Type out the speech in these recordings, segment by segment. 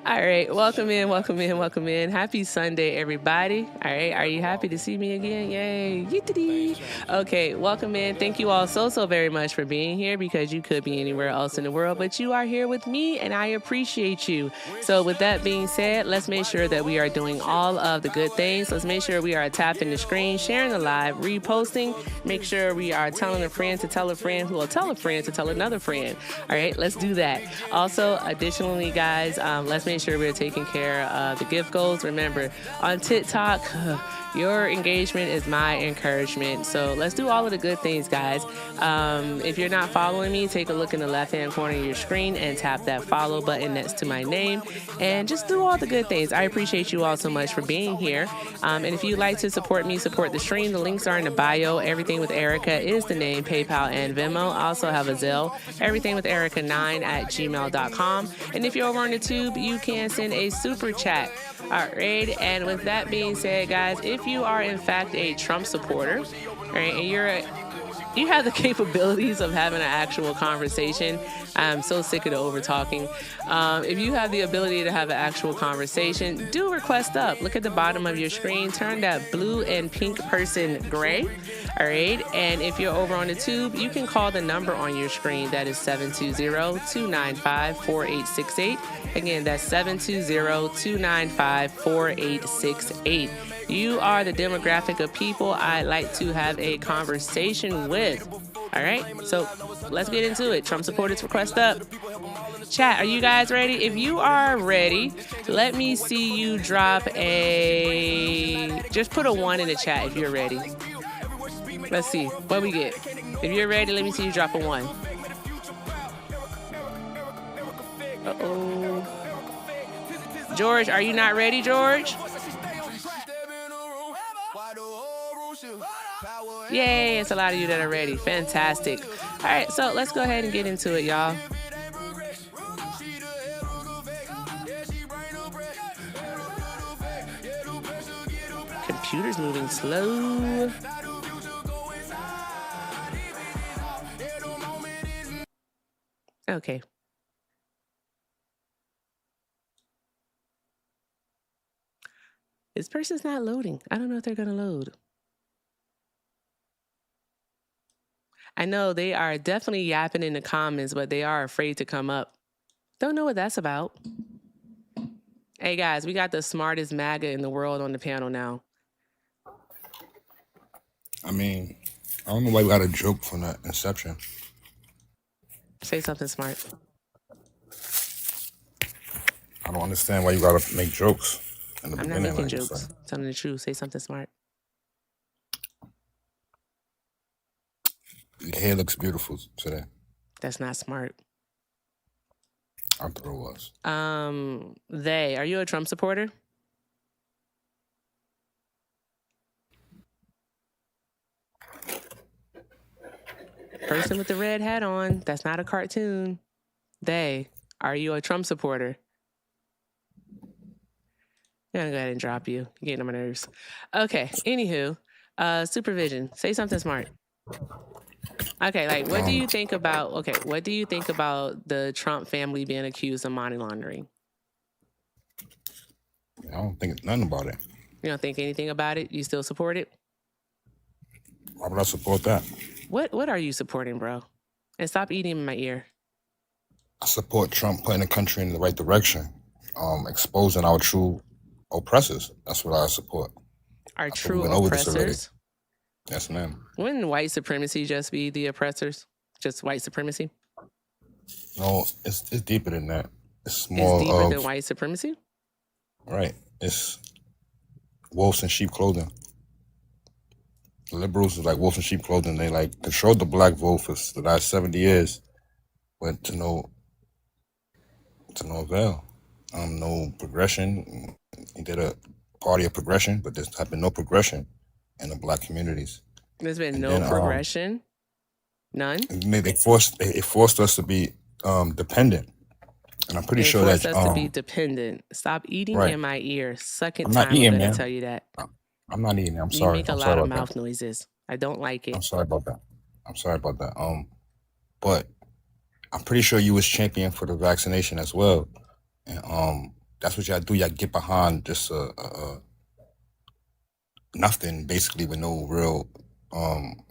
All right, welcome in, welcome in, welcome in. Happy Sunday, everybody. All right, are you happy to see me again? Yay. Yittity. Okay, welcome in. Thank you all so very much for being here, because you could be anywhere else in the world, but you are here with me, and I appreciate you. So with that being said, let's make sure that we are doing all of the good things. Let's make sure we are tapping the screen, sharing the live, reposting. Make sure we are telling a friend to tell a friend who will tell a friend to tell another friend. All right, let's do that. Also, additionally, guys, let's make sure we're taking care of the gift goals. Remember, on TikTok, your engagement is my encouragement. So let's do all of the good things, guys. If you're not following me, take a look in the left-hand corner of your screen and tap that follow button next to my name, and just do all the good things. I appreciate you all so much for being here. And if you'd like to support me, support the stream, the links are in the bio. Everything with Erica is the name, PayPal and Venmo. I also have a Zelle, everythingwitherica9@gmail.com. And if you're over on the tube, you can send a super chat. All right, and with that being said, guys, if you are in fact a Trump supporter, all right, and you have the capabilities of having an actual conversation. I'm so sick of the over talking. If you have the ability to have an actual conversation, do request up. Look at the bottom of your screen. Turn that blue and pink person gray. All right. And if you're over on the tube, you can call the number on your screen. That is 720-295-4868. Again, that's 720-295-4868. You are the demographic of people I'd like to have a conversation with. All right, so let's get into it. Trump supporters, request up. Chat, are you guys ready? If you are ready, let me see you drop just put a 1 in the chat if you're ready. Let's see what we get. If you're ready, let me see you drop a 1. Uh-oh. George, are you not ready, George? Yay, it's a lot of you that are ready. Fantastic. All right, so let's go ahead and get into it, y'all. Computer's moving slow. Okay. This person's not loading. I don't know if they're going to load. I know they are definitely yapping in the comments, but they are afraid to come up. Don't know what that's about. Hey, guys, we got the smartest MAGA in the world on the panel now. I mean, I don't know why you got a joke from that inception. Say something smart. I don't understand why you got to make jokes in the beginning. I'm not making jokes. Telling the truth. Say something smart. Your hair looks beautiful today. That's not smart. I thought it was. Are you a Trump supporter? Person with the red hat on. That's not a cartoon. Are you a Trump supporter? I'm gonna go ahead and drop you. You're getting on my nerves. Okay, anywho, supervision. Say something smart. Okay, like what do you think about the Trump family being accused of money laundering? I don't think nothing about it. You don't think anything about it? You still support it? Why would I support that? What are you supporting, bro? And stop eating in my ear. I support Trump putting the country in the right direction, exposing our true oppressors. That's what I support. Our true oppressors? Yes, ma'am. Wouldn't white supremacy just be the oppressors? Just white supremacy? No, it's deeper than that. It's more It's deeper than white supremacy? Right. It's wolves in sheep clothing. The liberals is like wolves in sheep clothing. They like controlled the black vote for the last 70 years, but to no avail. No progression. He did a party of progression, but there's been no progression in the black communities. There's been no progression? None? They forced us to be dependent. And I'm pretty sure that forced us to be dependent. Stop eating in my ear. Second time I'm going to tell you that. I'm not eating it. I'm You sorry. make a I'm lot sorry of about mouth that. noises. I don't like I'm it. sorry about that. I'm sorry about that. But I'm pretty sure you was champion for the vaccination as well, and that's what y'all do. Y'all get behind just nothing, basically, with no real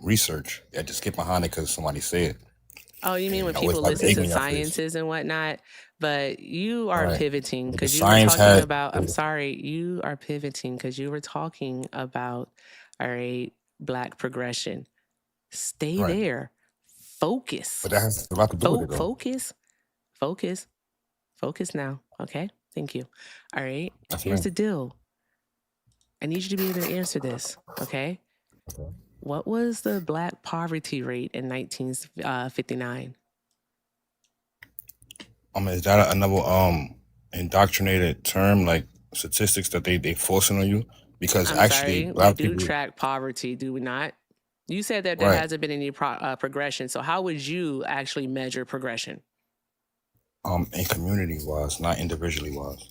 research. Yeah, just get behind it because somebody said. Oh, you mean And when you always people have listen egg to on your face. sciences and whatnot? But you are Right. pivoting But the because you were science talking had about, I'm sorry, you are pivoting because you were talking about, all right, Black progression. Stay right. there. Focus. But that has a lot to do with it though. Focus. Focus. Focus now. Okay. Thank you. All right. That's Here's me. the deal. I need you to be able to answer this. Okay. Okay. What was the Black poverty rate in 1959? Is that another indoctrinated term, like statistics that they forcing on you? Because I'm actually sorry, we black do people, track poverty, do we not? You said that there right. hasn't been any progression. So how would you actually measure progression? In community wise, not individually wise.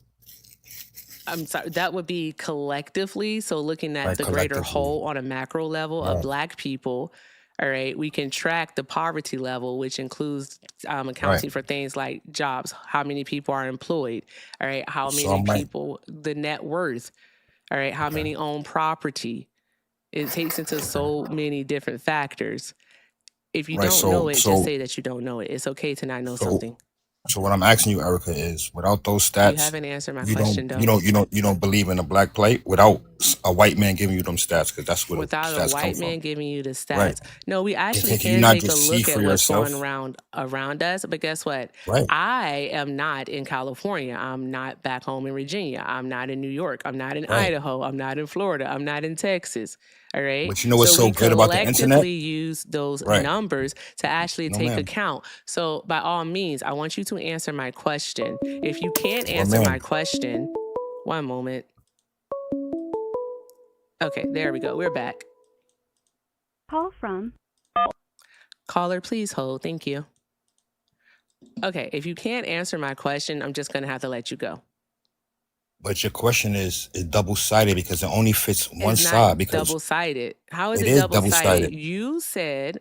I'm sorry, that would be collectively. So looking at Right, the greater collectively. whole on a macro level of Right. Black people. All right, we can track the poverty level, which includes Right. accounting for things like jobs, how many people are employed, all right, how So many I might people, the net worth, all right, how okay. many own property. It takes into so many different factors. If you Right. don't know it, just say that you don't know it. It's okay to not know something. So what I'm asking you, Erica, is without those You stats, haven't answered my you question, though. don't believe in a black plate without a white man giving you them stats, because that's where the Without a stats come white from. man giving you the stats. Right. No, we actually Can you can not take a just see look for at what's yourself? going around us. But guess what? Right. I am not in California. I'm not back home in Virginia. I'm not in New York. I'm not in Right. Idaho. I'm not in Florida. I'm not in Texas. All right. But you know what's so we good about the internet? collectively use those Right. numbers to actually No, take ma'am. account. So by all means, I want you to answer my question. If you can't Well, answer my ma'am. question, one moment. Okay, there we go. We're back. Call from. Caller, please hold. Thank you. Okay, if you can't answer my question, I'm just going to have to let you go. But your question is double-sided because it only fits one It's side. not Because double-sided. How is it it is double-sided? double-sided. You said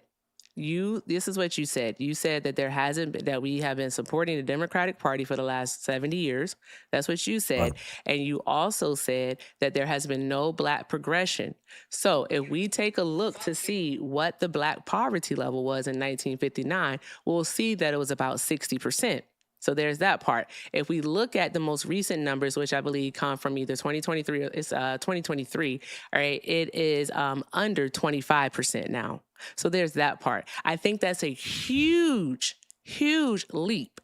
this is what you said. You said that there hasn't been, that we have been supporting the Democratic Party for the last 70 years. That's what you said. Right. And you also said that there has been no Black progression. So if we take a look to see what the Black poverty level was in 1959, we'll see that it was about 60%. So there's that part. If we look at the most recent numbers, which I believe come from either 2023 or it's 2023, all right, it is under 25% now. So there's that part. I think that's a huge, huge leap.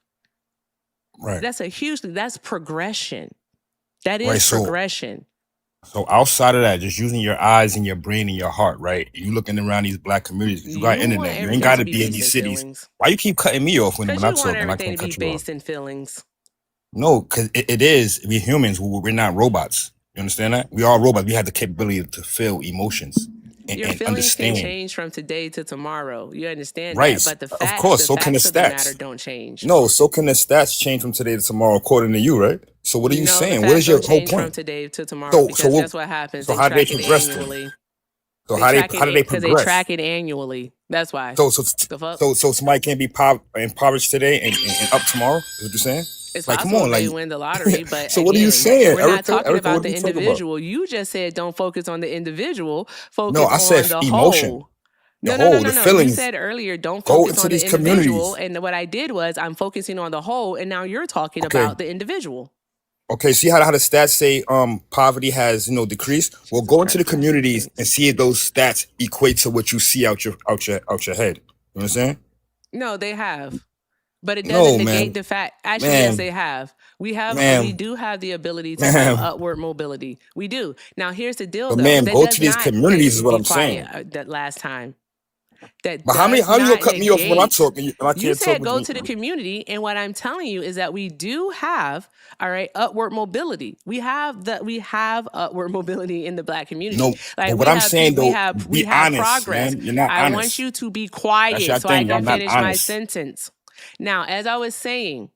Right. That's progression. That is Right. progression. So outside of that, just using your eyes and your brain and your heart, right? You looking around these black communities, 'cause you got internet. You ain't got to be in these cities. Feelings. Why you keep cutting me off when Because I you talk want and I everything can't to be cut you off? based in feelings. No, because it is. We humans. We're not robots. You understand that? We are robots. We have the capability to feel emotions and Your feelings understand. can change from today to tomorrow. You understand Right. that? But the Of course. So can the facts of the stats. matter don't change. No. So can the stats change from today to tomorrow, according to you, right? So what are you No, saying? the What facts is your don't whole change from point? today to tomorrow because guess what happens? So They how do they track it progress then? annually. So how do they progress? Because they track it annually. That's why. So The fuck? so somebody can't be impoverished today and up tomorroure? Is what you're saying? It's Like, possible come on, if they like, win the lottery, but so what are you again, saying, we're not Erica? talking Erica, about what the are you talking about? individual. You just said don't focus on the individual. Focus No, I said on the emotion. whole. The No. whole, the You feelings. said earlier, don't Go focus into on the these individual. communities. And what I did was I'm focusing on the whole, and now you're talking Okay. about the individual. Okay, see how the stats say poverty has decreased? Well, go into the communities and see if those stats equate to what you see out your head. You understand? No, they have. But it doesn't negate the fact. Actually, yes, they have. We do have the ability to have upward mobility. We do. Now, here's the deal, But though. ma'am, That go does to these not- communities is what be I'm quiet, saying. That last time. That But how you gonna cut me off when I talk and I You can't said talk go with to you? the community, and what I'm telling you is that we do have, all right, upward mobility. We have upward mobility in the Black community. No, like but what I'm saying though, we be have honest, progress. man. You're not I honest. want you to be That's quiet your so I thing. Y'all can not finish my honest. sentence. Now, as I was saying,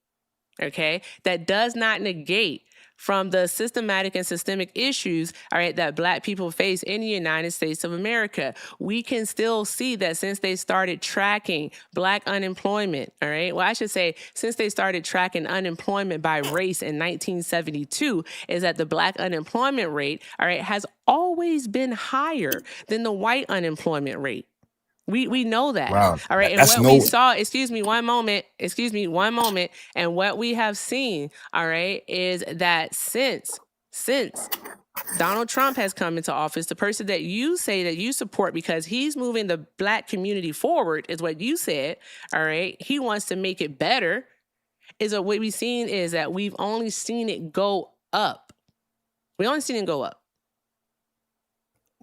okay, that does not negate from the systematic and systemic issues, all right, that Black people face in the United States of America. We can still see that since they started tracking Black unemployment, all right, well, I should say since they started tracking unemployment by race in 1972, is that the Black unemployment rate, all right, has always been higher than the white unemployment rate. We know that. Wow. All right. And That's what no. we saw, excuse me one moment. And what we have seen, all right, is that since Donald Trump has come into office, the person that you say that you support because he's moving the Black community forward is what you said. All right. He wants to make it better. Is what we've seen is that we've only seen it go up. We only seen it go up.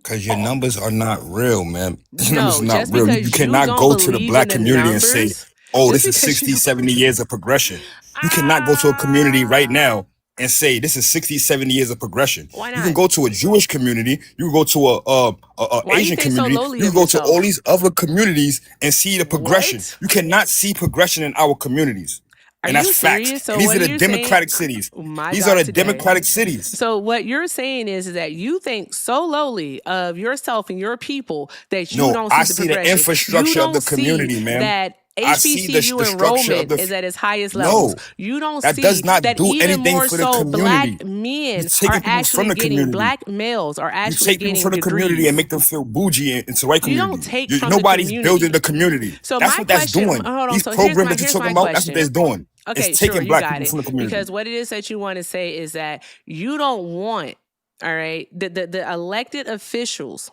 Because your numbers are not real, man. Your numbers are No, not just real. because You you cannot don't go to the believe Black in the community and say, numbers, oh, just this is because 60, you 70 years of progression. You cannot go to a community right now and say this is 60, 70 years of progression. Why You can not? go to a Jewish community. You can go to a Why you Asian think so community. lowly You can of go to yourself? all these other communities and see the progression. What? You cannot see progression in our communities. Are And that's you facts. serious? So And these what are are the you saying? democratic cities. My These God, are the today. democratic cities. So what you're saying is that you think so lowly of yourself and your people that you No, don't see I the see the progression. You infrastructure of the don't see community, man. that I see the HBCU structure of enrollment the. is at its highest levels. No, You don't that see does not that do even anything more for the so community. Black men You're taking are people from actually the getting, community. Black males are You actually take people getting from the community degrees. and make them feel bougie into the right You don't community. take from the Nobody's building community. the community. So That's my what that's question, doing. hold on. These So here's programs that you're my talking about, that's what question. they're doing. Okay, It's sure, taking you Black got people it. from the community. Because what it is that you want to say is that you don't want, all right, the elected officials,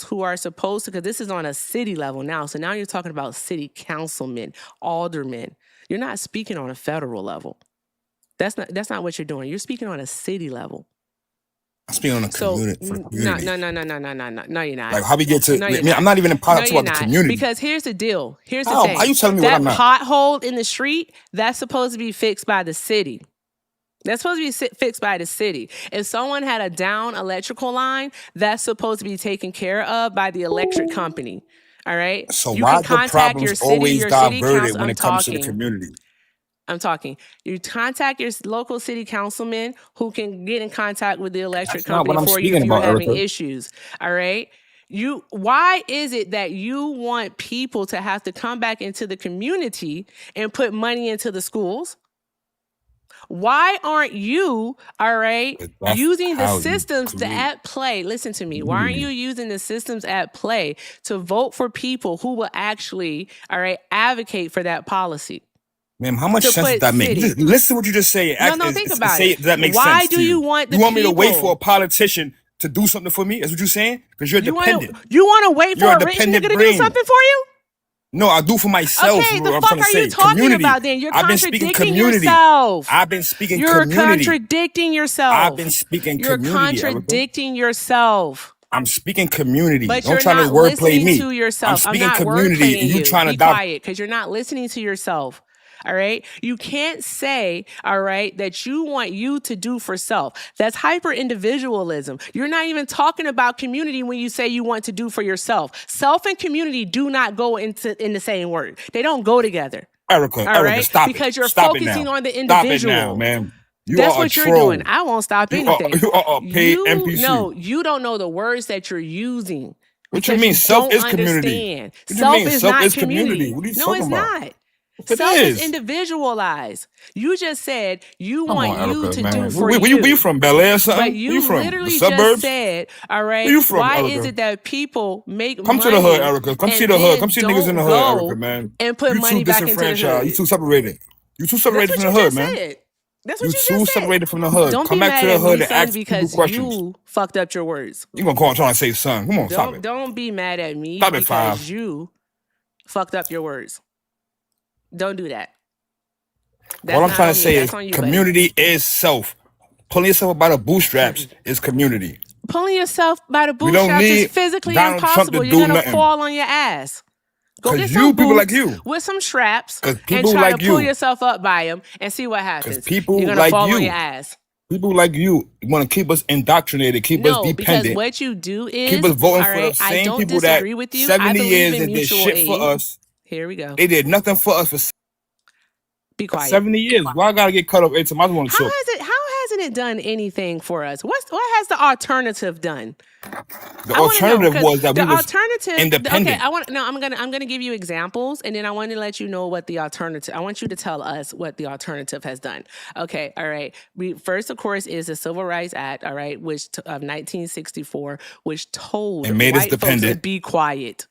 who are supposed to, because this is on a city level now. So now you're talking about city councilmen, aldermen. You're not speaking on a federal level. That's not what you're doing. You're speaking on a city level. I'm speaking on a So community. For the community. no, you're not. Like, how we get to? No, I you're mean, not. I'm not even in No, politics you're about the not. community. Because here's the deal. Here's the How? thing. How you telling me what That I'm not? pothole in the street, that's supposed to be fixed by the city. That's supposed to be fixed by the city. If someone had a down electrical line, that's supposed to be taken care of by the electric company. All right. So You why can the contact your problems city, always your city diverted council. when it comes to the community? I'm talking. You contact your local city councilman who can get in contact with the electric That's not what company I'm for you speaking if you're about, having Erica. issues. All right. Why is it that you want people to have to come back into the community and put money into the schools? Why aren't you, all right, But that's using the how you systems create at play? Listen to me. Why aren't you community. using the systems at play to vote for people who will actually, all right, advocate for that policy? Ma'am, how much To sense does put that make? city. Just listen to what you just say. No, think about Say it. does that make Why sense do to you you? want the You want me to wait for a people? politician to do something for me? Is what you're saying? Because you're You dependent. want to wait You're for a a rich nigga dependent to do brain. something for you? No, I do for myself. Okay, is the what I'm fuck trying to are you say. talking Community. about then? You're I've been speaking contradicting community. yourself. I've been speaking You're community. contradicting yourself. I've been speaking You're community, Erica. contradicting yourself. I'm speaking community. But Don't you're try to not wordplay listening me. to I'm yourself. I'm speaking not community, wordplaying and you you. trying to Be dive. quiet, because you're not listening to yourself. All right. You can't say, all right, that you want you to do for self. That's hyper individualism. You're not even talking about community when you say you want to do for yourself. Self and community do not go in the same word. They don't go together. Erica, All right. stop Because it. you're Stop it focusing now. on the Stop it now, individual. man. You That's are a what you're troll. doing. I won't stop You anything. are a paid NPC. No, you don't know the words that you're using. What you Because mean? you Self don't is community. understand. What you Self mean? is Self not is community. community. What are you No, talking it's about? not. It Self is is. individualized. You just said you Come want on, you Erica, to man. do for Where you. you from, Bel Air or something? But Where you you from? The literally just suburbs? said, all Where right, you from, why Erica? is it that people make Come money to the hood, Erica. Come see and the hood. then Come see niggas in the don't hood, Erica, go man. and put You too money back into the disenfranchised. You hood? too separated. You too That's separated what from you the hood, just man. said. That's You what you too just said. separated from the hood. Don't Come be back mad to the at hood me, and son, ask people because questions. you fucked up your words. You gonna call and trying to say son. Come on, stop it. Don't be mad at me Stop it, because Five. you fucked up your words. Don't do that. All I'm not trying on to me. say That's is on you, buddy. community is self. Pulling yourself up by the bootstraps is community. Pulling yourself by the We don't bootstraps is need physically Donald Trump impossible. to You're do gonna nothing. fall on your ass. Go get Because some people like boots you. with some straps 'Cause and people try like to pull you. yourself up by them and see what happens. people You're gonna like fall you. on your ass. People like you want to keep us indoctrinated, keep us No, because dependent, what you do is, keep us voting all for the right, I same don't people that disagree with you. I 70 believe years in that did mutual shit aid. for us. Here we go. They did nothing for us for Be quiet. 70 years. Why I gotta get cut off every time I want to talk? How hasn't it done anything for us? What has the alternative done? The alternative was that we was independent. Okay, I'm gonna give you examples, and then I want to let you know what the alternative. I want you to tell us what the alternative has done. Okay, all right. First, of course, is the Civil Rights Act. All right, which of 1964, which told white folks to be quiet,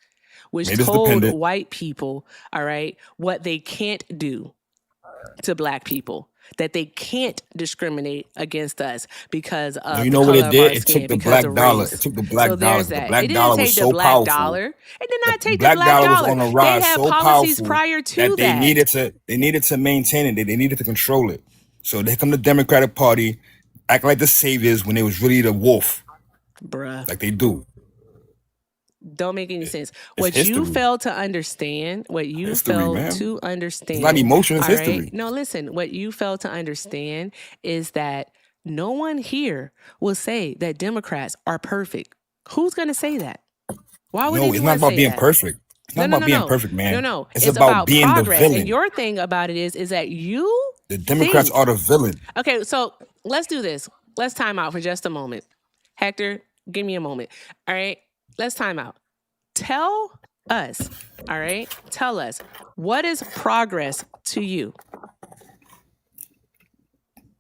which told white people, all right, what they can't do to black people, that they can't discriminate against us because of you know what it did? It took the black dollar. It took the black dollar. The black dollar was so powerful. It did not take the black dollar. Was on a rise, they had so policies powerful prior to that. They needed to maintain it. They needed to control it. So they come to the Democratic Party, act like the saviors when they was really the wolf. Bruh. Like they do. Don't make any sense. What you fail to understand, It's not emotion, it's history. Right? No, listen, what you fail to understand is that no one here will say that Democrats are perfect. Who's going to say that? Why would it's not about being perfect. It's not about being perfect, man. No. It's about being progress. the villain. And your thing about it is that the Democrats are the villain. Okay, so let's do this. Let's time out for just a moment. Hector, give me a moment. All right, let's time out. Tell us, all right? Tell us, what is progress to you?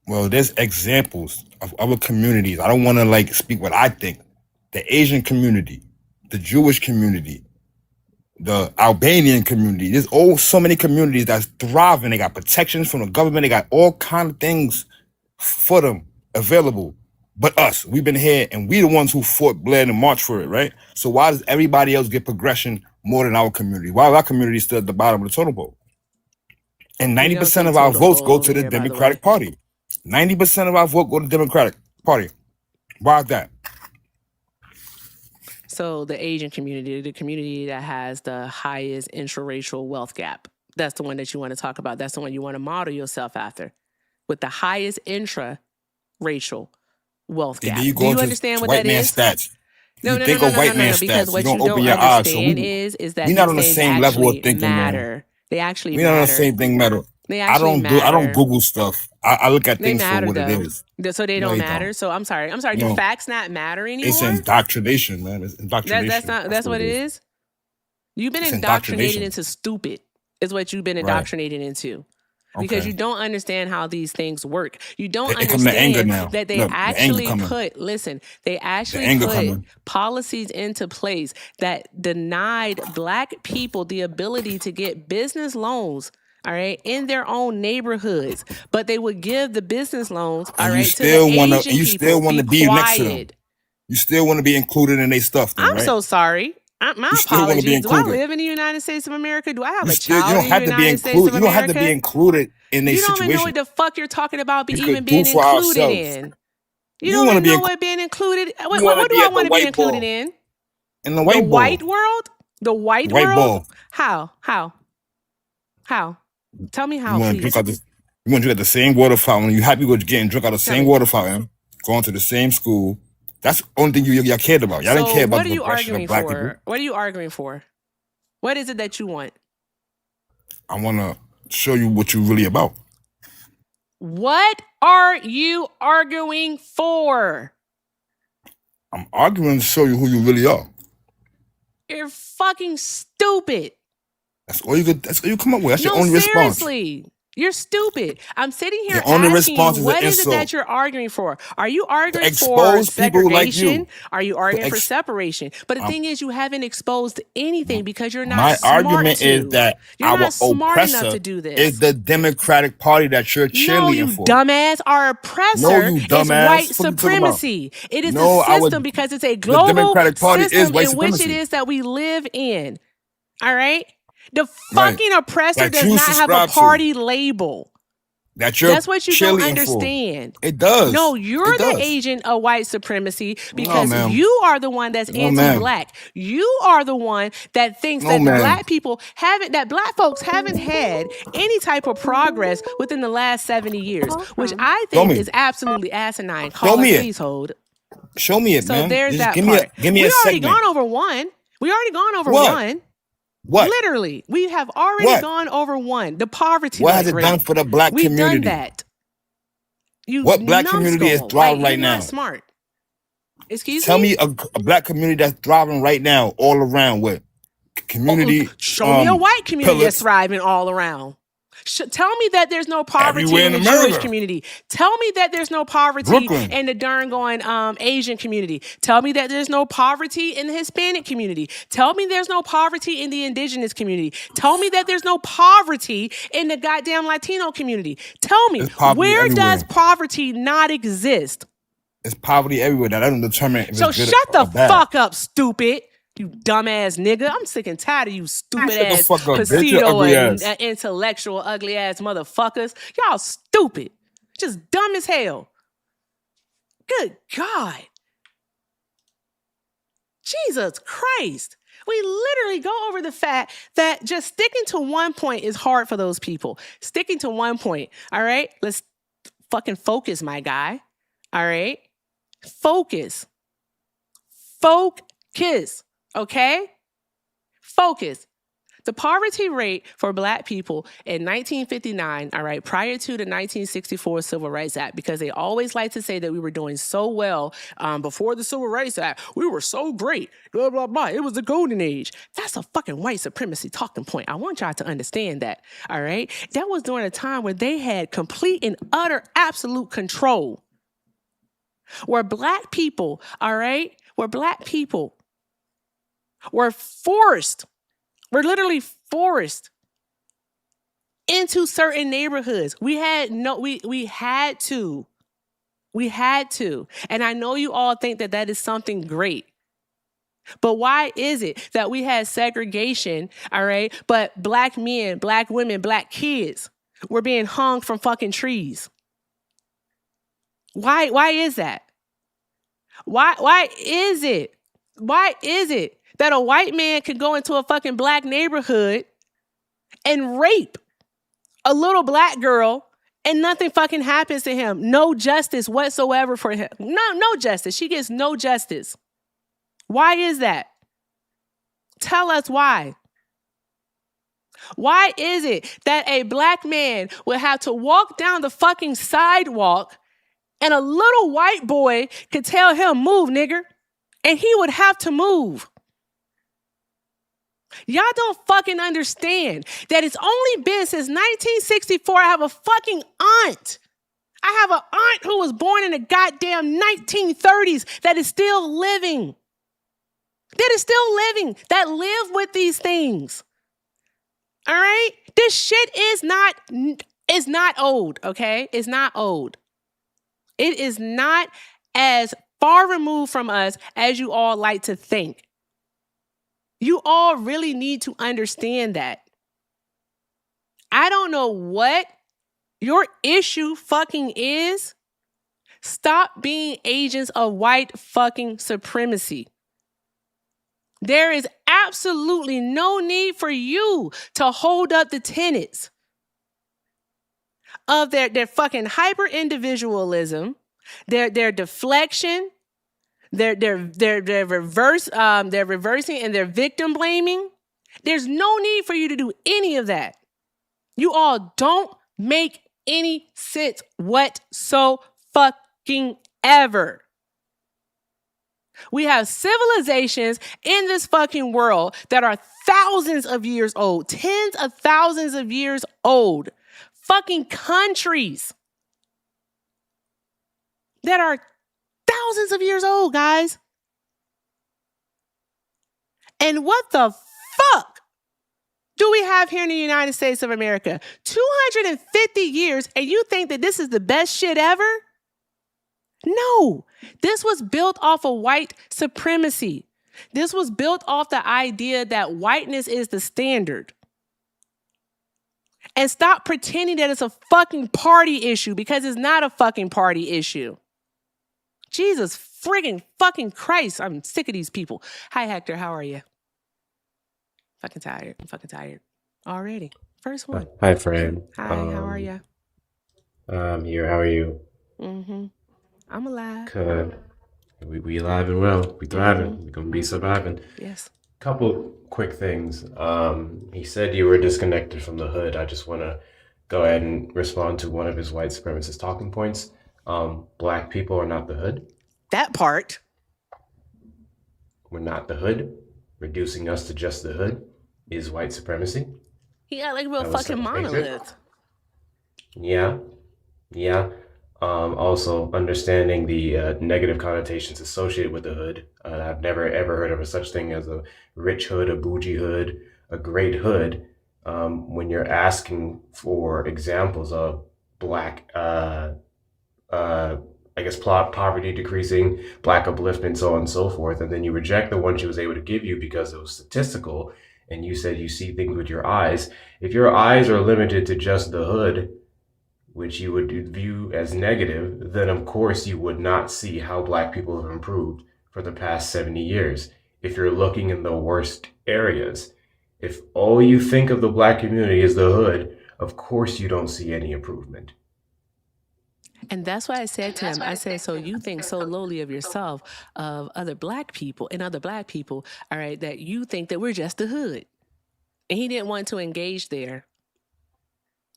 Well, there's examples of other communities. I don't want to speak what I think. The Asian community, the Jewish community, the Albanian community. There's so many communities that's thriving. They got protections from the government. They got all kind of things for them available. But us, we've been here, and we the ones who fought, bled, and marched for it, right? So why does everybody else get progression more than our community? Why is our community still at the bottom of the totem pole? And 90% of our votes go to the Democratic Party. 90% of our vote go to the Democratic Party. Why is that? So the Asian community, the community that has the highest intraracial wealth gap, that's the one that you want to talk about. That's the one you want to model yourself after, with the highest intraracial wealth gap. Do you understand what that is? Stats. No, because what you don't understand is that we're not on the same level of thinking, matter. They actually we're not on the same thing matter. I don't Google stuff. I look at things for what it is. So they don't matter. So I'm sorry. Do facts not matter anymore? It's indoctrination, man. It's indoctrination. That's what it is. You've been indoctrinated into stupid. Is what you've been indoctrinated into. Because you don't understand how these things work. You don't understand that they actually put policies into place that denied black people the ability to get business loans, all right, in their own neighborhoods. But they would give the business loans, all right, to the Asian people. You still want to be next to them. You still want to be included in their stuff, then, I'm so sorry. My apologies. Do I live in the United States of America? Do I have a child in the United States of America? You don't have to be included in their situation. You don't even know what the fuck you're talking about even being included in. You don't even know what being included. What do I want to be included in? In the white world? The white world? How? Tell me how, please. You want to drink at the same water fountain. You happy with getting drunk out of the same water fountain, going to the same school. That's the only thing y'all cared about. Y'all didn't care about the progression of black people. What are you arguing for? What is it that you want? I want to show you what you're really about. What are you arguing for? I'm arguing to show you who you really are. You're fucking stupid. That's all you come up with. That's your only response. Seriously. You're stupid. I'm sitting here asking you, what is it that you're arguing for? Are you arguing for segregation? Are you arguing for separation? But the thing is, you haven't exposed anything because you're not smart. My argument is that you're not smart enough to do this. Is the Democratic Party that you're cheerleading for. Dumbass. Our oppressor is white supremacy. It is a system because it's a global system in which it is that we live in. All right? The fucking oppressor does not have a party label. That's what you don't understand. It does. No, you're the agent of white supremacy because you are the one that's anti-black. You are the one that thinks that black folks haven't had any type of progress within the last 70 years, which I think is absolutely asinine. Please hold. Show me it, man. So there's that part. We already gone over one. What? Literally, we have already What? gone over one. The poverty What has it rate. done for the black We've done community? that. You What black community is numbskull. thriving Like, right you're now? not smart. Excuse Tell me? me a black community that's thriving right now all around with community Show me a white community that's pillars thriving all around. Tell me that there's no poverty everywhere in in the Jewish America. community. Tell me that there's no poverty Brooklyn. in the darn going Asian community. Tell me that there's no poverty in the Hispanic community. Tell me there's no poverty in the indigenous community. Tell me that there's no poverty in the goddamn Latino community. Tell me, There's poverty where everywhere. does poverty not exist? It's poverty everywhere. That doesn't determine if So it's good shut the or bad. fuck up, stupid. You dumbass nigga. I'm sick and tired of you stupid Shut the ass fuck up, bitch, you Pasito ugly and ass. intellectual ugly ass motherfuckers. Y'all stupid. Just dumb as hell. Good God. Jesus Christ. We literally go over the fact that just sticking to one point is hard for those people. Sticking to one point. All right? Let's fucking focus, my guy. All right? Focus. Focus. Okay? Focus. The poverty rate for black people in 1959, all right, prior to the 1964 Civil Rights Act, because they always like to say that we were doing so well before the Civil Rights Act. We were so great, blah, blah, blah. It was the golden age. That's a fucking white supremacy talking point. I want y'all to understand that, all right? That was during a time where they had complete and utter absolute control. Where black people, all right, where black people were forced, we're literally forced into certain neighborhoods. We had to. And I know you all think that that is something great. But why is it that we had segregation, all right, but black men, black women, black kids were being hung from fucking trees? Why is that? Why is it? Why is it that a white man could go into a fucking black neighborhood and rape a little black girl and nothing fucking happens to him? No justice whatsoever for him. No justice. She gets no justice. Why is that? Tell us why. Why is it that a black man would have to walk down the fucking sidewalk and a little white boy could tell him, move, nigger, and he would have to move? Y'all don't fucking understand that it's only been since 1964. I have a fucking aunt. I have an aunt who was born in the goddamn 1930s that is still living. That live with these things. All right? This shit is not old, okay? It's not old. It is not as far removed from us as you all like to think. You all really need to understand that. I don't know what your issue fucking is. Stop being agents of white fucking supremacy. There is absolutely no need for you to hold up the tenets of their fucking hyper individualism, their deflection, they're reversing and they're victim blaming. There's no need for you to do any of that. You all don't make any sense whatso fucking ever. We have civilizations in this fucking world that are thousands of years old, tens of thousands of years old. Fucking countries that are thousands of years old, guys. And what the fuck do we have here in the United States of America? 250 years, and you think that this is the best shit ever? No, this was built off of white supremacy. This was built off the idea that whiteness is the standard. And stop pretending that it's a fucking party issue, because it's not a fucking party issue. Jesus friggin' fucking Christ. I'm sick of these people. Hi, Hector. How are you? I'm fucking tired. Already. First one. Hi, Fran. Hi, how are you? I'm here. How are you? I'm alive. Good. We alive and well. We thriving. We're gonna be surviving. Yes. Couple quick things. He said you were disconnected from the hood. I just want to go ahead and respond to one of his white supremacist talking points. Black people are not the hood. That part. We're not the hood. Reducing us to just the hood is white supremacy. He got like a real That was fucking self-hatred. monolith. Yeah, yeah. Also, understanding the negative connotations associated with the hood. I've never ever heard of a such thing as a rich hood, a bougie hood, a great hood. When you're asking for examples of black, I guess, poverty decreasing, black upliftment, so on and so forth, and then you reject the one she was able to give you because it was statistical, and you said you see things with your eyes. If your eyes are limited to just the hood, which you would view as negative, then of course you would not see how black people have improved for the past 70 years. If you're looking in the worst areas, if all you think of the black community is the hood, of course you don't see any improvement. And that's why I said to him, I said, so you think so lowly of yourself, of other black people, all right, that you think that we're just the hood. And he didn't want to engage there.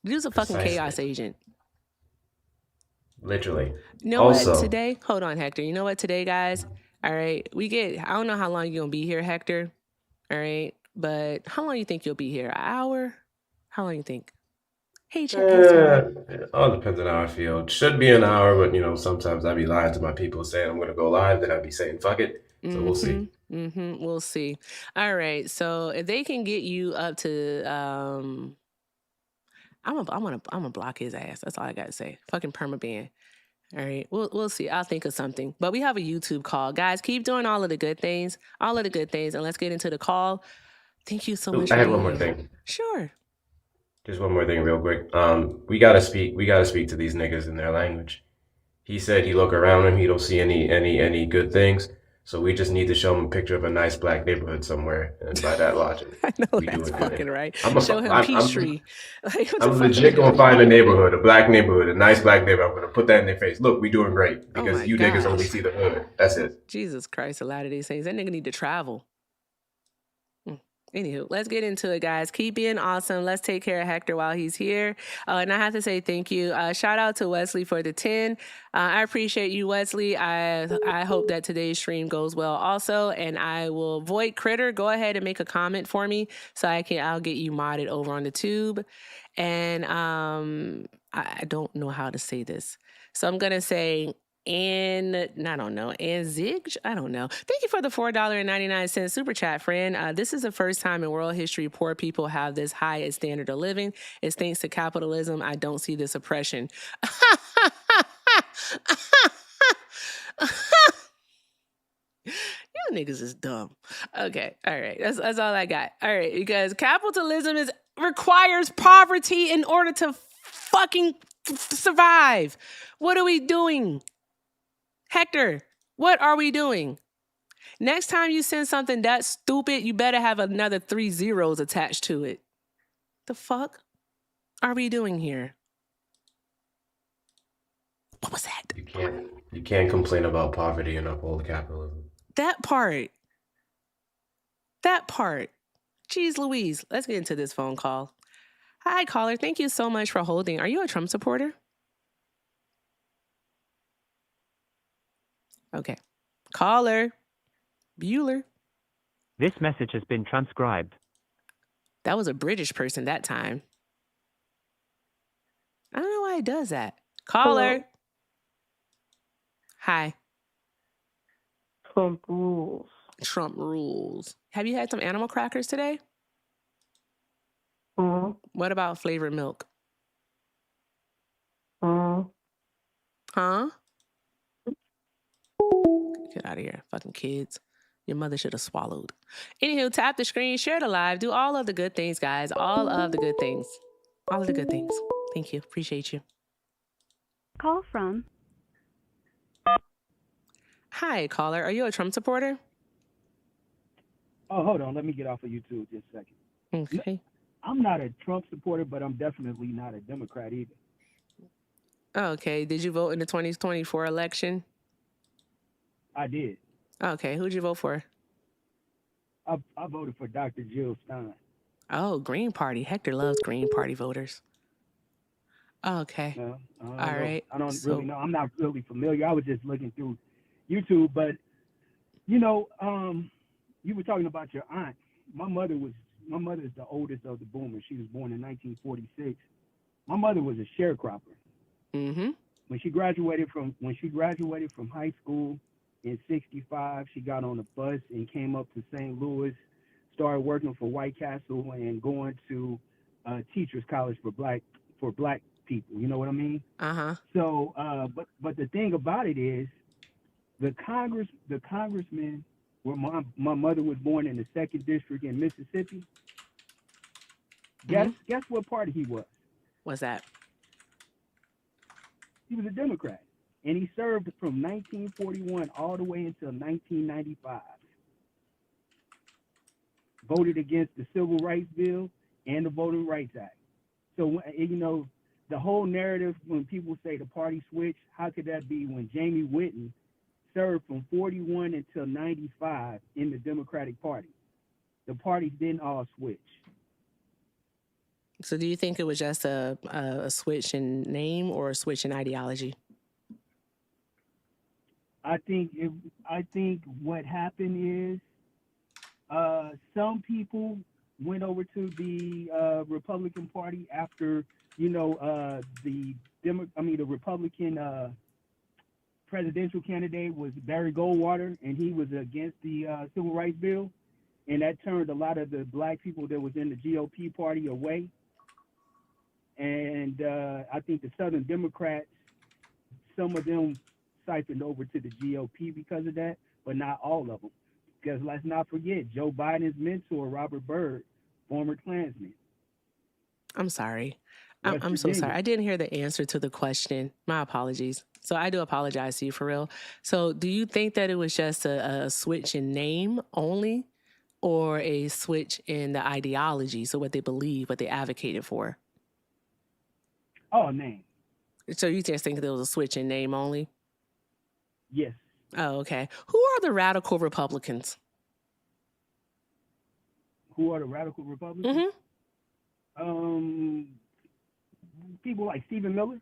He was a fucking Precisely. chaos agent. Literally. You know Also, what, today? Hold on, Hector. You know what, today, guys? All right, I don't know how long you're going to be here, Hector. All right, but how long you think you'll be here? An hour? How long you think? Hey, check it all depends on how I feel. It should be an hour, but sometimes I'd be lying to my people saying I'm going to go live, then I'd be saying fuck it. So we'll see. We'll see. All right. So if they can get you up to, I'm gonna block his ass. That's all I gotta say. Fucking permaban. All right. We'll see. I'll think of something. But we have a YouTube call, guys. Keep doing all of the good things, and let's get into the call. Thank you so much. I had one more thing. Sure. Just one more thing, real quick. We gotta speak to these niggas in their language. He said he look around him, he don't see any good things. So we just need to show him a picture of a nice black neighborhood somewhere, and by that logic, I know we that's do it. fucking right. I'm Show him Peachtree. I'm legit gonna find a neighborhood, a black neighborhood, a nice black neighborhood. I'm gonna put that in their face. Look, we doing great because you niggas only see the hood. That's it. Jesus Christ, a lot of these things. That nigga need to travel. Anywho, let's get into it, guys. Keep being awesome. Let's take care of Hector while he's here. And I have to say thank you. Shout out to Wesley for the 10. I appreciate you, Wesley. I hope that today's stream goes well also. And I will void Critter. Go ahead and make a comment for me so I'll get you modded over on the tube. And I don't know how to say this. So I'm going to say and I don't know, and Zig, I don't know. Thank you for the $4.99 super chat, friend. This is the first time in world history poor people have this high a standard of living. It's thanks to capitalism. I don't see this oppression. You niggas is dumb. Okay, all right. That's all I got. All right, because capitalism requires poverty in order to fucking survive. What are we doing? Hector, what are we doing? Next time you send something that stupid, you better have another 3 zeros attached to it. The fuck are we doing here? What was that? You can't complain about poverty and uphold capitalism. That part. Jeez Louise. Let's get into this phone call. Hi, caller. Thank you so much for holding. Are you a Trump supporter? Okay. Caller. Bueller. This message has been transcribed. That was a British person that time. I don't know why it does that. Caller. Hello. Hi. Trump rules. Trump rules. Have you had some animal crackers today? What about flavored milk? Huh? Get out of here, fucking kids. Your mother should have swallowed. Anywho, tap the screen, share the live, do all of the good things, guys. All of the good things. All of the good things. Thank you. Appreciate you. Call from. Hi, caller. Are you a Trump supporter? Oh, hold on. Let me get off of YouTube just a second. Okay. I'm not a Trump supporter, but I'm definitely not a Democrat either. Okay. Did you vote in the 2024 election? I did. Okay. Who'd you vote for? I voted for Dr. Jill Stein. Oh, Green Party. Hector loves Green Party voters. Okay. No, I All don't know. right. I don't So really know. I'm not really familiar. I was just looking through YouTube, but you know, you were talking about your aunt. My mother is the oldest of the boomers. She was born in 1946. My mother was a sharecropper. mm-hmm. When she graduated from high school in '65, she got on a bus and came up to St. Louis, started working for White Castle and going to teachers college for black people. You know what I mean? Uh-huh. So, but the thing about it is, the congressman, where my mother was born in the 2nd District in Mississippi. Guess what party he was? What's that? He was a Democrat, and he served from 1941 all the way until 1995. Voted against the Civil Rights Bill and the Voting Rights Act. So, you know, the whole narrative when people say the party switched, how could that be when Jamie Whitten served from 41 until 95 in the Democratic Party? The parties didn't all switch. So do you think it was just a switch in name or a switch in ideology? I think what happened is some people went over to the Republican Party after, you know, the Republican presidential candidate was Barry Goldwater, and he was against the Civil Rights Bill, and that turned a lot of the black people that was in the GOP party away. And I think the Southern Democrats, some of them siphoned over to the GOP because of that, but not all of them. Because let's not forget, Joe Biden's mentor, Robert Byrd, former Klansman. I'm sorry. I'm so sorry. I didn't hear the answer to the question. My apologies. So I do apologize to you for real. So do you think that it was just a switch in name only, or a switch in the ideology? So what they believe, what they advocated for? Oh, name. So you just think there was a switch in name only? Yes. Oh, okay. Who are the radical Republicans? Who are the radical Republicans? Mm-hmm. People like Stephen Miller.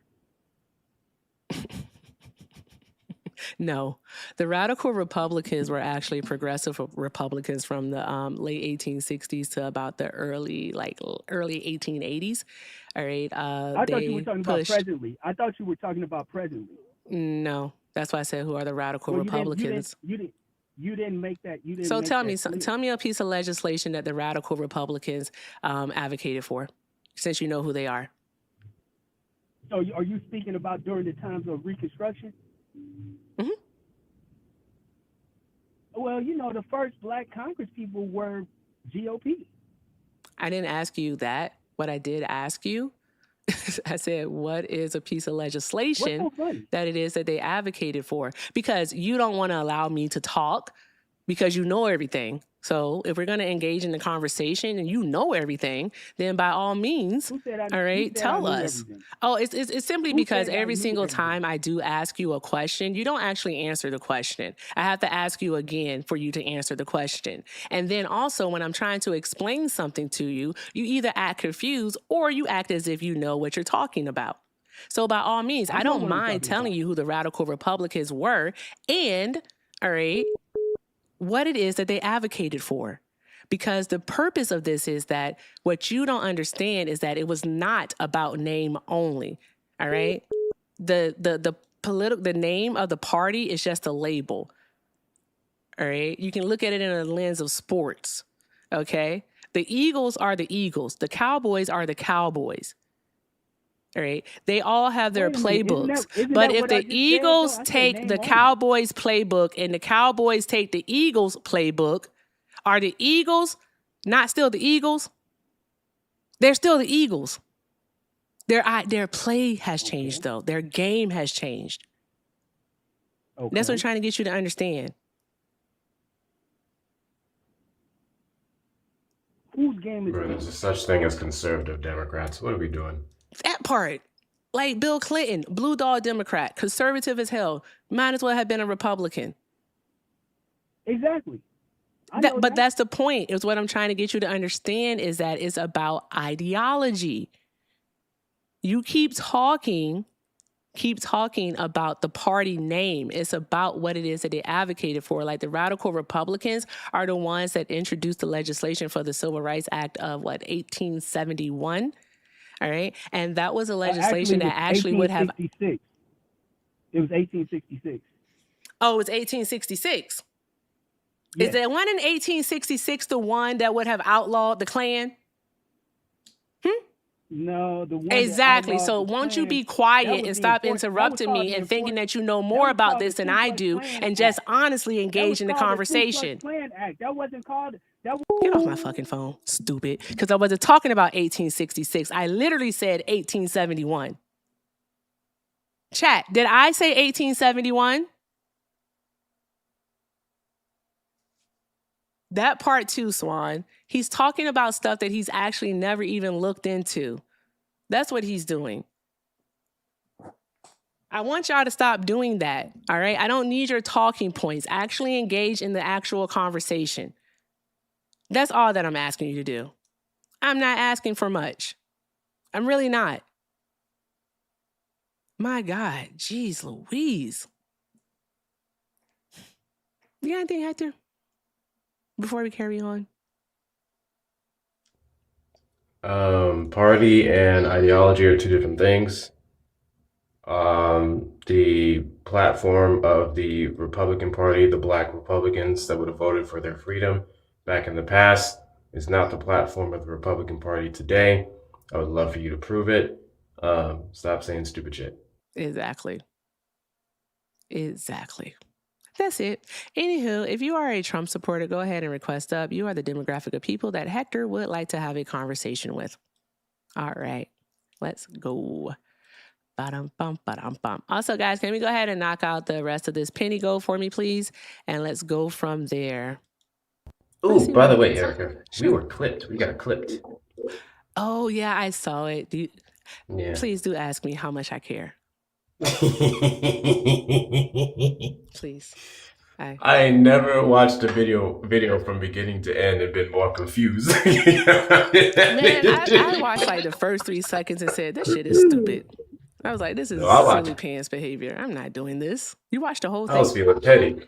No, the radical Republicans were actually progressive Republicans from the late 1860s to about the early 1880s. All right. I thought you were talking about presently. I thought you were talking about presently. No, that's why I said who are the radical Republicans. You didn't make that. You didn't. So make tell that me, tell me a piece of legislation that the radical Republicans advocated for, since you know who they are. So are you speaking about during the times of Reconstruction? Mm-hmm. Well, you know, the first black Congress people were GOP. I didn't ask you that. What I did ask you, I said, what is a piece of legislation that it is that they advocated for? Because you don't want to allow me to talk because you know everything. So if we're going to engage in the conversation and you know everything, then by all means, all right, tell us. Everything? Oh, it's simply because every single time I do ask you a question, you don't actually answer the question. I have to ask you again for you to answer the question. And then also when I'm trying to explain something to you, you either act confused or you act as if you know what you're talking about. So by all means, I don't mind telling you who the radical Republicans were and, all right, what it is that they advocated for. Because the purpose of this is that what you don't understand is that it was not about name only. All right. The name of the party is just a label. All right. You can look at it in a lens of sports. Okay. The Eagles are the Eagles. The Cowboys are the Cowboys. All right. They all have their playbooks. But if the Eagles take the Cowboys playbook and the Cowboys take the Eagles playbook, are the Eagles not still the Eagles? They're still the Eagles. Their play has changed, though. Their game has changed. Okay. That's what I'm trying to get you to understand. Whose game is it? There's such thing as conservative Democrats. What are we doing? That part. Like Bill Clinton, blue dog Democrat, conservative as hell. Might as well have been a Republican. Exactly. But that's the point. Is what I'm trying to get you to understand is that it's about ideology. You keep talking about the party name. It's about what it is that they advocated for. Like the radical Republicans are the ones that introduced the legislation for the Civil Rights Act of 1871. All right. And that was a legislation that actually would have. It was 1866. Oh, it was 1866. Yes. Is the one in 1866 the one that would have outlawed the Klan? No, the one exactly. So won't you be quiet and stop interrupting me and thinking that you know more about this than I do, and just honestly engage in the conversation? That wasn't called. Get off my fucking phone, stupid. Because I wasn't talking about 1866. I literally said 1871. Chat, did I say 1871? That part too, Swan. He's talking about stuff that he's actually never even looked into. That's what he's doing. I want y'all to stop doing that, all right? I don't need your talking points. Actually engage in the actual conversation. That's all that I'm asking you to do. I'm not asking for much. I'm really not. My God, geez Louise. You got anything, Hector? Before we carry on? Party and ideology are two different things. The platform of the Republican Party, the Black Republicans that would have voted for their freedom back in the past, is not the platform of the Republican Party today. I would love for you to prove it. Stop saying stupid shit. Exactly. That's it. Anywho, if you are a Trump supporter, go ahead and request up. You are the demographic of people that Hector would like to have a conversation with. All right, let's go. Ba-dum-bum, ba-dum-bum. Also, guys, can we go ahead and knock out the rest of this penny gold for me, please? And let's go from there. Ooh, by the way, Erica, we were clipped. We got clipped. Oh, yeah, I saw it. Yeah. Please do ask me how much I care. Please. I never watched a video from beginning to end and been more confused. Man, I watched like the first 3 seconds and said, this shit is stupid. I was like, this is silly pants behavior. I'm not doing this. You watched the whole thing? I was feeling petty.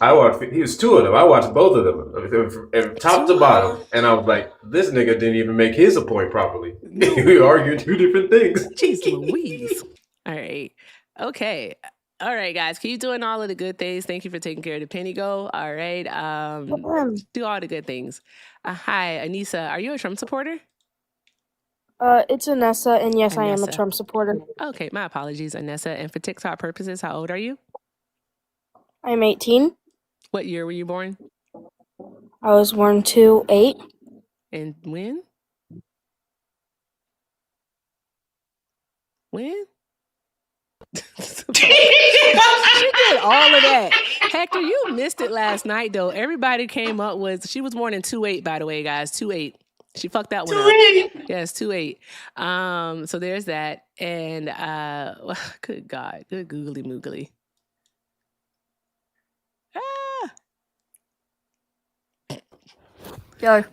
He was 2 of them. I watched both of them from top to bottom. And I was like, this nigga didn't even make his point properly. We argued 2 different things. Jeez Louise. All right. Okay. All right, guys. Keep doing all of the good things. Thank you for taking care of the penny go. All right. Do all the good things. Hi, Anissa. Are you a Trump supporter? It's Anessa, and yes, I am a Anessa. Trump supporter. Okay, my apologies, Anessa. And for TikTok purposes, how old are you? I'm 18. What year were you born? I was born 2/8. And when? When? She did all of that. Hector, you missed it last night, though. Everybody came up with, she was born in 2/8, by the way, guys. 2/8. She fucked that one up. Yes, 2/8. So there's that. And good God, good googly moogly. Yo.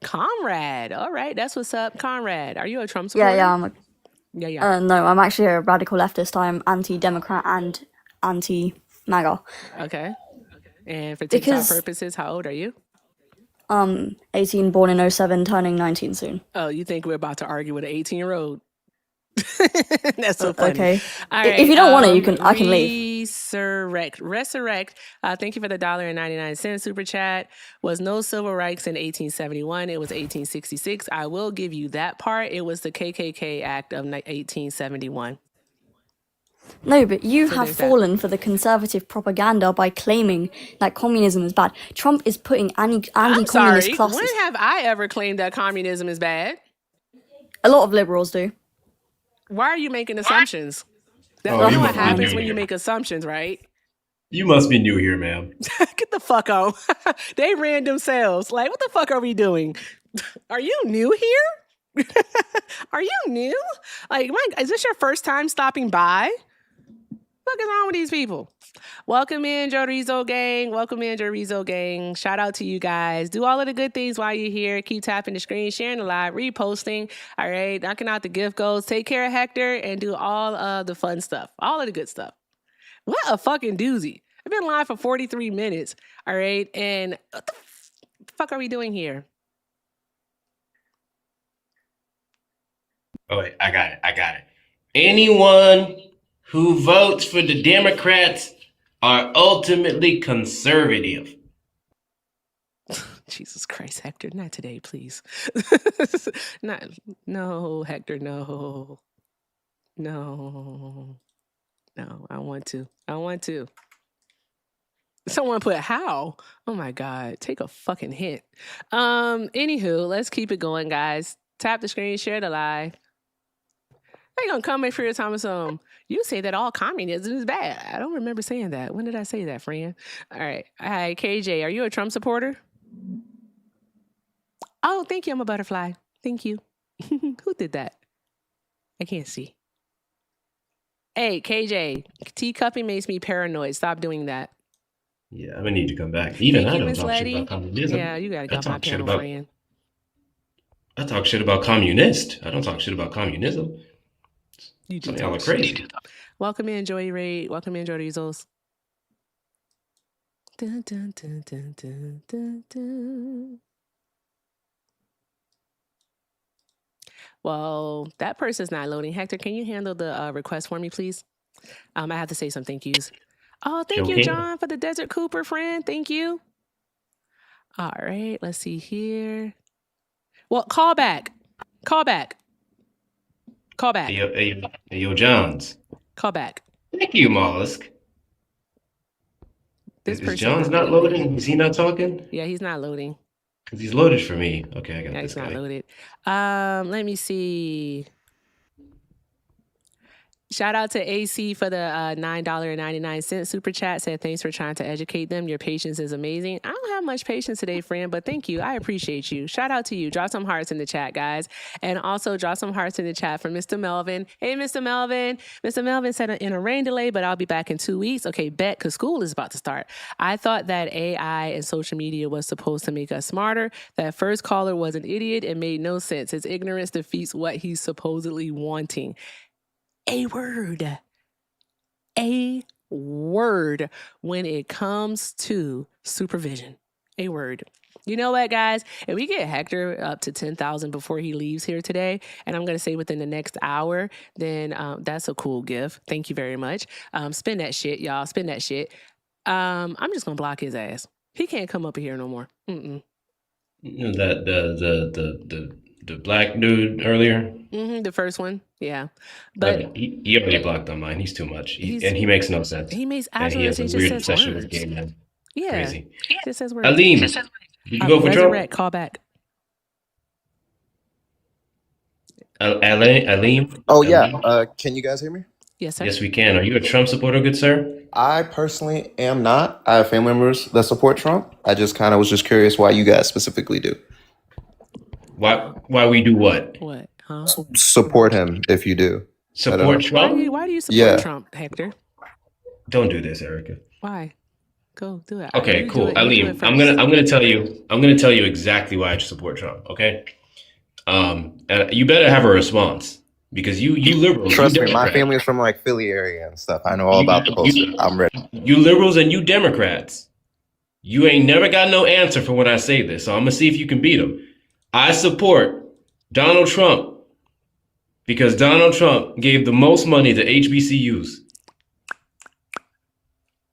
Comrade. All right, that's what's up. Comrade, are you a Trump supporter? Yeah, no, I'm actually a radical leftist. I'm anti-Democrat and anti-MAGA. Okay. And for TikTok purposes, how old are you? 18, born in 07, turning 19 soon. Oh, you think we're about to argue with an 18-year-old? That's so funny. Okay. All right, if you don't want it, I can leave. Resurrect. Thank you for the $1.99 super chat. Was no civil rights in 1871. It was 1866. I will give you that part. It was the KKK Act of 1871. No, but you have fallen for the conservative propaganda by claiming that communism is bad. Trump is putting anti-communist classes. When have I ever claimed that communism is bad? A lot of liberals do. Why are you making assumptions? You know what happens when you make assumptions, right? You must be new here, ma'am. Get the fuck on. They ran themselves. Like, what the fuck are we doing? Are you new here? Are you new? Like, is this your first time stopping by? What is wrong with these people? Welcome in, Jorizo Gang. Welcome in, Jorizo Gang. Shout out to you guys. Do all of the good things while you're here. Keep tapping the screen, sharing the live, reposting. All right, knocking out the gift goals. Take care of Hector and do all of the fun stuff. All of the good stuff. What a fucking doozy. I've been live for 43 minutes. All right, and what the fuck are we doing here? Oh, wait, I got it. Anyone who votes for the Democrats are ultimately conservative. Jesus Christ, Hector, not today, please. No, Hector, no. No, I want to. Someone put how? Oh my God, take a fucking hint. Anywho, let's keep it going, guys. Tap the screen, share the live. They gonna come back for your time or something. You say that all communism is bad. I don't remember saying that. When did I say that, friend? All right. Hi, KJ. Are you a Trump supporter? Oh, thank you. I'm a butterfly. Thank you. Who did that? I can't see. Hey, KJ. Teacupping makes me paranoid. Stop doing that. Yeah, I'm gonna need to come back. Even Thank I you, don't Miss talk shit Letty. about communism. Yeah, you gotta get my talk shit panel about- friend. I talk shit about communist. I don't talk shit about communism. You do Some y'all are talk crazy. shit. Welcome in, Joey Ray. Welcome in, Jody Rizos. Dun, dun, dun, dun, dun, dun, dun. Well, that person's not loading. Hector, can you handle the request for me, please? I have to say some thank yous. Oh, thank you, Okay. John, for the Desert Cooper, friend. Thank you. All right, let's see here. Well, call back. Hey, yo, Johns. Call back. Thank you, Mollusk. This Is person Johns not loading? Is he not talking? Yeah, he's not loading. Because he's loaded for me. Okay, I got Yeah, this he's not guy. loaded. Let me see. Shout out to AC for the $9.99 super chat. Said thanks for trying to educate them. Your patience is amazing. I don't have much patience today, friend, but thank you. I appreciate you. Shout out to you. Drop some hearts in the chat, guys. And also drop some hearts in the chat for Mr. Melvin. Hey, Mr. Melvin. Mr. Melvin said in a rain delay, but I'll be back in 2 weeks. Okay, bet, because school is about to start. I thought that AI and social media was supposed to make us smarter. That first caller was an idiot and made no sense. His ignorance defeats what he's supposedly wanting. A word when it comes to supervision. A word. You know what, guys? If we get Hector up to 10,000 before he leaves here today, and I'm going to say within the next hour, then that's a cool gift. Thank you very much. Spend that shit, y'all. Spend that shit. I'm just going to block his ass. He can't come up here no more. You know, the black dude earlier? The first one, yeah. But he already blocked on mine. He's too much. And he makes no sense. He makes and absolutely he has a sense. weird He just says obsession with words. gay men. Yeah. Crazy. Just says words. Aline, did you go for Resurrect, Trump? call back. Aline? Oh, yeah. Can you guys hear me? Yes, sir. Yes, we can. Are you a Trump supporter, good sir? I personally am not. I have family members that support Trump. I just kind of was just curious why you guys specifically do. Why we do what? What? Huh? Support him if you do. Support Trump? Why do you support Trump, Hector? Don't do this, Erica. Why? Go do it. Okay, cool. Aline, I'm gonna tell you exactly why I support Trump. Okay. You better have a response because you liberals. Trust me, my family is from like Philly area and stuff. I know all about the poster. I'm ready. You liberals and you Democrats, you ain't never got no answer for when I say this. So I'm gonna see if you can beat them. I support Donald Trump because Donald Trump gave the most money to HBCUs.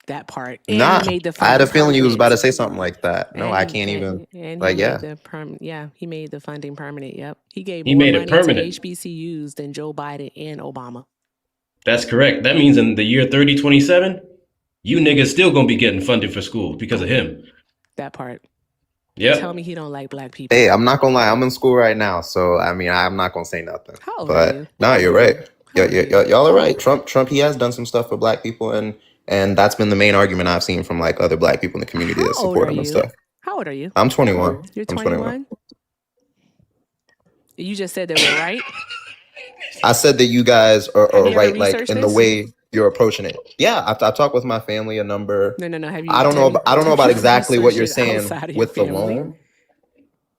That part. Nah, I had a feeling you was about to say something like that. No, I can't even. Like, yeah. He made the funding permanent. Yep. He gave He more made money it permanent. to HBCUs than Joe Biden and Obama. That's correct. That means in the year 3027, you niggas still gonna be getting funded for school because of him. That part. Yeah. Tell me he don't like black people. Hey, I'm not gonna lie. I'm in school right now, so I mean, I'm not gonna say nothing. How old are you? No, you're right. Y'all are right. Trump, he has done some stuff for black people, and that's been the main argument I've seen from like other black people in the community that support him and stuff. How old are you? I'm 21. You're I'm 21? You just said that we're right? I said that you guys are right, like in the way. you're approaching it. Yeah, I talked with my family a number. No. Have you? I don't know. I don't know about exactly what you're researched it saying outside of your with the family? loan.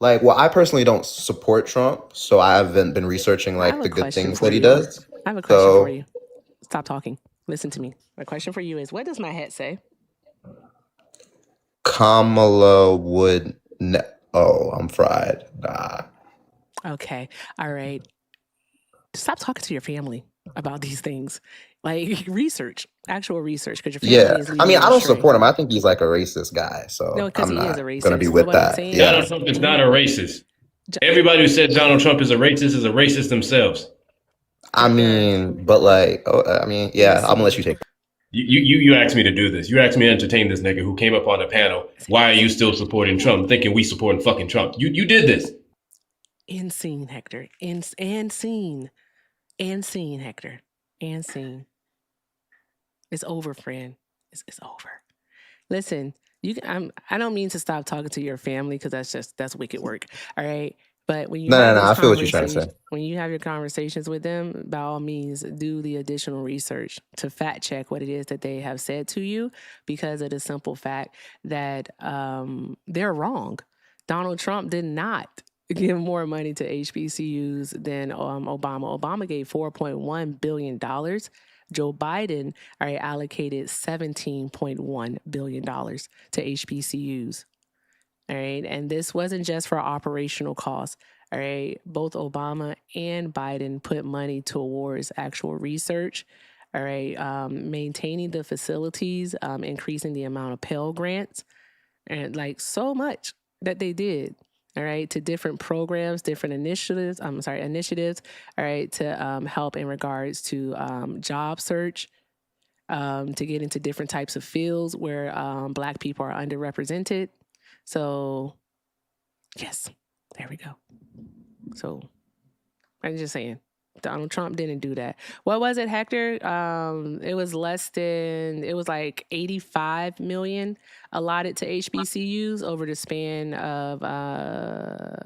Like, well, I personally don't support Trump, so I haven't been researching I have like a the good question things for that he you. does. I have a question for So, you. Stop talking. Listen to me. My question for you is, what does my hat say? Kamala would. Oh, I'm fried. Nah. Okay. All right. Stop talking to your family about these things. Like research, actual research, because your family Yeah, is I leading mean, you I don't astray. support him. I think he's like a racist guy, No, so because I'm he is not a gonna be racist. But with what I'm that. saying Yeah. Donald is, Trump is not a racist. Everybody who said Donald Trump is a racist themselves. I mean, but like, I mean, yeah, I'm gonna let you take. You asked me to do this. You asked me to entertain this nigga who came up on the panel. Why are you still supporting Trump? Thinking we supporting fucking Trump. You did this. and scene, Hector. And scene, Hector. And scene. It's over, friend. It's over. Listen, I don't mean to stop talking to your family because that's wicked work. All right. But when you No, have no, no. these I feel what you're trying to say. conversations, when you have your conversations with them, by all means, do the additional research to fact check what it is that they have said to you, because of the simple fact that they're wrong. Donald Trump did not give more money to HBCUs than Obama. Obama gave $4.1 billion. Joe Biden allocated $17.1 billion to HBCUs. All right. And this wasn't just for operational costs. All right. Both Obama and Biden put money towards actual research. All right. Maintaining the facilities, increasing the amount of Pell Grants, and like so much that they did. All right, to different programs, different initiatives. Initiatives. All right, to help in regards to job search, to get into different types of fields where Black people are underrepresented. So, yes, there we go. So, I'm just saying, Donald Trump didn't do that. What was it, Hector? It was like 85 million allotted to HBCUs over the span of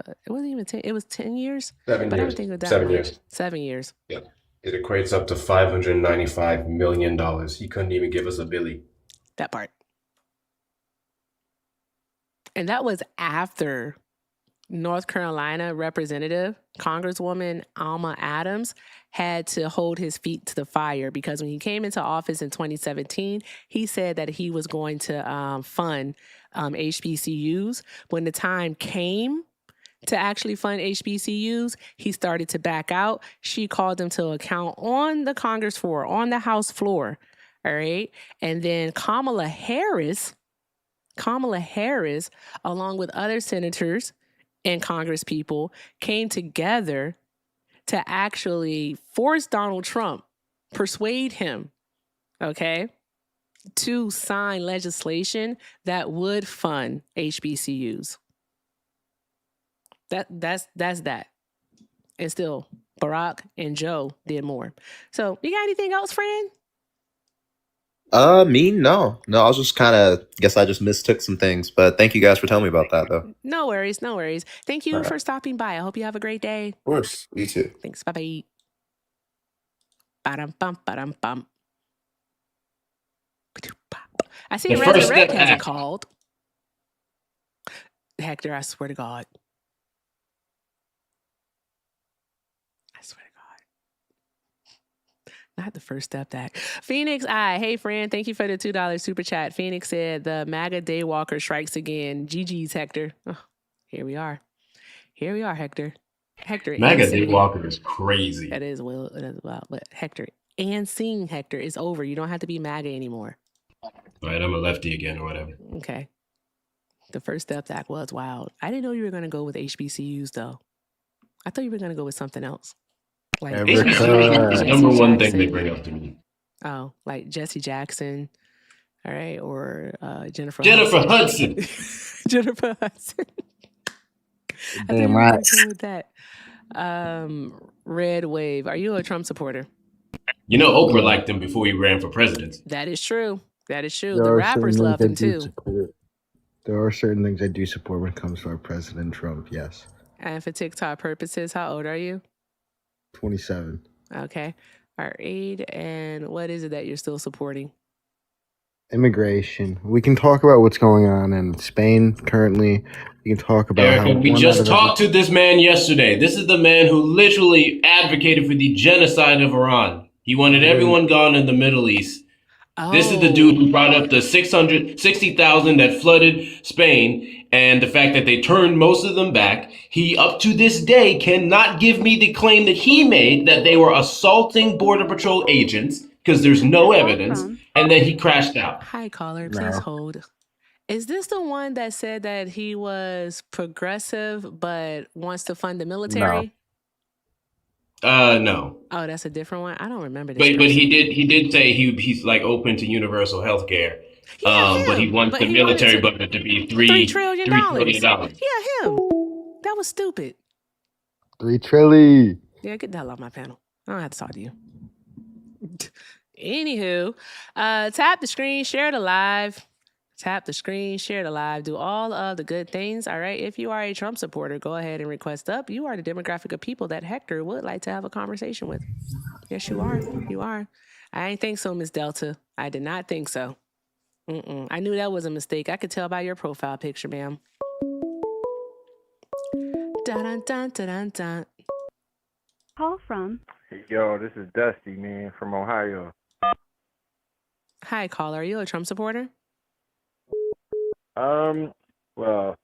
it wasn't even 10, it was 10 years. 7 but years. I don't think it was that 7 much. years. 7 years. Yeah. It equates up to $595 million. He couldn't even give us a billy. That part. And that was after North Carolina Representative, Congresswoman Alma Adams, had to hold his feet to the fire because when he came into office in 2017, he said that he was going to fund HBCUs. When the time came to actually fund HBCUs, he started to back out. She called him to account on the Congress floor, on the House floor. All right. And then Kamala Harris, along with other senators and Congress people, came together to actually force Donald Trump, persuade him, okay, to sign legislation that would fund HBCUs. That's that. And still, Barack and Joe did more. So, you got anything else, friend? Me, no. I was just guess I just mistook some things, but thank you guys for telling me about that, though. No worries. Thank you All for right. stopping by. I hope you have a great day. Of course, you too. Thanks. Bye-bye. Ba-dum-bum, ba-dum-bum. I see The Resurrect First Step hasn't Act. called. Hector, I swear to God. Not the First Step Act. Phoenix hey friend, thank you for the $2 super chat. Phoenix said the MAGA Daywalker strikes again. GG's, Hector. Oh, here we are, Hector. MAGA Daywalker is crazy. That is well, but Hector and seeing Hector is over. You don't have to be MAGA anymore. Right, I'm a lefty again or whatever. Okay. The First Step Act was wild. I didn't know you were going to go with HBCUs though. I thought you were going to go with something else. Like HBCUs is the number one thing they bring up to me. Oh, like Jesse Jackson, all right, or Jennifer Hudson. Jennifer Hudson. I think you were going to go with that. Red Wave. Are you a Trump supporter? You know, Oprah liked him before he ran for president. That is true. The rappers love him too. There are certain things I do support when it comes to our President Trump, yes. And for TikTok purposes, how old are you? 27. Okay. our aid, and what is it that you're still supporting? Immigration. We can talk about what's going on in Spain currently. We can talk about Erica, how we just talked to this man yesterday. This is the man who literally advocated for the genocide of Iran. He wanted everyone gone in the Middle East. This is the dude who brought up the 660,000 that flooded Spain and the fact that they turned most of them back. He, up to this day, cannot give me the claim that he made that they were assaulting Border Patrol agents because there's no evidence, and then he crashed out. Hi, caller. Please hold. Is this the one that said that he was progressive but wants to fund the military? No. Oh, that's a different one. I don't remember this. But he did say he's like open to universal health care. But he wants the military budget to be $3 trillion. Yeah, him. That was stupid. $3 trillion. Yeah, get the hell off my panel. I don't have to talk to you. Anywho, tap the screen, share the live. Tap the screen, share the live, do all of the good things. All right. If you are a Trump supporter, go ahead and request up. You are the demographic of people that Hector would like to have a conversation with. Yes, you are. You are. I ain't think so, Miss Delta. I did not think so. I knew that was a mistake. I could tell by your profile picture, ma'am. Dun dun dun dun dun. Call from. Yo, this is Dusty, man, from Ohio. Hi, caller. Are you a Trump supporter? Well,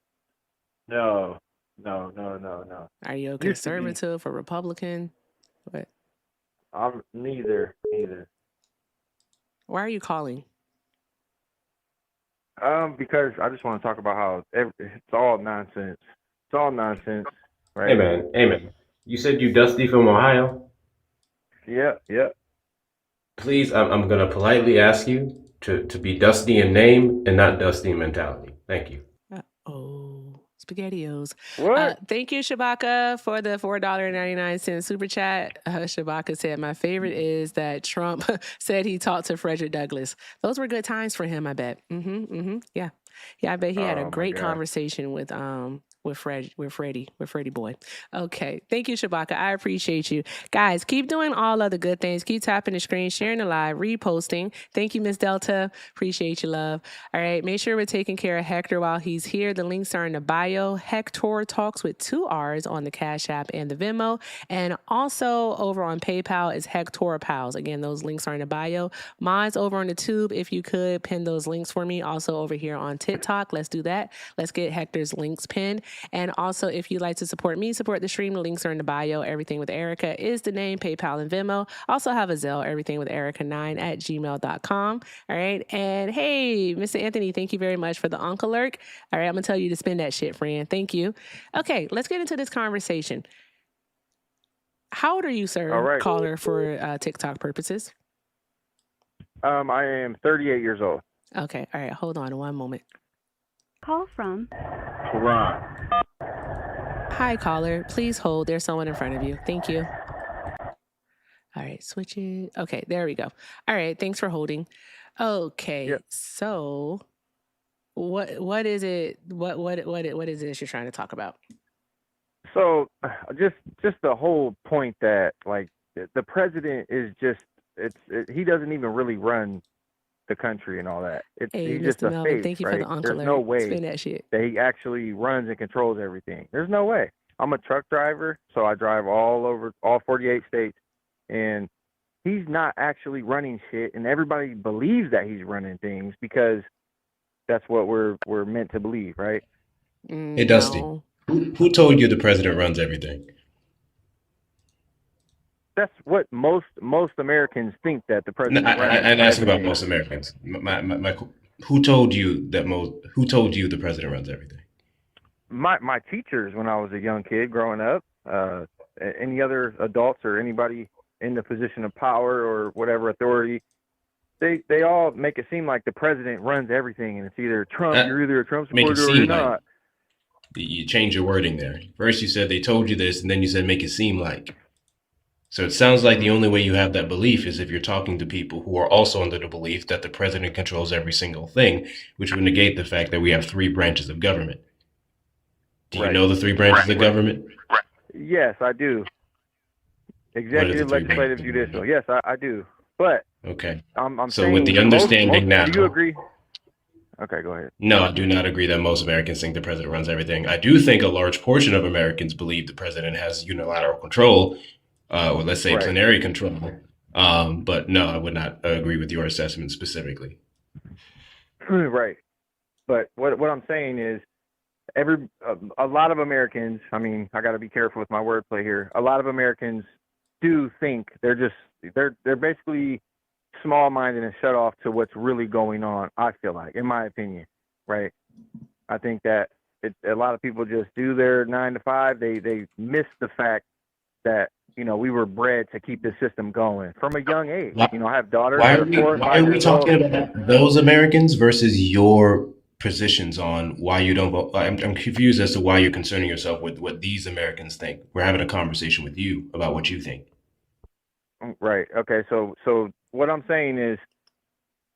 no. Are you a conservative or Republican? What? I'm neither. Why are you calling? Because I just want to talk about how it's all nonsense. It's all nonsense, right? Hey man. You said you Dusty from Ohio? Yeah. Please, I'm gonna politely ask you to be Dusty in name and not Dusty in mentality. Thank you. SpaghettiOs. What? Thank you, Shabaka, for the $4.99 super chat. Shabaka said, my favorite is that Trump said he talked to Frederick Douglass. Those were good times for him, I bet. Yeah, I bet he had a great conversation with Freddie boy. Okay. Thank you, Shabaka. I appreciate you. Guys, keep doing all of the good things. Keep tapping the screen, sharing the live, reposting. Thank you, Miss Delta. Appreciate you, love. All right. Make sure we're taking care of Hector while he's here. The links are in the bio. Hector Talks with 2 R's on the Cash App and the Venmo. And also over on PayPal is Hector Pals. Again, those links are in the bio. Mods over on the tube, if you could pin those links for me. Also over here on TikTok. Let's do that. Let's get Hector's links pinned. And also, if you'd like to support me, support the stream, the links are in the bio. Everything with Erica is the name, PayPal and Venmo. Also have a Zelle, everythingwitherica9@gmail.com. All right. And hey, Mr. Anthony, thank you very much for the Uncle Lurk. All right. I'm going to tell you to spend that shit, friend. Thank you. Okay. Let's get into this conversation. How old are you, sir? All right. Caller, for TikTok purposes. I am 38 years old. Okay. All right. Hold on one moment. Call from. Ron. Hi, caller. Please hold. There's someone in front of you. Thank you. All right, switch it. Okay, there we go. All right, thanks for holding. Okay, Yep. So what is it? What is it you're trying to talk about? So just the whole point that like the president is he doesn't even really run the country and all that. Hey, he's just Mr. a Melvin, face, thank you right? for the Uncle There's no Larry. way Spin that shit. that he actually runs and controls everything. There's no way. I'm a truck driver, so I drive all over all 48 states, and he's not actually running shit, and everybody believes that he's running things because that's what we're meant to believe, right? Hey, Dusty, No. who told you the president runs everything? That's what most Americans think, that the No, president. I didn't ask about most Americans. Who told you who told you the president runs everything? My teachers when I was a young kid growing up, any other adults or anybody in the position of power or whatever authority, they all make it seem like the president runs everything, and it's either Trump, you're either a Trump supporter or you're not. You change your wording there. First you said they told you this, and then you said make it seem like. So it sounds like the only way you have that belief is if you're talking to people who are also under the belief that the president controls every single thing, which would negate the fact that we have 3 branches of government. Do you know the 3 branches of government? Yes, I do. Executive, legislative, judicial. Yes, I do. But okay. I'm So saying with the understanding now, do you agree? Okay, go ahead. No, I do not agree that most Americans think the president runs everything. I do think a large portion of Americans believe the president has unilateral control, or let's say plenary control. But no, I would not agree with your assessment specifically. Right. But what I'm saying is a lot of Americans, I mean, I got to be careful with my wordplay here. A lot of Americans do think they're basically small-minded and shut off to what's really going on, I feel like, in my opinion, right? I think that a lot of people just do their 9 to 5. They miss the fact that, you know, we were bred to keep the system going from a young age. You know, I have daughters. Why are we talking about those Americans versus your positions on why you don't vote? I'm confused as to why you're concerning yourself with what these Americans think. We're having a conversation with you about what you think. Right. Okay. So what I'm saying is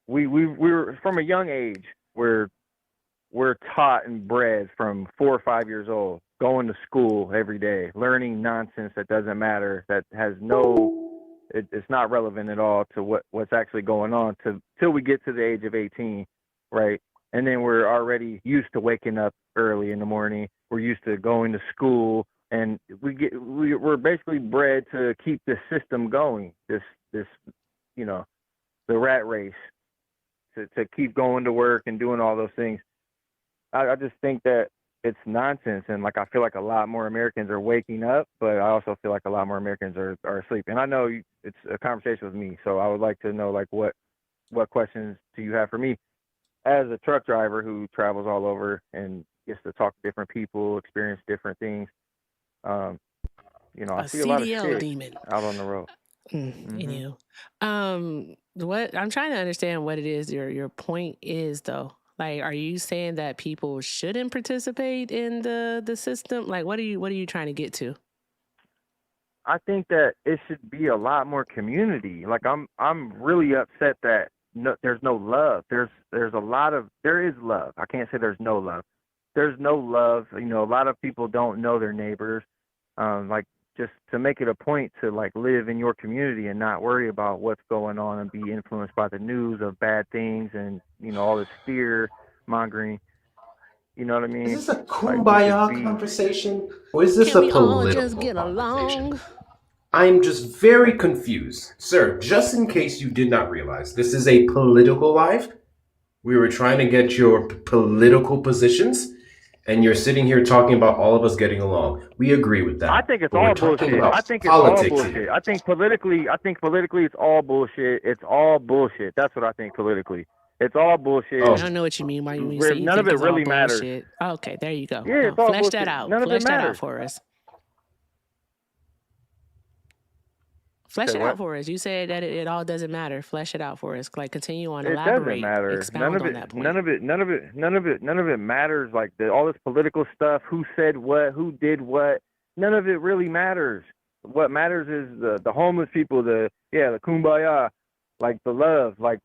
we're from a young age we're taught and bred from 4 or 5 years old, going to school every day, learning nonsense that doesn't matter, that has it's not relevant at all to what's actually going on till we get to the age of 18, right? And then we're already used to waking up early in the morning. We're used to going to school, and we're basically bred to keep the system going. This you know, the rat race to keep going to work and doing all those things. I just think that it's nonsense, and like I feel like a lot more Americans are waking up, but I also feel like a lot more Americans are asleep. And I know it's a conversation with me, so I would like to know like what questions do you have for me as a truck driver who travels all over and gets to talk to different people, experience different things. You know, I see a lot of shit demon out on the road. You what I'm trying to understand what it is your point is though. Like, are you saying that people shouldn't participate in the system? Like, what are you trying to get to? I think that it should be a lot more community. Like, I'm really upset that there's no love. There is love. I can't say there's no love. There's no love. You know, a lot of people don't know their neighbors. Like, just to make it a point to like live in your community and not worry about what's going on and be influenced by the news of bad things and, you know, all this fear mongering. You know what I mean? Is this a kumbaya conversation, or is this a political just get along? I'm just very confused. Sir, just in case you did not realize, this is a political live. We were trying to get your political positions, and you're sitting here talking about all of us getting along. We agree with that. I think it's all bullshit. I think it's all bullshit. I think politically it's all bullshit. It's all bullshit. That's what I think politically. It's all bullshit. I don't know what you mean. Why you say none of it really matters? Okay, there you go. Yeah, it's all flesh bullshit. that out. None of flesh it that matters. out for us. Flesh it out for us. You said that it all doesn't matter. Flesh it out for us. Like, continue on. Elaborate. It doesn't matter. Expound on that point. None of it matters. Like all this political stuff. Who said what? Who did what? None of it really matters. What matters is the homeless people. The kumbaya, like the love. Like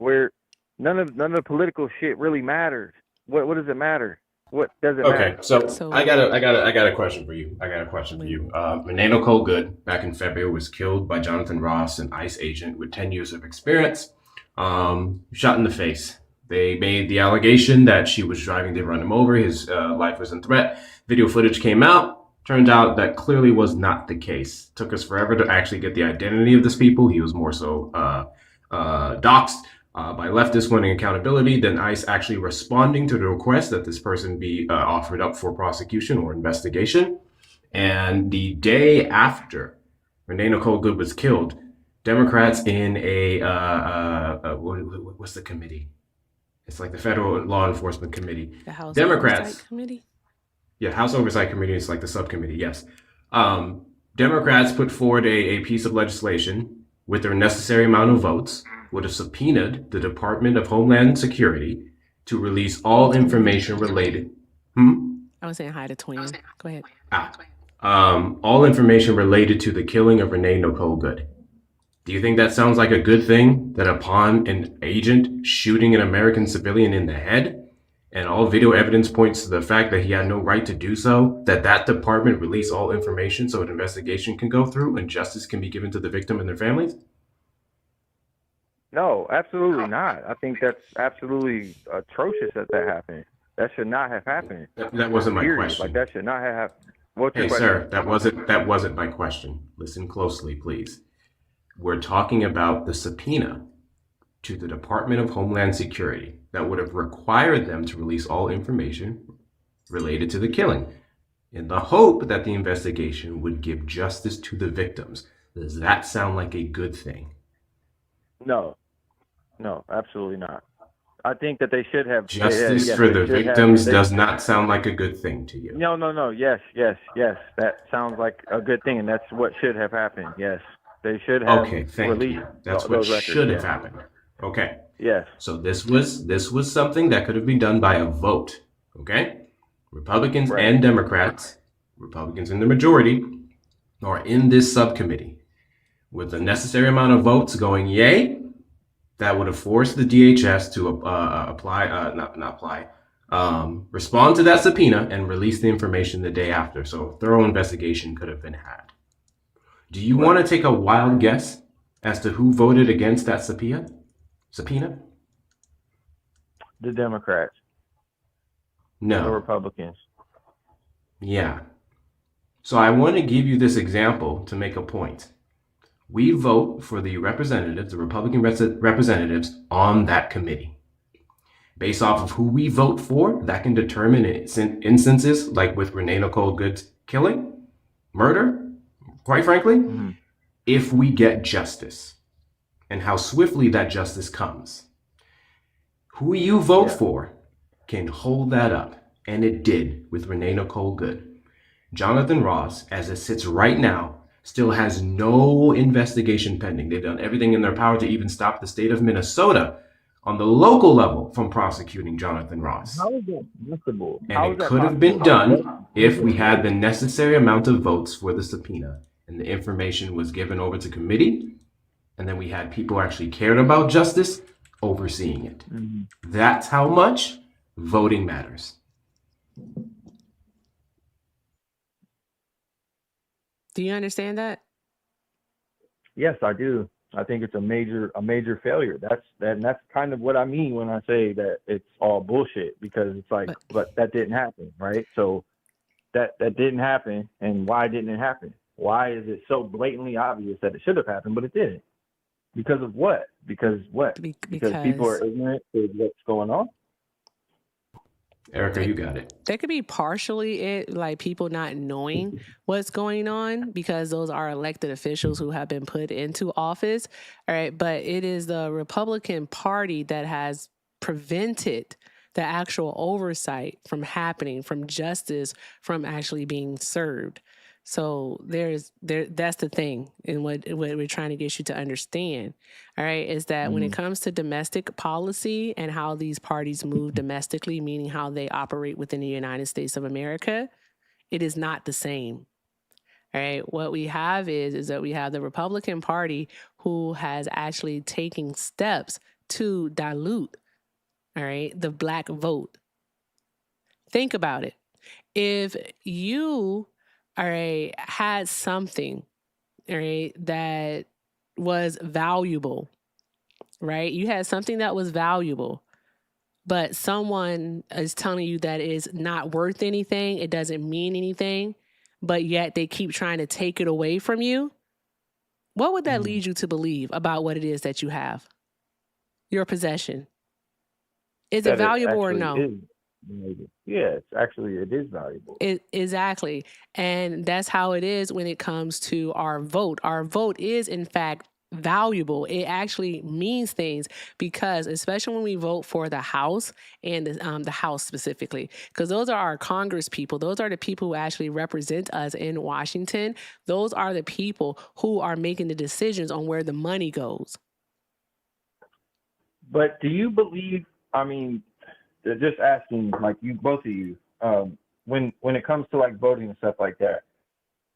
none of the political shit really matters. What does it matter? What does it matter? Okay, so I got a question for you. Renee Nicole Good, back in February, was killed by Jonathan Ross, an ICE agent with 10 years of experience, shot in the face. They made the allegation that she was driving, they run him over, his life was in threat. Video footage came out. Turned out that clearly was not the case. Took us forever to actually get the identity of this people. He was more so doxxed by leftists wanting accountability, then ICE actually responding to the request that this person be offered up for prosecution or investigation. And the day after Renee Nicole Good was killed, Democrats in what's the committee? It's like the Federal Law Enforcement Committee. The House Democrats. Oversight Committee? Yeah, House Oversight Committee is like the subcommittee, yes. Democrats put forward a piece of legislation with their necessary amount of votes, would have subpoenaed the Department of Homeland Security to release all information related. I was saying hi to Twin. Go ahead. All information related to the killing of Renee Nicole Good. Do you think that sounds like a good thing? That upon an agent shooting an American civilian in the head, and all video evidence points to the fact that he had no right to do so, that department release all information so an investigation can go through and justice can be given to the victim and their families? No, absolutely not. I think that's absolutely atrocious that happened. That should not have happened. That wasn't my question. Like, that should not have happened. What's your Hey, question? sir, that wasn't my question. Listen closely, please. We're talking about the subpoena to the Department of Homeland Security that would have required them to release all information related to the killing in the hope that the investigation would give justice to the victims. Does that sound like a good thing? No, absolutely not. I think that they should have justice for the victims does not sound like a good thing to you. No. Yes. That sounds like a good thing, and that's what should have happened. Yes, they should have. Okay, thank you. That's what should have happened. Okay. Yes. So this was something that could have been done by a vote. Okay. Republicans and Democrats, Republicans in the majority, are in this subcommittee with the necessary amount of votes going yay. That would have forced the DHS to respond to that subpoena and release the information the day after. So a thorough investigation could have been had. Do you want to take a wild guess as to who voted against that subpoena? The Democrats. No. The Republicans. Yeah. So I want to give you this example to make a point. We vote for the representatives, the Republican representatives on that committee. Based off of who we vote for, that can determine instances like with Renee Nicole Good's killing, murder, quite frankly, if we get justice and how swiftly that justice comes. Who you vote for can hold that up, and it did with Renee Nicole Good. Jonathan Ross, as it sits right now, still has no investigation pending. They've done everything in their power to even stop the state of Minnesota on the local level from prosecuting Jonathan Ross. How is that possible? And it could have been done if we had the necessary amount of votes for the subpoena and the information was given over to committee, and then we had people who actually cared about justice overseeing it. That's how much voting matters. Do you understand that? Yes, I do. I think it's a major failure. That's kind of what I mean when I say that it's all bullshit, because it's like, but that didn't happen, right? So that didn't happen, and why didn't it happen? Why is it so blatantly obvious that it should have happened, but it didn't? Because of what? Because people are ignorant to what's going on. Erica, you got it. That could be partially it, like people not knowing what's going on, because those are elected officials who have been put into office. All right. But it is the Republican Party that has prevented the actual oversight from happening, from justice, from actually being served. So that's the thing, and what we're trying to get you to understand, all right, is that when it comes to domestic policy and how these parties move domestically, meaning how they operate within the United States of America, it is not the same. All right, what we have is that we have the Republican Party who has actually taken steps to dilute, all right, the black vote. Think about it. If you had something, that was valuable, right? You had something that was valuable, but someone is telling you that it is not worth anything, it doesn't mean anything, but yet they keep trying to take it away from you. What would that lead you to believe about what it is that you have? Your possession. Is it valuable or no? Yeah, it is valuable. Exactly. And that's how it is when it comes to our vote. Our vote is, in fact, valuable. It actually means things, because especially when we vote for the House and the House specifically, because those are our Congress people. Those are the people who actually represent us in Washington. Those are the people who are making the decisions on where the money goes. But do you believe, just asking, like, you, both of you, when it comes to like voting and stuff like that,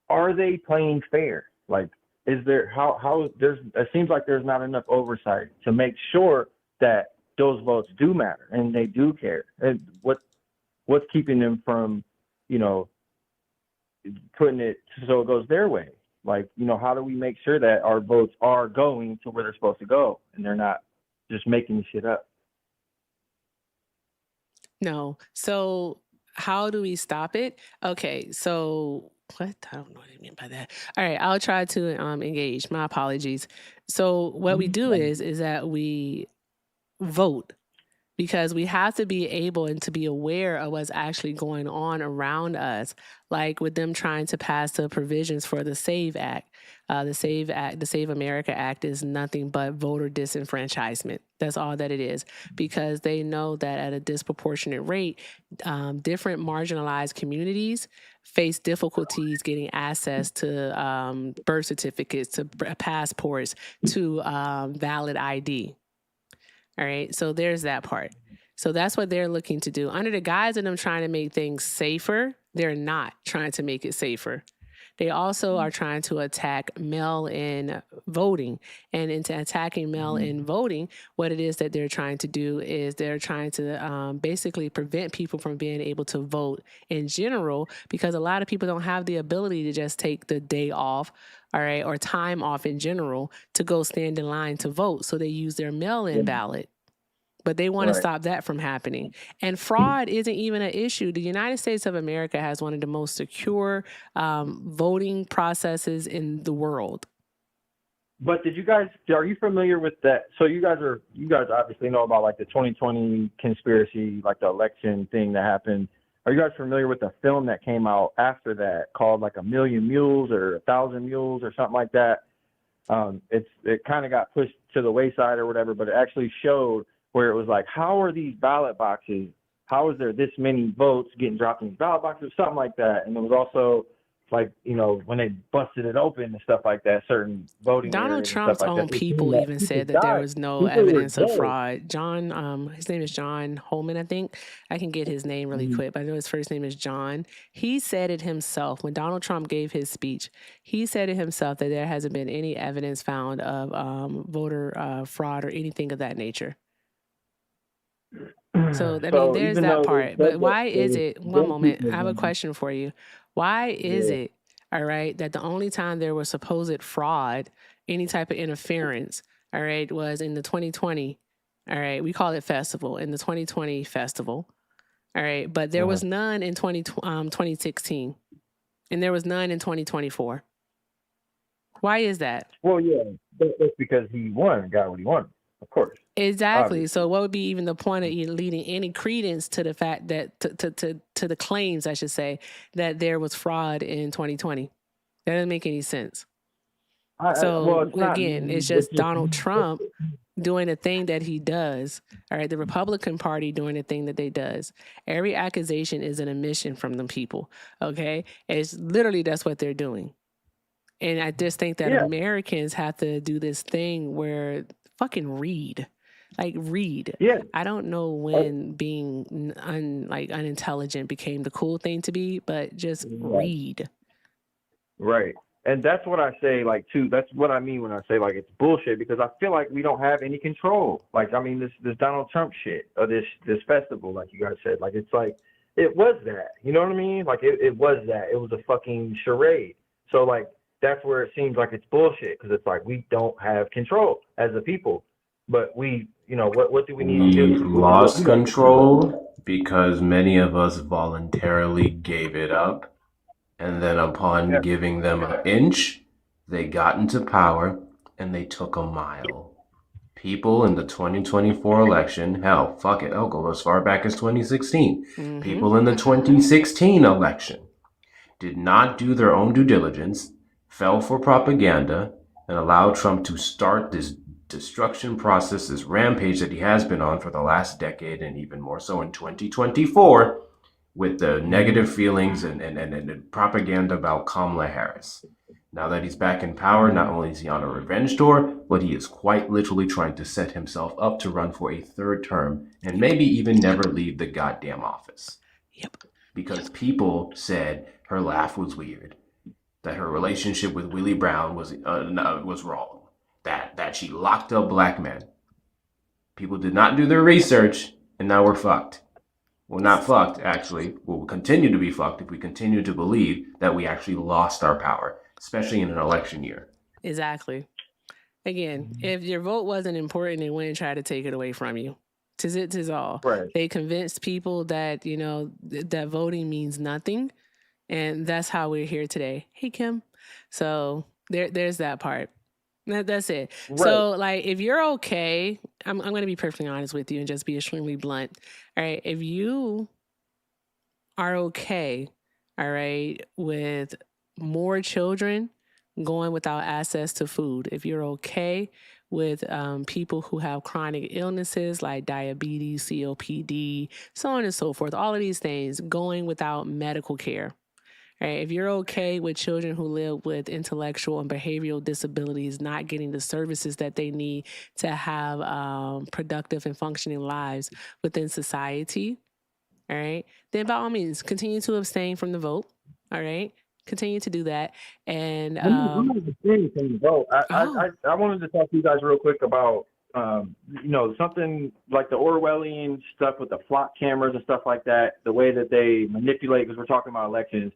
are they playing fair? Like, is there how there's, it seems like there's not enough oversight to make sure that those votes do matter and they do care. And what's keeping them from, you know, putting it so it goes their way? Like, you know, how do we make sure that our votes are going to where they're supposed to go and they're not just making shit up? No. So how do we stop it? Okay. So what? I don't know what I mean by that. All right. I'll try to engage. My apologies. So what we do is that we vote, because we have to be able and to be aware of what's actually going on around us, like with them trying to pass the provisions for the SAVE Act. The Save America Act is nothing but voter disenfranchisement. That's all that it is, because they know that at a disproportionate rate, different marginalized communities face difficulties getting access to birth certificates, to passports, to valid ID. All right. So there's that part. So that's what they're looking to do. Under the guise of them trying to make things safer, they're not trying to make it safer. They also are trying to attack mail-in voting. And into attacking mail-in voting, what it is that they're trying to do is they're trying to basically prevent people from being able to vote in general, because a lot of people don't have the ability to just take the day off, all right, or time off in general to go stand in line to vote. So they use their mail-in ballot. But they want to stop that from happening. And fraud isn't even an issue. The United States of America has one of the most secure voting processes in the world. But are you familiar with that? So you guys obviously know about like the 2020 conspiracy, like the election thing that happened. Are you guys familiar with the film that came out after that called like 1,000,000 Mules or 1,000 Mules or something like that? It kind of got pushed to the wayside or whatever, but it actually showed where it was like, how are these ballot boxes, how is there this many votes getting dropped in these ballot boxes, something like that. And it was also like, you know, when they busted it open and stuff like that, certain voting Donald Trump's own people even said that there was no evidence of fraud. His name is John Holman, I think. I can get his name really quick, but I know his first name is John. He said it himself when Donald Trump gave his speech. He said it himself that there hasn't been any evidence found of voter fraud or anything of that nature. So, I mean, there's that part. But why is it, one moment, I have a question for you. Why is it, all right, that the only time there was supposed fraud, any type of interference, all right, was in the 2020, all right, we call it festival, in the 2020 festival, all right, but there was none in 2016, and there was none in 2024. Why is that? Well, yeah, that's because he won and got what he wanted, of course. Exactly. Obviously. So what would be even the point of leading any credence to the fact that to the claims, I should say, that there was fraud in 2020? That doesn't make any sense. It's just Donald Trump doing the thing that he does. All right, the Republican Party doing the thing that they does. Every accusation is an admission from them people. Okay, it's literally that's what they're doing. And I just think that Americans have to do this thing where fucking read. Like read. Yeah. I don't know when being unintelligent became the cool thing to be, but just read. Right. And that's what I say, like, too. That's what I mean when I say, like, it's bullshit, because I feel like we don't have any control. Like, I mean, this Donald Trump shit, or this festival, like you guys said, like, it's like, it was that. You know what I mean? Like, it was that. It was a fucking charade. So, like, that's where it seems like it's bullshit, because it's like we don't have control as a people. But we, you know, what do we need to do? We lost control because many of us voluntarily gave it up. And then upon giving them an inch, they got into power and they took a mile. People in the 2024 election, hell, fuck it, I'll go as far back as 2016. Mm-hmm. People in the 2016 election did not do their own due diligence, fell for propaganda, and allowed Trump to start this destruction process, this rampage that he has been on for the last decade, and even more so in 2024, with the negative feelings and propaganda about Kamala Harris. Now that he's back in power, not only is he on a revenge tour, but he is quite literally trying to set himself up to run for a third term and maybe even never leave the goddamn office. Yep. Because people said her laugh was weird, that her relationship with Willie Brown was wrong, that she locked up black men. People did not do their research, and now we're fucked. Well, not fucked, actually. We'll continue to be fucked if we continue to believe that we actually lost our power, especially in an election year. Exactly. Again, if your vote wasn't important, they wouldn't try to take it away from you. 'Tis it, 'tis all. Right. They convinced people that, that voting means nothing. And that's how we're here today. Hey, Kim. So there's that part. That's it. Right. So, like, if you're okay, I'm going to be perfectly honest with you and just be extremely blunt. All right. If you are okay, all right, with more children going without access to food, if you're okay with people who have chronic illnesses like diabetes, COPD, so on and so forth, all of these things going without medical care. Right? If you're okay with children who live with intellectual and behavioral disabilities not getting the services that they need to have productive and functioning lives within society, all right, then by all means, continue to abstain from the vote. All right, continue to do that. And I'm not abstaining from the vote. I wanted to talk to you guys real quick about something like the Orwellian stuff with the flock cameras and stuff like that. The way that they manipulate, because we're talking about elections.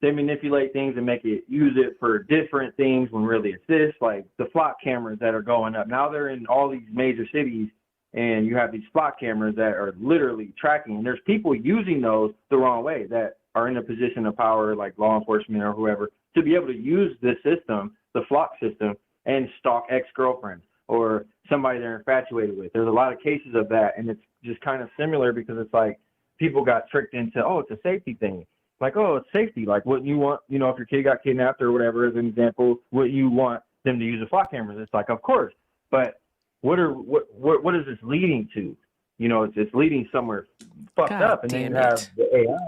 They manipulate things and use it for different things when really it's this, like the flock cameras that are going up. Now they're in all these major cities, and you have these flock cameras that are literally tracking. And there's people using those the wrong way that are in a position of power, like law enforcement or whoever, to be able to use this system, the flock system, and stalk ex-girlfriends or somebody they're infatuated with. There's a lot of cases of that, and it's just kind of similar because it's like people got tricked into, it's a safety thing. Like, it's safety. Like, what you want, if your kid got kidnapped or whatever, as an example, what you want them to use the flock cameras. It's like, of course. But what is this leading to? It's leading somewhere fucked God up. And then you have the AI.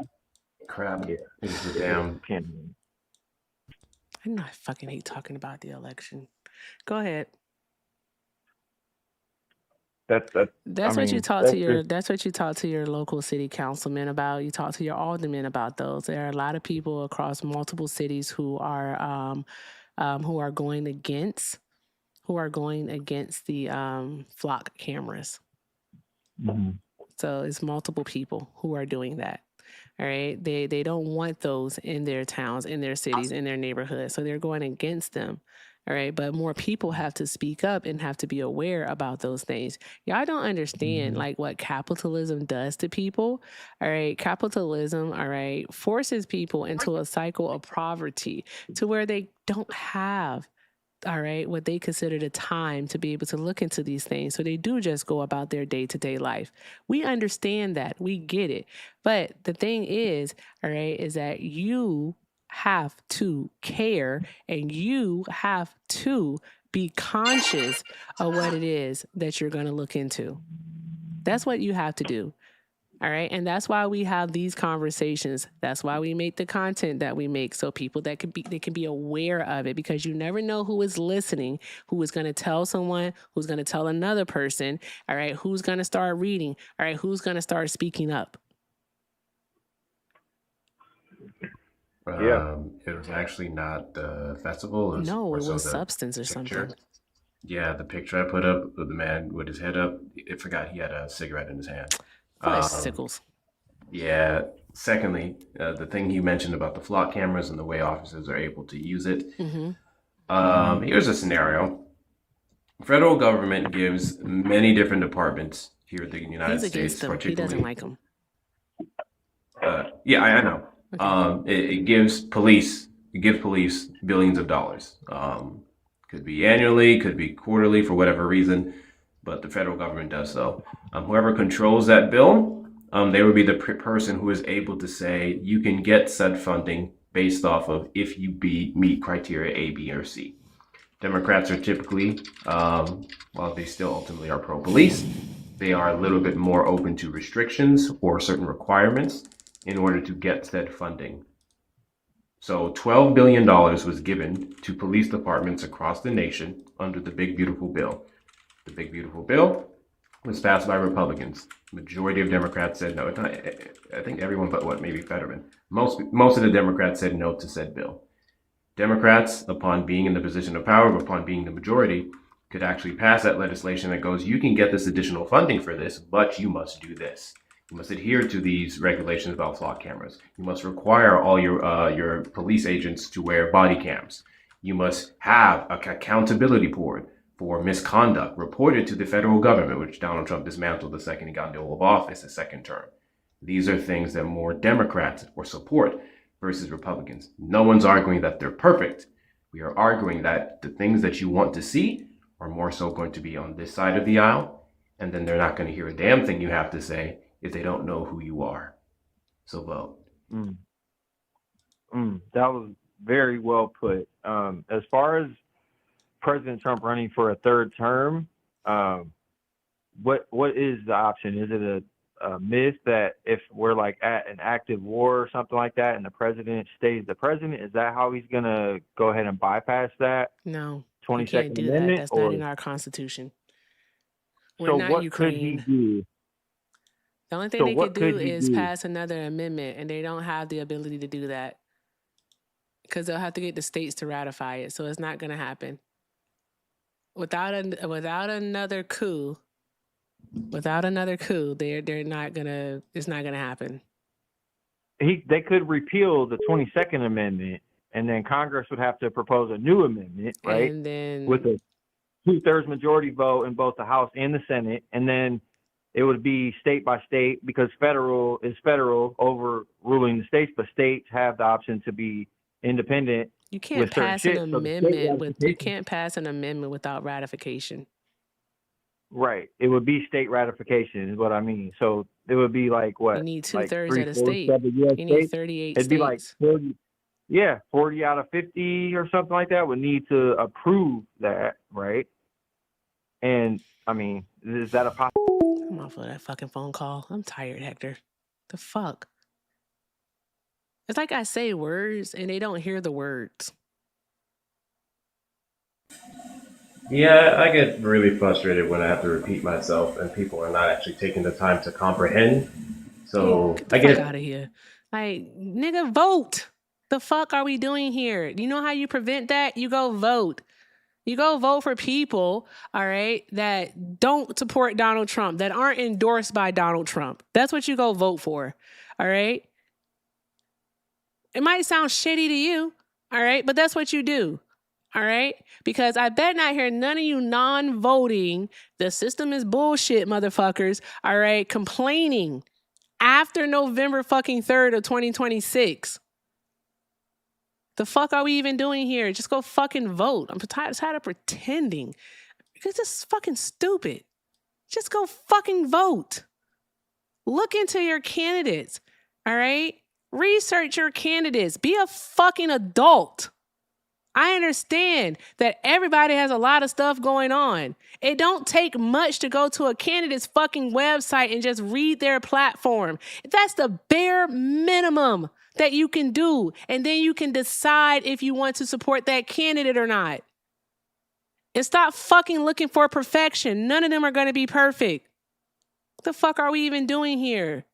Crap. Yeah. It's the damn. I know I fucking hate talking about the election. Go ahead. That's what you talk to your that's what you talk to your local city councilmen about. You talk to your aldermen about those. There are a lot of people across multiple cities who are going against the flock cameras. Mm-hmm. So it's multiple people who are doing that. All right. They don't want those in their towns, in their cities, in their neighborhoods. So they're going against them. All right. But more people have to speak up and have to be aware about those things. Y'all don't understand like what capitalism does to people. All right. Capitalism, all right, forces people into a cycle of poverty to where they don't have, all right, what they consider the time to be able to look into these things. So they do just go about their day-to-day life. We understand that. We get it. But the thing is, all right, is that you have to care and you have to be conscious of what it is that you're going to look into. That's what you have to do. All right. And that's why we have these conversations. That's why we make the content that we make. So people they can be aware of it, because you never know who is listening, who is going to tell someone, who's going to tell another person. All right. Who's going to start reading? All right. Who's going to start speaking up? It was actually not the festival. It was substance or something. Yeah. The picture I put up of the man with his head up, I forgot he had a cigarette in his hand. Sickles. Yeah. Secondly, the thing you mentioned about the flock cameras and the way officers are able to use it. Mm-hmm. Here's a scenario. Federal government gives many different departments here in the United States, them. He doesn't like them. Yeah, I know. Okay. It gives police billions of dollars. Could be annually, could be quarterly, for whatever reason, but the federal government does so. Whoever controls that bill, they would be the person who is able to say you can get said funding based off of if you meet criteria A, B, or C. Democrats are typically, while they still ultimately are pro-police, they are a little bit more open to restrictions or certain requirements in order to get said funding. So $12 billion was given to police departments across the nation under the Big Beautiful Bill. The Big Beautiful Bill was passed by Republicans. Majority of Democrats said no. I think everyone but maybe Fetterman. Most of the Democrats said no to said bill. Democrats, upon being in the position of power, upon being the majority, could actually pass that legislation that goes, you can get this additional funding for this, but you must do this. You must adhere to these regulations about flock cameras. You must require all your police agents to wear body cams. You must have an accountability board for misconduct reported to the federal government, which Donald Trump dismantled the second he got into the Oval Office, his second term. These are things that more Democrats or support versus Republicans. No one's arguing that they're perfect. We are arguing that the things that you want to see are more so going to be on this side of the aisle, and then they're not going to hear a damn thing you have to say if they don't know who you are. So vote. That was very well put. As far as President Trump running for a third term, what is the option? Is it a myth that if we're like at an active war or something like that and the president stays the president, is that how he's going to go ahead and bypass that? No, 22nd you can't do Amendment, that. That's not in our Constitution. We're so not what Ukraine. could he do? The only thing So they what could do could he is do? pass another amendment, and they don't have the ability to do that because they'll have to get the states to ratify it. So it's not going to happen. Without another coup, they're not gonna. It's not gonna happen. They could repeal the 22nd Amendment, and then Congress would have to propose a new amendment, right? And then With a 2/3 majority vote in both the House and the Senate, and then it would be state by state because federal is federal overruling the states, but states have the option to be independent. You can't with certain pass an shit. So the state amendment with you ratification- can't pass an amendment without ratification. Right. It would be state ratification is what I mean. So it would be like what? You need like 2/3 of the 3/4 state. of the US You need states? 38 It'd be like states. 40 out of 50 or something like that would need to approve that, right? And I mean, is that a possibility? I'm off of that fucking phone call. I'm tired, Hector. The fuck? It's like I say words and they don't hear the words. Yeah, I get really frustrated when I have to repeat myself and people are not actually taking the time to comprehend. So Get the fuck out of here. Like, nigga, vote. The fuck are we doing here? You know how you prevent that? You go vote. You go vote for people, all right, that don't support Donald Trump, that aren't endorsed by Donald Trump. That's what you go vote for, all right? It might sound shitty to you, all right, but that's what you do, all right? Because I bet not hear none of you non-voting, the system is bullshit, motherfuckers, all right, complaining after November fucking 3rd of 2026. The fuck are we even doing here? Just go fucking vote. I'm tired of pretending. It's just fucking stupid. Just go fucking vote. Look into your candidates, all right? Research your candidates. Be a fucking adult. I understand that everybody has a lot of stuff going on. It don't take much to go to a candidate's fucking website and just read their platform. That's the bare minimum that you can do. And then you can decide if you want to support that candidate or not. And stop fucking looking for perfection. None of them are going to be perfect. What the fuck are we even doing here?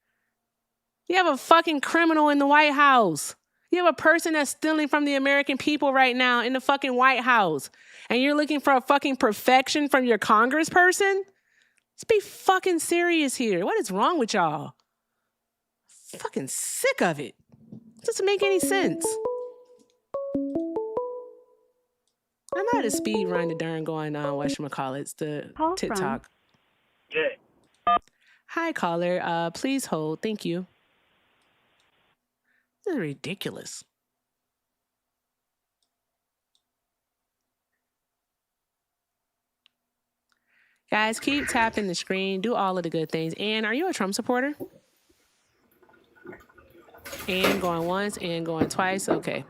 You have a fucking criminal in the White House. You have a person that's stealing from the American people right now in the fucking White House. And you're looking for a fucking perfection from your congressperson? Let's be fucking serious here. What is wrong with y'all? Fucking sick of it. It doesn't make any sense. I might have speed run the darn going on whatchamacallits, the Call TikTok. Yeah. Hi, caller. Please hold. Thank you. This is ridiculous. Guys, keep tapping the screen. Do all of the good things. And are you a Trump supporter? And going once and going twice. Okay.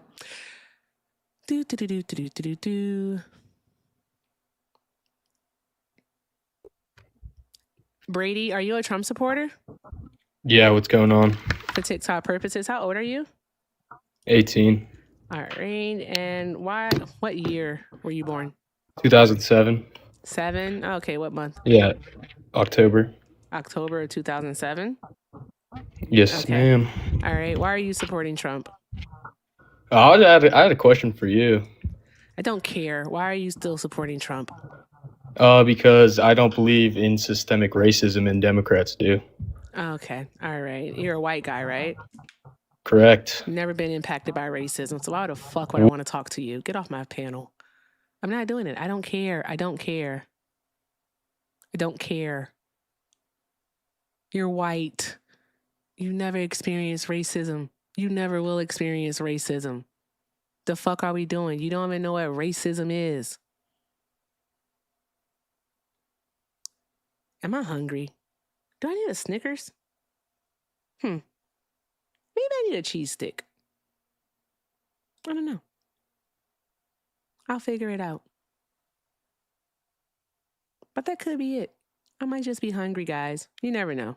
Brady, are you a Trump supporter? Yeah, what's going on? For TikTok purposes, how old are you? 18. All right. And what year were you born? 2007. 7? Okay, what month? Yeah, October. October of 2007? Yes, Okay. ma'am. All right. Why are you supporting Trump? I had a question for you. I don't care. Why are you still supporting Trump? Because I don't believe in systemic racism, and Democrats do. Okay. All right. You're a white guy, right? Correct. Never been impacted by racism. So why the fuck would I want to talk to you? Get off my panel. I'm not doing it. I don't care. I don't care. I don't care. You're white. You never experienced racism. You never will experience racism. The fuck are we doing? You don't even know what racism is. Am I hungry? Do I need a Snickers? Maybe I need a cheese stick. I don't know. I'll figure it out. But that could be it. I might just be hungry, guys. You never know.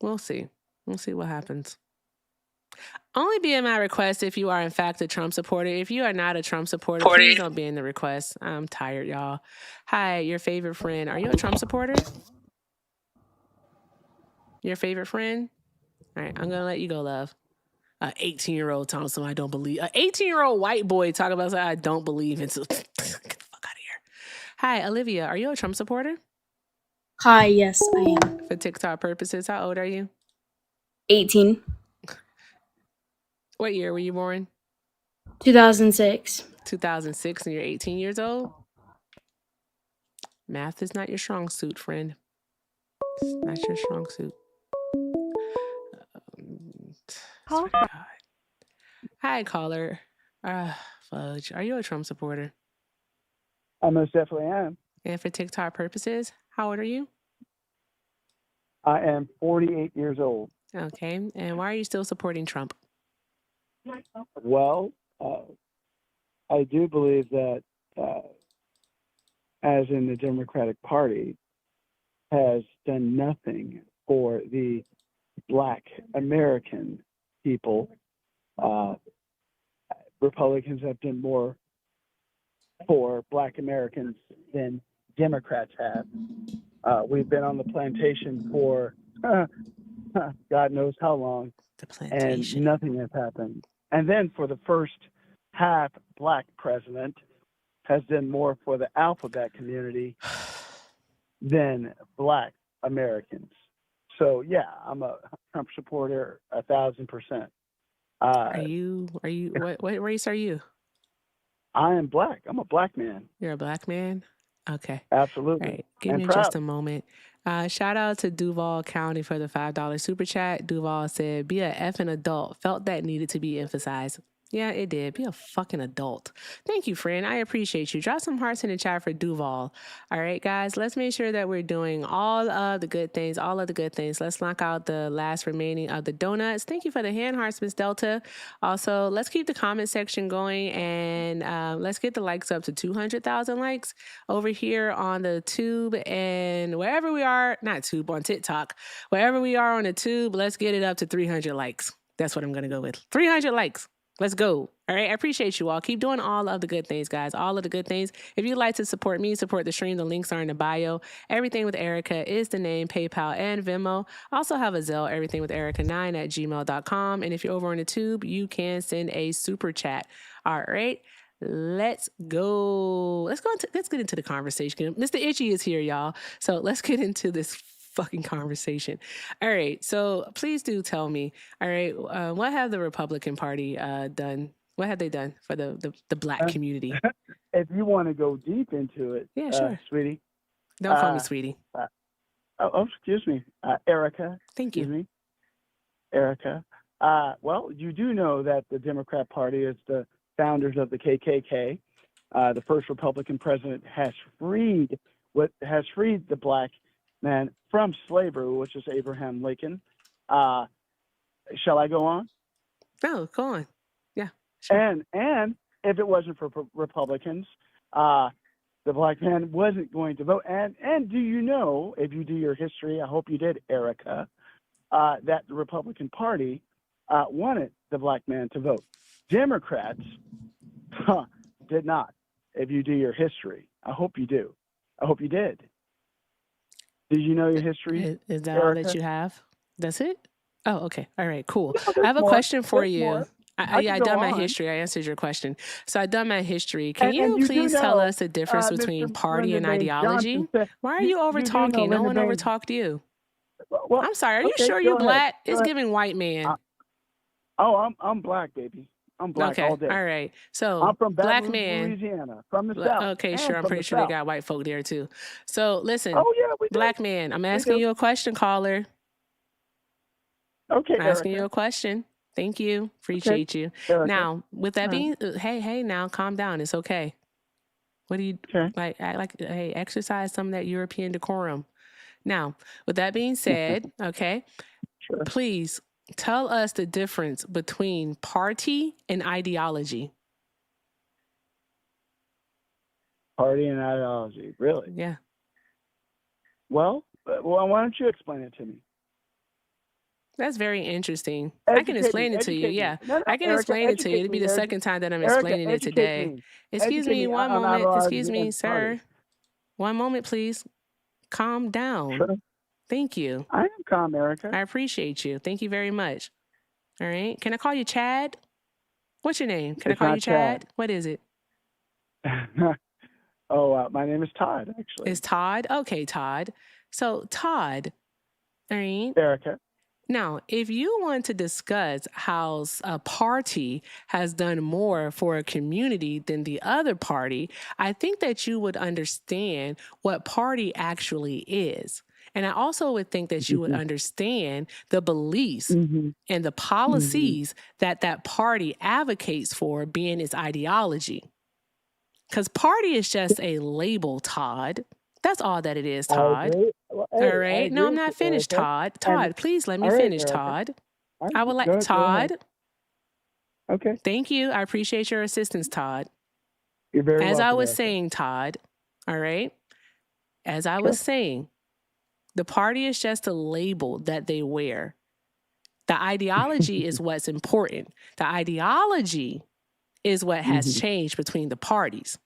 We'll see. We'll see what happens. Only be in my request if you are, in fact, a Trump supporter. If you are not a Trump supporter, please don't be in the request. I'm tired, y'all. Hi, your favorite friend. Are you a Trump supporter? Your favorite friend? All right, I'm going to let you go, love. An 18-year-old telling someone I don't believe. An 18-year-old white boy talking about something I don't believe in. Get the fuck out of here. Hi, Olivia. Are you a Trump supporter? Hi, yes, I am. For TikTok purposes, how old are you? 18. What year were you born? 2006. 2006, and you're 18 years old? Math is not your strong suit, friend. It's not your strong suit. Call God. Hi, caller. Fudge. Are you a Trump supporter? I most definitely am. And for TikTok purposes, how old are you? I am 48 years old. Okay. And why are you still supporting Trump? Well, I do believe that, as in the Democratic Party, has done nothing for the Black American people. Republicans have done more for Black Americans than Democrats have. We've been on the plantation for God knows how long, and nothing has happened. And then for the first half Black president has done more for the alphabet community than Black Americans. So yeah, I'm a Trump supporter 1,000%. Are you what race are you? I am Black. I'm a Black man. You're a Black man? Okay. Absolutely. All right. Give me just a moment. Shout out to Duval County for the $5 super chat. Duval said, be a effing adult. Felt that needed to be emphasized. Yeah, it did. Be a fucking adult. Thank you, friend. I appreciate you. Drop some hearts in the chat for Duval. All right, guys, let's make sure that we're doing all of the good things, Let's knock out the last remaining of the donuts. Thank you for the hand hearts, Miss Delta. Also, let's keep the comment section going, and let's get the likes up to 200,000 likes over here on the tube and wherever we are, not tube, on TikTok, wherever we are on the tube, let's get it up to 300 likes. That's what I'm going to go with. 300 likes. Let's go. All right. I appreciate you all. Keep doing all of the good things, guys. All of the good things. If you'd like to support me, support the stream, the links are in the bio. Everything with Erica is the name, PayPal and Venmo. I also have a Zelle, everythingwitherica9@gmail.com. And if you're over on the tube, you can send a super chat. All right. Let's go. Let's get into the conversation. Mr. Itchy is here, y'all. So let's get into this fucking conversation. All right. So please do tell me, all right, what have the Republican Party done? What have they done for the Black community? If you want to go deep into it, yeah, sure. sweetie. Don't call me sweetie. Excuse me. Erica. Thank you. Excuse me. Erica. Well, you do know that the Democrat Party is the founders of the KKK. The first Republican president has freed the Black man from slavery, which is Abraham Lincoln. Shall I go on? No, go on. Yeah. Sure. And if it wasn't for Republicans, the Black man wasn't going to vote. And do you know, if you do your history, I hope you did, Erica, that the Republican Party wanted the Black man to vote. Democrats did not. If you do your history, I hope you do. I hope you did. Did you know your history? Is that Erica? all that you have? That's it? Oh, okay. All right, cool. I have a question for you. I Yeah, can I go done my on. history. I answered your question. So I done my history. Can And you you do please tell know, us the difference between Mr. party and Lyndon Baines ideology? Johnson said, Why are you over you do know talking? No Lyndon one over Baines. talked you. Well, I'm sorry. Are you okay, sure you go ahead. black? Go It's ahead. giving white man. I'm black, baby. I'm black Okay. all day. All right. So I'm from Baton black Rouge, man. Louisiana, from the South. Okay, and sure. I'm from pretty the sure they South. got white folk there too. So listen, Oh, yeah, we do. black man, I'm We asking do. you a question, caller. Okay, I'm asking Erica. you a question. Thank you. Appreciate you. Erica. Now, with that All right. being, hey, now calm down. It's okay. What do you like? Hey, exercise some of that European decorum. Now, with that being said, okay, Sure. please tell us the difference between party and ideology. Party and ideology, really? Yeah. Well, why don't you explain it to me? That's very interesting. I can explain it to you. Yeah, No, I can Erica, explain it to you. educate It'll be me, the Erica. second time that I'm Erica, explaining it educate today. me. Excuse Educate me, me one on moment. ideology Excuse me, and sir. party. One moment, please. Calm down. Sure. Thank you. I am calm, Erica. I appreciate you. Thank you very much. All right. Can I call you Chad? What's your name? Can I It's call not you Chad? Chad. What is it? My name is Todd, actually. It's Todd? Okay, Todd. So, Todd, all right. Erica. Now, if you want to discuss how a party has done more for a community than the other party, I think that you would understand what party actually is. And I also would think that you would understand the beliefs and the policies that that party advocates for being its ideology. Because party is just a label, Todd. That's all that it is, Todd. Well, All right. No, I'm not finished, Todd. Todd, please let me finish, Todd. I would like Todd. Okay. Thank you. I appreciate your assistance, Todd. You're very welcome. As I was Erica. saying, Todd, all right? As I was saying, the party is just a label that they wear. The ideology is what's important. The ideology is what has changed between the parties.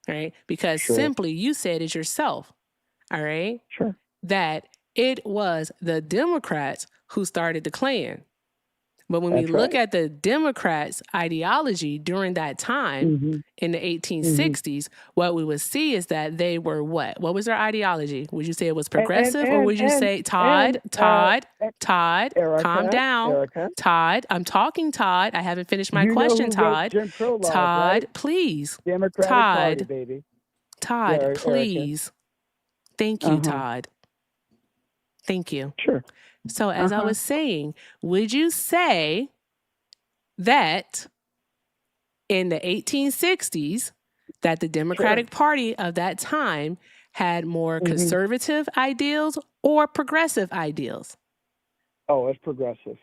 Right? Because simply you said it yourself. All right? Sure. That it was the Democrats who started the Klan. But when we look at the Democrats' ideology during that time in the 1860s, what we would see is that they were what? What was their ideology? Would you say it was progressive or would you say, Todd, Erica, calm down. Erica. Todd, I'm talking, Todd. I haven't finished my question, Todd. Jim Crow laws, Todd, right? please. Democratic Todd, Party, baby. Todd, Yeah, please. Thank you, Todd. Thank you. Sure. So as I was saying, would you say that in the 1860s that the Democratic Party of that time had more conservative ideals or progressive ideals? Oh, it's progressive.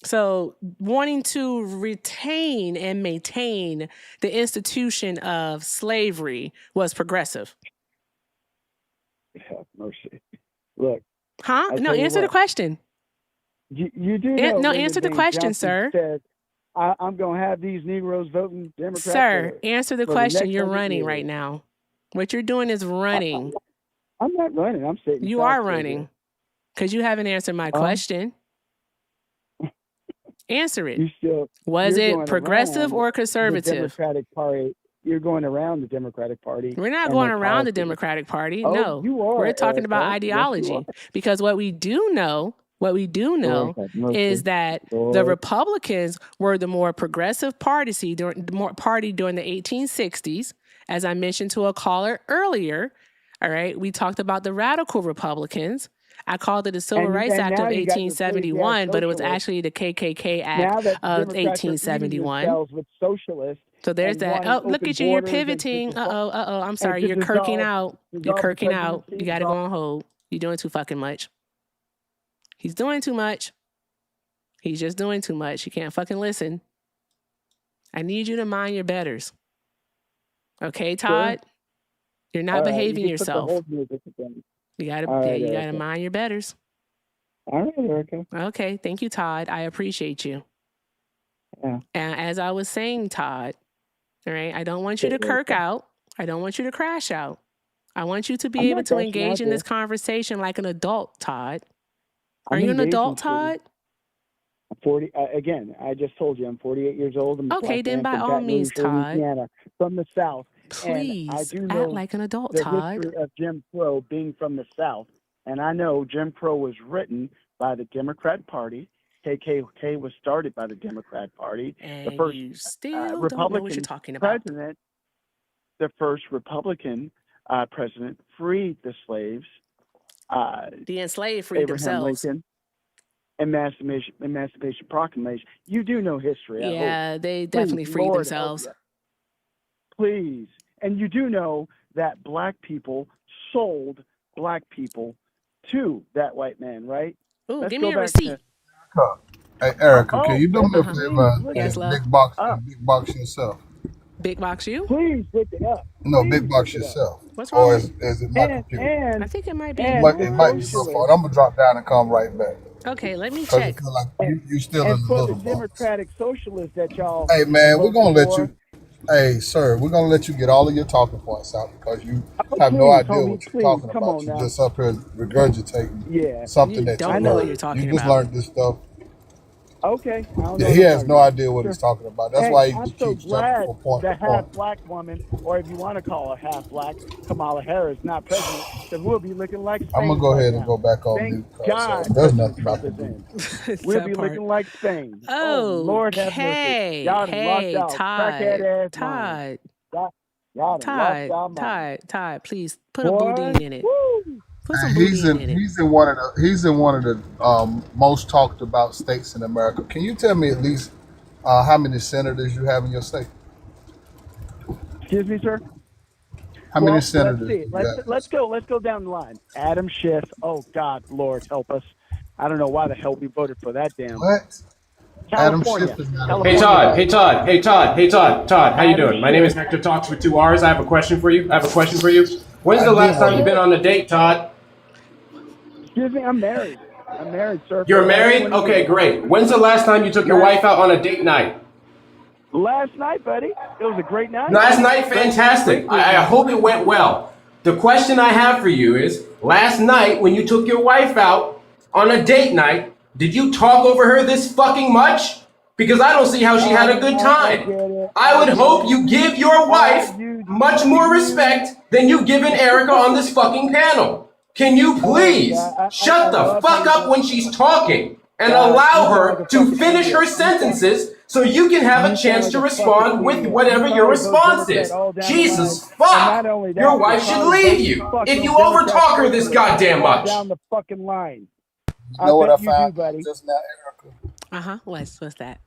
So wanting to retain and maintain the institution of slavery was progressive. Have mercy. Look. Huh? No, answer the question. You do know. No, answer the question, sir. Said, I'm going to have these Negroes voting Democrat. Sir, answer the question. You're running right now. What you're doing is running. I'm not running. I'm sitting. You are running because you haven't answered my question. Answer it. Was it progressive or conservative? The Democratic Party. You're going around the Democratic Party. We're not going around the Democratic Party. Oh, no, you are, we're talking about Erica. ideology. Yes, because what we do know is that the Republicans were the more progressive party during the 1860s. As I mentioned to a caller earlier, all right, we talked about the radical Republicans. I called it the Civil Rights Act of 1871, but it was actually the KKK Act of 1871. With socialists. So there's that. Oh, look at you. You're pivoting. Uh-oh. I'm sorry. You're kirking out. You're kirking out. You got to go on hold. You're doing too fucking much. He's doing too much. He's just doing too much. You can't fucking listen. I need you to mind your betters. Okay, Todd? Sure. You're not behaving yourself. You gotta mind your betters. All right, Erica. Okay, thank you, Todd. I appreciate you. Yeah. And as I was saying, Todd, all right, I don't want you to kirk out. I don't want you to crash out. I want you to be able to engage in this conversation like an adult, Todd. Are you an adult, Todd? 40 again, I just told you I'm 48 years old. I'm a Okay, black then man by from all Baton means, Rouge, Todd, Louisiana, from the South. And I please do act know like an adult, the Todd. history of Jim Crow being from the South. And I know Jim Crow was written by the Democrat Party. KKK was started by the Democrat Party. And The first you still don't know what you're Republican talking about. president, the first Republican president freed the slaves. The enslaved freed Abraham themselves. Lincoln. Emancipation Proclamation. You do know history, I hope. Yeah, they definitely Please, freed Lord, themselves. help you. Please. And you do know that black people sold black people to that white man, right? Ooh, Let's give go me a back receipt. Hey, Erica, can you do me a please favor look Yes, and love. big box yourself? Big box you? Please look it up. No, Please big box look it up. yourself. What's wrong Or with is it my computer? I think it might be It and might, the it might be my socialists fault. I'm gonna drop down and come right back. Okay, let me Cause check. it feel like you still in and the for the little box. Democratic Socialists that y'all Hey man, we're voted gonna let for. you. Hey sir, we're gonna let you get all of your talking points out because you Oh, have no please, idea homie, what you're please, talking come about. on You now. just up here regurgitating Yeah, something You that you don't know what learned. you're talking You just about. learned this stuff. okay. I don't Yeah, know he what I'm has talking no about. idea what Sure. he's talking about. That's Hey, why he I'm so keeps jumping glad from point the to point. half-black woman, or if you want to call her half-black, Kamala Harris, not president, because we'll be looking like I'm gonna Spain go right ahead and now. go back on Thank mute because God there's President nothing I Trump can is do. in. We'll That be part. looking like Spain. Oh, Lord have mercy. Y'all done lost Hey, y'all crackhead-ass mind. Todd, Y'all done lost y'all mind. Todd, please put a Boy, boudin in it. woo! Put some And boudin in it. he's in one of the most talked about states in America. Can you tell me at least how many senators you have in your state? Excuse me, sir? How many Well, let's senators see. do you have? Let's go down the line. Adam Schiff. Oh God, Lord help us. I don't know why the hell we voted for that damn What? Adam California. Schiff is not a Hey California, Todd, buddy. hey Todd, hey Todd, hey Todd, Todd, how you Adam doing? My name is Schiff. Hector Talks with 2 R's. I have a question for you. When's I the did last know time you've that. been on a date, Todd? Excuse me, I'm married. I'm married, sir, for You're the last married? 20 Okay, years. great. When's the last time you took your wife out on a date night? Last night, buddy. It was a great night. Last night, Great fantastic. food. I hope it went well. The question I have for you is, last night when you took your wife out on a date night, did you talk over her this fucking much? Because I don't see how she had a good I time. get it. I would get hope it. you give your wife much more you. respect than you've given Erica on this fucking panel. Can you please I shut the love fuck how up you when she's talking and God, you allow sound like her a to fucking finish idiot. her sentences so you can have a You sound chance like to a fucking respond with idiot. whatever You your probably vote response Democrat is? all down the Jesus line. And fuck! not only that, Your you wife should probably leave vote you fuck if them you Democrat overtalk her this socialists goddamn all much. down the fucking line. You I know what bet I you do, found out buddy. just now, Erica? What's that?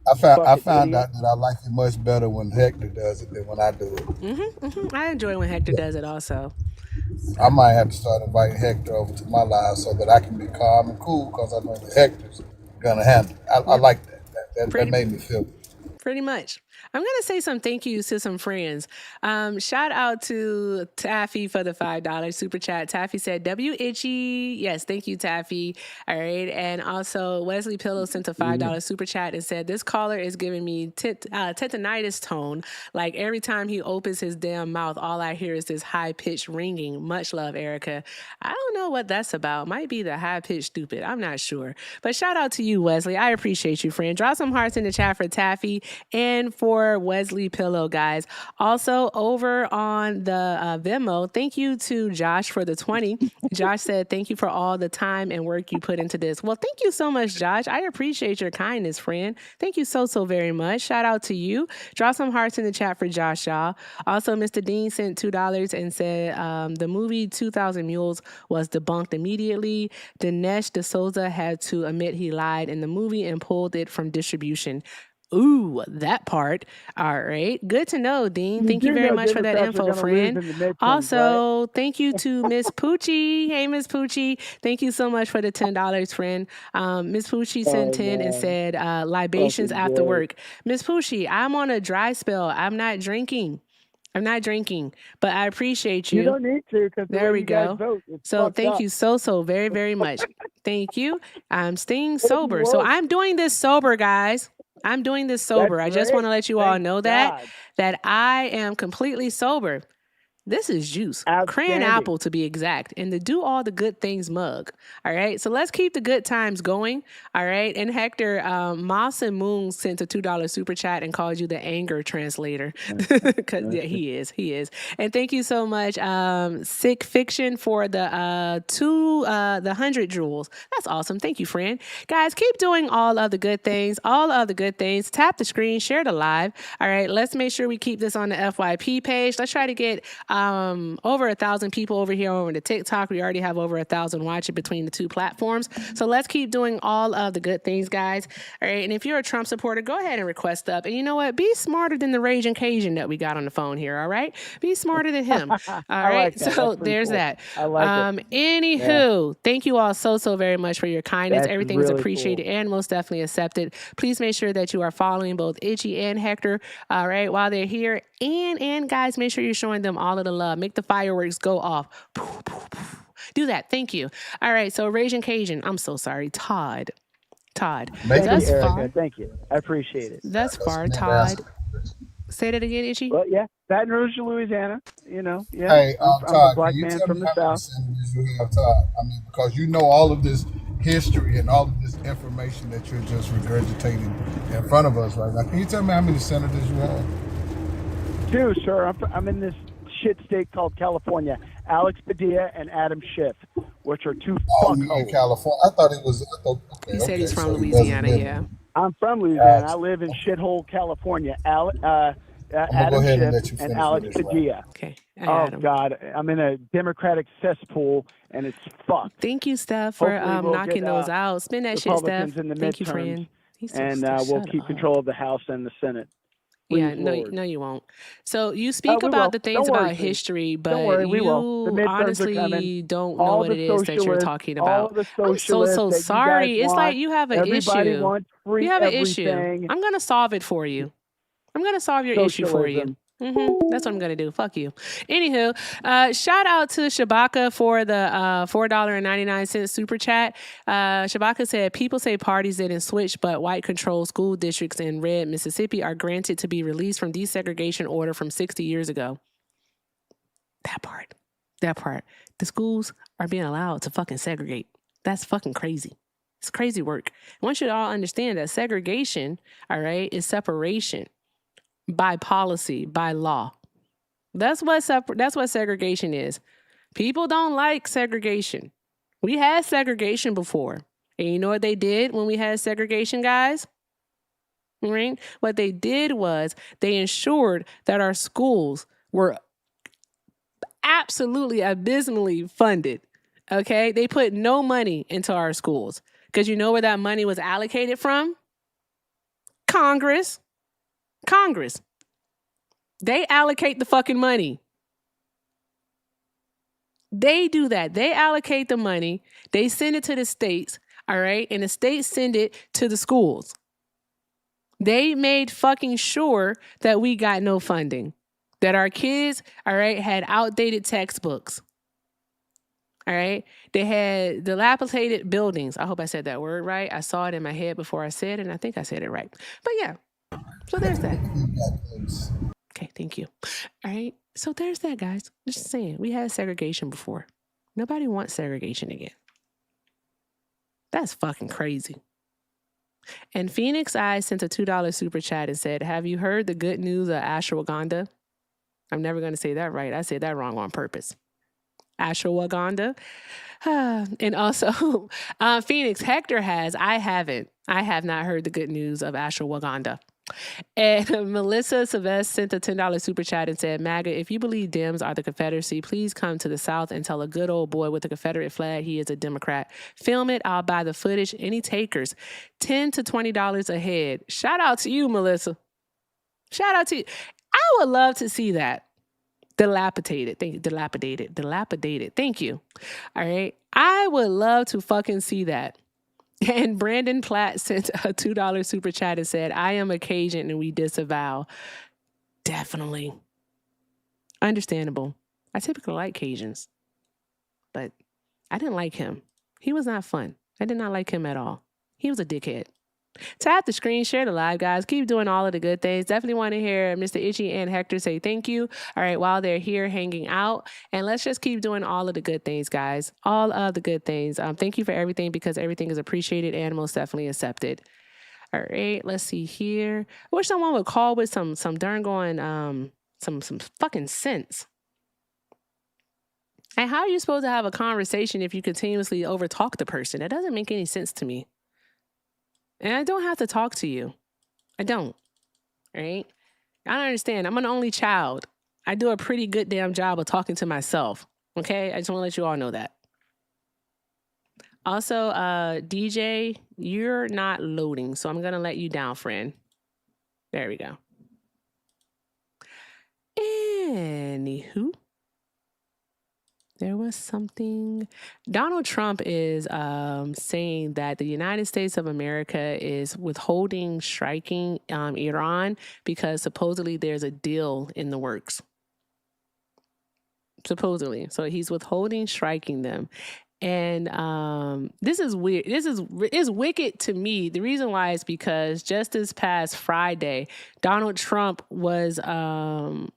I Fucking found idiot. out that I like it much better when Hector does it than when I do it. I enjoy when Hector does it also. I might have to start inviting Hector over to my live so that I can be calm and cool because I know that Hector's gonna handle it. I like that. That made me feel good. Pretty much. I'm going to say some thank yous to some friends. Shout out to Taffy for the $5 super chat. Taffy said, W itchy. Yes, thank you, Taffy. All right. And also Wesley Pillow sent a $5 super chat and said, this caller is giving me tetanitis tone. Like every time he opens his damn mouth, all I hear is this high-pitched ringing. Much love, Erica. I don't know what that's about. Might be the high-pitched stupid. I'm not sure. But shout out to you, Wesley. I appreciate you, friend. Draw some hearts in the chat for Taffy and for Wesley Pillow, guys. Also, over on the Venmo, thank you to Josh for the 20. Josh said, thank you for all the time and work you put into this. Well, thank you so much, Josh. I appreciate your kindness, friend. Thank you so very much. Shout out to you. Draw some hearts in the chat for Josh, y'all. Also, Mr. Dean sent $2 and said the movie 2,000 Mules was debunked immediately. Dinesh D'Souza had to admit he lied in the movie and pulled it from distribution. Ooh, that part. All right. Good to know, Dean. Thank you very much for that info, friend. Also, thank you to Miss Poochie. Hey, Miss Poochie. Thank you so much for the $10, friend. Miss Poochie sent 10 and said, libations after work. Miss Poochie, I'm on a dry spell. I'm not drinking, but I appreciate you. You don't need to because there we go. Vote, so thank up. you so very much. Thank you. I'm staying sober. So I'm doing this sober, guys. I'm doing this sober. I just want to let you all know that I am completely sober. This is juice. Crayon Outstanding. apple to be exact. And to do all the good things mug. All right. So let's keep the good times going. All right. And Hector, Moss and Moon sent a $2 super chat and called you the anger translator. Because yeah, he is. He is. And thank you so much, Sick Fiction, for the 100 jewels. That's awesome. Thank you, friend. Guys, keep doing all of the good things. All of the good things. Tap the screen, share the live. All right. Let's make sure we keep this on the FYP page. Let's try to get over 1,000 people over here over the TikTok. We already have over 1,000 watching between the two platforms. So let's keep doing all of the good things, guys. All right. And if you're a Trump supporter, go ahead and request up. And you know what? Be smarter than the Raging Cajun that we got on the phone here. All right. Be smarter than him. All right. Like that. So That's there's cool. that. I like it. Anywho, thank you all so very much for your kindness. That's Everything is really appreciated cool. and most definitely accepted. Please make sure that you are following both Itchy and Hector. All right. While they're here. And guys, make sure you're showing them all of the love. Make the fireworks go off. Do that. Thank you. All right. So Raging Cajun. I'm so sorry. Todd. Thank Thus you, Erica. far. Thank you. I appreciate it. Thus far, Todd. Say that again, Itchy. Well, yeah, Baton Rouge, Louisiana. You know, yeah. Hey, I'm Todd, a black can you man tell from me the how many South. senators you have, Todd? I mean, because you know all of this history and all of this information that you're just regurgitating in front of us right now. Can you tell me how many senators you have? Two, sir. I'm in this shit state called California. Alex Padilla and Adam Schiff, which are two Oh, you're in California. I thought it was. He said he's from so he Louisiana, doesn't yeah. I'm from Louisiana. I live in shithole California. I'm gonna Adam go ahead and Schiff let you and finish Alex with this, Padilla. Okay. Oh, God. I'm in a Democratic cesspool, and it's fucked. Thank you, Steph, for Hopefully we'll knocking get, those out. Spin that shit, Republicans Steph. in the Thank you, midterms, friend. He's so and shut we'll keep up. control of the House and the Senate. Please, Yeah, Lord. no, you won't. So you speak we about will. the things Don't worry, about Steve. history, but Don't worry, we will. The you midterms are honestly coming. don't know All what the it is that you're socialists, talking all about. the I'm so socialists that sorry. you guys It's want, like you have an everybody issue. wants free You have an everything. issue. I'm gonna solve it for you. I'm gonna solve your issue for you. Socialism. That's what I'm gonna do. Fuck you. Anywho, shout out to Shabaka for the $4.99 super chat. Shabaka said, "People say parties didn't switch, but white-controlled school districts in red Mississippi are granted to be released from desegregation order from 60 years ago." That part. The schools are being allowed to fucking segregate. That's fucking crazy. It's crazy work. I want you to all understand that segregation, all right, is separation by policy, by law. That's what segregation is. People don't like segregation. We had segregation before. And you know what they did when we had segregation, guys? Right? What they did was they ensured that our schools were absolutely abysmally funded. Okay? They put no money into our schools. Because you know where that money was allocated from? Congress. They allocate the fucking money. They do that. They allocate the money. They send it to the states, all right? And the states send it to the schools. They made fucking sure that we got no funding. That our kids, all right, had outdated textbooks. All right? They had dilapidated buildings. I hope I said that word right. I saw it in my head before I said it, and I think I said it right. But yeah, so there's that. Okay, thank you. All right, so there's that, guys. Just saying, we had segregation before. Nobody wants segregation again. That's fucking crazy. And Phoenix I sent a $2 super chat and said, "Have you heard the good news of ashwagandha?" I'm never going to say that right. I said that wrong on purpose. Ashwagandha. And also, Phoenix, Hector has. I haven't. I have not heard the good news of ashwagandha. And Melissa Sylvester sent a $10 super chat and said, "MAGA, if you believe Dems are the Confederacy, please come to the South and tell a good old boy with a Confederate flag he is a Democrat. Film it. I'll buy the footage. Any takers? $10 to $20 a head." Shout out to you, Melissa. Shout out to you. I would love to see that. Dilapidated. Thank you. Dilapidated. Thank you. All right. I would love to fucking see that. And Brandon Platt sent a $2 super chat and said, "I am a Cajun and we disavow." Definitely. Understandable. I typically like Cajuns, but I didn't like him. He was not fun. I did not like him at all. He was a dickhead. Tap the screen, share the live, guys. Keep doing all of the good things. Definitely want to hear Mr. Itchy and Hector say thank you. All right, while they're here hanging out. And let's just keep doing all of the good things, guys. All of the good things. Thank you for everything, because everything is appreciated and most definitely accepted. All right, let's see here. I wish someone would call with some darn going, some fucking sense. And how are you supposed to have a conversation if you continuously overtalk the person? That doesn't make any sense to me. And I don't have to talk to you. I don't. Right? I don't understand. I'm an only child. I do a pretty good damn job of talking to myself. Okay? I just want to let you all know that. Also, DJ, you're not loading, so I'm going to let you down, friend. There we go. Anywho. There was something. Donald Trump is saying that the United States of America is withholding striking Iran because supposedly there's a deal in the works. Supposedly. So he's withholding striking them. And this is weird. It's wicked to me. The reason why is because just this past Friday, Donald Trump was,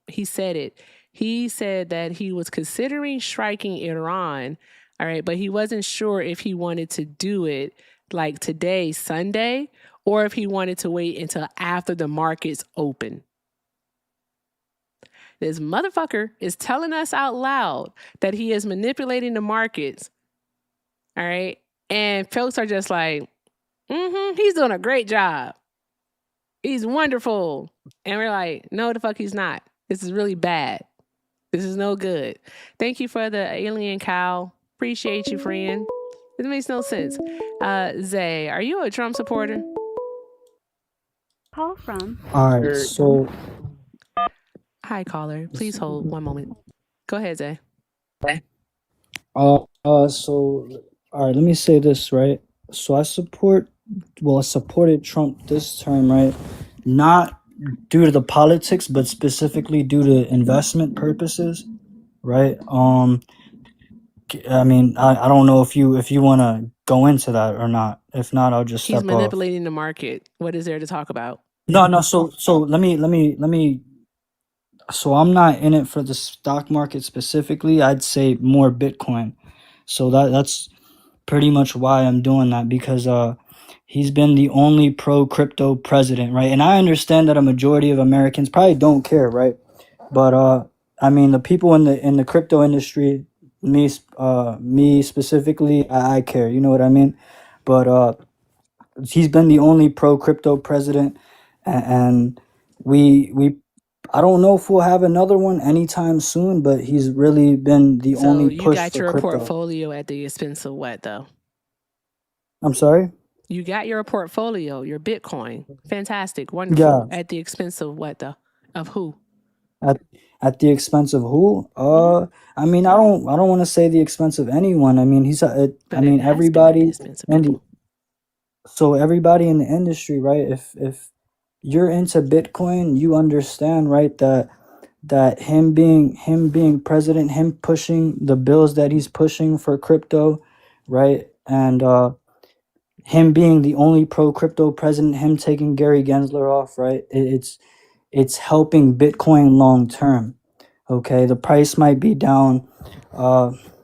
he said it. He said that he was considering striking Iran, all right, but he wasn't sure if he wanted to do it like today, Sunday, or if he wanted to wait until after the markets open. This motherfucker is telling us out loud that he is manipulating the markets, all right, and folks are just like, he's doing a great job. He's wonderful. And we're like, no, the fuck he's not. This is really bad. This is no good. Thank you for the alien cow. Appreciate you, friend. It makes no sense. Zay, are you a Trump supporter? Call from. All right, so. Hi, caller. Please hold one moment. Go ahead, Zay. So, all right, let me say this, right? So I supported Trump this term, right? Not due to the politics, but specifically due to investment purposes, right? I mean, I don't know if you want to go into that or not. If not, I'll just step off. He's manipulating the market. What is there to talk about? No. So let me. So I'm not in it for the stock market specifically. I'd say more Bitcoin. So that's pretty much why I'm doing that, because he's been the only pro crypto president, right? And I understand that a majority of Americans probably don't care, right? But I mean, the people in the crypto industry, me specifically, I care. You know what I mean? But he's been the only pro crypto president, and we I don't know if we'll have another one anytime soon, but he's really been the only you push got for your crypto. portfolio at the expense of what, though? I'm sorry? You got your portfolio, your Bitcoin. Fantastic. Wonderful. Yeah. At the expense of what, though? Of who? At the expense of who? I mean, I don't want to say the expense of anyone. I mean, everybody, so everybody in the industry, right? If you're into Bitcoin, you understand, right, that him being president, him pushing the bills that he's pushing for crypto, right, and him being the only pro crypto president, him taking Gary Gensler off, right, it's helping Bitcoin long term. Okay, the price might be down.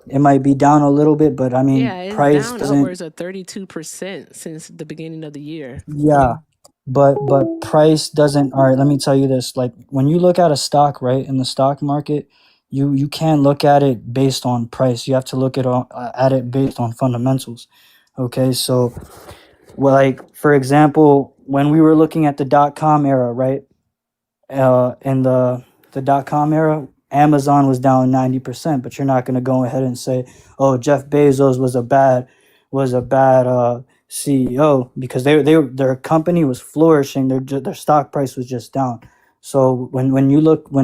It might be down a little bit, but I mean, it's price down doesn't. Upwards of 32% since the beginning of the year. Yeah, but price doesn't. All right, let me tell you this. Like when you look at a stock, right, in the stock market, you can't look at it based on price. You have to look at it based on fundamentals. Okay, so well, like for example, when we were looking at the .com era, right, in the .com era, Amazon was down 90%, but you're not going to go ahead and say, oh, Jeff Bezos was a bad CEO, because their company was flourishing, their stock price was just down. So when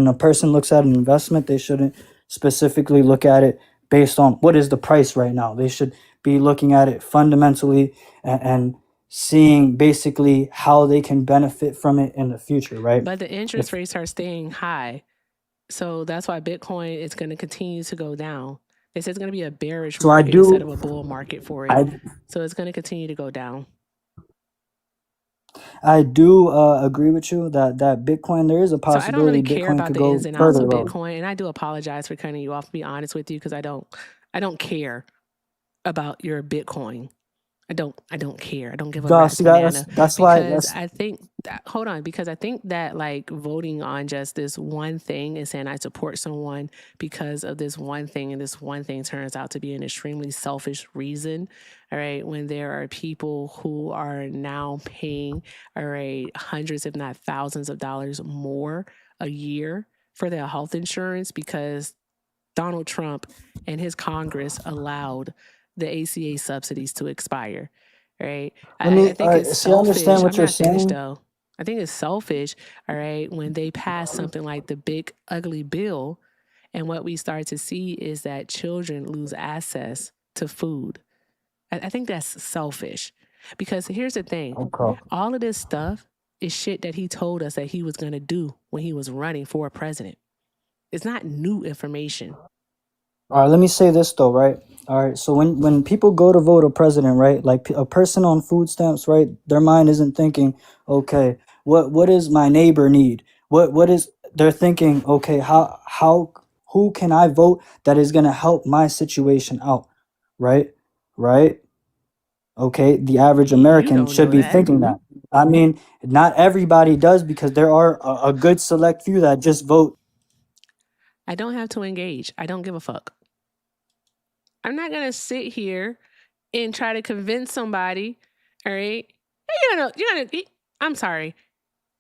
a person looks at an investment, they shouldn't specifically look at it based on what is the price right now. They should be looking at it fundamentally and seeing basically how they can benefit from it in the future, right? But the interest rates are staying high. So that's why Bitcoin is going to continue to go down. They said it's going to be a bearish market instead of a bull market for it. So it's going to continue to go down. I do agree with you that Bitcoin, there is a So I don't really possibility care Bitcoin about could the ins go and outs further of lower. Bitcoin, and I do apologize for cutting you off, to be honest with you, because I don't care about your Bitcoin. I don't care. I don't give a rat's See, banana, that's why because that's I think that, hold on, because I think that like voting on just this one thing and saying I support someone because of this one thing, and this one thing turns out to be an extremely selfish reason. All right, when there are people who are now paying, all right, hundreds if not thousands of dollars more a year for their health insurance because Donald Trump and his Congress allowed the ACA subsidies to expire, right? let I me think it's see, I understand selfish. I'm what you're not finished saying. though. I think it's selfish, all right, when they pass something like the big ugly bill, and what we start to see is that children lose access to food. I think that's selfish, because here's the thing: Okay. all of this stuff is shit that he told us that he was going to do when he was running for president. It's not new information. All right, let me say this though, right? All right, so when people go to vote a president, right, like a person on food stamps, right, their mind isn't thinking, okay, what does my neighbor need? What is they're thinking? Okay, how who can I vote that is gonna help my situation out, right? Right? Okay, the average You American don't should know be that. thinking that. I mean, not everybody does because there are a good select few that just vote. I don't have to engage. I don't give a fuck. I'm not gonna sit here and try to convince somebody. All right, I'm sorry.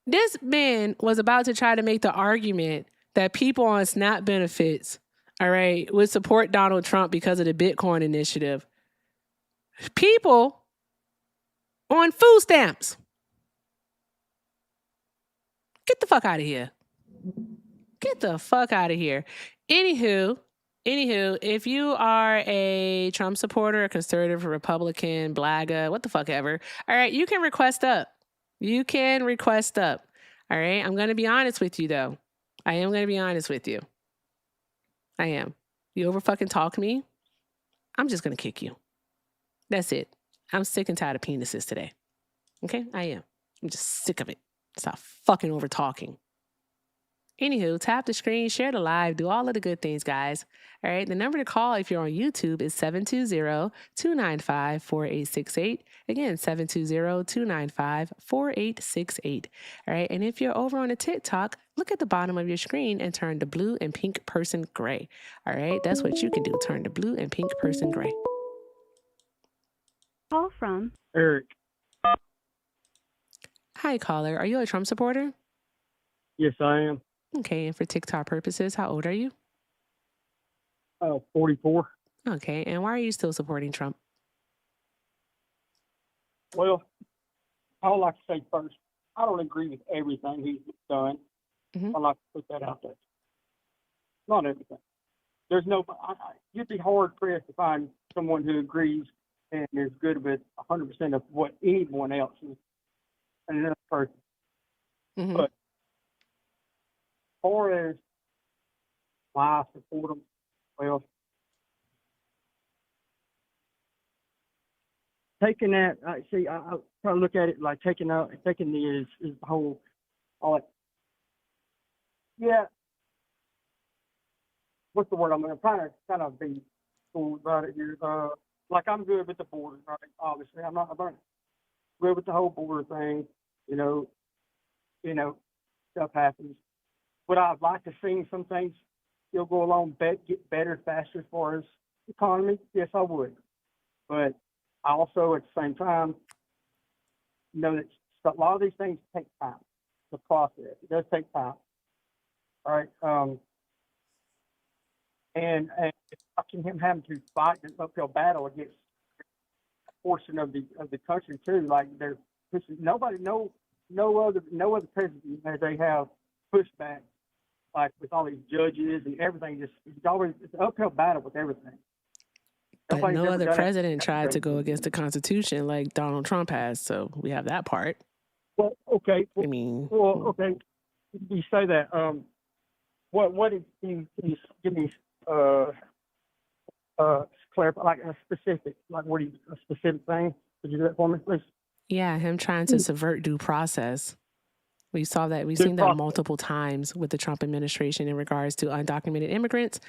This man was about to try to make the argument that people on SNAP benefits, all right, would support Donald Trump because of the Bitcoin initiative. People on food stamps, get the fuck out of here. Get the fuck out of here. Anywho, if you are a Trump supporter, a conservative, a Republican, BLAGA, what the fuck ever, all right, you can request up. You can request up. All right. I'm going to be honest with you, though. I am going to be honest with you. I am. You over fucking talk me, I'm just going to kick you. That's it. I'm sick and tired of penises today. Okay? I am. I'm just sick of it. Stop fucking over talking. Anywho, tap the screen, share the live, do all of the good things, guys. All right. The number to call if you're on YouTube is 720-295-4868. Again, 720-295-4868. All right. And if you're over on the TikTok, look at the bottom of your screen and turn the blue and pink person gray. All right. That's what you can do. Turn the blue and pink person gray. Call from Eric. Hi, caller. Are you a Trump supporter? Yes, I am. Okay. And for TikTok purposes, how old are you? 44. Okay. And why are you still supporting Trump? Well, I would like to say first, I don't agree with everything he's done. Mm-hmm. I'd like to put that out there. Not everything. There's no, you'd be hard pressed to find someone who agrees and is good with 100% of what anyone else is, and another person. Mm-hmm. But as far as why I support them, well, taking that, I try to look at it like taking the is the whole, all that. Yeah. What's the word? I'm going to kind of be cool about it here. Like I'm good with the border, right? Obviously, I'm good with the whole border thing. You know, stuff happens. Would I like to see some things still go along, get better, faster as far as economy? Yes, I would. But I also, at the same time, know that a lot of these things take time. The process, it does take time. All right. And watching him having to fight an uphill battle against a portion of the country too, like they're pushing. No other president as they have pushback, like with all these judges and everything. It's an uphill battle with everything. But Nobody's no ever other done it. president tried to go against the Constitution like Donald Trump has, so we have that part. Well, okay. I mean, okay. You say that. What did you give me? Clarify, like a specific, like what do you, a specific thing? Could you do that for me, please? Yeah, him trying to subvert due process. We saw that. We've seen that multiple times with the Trump administration in regards to undocumented immigrants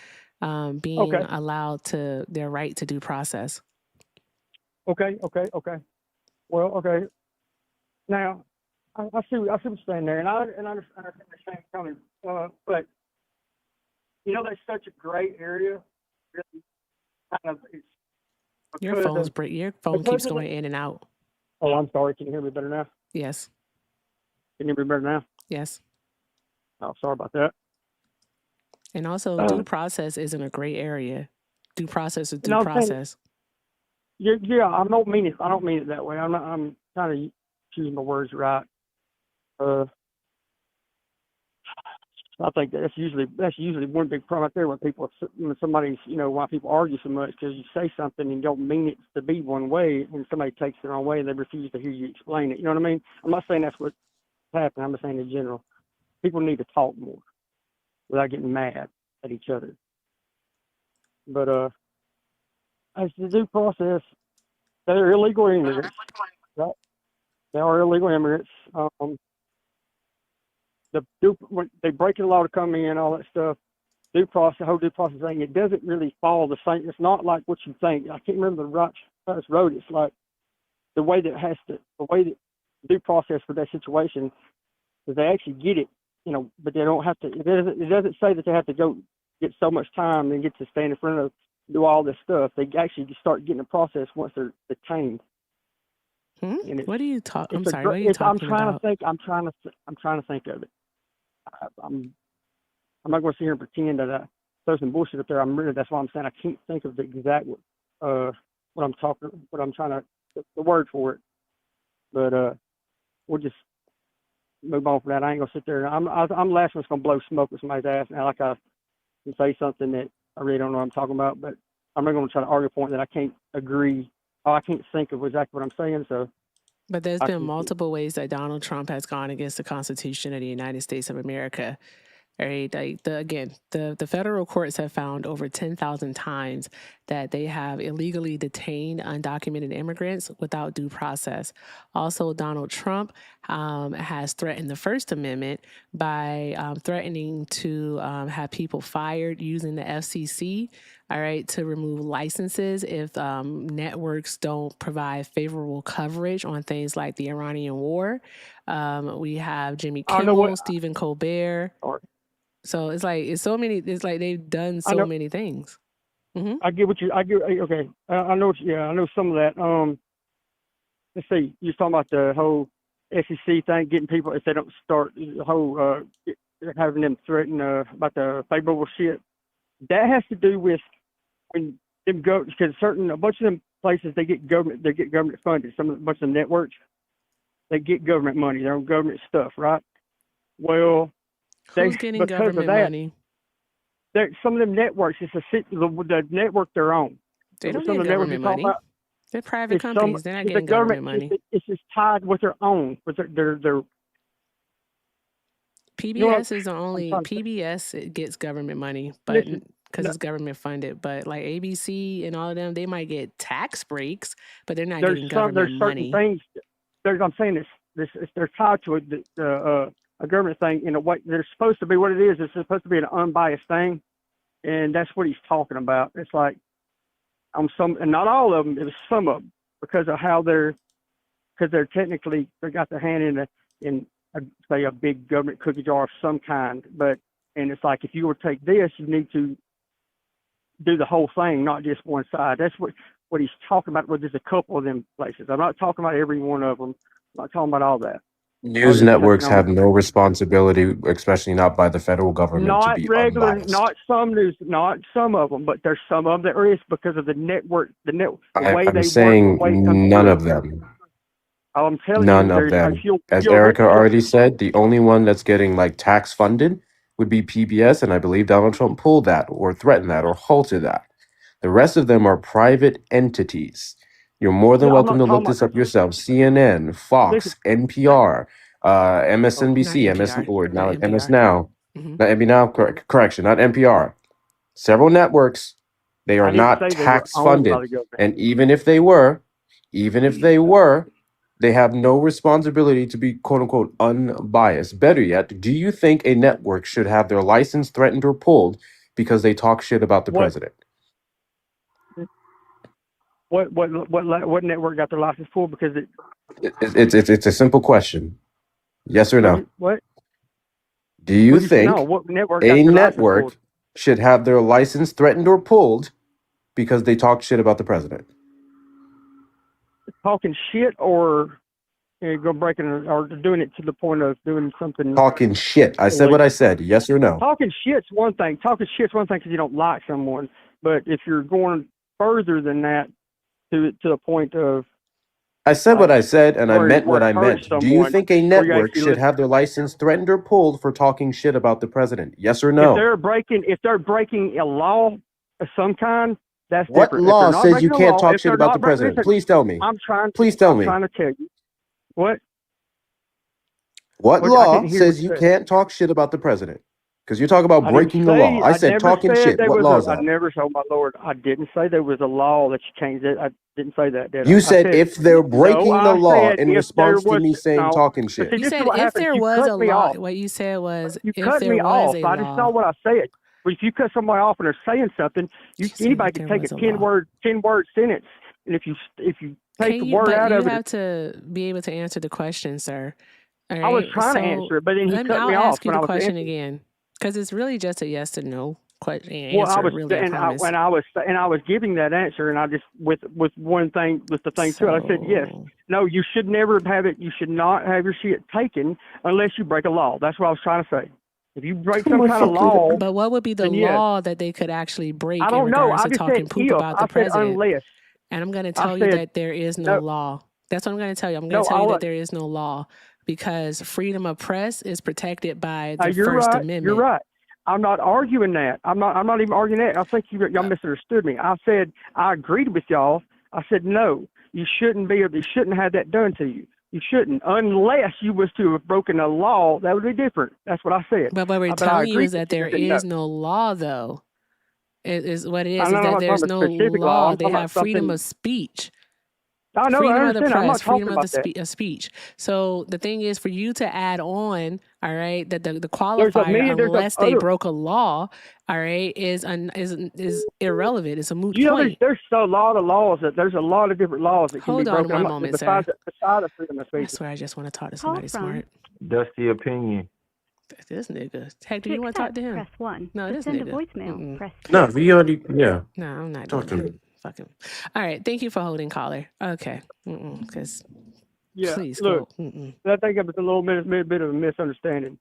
being allowed to their right to due process. Okay. Well, okay. Now, I see what you're saying there, and I understand the same coming. But you know, that's such a gray area. Really, kind of, it's Your phone keeps going in and out. Oh, I'm sorry. Can you hear me better now? Yes. Can you hear me better now? Yes. Oh, sorry about that. And also, due process isn't a gray area. Due process is due process. Yeah, I don't mean it that way. I'm kind of choosing my words right. I think that's usually one big problem out there when somebody's, why people argue so much, because you say something and you don't mean it to be one way, and somebody takes it the wrong way and they refuse to hear you explain it. You know what I mean? I'm not saying that's what's happening. I'm just saying in general, people need to talk more without getting mad at each other. But as the due process, they're illegal immigrants. Right? They are illegal immigrants. They break the law to come in, all that stuff. Whole due process thing, it doesn't really follow the same. It's not like what you think. I can't remember the right road. It's like the way that due process for that situation is they actually get it, but they don't have to. It doesn't say that they have to go get so much time and get to stand in front of, do all this stuff. They actually just start getting the process once they're detained. What are you talking? I'm sorry. What are you talking about? I'm trying to think of it. I'm not going to sit here and pretend that I throw some bullshit up there. That's why I'm saying I can't think of the exact the word for it. But we'll just move on from that. I ain't gonna sit there. I'm the last one's gonna blow smoke with somebody's ass. Now, like I can say something that I really don't know what I'm talking about, but I'm not gonna try to argue a point that I can't agree. I can't think of exactly what I'm saying. So. But there's been multiple ways that Donald Trump has gone against the Constitution of the United States of America. Right? Like the federal courts have found over 10,000 times that they have illegally detained undocumented immigrants without due process. Also, Donald Trump has threatened the First Amendment by threatening to have people fired using the FCC, all right, to remove licenses if networks don't provide favorable coverage on things like the Iranian war. We have Jimmy Kimmel, Stephen Colbert. So it's like they've done so many things. Mm-hmm. Okay. I know some of that. Let's see. You're talking about the whole SEC thing, getting people, if they don't start the whole having them threaten about the favorable shit. That has to do with when them go, because a bunch of them places they get government funded. A bunch of the networks, they get government money. They're on government stuff, right? Well. Who's getting government money? Some of them networks, the network they're on. They don't get government money. They're private companies. They're not getting government money. It's just tied with their own. With their PBS is the only PBS gets government money, but because it's government funded. But like ABC and all of them, they might get tax breaks, but they're not getting government money. Things. I'm saying they're tied to a government thing in a way. They're supposed to be what it is. It's supposed to be an unbiased thing, and that's what he's talking about. It's like on some, and not all of them. It was some of them because of how they're technically they got their hand in say a big government cookie jar of some kind. And it's like if you were to take this, you need to do the whole thing, not just one side. That's what he's talking about. With just a couple of them places. I'm not talking about every one of them. I'm not talking about all that. News networks have no responsibility, especially not by the federal government, not to be regular, unbiased. not some of them, but there's some of them that is because of the network. I'm saying none of them. I'm telling None you, of them. As Erica already said, the only one that's getting like tax funded would be PBS, and I believe Donald Trump pulled that or threatened that or halted that. The rest of them are private entities. You're more than welcome to look this up yourself. CNN, Fox, NPR, MSNBC, MS Now, not NBC Now, correction, not NPR. Several networks, they are not tax funded. And even if they were, They have no responsibility to be quote unquote unbiased. Better yet, do you think a network should have their license threatened or pulled because they talk shit about the What president? what network got their license pulled because it? It's a simple question. Yes or no? What? Do you What no? think What network a got their license pulled? network should have their license threatened or pulled because they talk shit about the president? Talking shit or go breaking or doing it to the point of doing something. Talking shit. I said what I said. Yes or no? Talking shit's one thing. Talking shit's one thing because you don't like someone. But if you're going further than that to the point of, I said what I said, and I meant what I meant. someone, Do you think a where you network actually should listen. have their license threatened or pulled for talking shit about the president? Yes or no? If they're breaking a law of some kind, that's What different. law If they're not says you breaking a can't law, talk if shit they're about not the president? listen, Please tell me. I'm trying Please tell me. to tell you. What? What I law didn't hear what says you you said. can't talk shit about the president? Because you're talking about I didn't breaking the law. say. I I said never talking said shit. there What was law is I that? never. Oh my lord! I didn't say there was a law that you changed it. I didn't say that, did I? You I said said if they're no. breaking the I law said in if there response to was me saying no. talking But shit. see, You this is said what if happens. there You was a cut me law, off. what you said was You if cut there me was off. a That's not law. what I said. But if you cut somebody off and they're saying something, anybody can take a 10-word sentence, and if you take Can the you? word But out you of it, have to be able to answer the question, sir. All I was right. trying to So answer it, but then he cut I'll me off ask you when the I was question answering. again because it's really just a yes or no question. Well, I Answer, was really. I promise. I was giving that answer, and I just with one thing with the thing too. I said yes. No, you should never have it. You should not have your shit taken unless you break a law. That's what I was trying to say. If you break some kind of law, But what would be the then yes. law that they could actually break I in don't know. regards I to just talking said poop if. about I the said president? unless. And I'm going to I tell you said that there is no no. law. That's what I'm going to tell you. I'm going No, to tell you I'll that there is no law because freedom of press is protected by the You're First right. Amendment. You're right. I'm not arguing that. I'm not even arguing that. I think y'all misunderstood me. I said I agreed with y'all. I said no, you shouldn't have that done to you. You shouldn't, unless you was to have broken a law. That would be different. That's what I said. But what we're telling you is that there is no law, though. It is what it is. I'm Is that not there's talking no about specific law. law. I'm They talking have about freedom something. of speech. I know. Freedom I of the understand. I'm not press, talking freedom of about the that. speech. So the thing is, for you to add on, all right, that the There's qualifier, unless they other. broke a law, all right, is irrelevant. It's a moot You know, point. there's a lot of laws there's a lot of different laws that can Hold be on broken. one moment, besides sir. the freedom of I speech. swear, I just want to talk to Call somebody from smart. Dusty opinion. This nigga. Heck, do To you want to talk accept, to him? press 1. No, To this send a nigga. voicemail, press 2. No, we already, yeah. No, I'm not Talk doing to that. me. Fuck him. All right. Thank you for holding, caller. Okay. Because Yeah, please look, go. I think it was a little bit of a misunderstanding.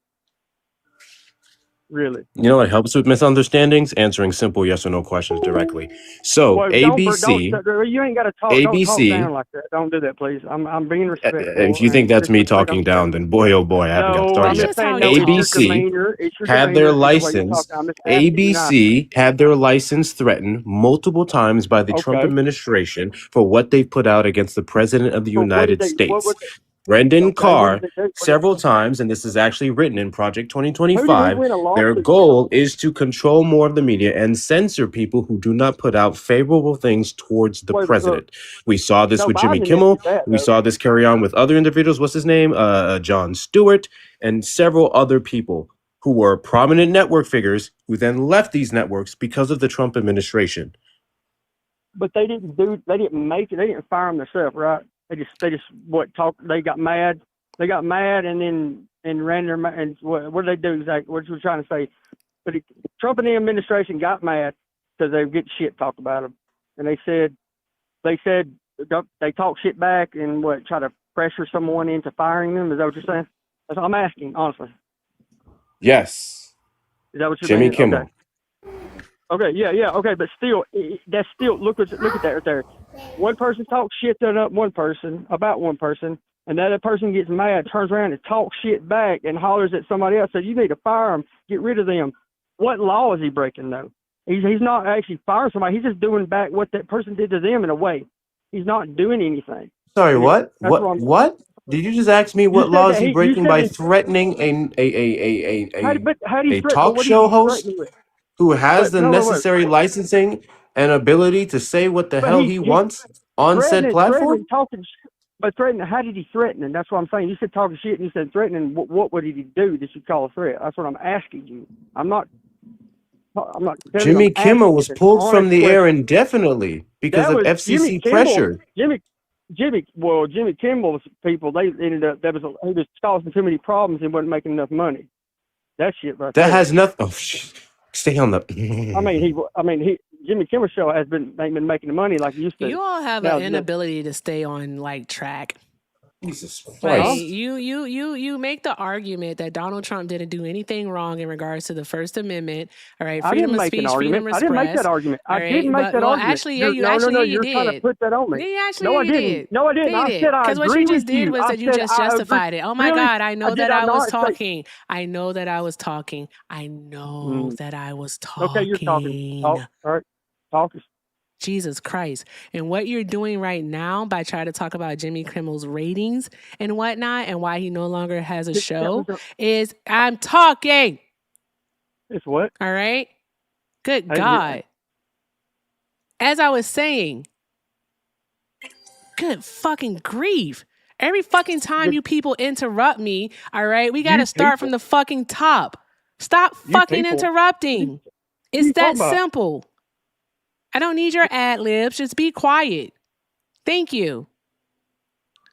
Really. You know what helps with misunderstandings? Answering simple yes or no questions directly. So Well, ABC, you ain't got to talk. Don't talk ABC. down like that. Don't do that, please. I'm being respectful. If you think and that's me just please talking don't- down, then boy oh boy, I haven't got No, started I'm yet. just saying. No, how you it's your talk. demeanor. It's your had their demeanor. It's the way you license. talk. I'm just asking you nicely. ABC had their license threatened multiple times by the Trump Okay. administration for what they've put out against the president of the So what United did they? What States. was? Brendan Okay. What Carr did they do? several times, and this is actually written in Project Who did he 2025. win a Their lawsuit? goal is to control more of the media and censor people who do not put out favorable things towards the Wait, president. We saw this no, with Jimmy Biden Kimmel. didn't do that We though. saw this carry on with other individuals. What's his name? Jon Stewart and several other people who were prominent network figures who then left these networks because of the Trump administration. But they didn't make it. They didn't fire them themselves, right? They just talked. They got mad. They got mad and ran their and what did they do exactly? What you were trying to say? But Trump and the administration got mad because they get shit talked about them, and they said they talk shit back and try to pressure someone into firing them. Is that what you're saying? That's what I'm asking, honestly. Yes. Is that what you're Jimmy saying? Kimmel. Okay. Okay, yeah, okay, but still, that's still look at that right there. One person talks shit about one person, and the other person gets mad, turns around and talks shit back and hollers at somebody else. Says, "You need to fire them, get rid of them." What law is he breaking though? He's not actually firing somebody. He's just doing back what that person did to them in a way. He's not doing anything. Sorry, what? That's What? Did you just ask me what law is he breaking by threatening a talk show host who has the necessary licensing and ability to say what the hell he wants on said platform? But threatening, how did he threaten? And that's what I'm saying. You said talking shit and you said threatening. What would he do that you call a threat? That's what I'm asking you. I'm not telling you, Jimmy I'm Kimmel asking. was It's an pulled from honest the air question. indefinitely because That of was Jimmy FCC Kimmel. pressure. Jimmy Kimmel's people, they ended up, he was causing too many problems and wasn't making enough money. That shit right That there. has nothing. Oh, stay on the. Jimmy Kimmel's show ain't been making the money like it used to. You all have Now, an inability to stay on like track. Jesus Like Christ. you make the argument that Donald Trump didn't do anything wrong in regards to the First Amendment. All right, I freedom didn't of make an speech, freedom argument. of I didn't make that express. argument. All I right, didn't make but that well, argument. actually, yeah, you actually No, yeah, you you're trying to did. put that on me. Yeah, actually, No, yeah, I you didn't. did. No, I didn't. Yeah, you I did. said I Because what agree you just with did you. was I that you said just I agree. justified it. Oh my Really? God, I know Did that I I was not say? talking. I know that I was talking. I know that I was talking. Okay, you're talking. Oh, all right. Talking. Jesus Christ. And what you're doing right now by trying to talk about Jimmy Kimmel's ratings and whatnot and why he no longer has a show is I'm talking. It's what? All right. Good I didn't hear that. God. As I was saying, good fucking grief. Every fucking time you people interrupt me, all right, we got to start from the fucking top. Stop fucking interrupting. It's that simple. I don't need your ad libs. Just be quiet. Thank you.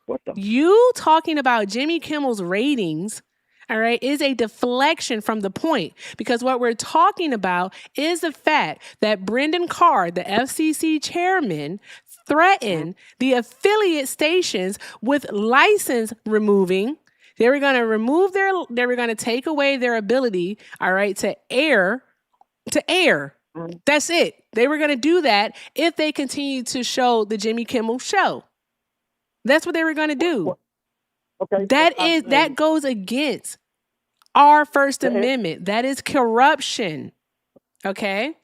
What the? You talking about Jimmy Kimmel's ratings, all right, is a deflection from the point because what we're talking about is the fact that Brendan Carr, the FCC chairman, threatened the affiliate stations with license removing. They were going to take away their ability, all right, to air. That's it. They were going to do that if they continued to show the Jimmy Kimmel show. That's what they were going to do. Okay. That goes against our First Amendment. That is corruption. Okay?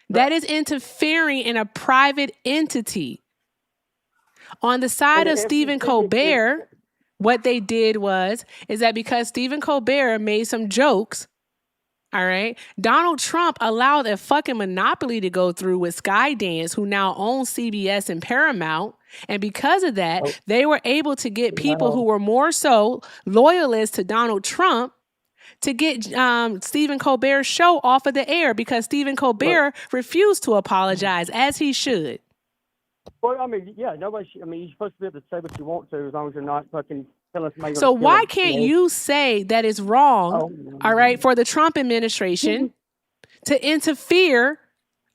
That is interfering in a private entity. On the side of Stephen Colbert, what they did is that because Stephen Colbert made some jokes, all right, Donald Trump allowed a fucking monopoly to go through with Skydance, who now owns CBS and Paramount. And because of that, they were able to get people who were more so loyalists to Donald Trump to get Stephen Colbert's show off of the air because Stephen Colbert refused to apologize, as he should. Well, I mean, yeah, nobody. You're supposed to be able to say what you want to as long as you're not fucking telling somebody. So why can't you say that it's wrong, all right, for the Trump administration to interfere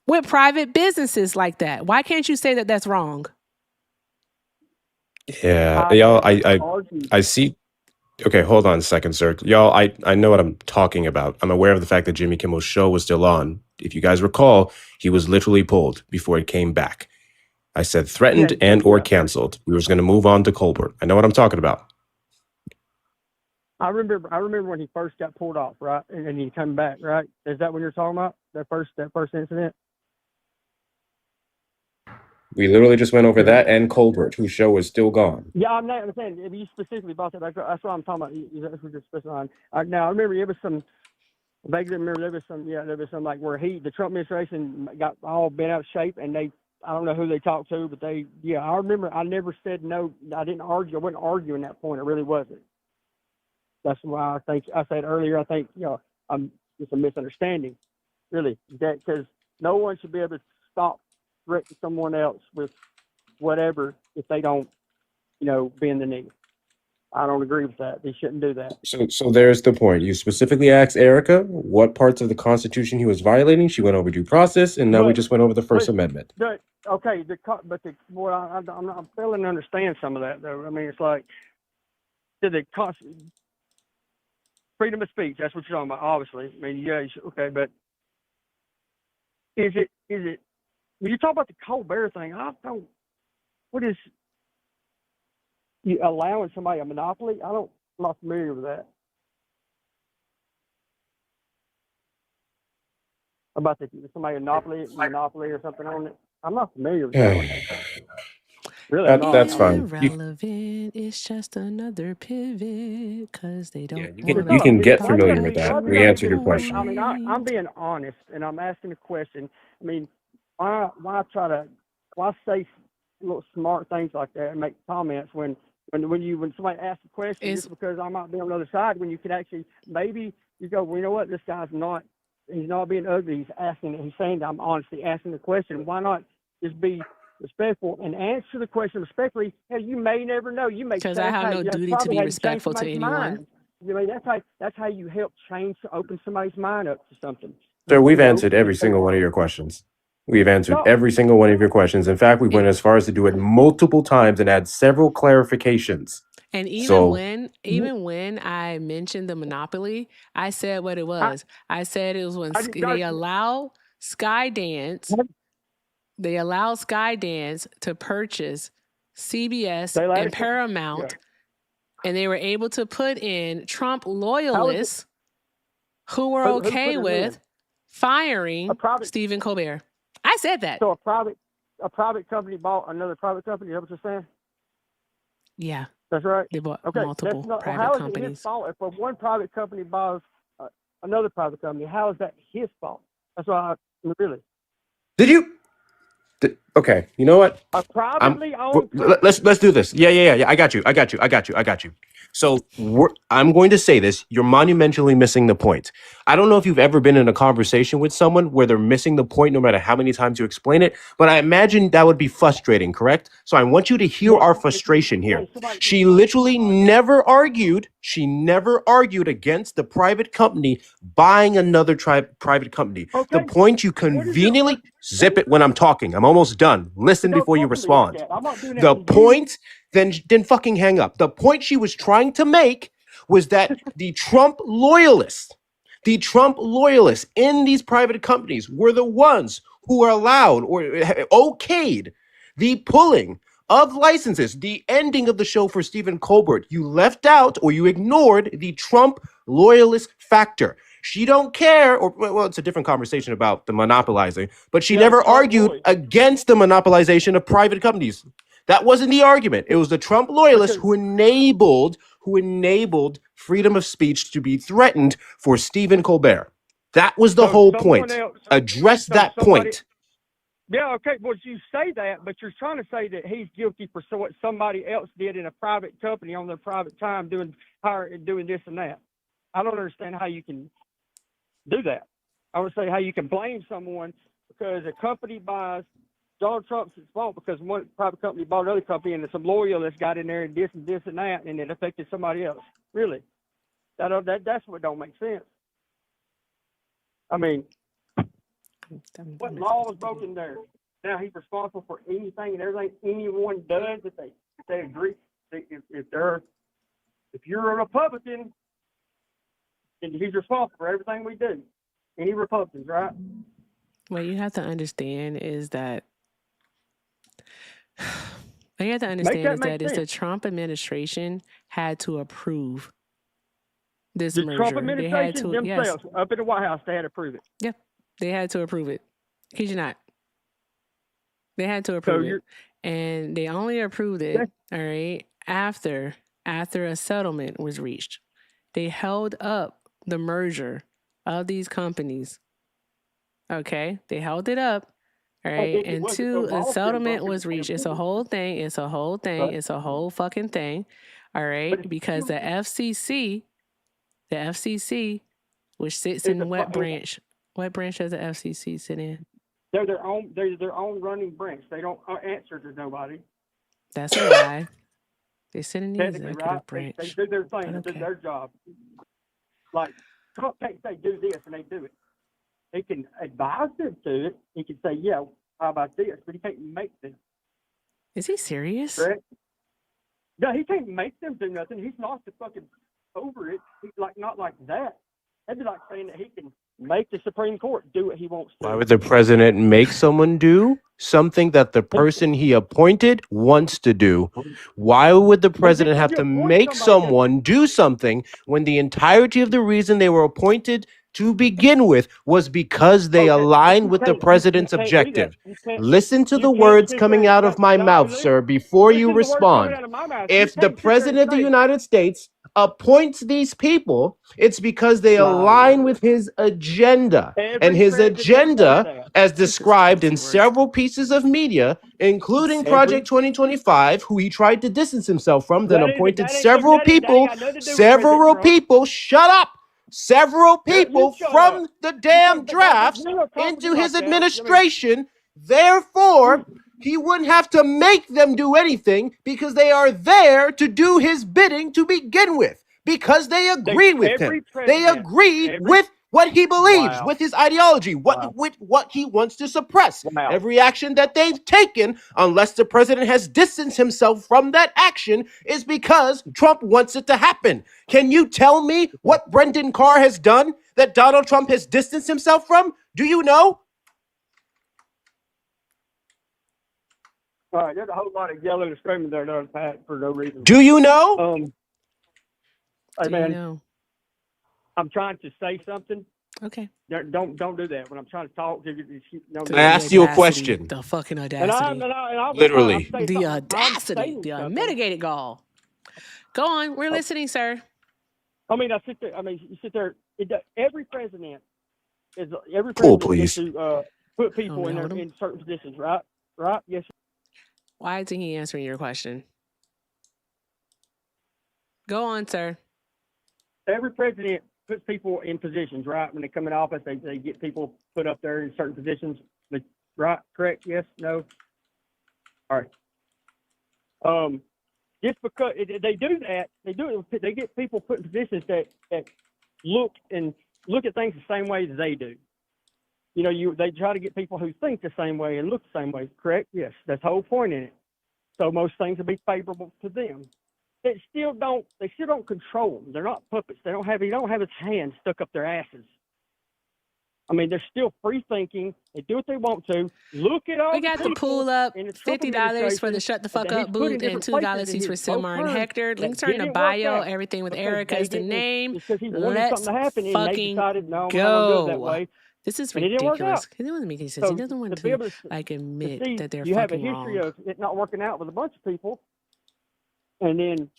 with private businesses like that? Why can't you say that that's wrong? Yeah, y'all, I see. Okay, hold on a second, sir. Y'all, I know what I'm talking about. I'm aware of the fact that Jimmy Kimmel's show was still on. If you guys recall, he was literally pulled before it came back. I said threatened and or canceled. We was going to move on to Colbert. I know what I'm talking about. I remember when he first got pulled off, right? And he came back, right? Is that what you're talking about? That first incident? We literally just went over that and Colbert, whose show is still gone. Yeah, I'm saying if you specifically about that, that's what I'm talking about. That's what you're specifying. Now I remember there was some. I vaguely remember there was some like where the Trump administration got all bent out of shape, and I don't know who they talked to, but I remember I never said no. I didn't argue. I wasn't arguing that point. It really wasn't. That's why I think I said earlier. I think it's a misunderstanding, really. That because no one should be able to stop threatening someone else with whatever if they don't, bend the knee. I don't agree with that. They shouldn't do that. So there's the point. You specifically asked Erica what parts of the Constitution he was violating. She went over due process, and now we just went over the First Amendment. I'm failing to understand some of that, though. I mean, it's like freedom of speech. That's what you're talking about, obviously. I mean, yeah, okay, but is it? When you talk about the Colbert thing, I don't. What is you allowing somebody a monopoly? I'm not familiar with that. About somebody monopoly or something on it. I'm not familiar with that. Really, that's fine. Irrelevant. It's just another pivot because they don't. You can get familiar with that. We answered your question. I mean, I'm being honest, and I'm asking a question. I mean, why say little smart things like that and make comments when somebody asks a question just because I might be on the other side, when you could actually maybe you go, well, you know what, this guy's not, he's not being ugly. He's saying that I'm honestly asking the question. Why not just be respectful and answer the question respectfully? Hell, you may never know. You may because I have no duty to be respectful to anyone. Mind. You know, that's how you help open somebody's mind up to something. Sir, we've answered every single one of your questions. We've answered every single one of your questions. In fact, we went as far as to do it multiple times and add several clarifications. And even when I mentioned the monopoly, I said what it was. I said it was when they allow Skydance to purchase CBS and Paramount, and they were able to put in Trump loyalists who were okay with firing Stephen Colbert. I said that. So a private company bought another private company. Is that what you're saying? Yeah. That's right. They bought multiple private companies. How is it his fault if one private company buys another private company? How is that his fault? That's why really. Did you? Okay. You know what? A privately owned. Let's do this. Yeah. I got you. So I'm going to say this. You're monumentally missing the point. I don't know if you've ever been in a conversation with someone where they're missing the point no matter how many times you explain it, but I imagine that would be frustrating, correct? So I want you to hear our frustration here. She literally never argued. She never argued against the private company buying another private company. Okay. The point you conveniently zip it when I'm talking. I'm almost done. Listen before you respond. The point, then fucking hang up. The point she was trying to make was that the Trump loyalists in these private companies were the ones who were allowed or okayed the pulling of licenses, the ending of the show for Stephen Colbert. You left out or you ignored the Trump loyalist factor. She don't care, or well, it's a different conversation about the monopolizing, but she never argued against the monopolization of private companies. That wasn't the argument. It was the Trump loyalists who enabled freedom of speech to be threatened for Stephen Colbert. That was the whole point. Address that point. Yeah, okay. Well, you say that, but you're trying to say that he's guilty for what somebody else did in a private company on their private time, doing this and that. I don't understand how you can do that. I would say how you can blame someone because a company buys Donald Trump's fault because one private company bought another company and some loyalists got in there and this and that, and it affected somebody else. Really, that's what don't make sense. I mean, what law was broken there? Now he's responsible for anything and everything anyone does if they agree. If you're a Republican, then he's responsible for everything we do. Any Republicans, right? What you have to understand is that it's the Trump administration had to approve this merger. The Trump administration themselves, up in the White House, they had to approve it. Yeah, they had to approve it. Kid you not. They had to approve it. And they only approved it, all right, after a settlement was reached. They held up the merger of these companies. Okay, they held it up, all right, until a settlement was reached. It's a whole thing. It's a whole fucking thing, all right, because the FCC, which sits in what branch? What branch does the FCC sit in? They're their own running branch. They don't answer to nobody. That's a lie. They sit in the executive branch. They do their thing. They do their job. Like Trump can't say do this and they do it. He can advise them to it. He can say, yeah, how about this? But he can't make them. Is he serious? Correct? No, he can't make them do nothing. He's not the fucking over it. He's not like that. That'd be like saying that he can make the Supreme Court do what he wants to. Why would the president make someone do something that the person he appointed wants to do? Why would the president have to make someone do something when the entirety of the reason they were appointed to begin with was because they align with the president's objective? Listen to the words coming out of my mouth, sir, before you respond. If the president of the United States appoints these people, it's because they align with his agenda. And his agenda as described in several pieces of media, including Project 2025, who he tried to distance himself from, then appointed several people, shut up, several people from the damn draft into his administration. Therefore, he wouldn't have to make them do anything because they are there to do his bidding to begin with, because they agreed with him. They agreed with what he believes, with his ideology, with what he wants to suppress. Every action that they've taken, unless the president has distanced himself from that action, is because Trump wants it to happen. Can you tell me what Brendan Carr has done that Donald Trump has distanced himself from? Do you know? All right, there's a whole lot of yelling and screaming there, Pat, for no reason. Do you know? Hey, man, I'm trying to say something. Okay. Don't do that when I'm trying to talk. I asked you a question. The fucking audacity. Literally. The audacity. The unmitigated gall. Go on. We're listening, sir. I mean, you sit there. Every president gets to put people in certain positions, right? Right? Yes. Why isn't he answering your question? Go on, sir. Every president puts people in positions, right? When they come in office, they get people put up there in certain positions. Right? Correct? Yes? No? All right. Just because they do that, they get people put in positions that look at things the same way as they do. You know, they try to get people who think the same way and look the same way. Correct? Yes. That's the whole point in it. So most things will be favorable to them. They still don't control them. They're not puppets. They don't have his hands stuck up their asses. I mean, they're still free thinking. They do what they want to. Look at all. We got the pool up. $50 for the shut the fuck up booth and $2 each for Silmar and Hector. Links are in the bio. Everything with Erica is the name. Let's fucking go. This is ridiculous. It doesn't make any sense. He doesn't want to admit that they're fucking wrong. You have a history of it not working out with a bunch of people, and then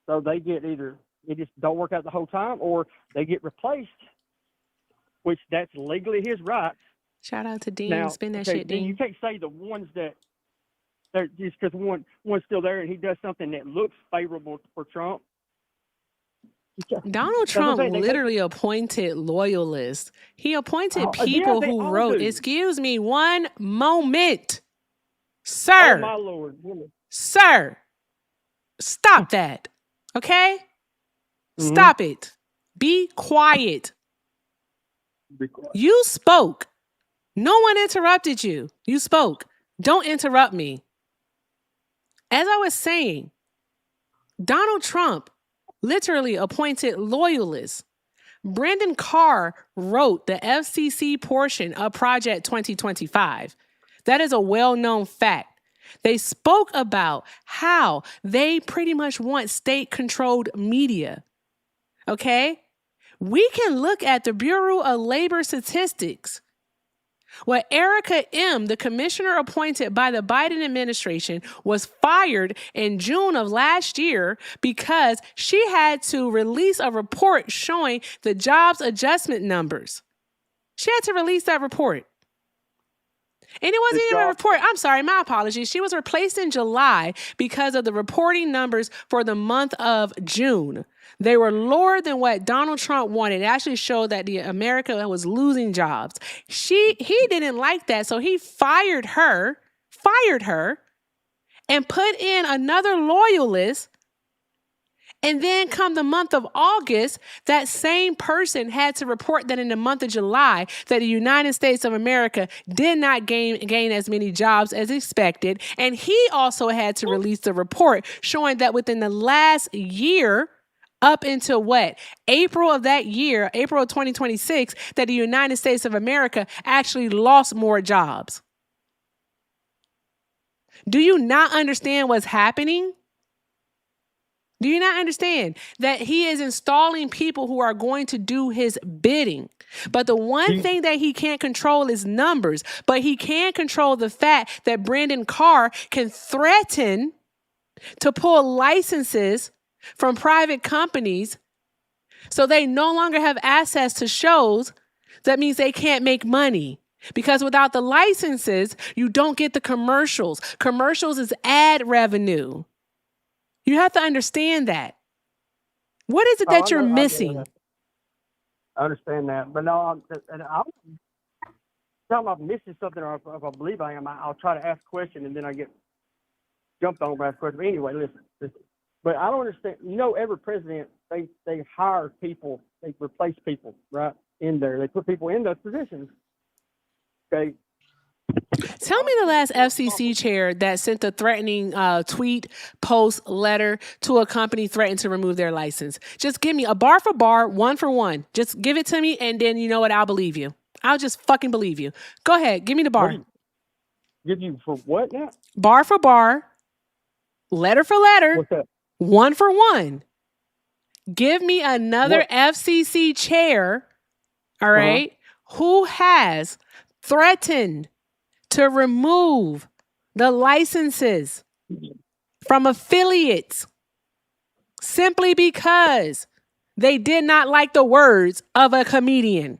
so they get either it just don't work out the whole time, or they get replaced, which that's legally his right. Shout out to Dean. Now, Spin that shit, Dean. You can't say the ones that they're just because one's still there and he does something that looks favorable for Trump. Donald Trump literally appointed loyalists. He appointed people who wrote, excuse me, one moment. Sir. Oh, my Lord. Sir. Stop that. Okay? Stop it. Be quiet. You spoke. No one interrupted you. You spoke. Don't interrupt me. As I was saying, Donald Trump literally appointed loyalists. Brendan Carr wrote the FCC portion of Project 2025. That is a well-known fact. They spoke about how they pretty much want state-controlled media. Okay? We can look at the Bureau of Labor Statistics. Well, Erica M., the commissioner appointed by the Biden administration, was fired in June of last year because she had to release a report showing the jobs adjustment numbers. She had to release that report. And it wasn't even a report. I'm sorry, my apologies. She was replaced in July because of the reporting numbers for the month of June. They were lower than what Donald Trump wanted. It actually showed that America was losing jobs. He didn't like that, so he fired her, and put in another loyalist. And then come the month of August, that same person had to report that in the month of July that the United States of America did not gain as many jobs as expected. And he also had to release the report showing that within the last year, up until what? April of that year, April of 2026, that the United States of America actually lost more jobs. Do you not understand what's happening? Do you not understand that he is installing people who are going to do his bidding? But the one thing that he can't control is numbers. But he can control the fact that Brendan Carr can threaten to pull licenses from private companies so they no longer have access to shows. That means they can't make money. Because without the licenses, you don't get the commercials. Commercials is ad revenue. You have to understand that. What is it that you're missing? I understand that, but no, I'm missing something, or if I believe I am, I'll try to ask a question, and then I get jumped on by a question. But anyway, listen. But I don't understand. You know, every president, they hire people, they replace people, right, in there. They put people in those positions. Okay. Tell me the last FCC chair that sent a threatening tweet, post, letter to a company threatening to remove their license. Just give me a bar for bar, one for one. Just give it to me, and then you know what? I'll believe you. I'll just fucking believe you. Go ahead. Give me the bar. Give you for what now? Bar for bar, letter for letter, What's that? one for one. Give me another FCC chair, all right, who has threatened to remove the licenses from affiliates simply because they did not like the words of a comedian.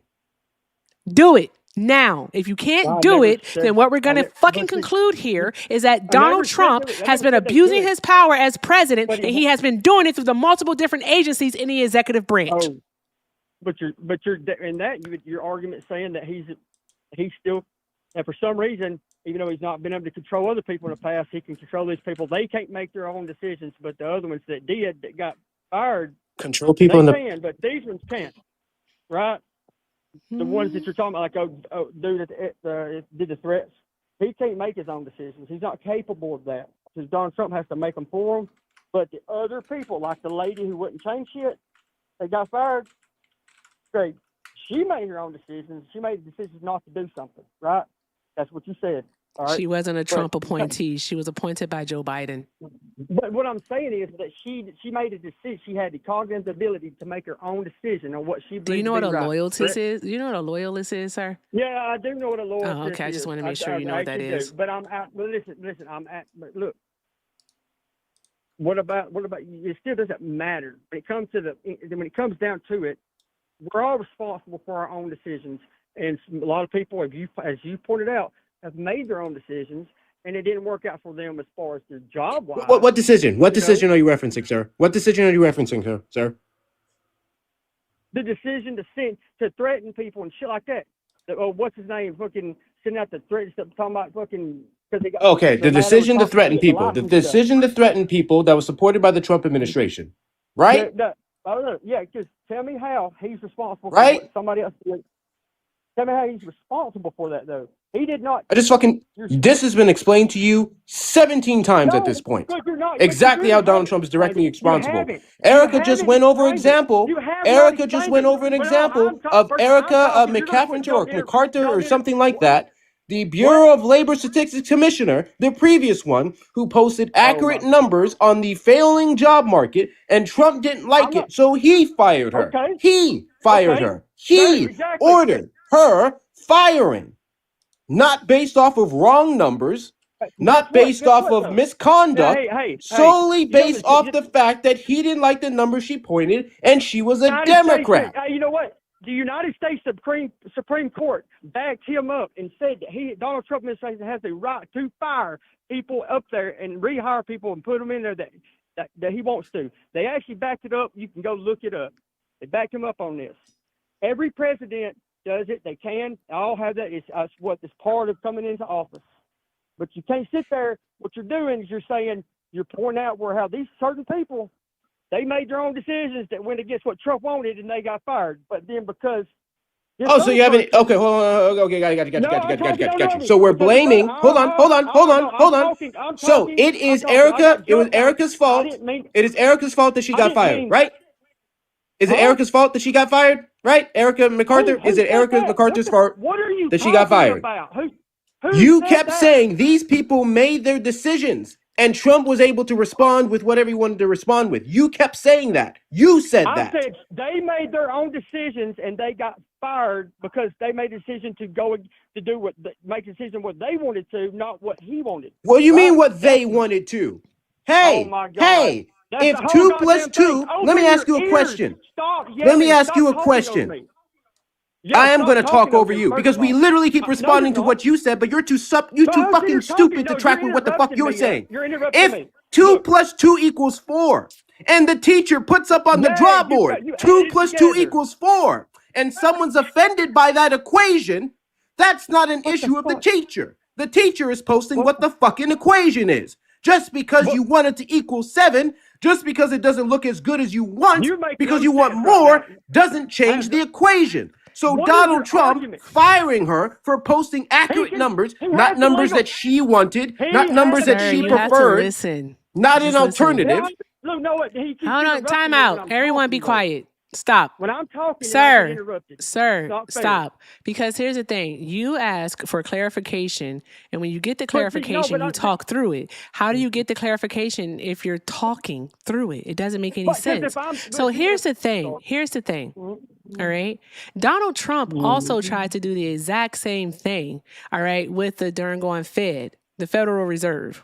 Do it now. If you can't do it, then what we're going to fucking conclude here is that Donald Trump has been abusing his power as president, and he has been doing it through the multiple different agencies in the executive branch. Oh, but you're in that your argument saying that he's still, and for some reason, even though he's not been able to control other people in the past, he can control these people. They can't make their own decisions, but the other ones that did, that got fired, control people in they the can, but these ones can't, right? The ones that you're talking about, like dude that did the threats, he can't make his own decisions. He's not capable of that because Donald Trump has to make them for him. But the other people, like the lady who wouldn't change shit, they got fired. Great, she made her own decisions. She made decisions not to do something, right? That's what you said. All right? She wasn't a Trump appointee. She was appointed by Joe Biden. But what I'm saying is that she made a decision. She had the cognitive ability to make her own decision on what she. Do you know what a loyalist is? Do you know what a loyalist is, sir? Yeah, I do know what a loyalist is. Oh, okay. I just want to make sure you know what that is. But I'm at. Well, listen. But look. What about? It still doesn't matter when it comes down to it. We're all responsible for our own decisions, and a lot of people, as you pointed out, have made their own decisions, and it didn't work out for them as far as their job wise. What decision? What decision are you referencing, sir? What decision are you referencing, sir? The decision to threaten people and shit like that. What's his name? Fucking sending out the threats, talking about fucking. Okay, the decision to threaten people. The decision to threaten people that was supported by the Trump administration, right? Yeah, just tell me how he's responsible for right? What somebody else did. Tell me how he's responsible for that, though. He did not. This has been explained to you 17 times at this point. Exactly how Donald Trump is directly responsible. Erica just went over an example. Erica just went over an example of Erica McCarther or something like that. The Bureau of Labor Statistics Commissioner, the previous one, who posted accurate numbers on the failing job market, and Trump didn't like it, so he fired her. He fired her. He ordered her firing. Not based off of wrong numbers, not based off of misconduct, solely based off the fact that he didn't like the number she pointed, and she was a Democrat. You know what? The United States Supreme Court backed him up and said that Donald Trump administration has the right to fire people up there and rehire people and put them in there that he wants to. They actually backed it up. You can go look it up. They backed him up on this. Every president does it. They can. They all have that. It's part of coming into office. But you can't sit there. What you're doing is you're pointing out how these certain people, they made their own decisions that went against what Trump wanted, and they got fired. But then because so you haven't. Okay, hold on. Okay, got you. So we're blaming. Hold on. So it is Erica. It was Erica's fault. It is Erica's fault that she got fired, right? Is it Erica's fault that she got fired? Right? Erica McCarther? Is it Erica McCarthy's fault that she got fired? You kept saying these people made their decisions, and Trump was able to respond with whatever he wanted to respond with. You kept saying that. You said that. I said they made their own decisions, and they got fired because they made a decision to make a decision what they wanted to, not what he wanted. What do you mean what they wanted to? Hey, hey. If 2 plus 2, let me ask you a question. Let me ask you a question. I am going to talk over you because we literally keep responding to what you said, but you're too fucking stupid to track with what the fuck you're saying. If 2 plus 2 equals 4, and the teacher puts up on the draw board 2 plus 2 equals 4, and someone's offended by that equation, that's not an issue of the teacher. The teacher is posting what the fucking equation is. Just because you want it to equal 7, just because it doesn't look as good as you want, because you want more, doesn't change the equation. So Donald Trump firing her for posting accurate numbers, not numbers that she wanted, not numbers that she preferred, not an alternative. Hold on, time out. Everyone be quiet. Stop. When I'm talking, Sir, interrupted. stop. Because here's the thing. You ask for clarification, and when you get the clarification, you talk through it. How do you get the clarification if you're talking through it? It doesn't make any sense. So here's the thing. All right. Donald Trump also tried to do the exact same thing, all right, with the darn going Fed, the Federal Reserve.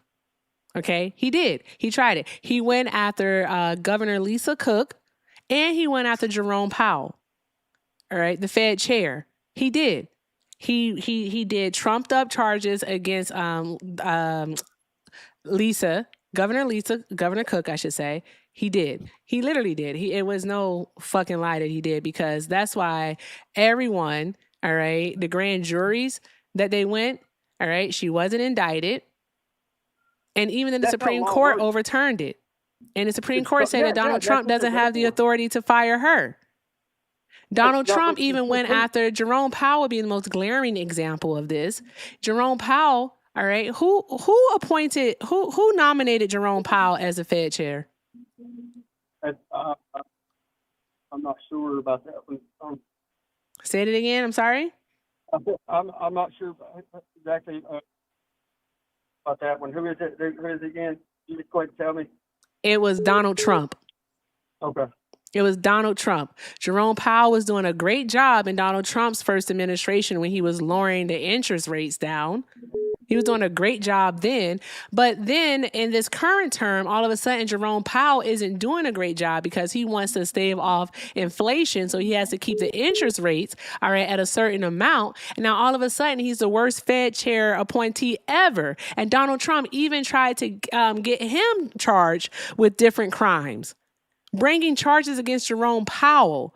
Okay, he did. He tried it. He went after Governor Lisa Cook, and he went after Jerome Powell. All right, the Fed chair. He did. He did trumped up charges against Governor Cook, I should say. He did. He literally did. It was no fucking lie that he did, because that's why everyone, all right, the grand juries that they went, all right, she wasn't indicted. And even then the Supreme Court overturned it. And the Supreme Court said that Donald Trump doesn't have the authority to fire her. Donald Trump even went after Jerome Powell, being the most glaring example of this. Jerome Powell, all right, who nominated Jerome Powell as the Fed chair? I'm not sure about that one. Say it again. I'm sorry. I'm not sure exactly about that one. Who is it? Who is it again? You just go ahead and tell me. It was Donald Trump. Okay. It was Donald Trump. Jerome Powell was doing a great job in Donald Trump's first administration when he was lowering the interest rates down. He was doing a great job then. But then in this current term, all of a sudden, Jerome Powell isn't doing a great job because he wants to stave off inflation. So he has to keep the interest rates, all right, at a certain amount. And now all of a sudden, he's the worst Fed chair appointee ever. And Donald Trump even tried to get him charged with different crimes, bringing charges against Jerome Powell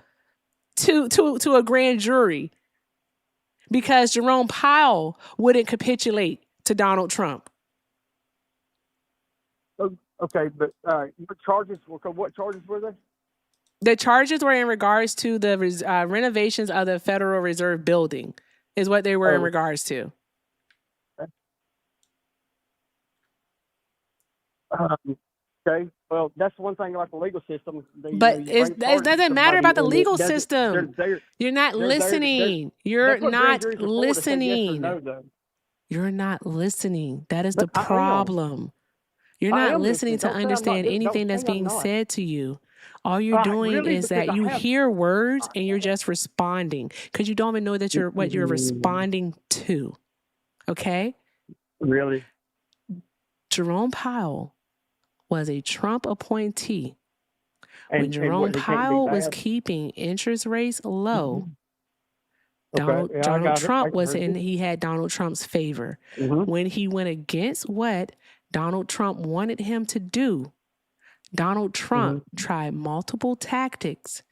to a grand jury because Jerome Powell wouldn't capitulate to Donald Trump. Okay, but what charges were they? The charges were in regards to the renovations of the Federal Reserve building, is what they were in regards to. Okay, well, that's one thing about the legal system. But it doesn't matter about the legal system. You're not listening. You're not listening. You're not listening. That is the problem. You're not listening to understand anything that's being said to you. All you're doing is that you hear words and you're just responding because you don't even know that what you're responding to. Okay? Really? Jerome Powell was a Trump appointee. When Jerome Powell was keeping interest rates low, Donald Trump he had Donald Trump's favor. When he went against what Donald Trump wanted him to do, Donald Trump tried multiple tactics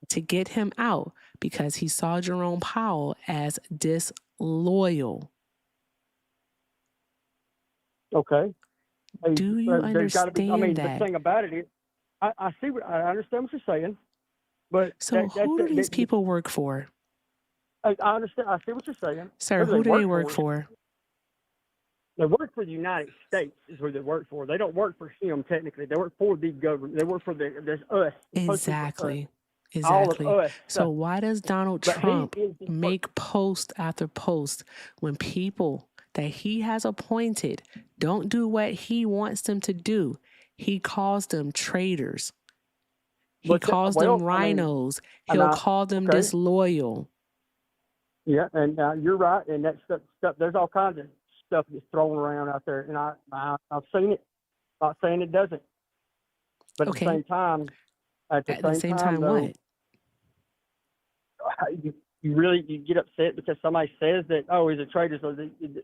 to get him out because he saw Jerome Powell as disloyal. Okay. Do you understand that? The thing about it is, I understand what you're saying, but so who do these people work for? I understand. I see what you're saying. Sir, who do they work for? They work for the United States is who they work for. They don't work for him technically. They work for the government. They work for us. Exactly. All of us. So why does Donald Trump make post after post when people that he has appointed don't do what he wants them to do? He calls them traitors. He calls them rhinos. He'll call them disloyal. Yeah, and you're right. And that stuff, there's all kinds of stuff that's thrown around out there, and I've seen it. Not saying it doesn't, but at the same time, what? you you get upset because somebody says that, oh, he's a traitor. So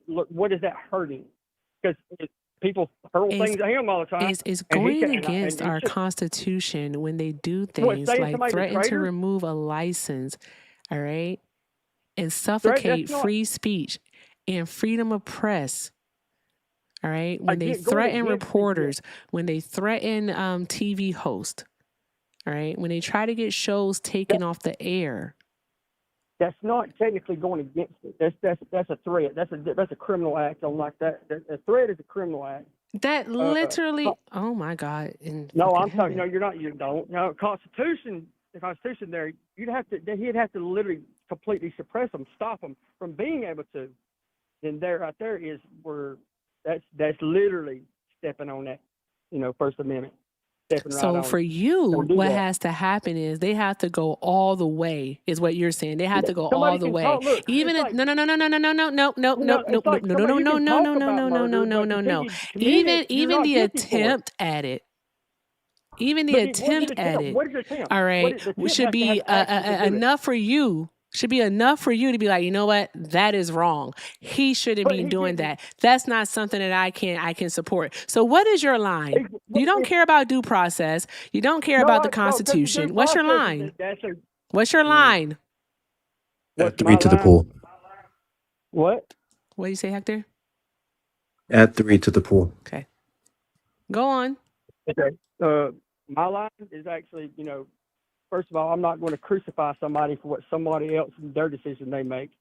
look, what is that hurting? Because people hurl things at him all the time. It's going against our Constitution when they do things like threaten to remove a license, all right, and suffocate free speech and freedom of press. All right, when they threaten reporters, when they threaten TV hosts, all right, when they try to get shows taken off the air. That's not technically going against it. That's a threat. That's a criminal act. On like that. A threat is a criminal act. That literally. Oh my God! No, I'm talking. No, you're not. You don't. No, Constitution. The Constitution. There, he'd have to literally completely suppress them, stop them from being able to. Then there, right there, is where that's literally stepping on that, First Amendment. So for you, what has to happen is they have to go all the way, is what you're saying. They have to go all the way. Even if no. Even the attempt at it. Even the attempt at it. All right, should be enough for you. Should be enough for you to be like, you know what? That is wrong. He shouldn't be doing that. That's not something that I can support. So what is your line? You don't care about due process. You don't care about the Constitution. What's your line? What's your line? Add 3 to the pool. What? What do you say, Hector? Add 3 to the pool. Okay. Go on. Okay. My line is actually, first of all, I'm not going to crucify somebody for what somebody else, their decision they make.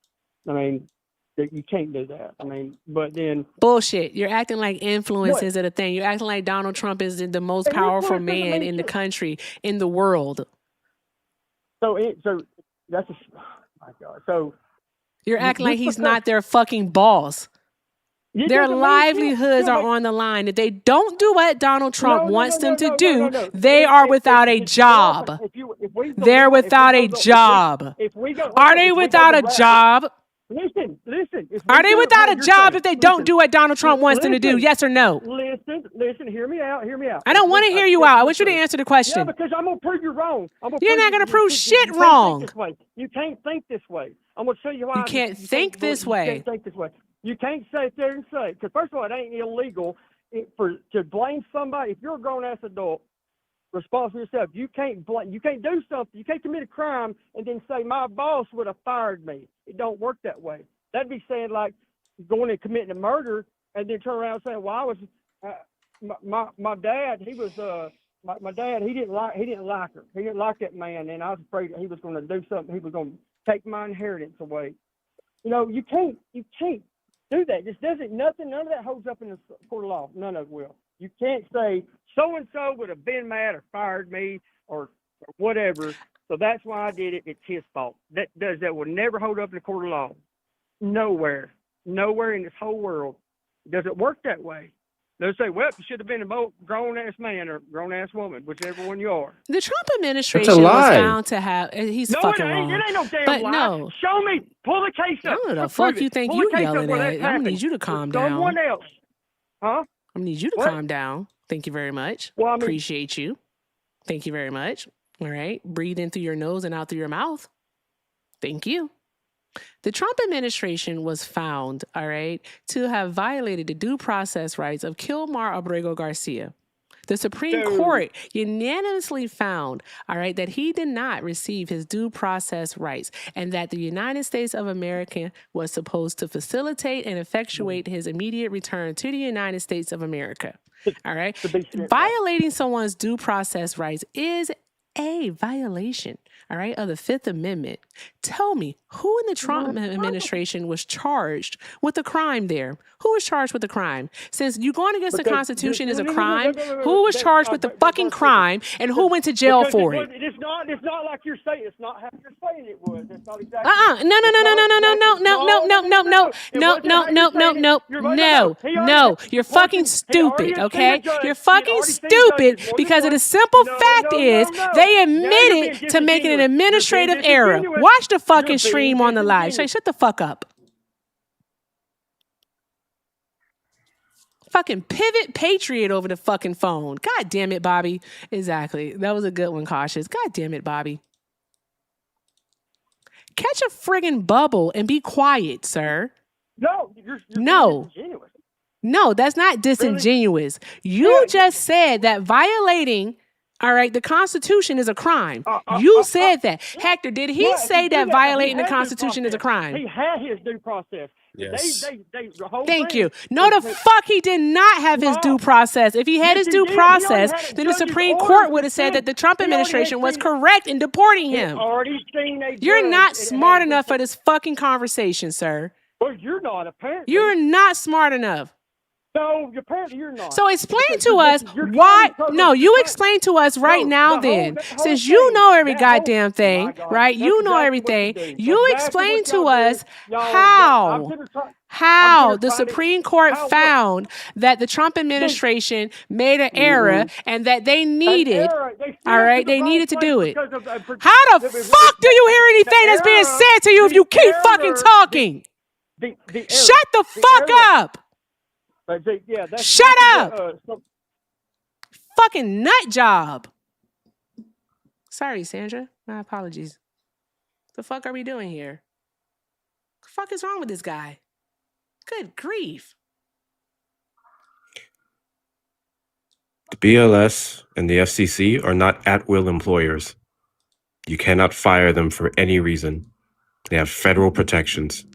I mean, you can't do that. I mean, but then... Bullshit. You're acting like influence isn't a thing. You're acting like Donald Trump is the most powerful man in the country, in the world. So that's oh my God. So... You're acting like he's not their fucking boss. Their livelihoods are on the line. If they don't do what Donald Trump wants them to do, they are without a job. They're without a job. Are they without a job? Listen. Are they without a job if they don't do what Donald Trump wants them to do? Yes or no? Listen. Hear me out. I don't want to hear you out. I want you to answer the question. Yeah, because I'm gonna prove you wrong. You're not gonna prove shit wrong. You can't think this way. I'm gonna show you why. You can't think this way. You can't think this way. You can't sit there and say, because first of all, it ain't illegal to blame somebody. If you're a grown-ass adult, responsible for yourself, you can't do something. You can't commit a crime and then say, my boss would have fired me. It don't work that way. That'd be saying like going and committing a murder and then turn around and saying, well, I was, my dad, he was, my dad, he didn't like her. He didn't like that man, and I was afraid that he was going to do something. He was going to take my inheritance away. You can't do that. This doesn't, none of that holds up in the court of law. None of it will. You can't say so-and-so would have been mad or fired me or whatever. So that's why I did it. It's his fault. That will never hold up in the court of law. Nowhere in this whole world does it work that way. They'll say, well, you should have been a grown-ass man or grown-ass woman, whichever one you are. The Trump administration was found to have... He's fucking wrong. It ain't no damn but lie. No. Show me. Pull the case up. I don't know the fuck you think you yelling at. I'm going to need you to calm down. Someone else. Huh? I'm going to need you to calm down. Thank you very much. Well, appreciate you. Thank you very much. All right. Breathe in through your nose and out through your mouth. Thank you. The Trump administration was found, all right, to have violated the due process rights of Kilmar Abrego Garcia. The Supreme Court unanimously found, all right, that he did not receive his due process rights and that the United States of America was supposed to facilitate and effectuate his immediate return to the United States of America. All right. Violating someone's due process rights is a violation, all right, of the Fifth Amendment. Tell me, who in the Trump administration was charged with a crime there? Who was charged with a crime? Since you going against the Constitution is a crime, who was charged with the fucking crime and who went to jail for it? It's not like you're saying. It's not how you're saying it was. It's not exactly. No. You're fucking stupid, okay? You're fucking stupid because of the simple fact is they admitted to making an administrative error. Watch the fucking stream on the live. Shut the fuck up. Fucking pivot patriot over the fucking phone. God damn it, Bobby. Exactly. That was a good one, Cautious. God damn it, Bobby. Catch a friggin' bubble and be quiet, sir. No, you're No. disingenuous. No, that's not disingenuous. You just said that violating, all right, the Constitution is a crime. You said that. Hector, did he say that violating the Constitution is a crime? He had his due process. Yes. The whole Thank thing you. No, the fuck he did not have his due process. If he had his due process, then the Supreme Court would have said that the Trump administration was correct in deporting him. You're not smart enough for this fucking conversation, sir. Well, you're not, apparently. You're not smart enough. No, apparently you're not. So explain to us why. No, you explain to us right now then. Since you know every goddamn thing, right? You know everything. You explain to us how the Supreme Court found that the Trump administration made an error and that they needed, all right, they needed to do it. How the fuck do you hear anything that's being said to you if you keep fucking talking? Shut the fuck up. Shut up! Fucking nut job. Sorry, Sandra. My apologies. The fuck are we doing here? The fuck is wrong with this guy? Good grief. The BLS and the FCC are not at-will employers. You cannot fire them for any reason. They have federal protections.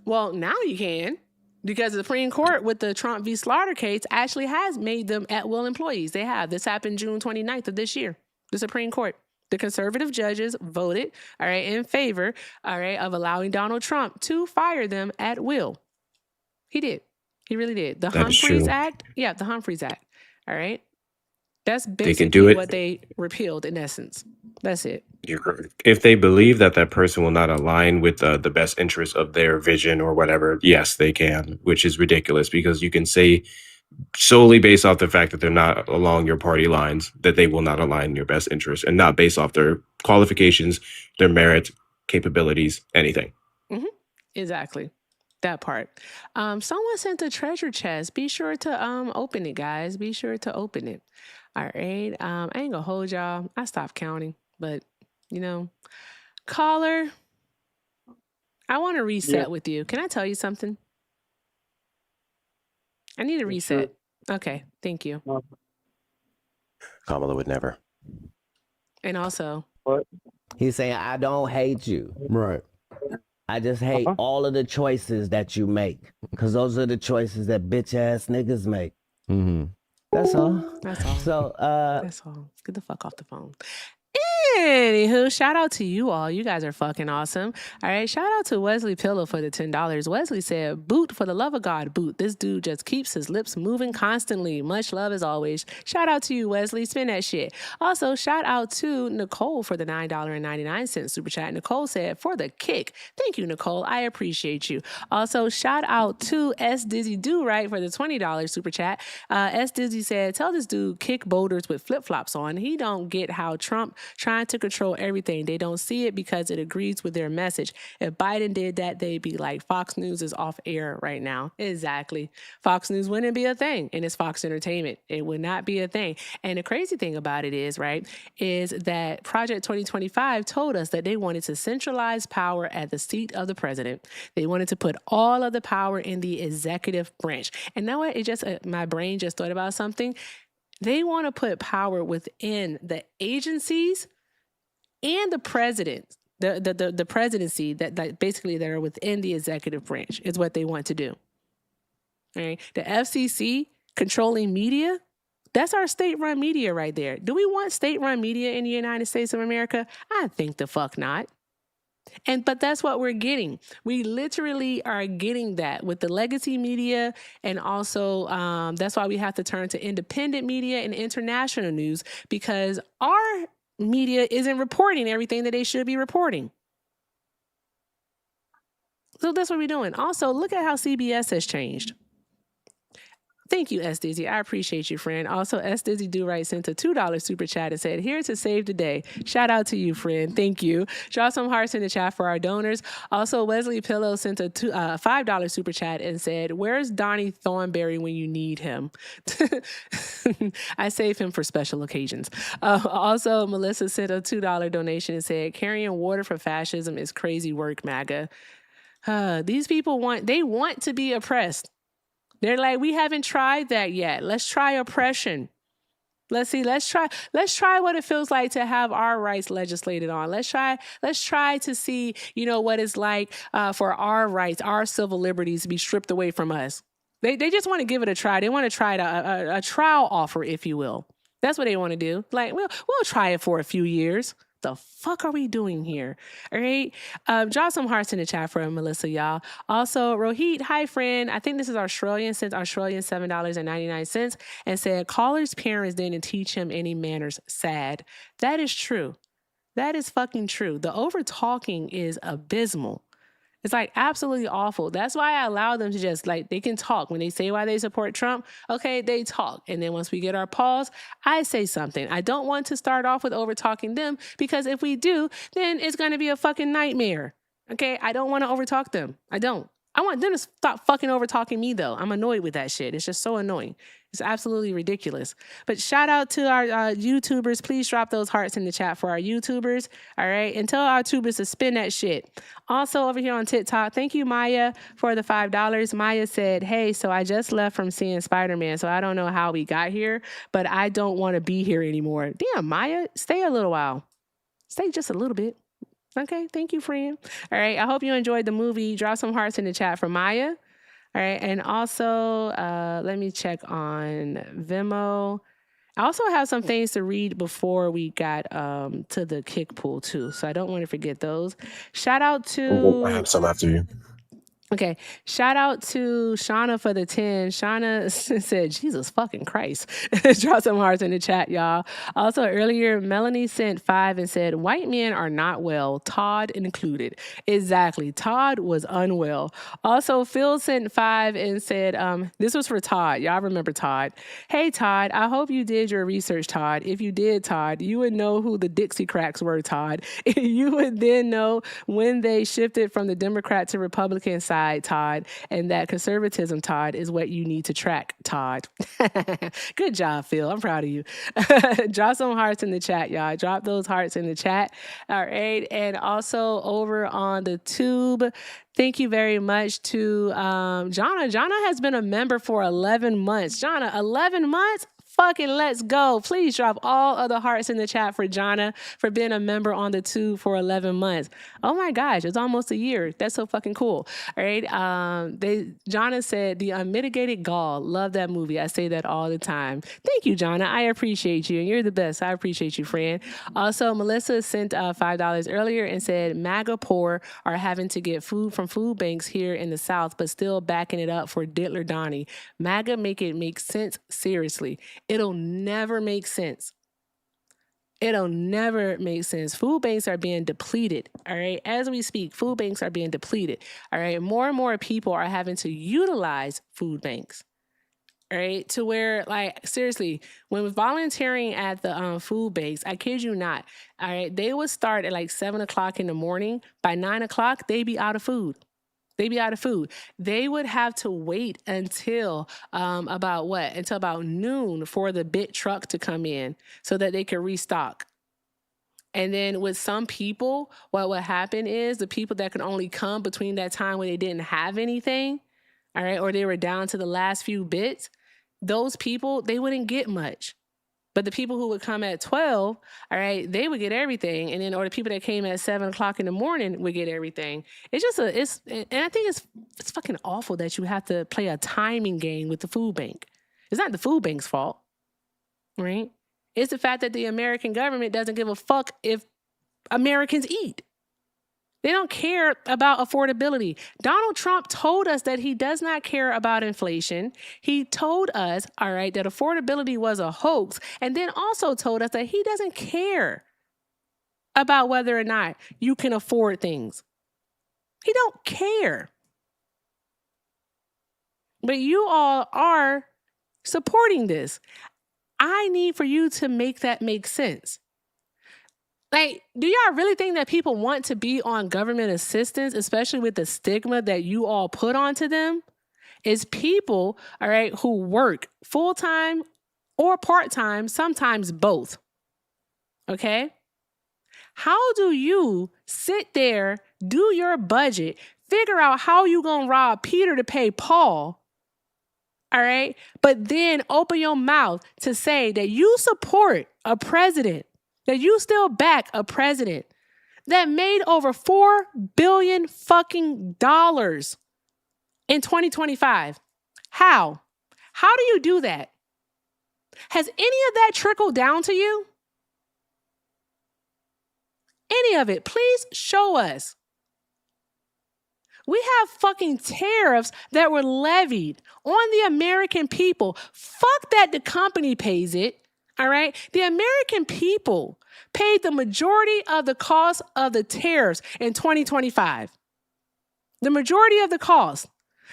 Well, now you can. Because the Supreme Court with the Trump v. Slaughter case actually has made them at-will employees. They have. This happened June 29th of this year. The Supreme Court. The conservative judges voted, all right, in favor, all right, of allowing Donald Trump to fire them at will. He did. He really did. The Humphreys Act. Yeah, the Humphreys Act. All right. That's basically what they repealed in essence. That's it. If they believe that that person will not align with the best interest of their vision or whatever, yes, they can, which is ridiculous because you can say solely based off the fact that they're not along your party lines that they will not align in your best interest and not based off their qualifications, their merit, capabilities, anything. Mm-hmm. Exactly. That part. Someone sent a treasure chest. Be sure to open it, guys. Be sure to open it. All right. I ain't gonna hold y'all. I stopped counting, but you know, caller, I want to reset with you. Can I tell you something? I need a reset. Sure. Okay. Thank you. Kamala would never. And also, what? He's saying, I don't hate you. Right. I just hate all of the choices that you make. Because those are the choices that bitch ass niggas make. Mm-hmm. That's all. That's all. So, that's all. Let's get the fuck off the phone. Anywho, shout out to you all. You guys are fucking awesome. All right. Shout out to Wesley Pillow for the $10. Wesley said, boot, for the love of God, boot. This dude just keeps his lips moving constantly. Much love as always. Shout out to you, Wesley. Spin that shit. Also, shout out to Nicole for the $9.99 super chat. Nicole said, for the kick. Thank you, Nicole. I appreciate you. Also, shout out to S. Dizzy Do Right for the $20 super chat. S. Dizzy said, tell this dude kick boulders with flip-flops on. He don't get how Trump trying to control everything. They don't see it because it agrees with their message. If Biden did that, they'd be like, Fox News is off air right now. Exactly. Fox News wouldn't be a thing, and it's Fox Entertainment. It would not be a thing. And the crazy thing about it is, right, is that Project 2025 told us that they wanted to centralize power at the seat of the president. They wanted to put all of the power in the executive branch. And now what? It just my brain just thought about something. They want to put power within the agencies and the president, the presidency that basically that are within the executive branch is what they want to do. All right. The FCC controlling media, that's our state-run media right there. Do we want state-run media in the United States of America? I think the fuck not. But that's what we're getting. We literally are getting that with the legacy media. And also that's why we have to turn to independent media and international news, because our media isn't reporting everything that they should be reporting. So that's what we're doing. Also, look at how CBS has changed. Thank you, S. Dizzy. I appreciate you, friend. Also, S. Dizzy Do Right sent a $2 super chat and said, here to save the day. Shout out to you, friend. Thank you. Draw some hearts in the chat for our donors. Also, Wesley Pillow sent a $5 super chat and said, where's Donnie Thornberry when you need him? I save him for special occasions. Also, Melissa sent a $2 donation and said, carrying water for fascism is crazy work, MAGA. These people want to be oppressed. They're like, we haven't tried that yet. Let's try oppression. Let's try what it feels like to have our rights legislated on. Let's try to see, what it's like for our rights, our civil liberties to be stripped away from us. They just want to give it a try. They want to try a trial offer, if you will. That's what they want to do. Like, we'll try it for a few years. The fuck are we doing here? All right. Drop some hearts in the chat for Melissa, y'all. Also, Rohit, hi friend. I think this is Australian, sent Australian $7.99 and said, caller's parents didn't teach him any manners. Sad. That is true. That is fucking true. The over talking is abysmal. It's like absolutely awful. That's why I allow them to just they can talk. When they say why they support Trump, okay, they talk. And then once we get our pause, I say something. I don't want to start off with over talking them because if we do, then it's going to be a fucking nightmare. Okay. I don't want to over talk them. I don't. I want them to stop fucking over talking me though. I'm annoyed with that shit. It's just so annoying. It's absolutely ridiculous. But shout out to our YouTubers. Please drop those hearts in the chat for our YouTubers. All right. And tell our tubers to spin that shit. Also over here on TikTok, thank you, Maya, for the $5. Maya said, hey, so I just left from seeing Spider-Man, so I don't know how we got here, but I don't want to be here anymore. Damn, Maya, stay a little while. Stay just a little bit. Okay, thank you, friend. All right, I hope you enjoyed the movie. Drop some hearts in the chat for Maya. All right, and also let me check on Vimeo. I also have some things to read before we got to the kick pool too, so I don't want to forget those. Shout out to... I have some after you. Okay, shout out to Shauna for the 10. Shauna said, Jesus fucking Christ. Drop some hearts in the chat, y'all. Also, earlier, Melanie sent 5 and said, white men are not well, Todd included. Exactly, Todd was unwell. Also, Phil sent 5 and said, this was for Todd. Y'all remember Todd. Hey, Todd, I hope you did your research, Todd. If you did, Todd, you would know who the Dixie Cracks were, Todd. You would then know when they shifted from the Democrat to Republican side, Todd, and that conservatism, Todd, is what you need to track, Todd. Good job, Phil. I'm proud of you. Drop some hearts in the chat, y'all. Drop those hearts in the chat. All right. And also over on the tube, thank you very much to Jonna. Jonna has been a member for 11 months. Jonna, 11 months? Fucking let's go. Please drop all of the hearts in the chat for Jonna for being a member on the tube for 11 months. Oh my gosh, it's almost a year. That's so fucking cool. All right. Jonna said, the Unmitigated Gall. Love that movie. I say that all the time. Thank you, Jonna. I appreciate you. And you're the best. I appreciate you, friend. Also, Melissa sent $5 earlier and said, MAGA poor are having to get food from food banks here in the South, but still backing it up for Diddler Donnie. MAGA make it make sense. Seriously. It'll never make sense. It'll never make sense. Food banks are being depleted, all right? As we speak, food banks are being depleted, all right? More and more people are having to utilize food banks, all right? To where, seriously, when volunteering at the food banks, I kid you not, all right? They would start at 7 o'clock in the morning. By 9 o'clock, they'd be out of food. They'd be out of food. They would have to wait until until about noon for the big truck to come in so that they could restock. And then with some people, what would happen is the people that could only come between that time when they didn't have anything, all right, or they were down to the last few bits, those people, they wouldn't get much. But the people who would come at 12, all right, they would get everything. And then, or the people that came at 7 o'clock in the morning would get everything. It's just and I think it's fucking awful that you have to play a timing game with the food bank. It's not the food bank's fault, right? It's the fact that the American government doesn't give a fuck if Americans eat. They don't care about affordability. Donald Trump told us that he does not care about inflation. He told us, all right, that affordability was a hoax, and then also told us that he doesn't care about whether or not you can afford things. He don't care. But you all are supporting this. I need for you to make that make sense. Like, do y'all really think that people want to be on government assistance, especially with the stigma that you all put onto them? It's people, all right, who work full-time or part-time, sometimes both. Okay? How do you sit there, do your budget, figure out how you gonna rob Peter to pay Paul, all right, but then open your mouth to say that you support a president, that you still back a president that made over $4 billion fucking dollars in 2025? How? How do you do that? Has any of that trickled down to you? Any of it? Please show us. We have fucking tariffs that were levied on the American people. Fuck that the company pays it, all right? The American people paid the majority of the cost of the tariffs in 2025. The majority of the cost.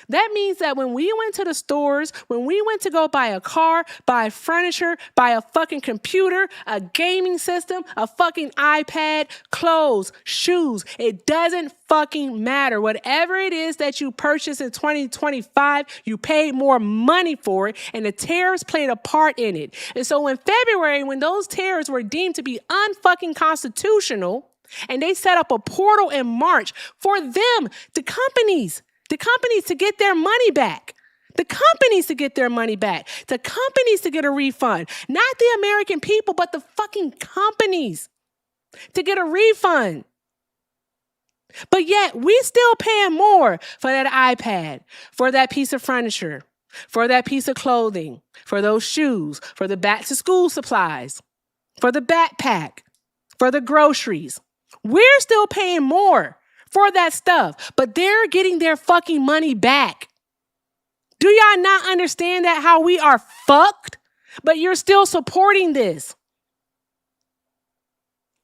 That means that when we went to the stores, when we went to go buy a car, buy furniture, buy a fucking computer, a gaming system, a fucking iPad, clothes, shoes, it doesn't fucking matter. Whatever it is that you purchased in 2025, you paid more money for it, and the tariffs played a part in it. And so in February, when those tariffs were deemed to be unfucking constitutional, and they set up a portal in March for them, the companies to get their money back. The companies to get their money back. The companies to get a refund. Not the American people, but the fucking companies to get a refund. But yet, we still paying more for that iPad, for that piece of furniture, for that piece of clothing, for those shoes, for the back to school supplies, for the backpack, for the groceries. We're still paying more for that stuff, but they're getting their fucking money back. Do y'all not understand that how we are fucked, but you're still supporting this?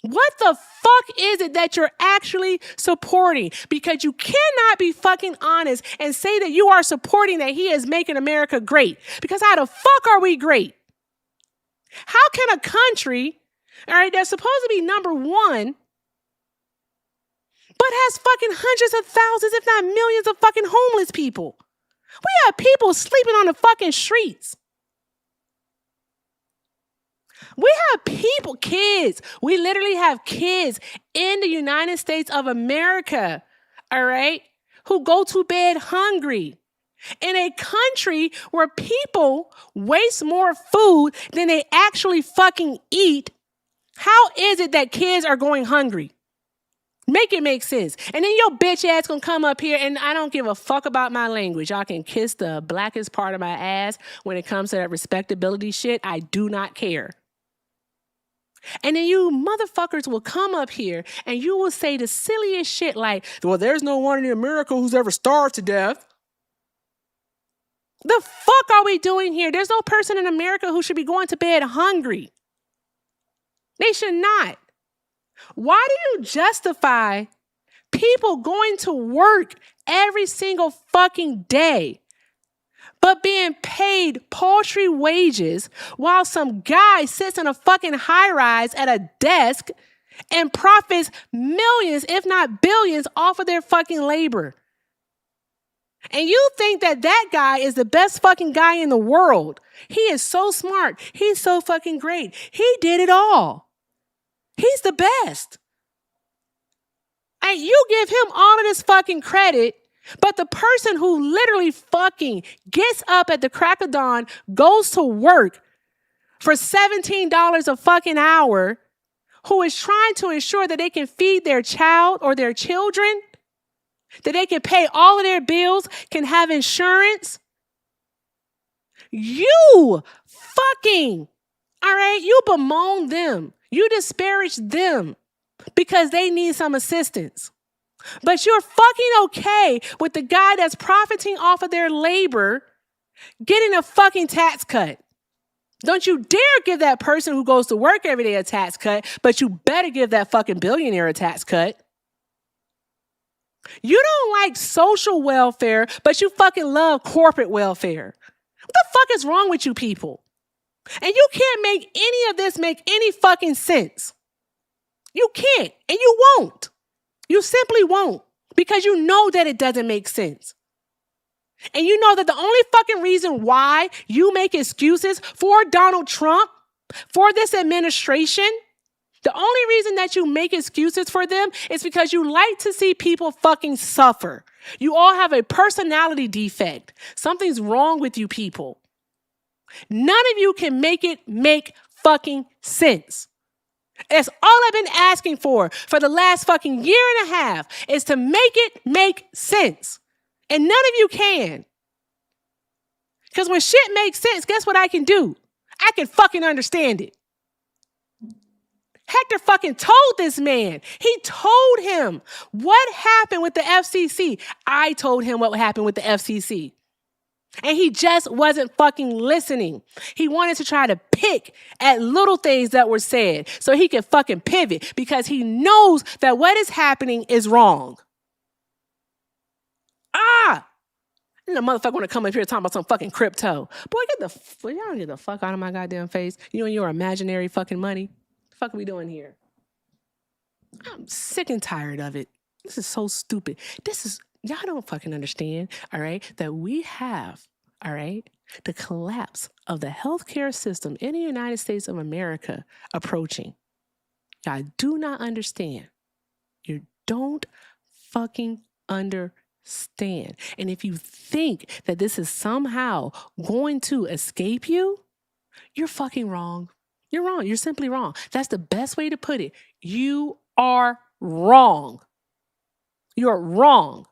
What the fuck is it that you're actually supporting? Because you cannot be fucking honest and say that you are supporting that he is making America great. Because how the fuck are we great? How can a country, all right, that's supposed to be number one, but has fucking hundreds of thousands, if not millions of fucking homeless people? We have people sleeping on the fucking streets. We have people, kids. We literally have kids in the United States of America, all right, who go to bed hungry. In a country where people waste more food than they actually fucking eat, how is it that kids are going hungry? Make it make sense. And then your bitch ass gonna come up here, and I don't give a fuck about my language. Y'all can kiss the blackest part of my ass when it comes to that respectability shit. I do not care. And then you motherfuckers will come up here and you will say the silliest shit like, well, there's no one in America who's ever starved to death. The fuck are we doing here? There's no person in America who should be going to bed hungry. They should not. Why do you justify people going to work every single fucking day, but being paid paltry wages while some guy sits in a fucking high rise at a desk and profits millions, if not billions, off of their fucking labor? And you think that that guy is the best fucking guy in the world. He is so smart. He's so fucking great. He did it all. He's the best. And you give him all of this fucking credit, but the person who literally fucking gets up at the crack of dawn, goes to work for $17 a fucking hour, who is trying to ensure that they can feed their child or their children, that they can pay all of their bills, can have insurance. You fucking, all right, you bemoan them. You disparage them because they need some assistance. But you're fucking okay with the guy that's profiting off of their labor getting a fucking tax cut. Don't you dare give that person who goes to work every day a tax cut, but you better give that fucking billionaire a tax cut. You don't like social welfare, but you fucking love corporate welfare. What the fuck is wrong with you people? And you can't make any of this make any fucking sense. You can't, and you won't. You simply won't, because you know that it doesn't make sense. And you know that the only fucking reason why you make excuses for Donald Trump, for this administration, the only reason that you make excuses for them is because you like to see people fucking suffer. You all have a personality defect. Something's wrong with you people. None of you can make it make fucking sense. That's all I've been asking for the last fucking year and a half, is to make it make sense. And none of you can. Because when shit makes sense, guess what I can do? I can fucking understand it. Hector fucking told this man. He told him what happened with the FCC. I told him what happened with the FCC. And he just wasn't fucking listening. He wanted to try to pick at little things that were said so he could fucking pivot, because he knows that what is happening is wrong. And the motherfucker want to come up here talking about some fucking crypto. Boy, y'all get the fuck out of my goddamn face. You and your imaginary fucking money. The fuck are we doing here? I'm sick and tired of it. This is so stupid. Y'all don't fucking understand, all right, that we have, all right, the collapse of the healthcare system in the United States of America approaching. Y'all do not understand. You don't fucking understand. And if you think that this is somehow going to escape you, you're fucking wrong. You're wrong. You're simply wrong. That's the best way to put it. You are wrong. You're wrong.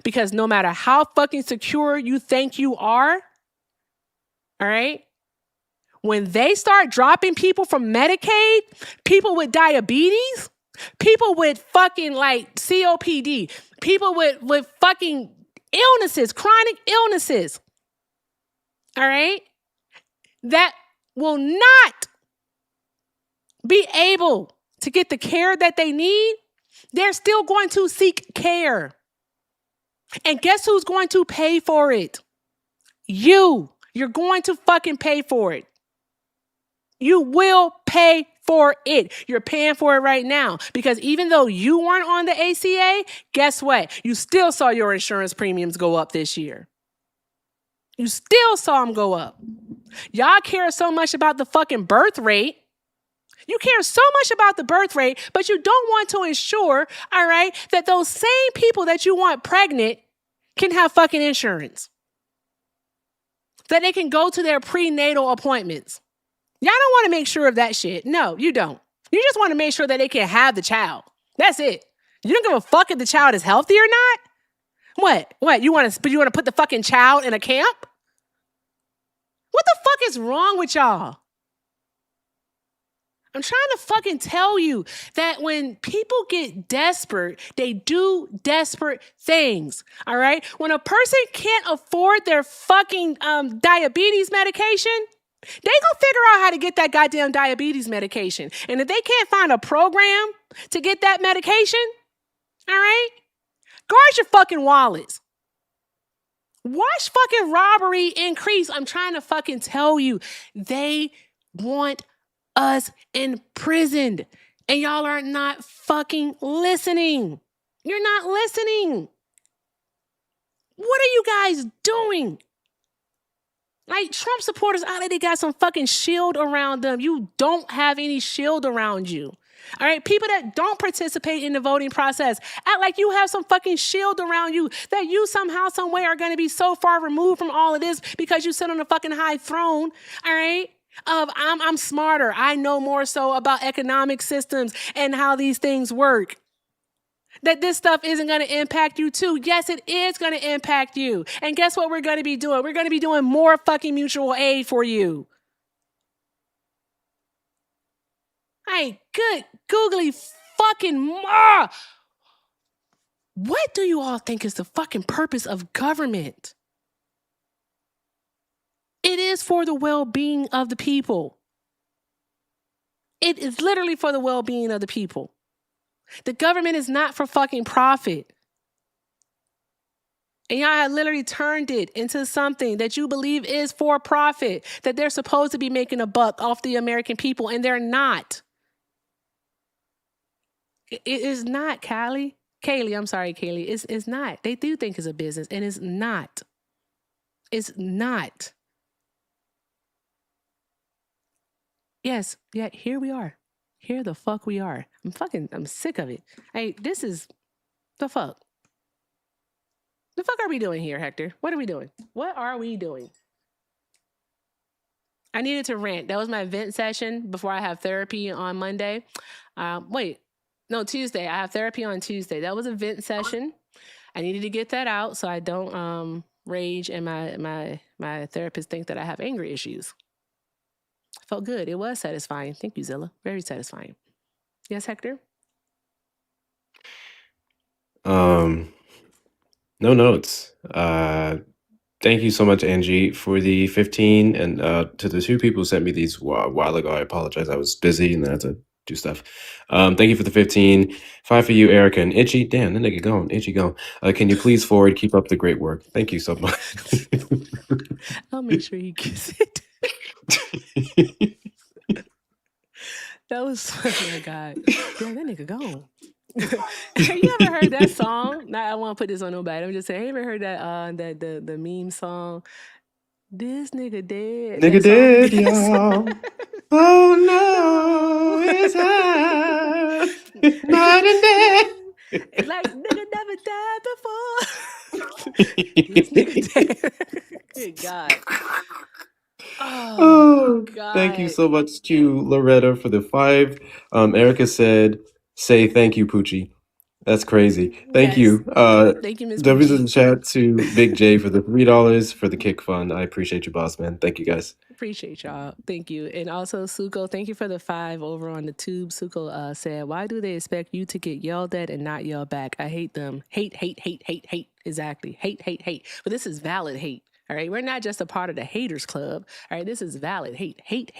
Because no matter how fucking secure you think you are, all right, when they start dropping people from Medicaid, people with diabetes, people with fucking like COPD, people with fucking illnesses, chronic illnesses, all right, that will not be able to get the care that they need, they're still going to seek care. And guess who's going to pay for it? You. You're going to fucking pay for it. You will pay for it. You're paying for it right now, because even though you weren't on the ACA, guess what? You still saw your insurance premiums go up this year. You still saw them go up. Y'all care so much about the fucking birth rate. You care so much about the birth rate, but you don't want to ensure, all right, that those same people that you want pregnant can have fucking insurance. That they can go to their prenatal appointments. Y'all don't want to make sure of that shit. No, you don't. You just want to make sure that they can have the child. That's it. You don't give a fuck if the child is healthy or not? What? You want to put the fucking child in a camp? What the fuck is wrong with y'all? I'm trying to fucking tell you that when people get desperate, they do desperate things, all right? When a person can't afford their fucking diabetes medication, they gonna figure out how to get that goddamn diabetes medication. And if they can't find a program to get that medication, all right, guard your fucking wallets. Watch fucking robbery increase. I'm trying to fucking tell you, they want us imprisoned, and y'all are not fucking listening. You're not listening. What are you guys doing? Like, Trump supporters out there, they got some fucking shield around them. You don't have any shield around you. All right, people that don't participate in the voting process act like you have some fucking shield around you, that you somehow, some way are going to be so far removed from all of this because you sit on a fucking high throne, all right? I'm smarter. I know more so about economic systems and how these things work. That this stuff isn't going to impact you too. Yes, it is going to impact you. And guess what we're going to be doing? We're going to be doing more fucking mutual aid for you. Hey, good googly fucking ma. What do you all think is the fucking purpose of government? It is for the well-being of the people. It is literally for the well-being of the people. The government is not for fucking profit. And y'all have literally turned it into something that you believe is for profit, that they're supposed to be making a buck off the American people, and they're not. It is not, Kaylee. I'm sorry, Kaylee. It's not. They do think it's a business, and it's not. It's not. Yes, yeah, here we are. Here the fuck we are. I'm sick of it. Hey, this is the fuck. The fuck are we doing here, Hector? What are we doing? What are we doing? I needed to rant. That was my vent session before I have therapy on Monday. Tuesday. I have therapy on Tuesday. That was a vent session. I needed to get that out so I don't rage and my therapist think that I have anger issues. Felt good. It was satisfying. Thank you, Zilla. Very satisfying. Yes, Hector? No notes. Thank you so much, Angie, for the 15, and to the 2 people who sent me these a while ago. I apologize. I was busy and I had to do stuff. Thank you for the 15. 5 for you, Erica and Itchy. Damn, that nigga gone. Itchy gone. Can you please forward? Keep up the great work. Thank you so much. I'll make sure he gets it. That was, oh my God. Damn, that nigga gone. You ever heard that song? Nah, I won't put this on nobody. I'm just saying, you ever heard that the meme song? This nigga dead. Nigga dead, y'all. Oh no, it's high. Night and day. It's like nigga never died before. This nigga dead. Good God. Oh, God. Thank you so much to Loretta for the 5. Erica said, "Say thank you, Poochie." That's crazy. Thank you. Thank you, Miss W's in Poochie. the chat to Big J for the $3 for the kick fund. I appreciate you, boss man. Thank you, guys. Appreciate y'all. Thank you. And also, Suko, thank you for the 5 over on the tube. Suko said, why do they expect you to get yelled at and not yell back? I hate them. Hate. Exactly. Hate. But this is valid hate. All right. We're not just a part of the haters club. All right. This is valid hate. Hate.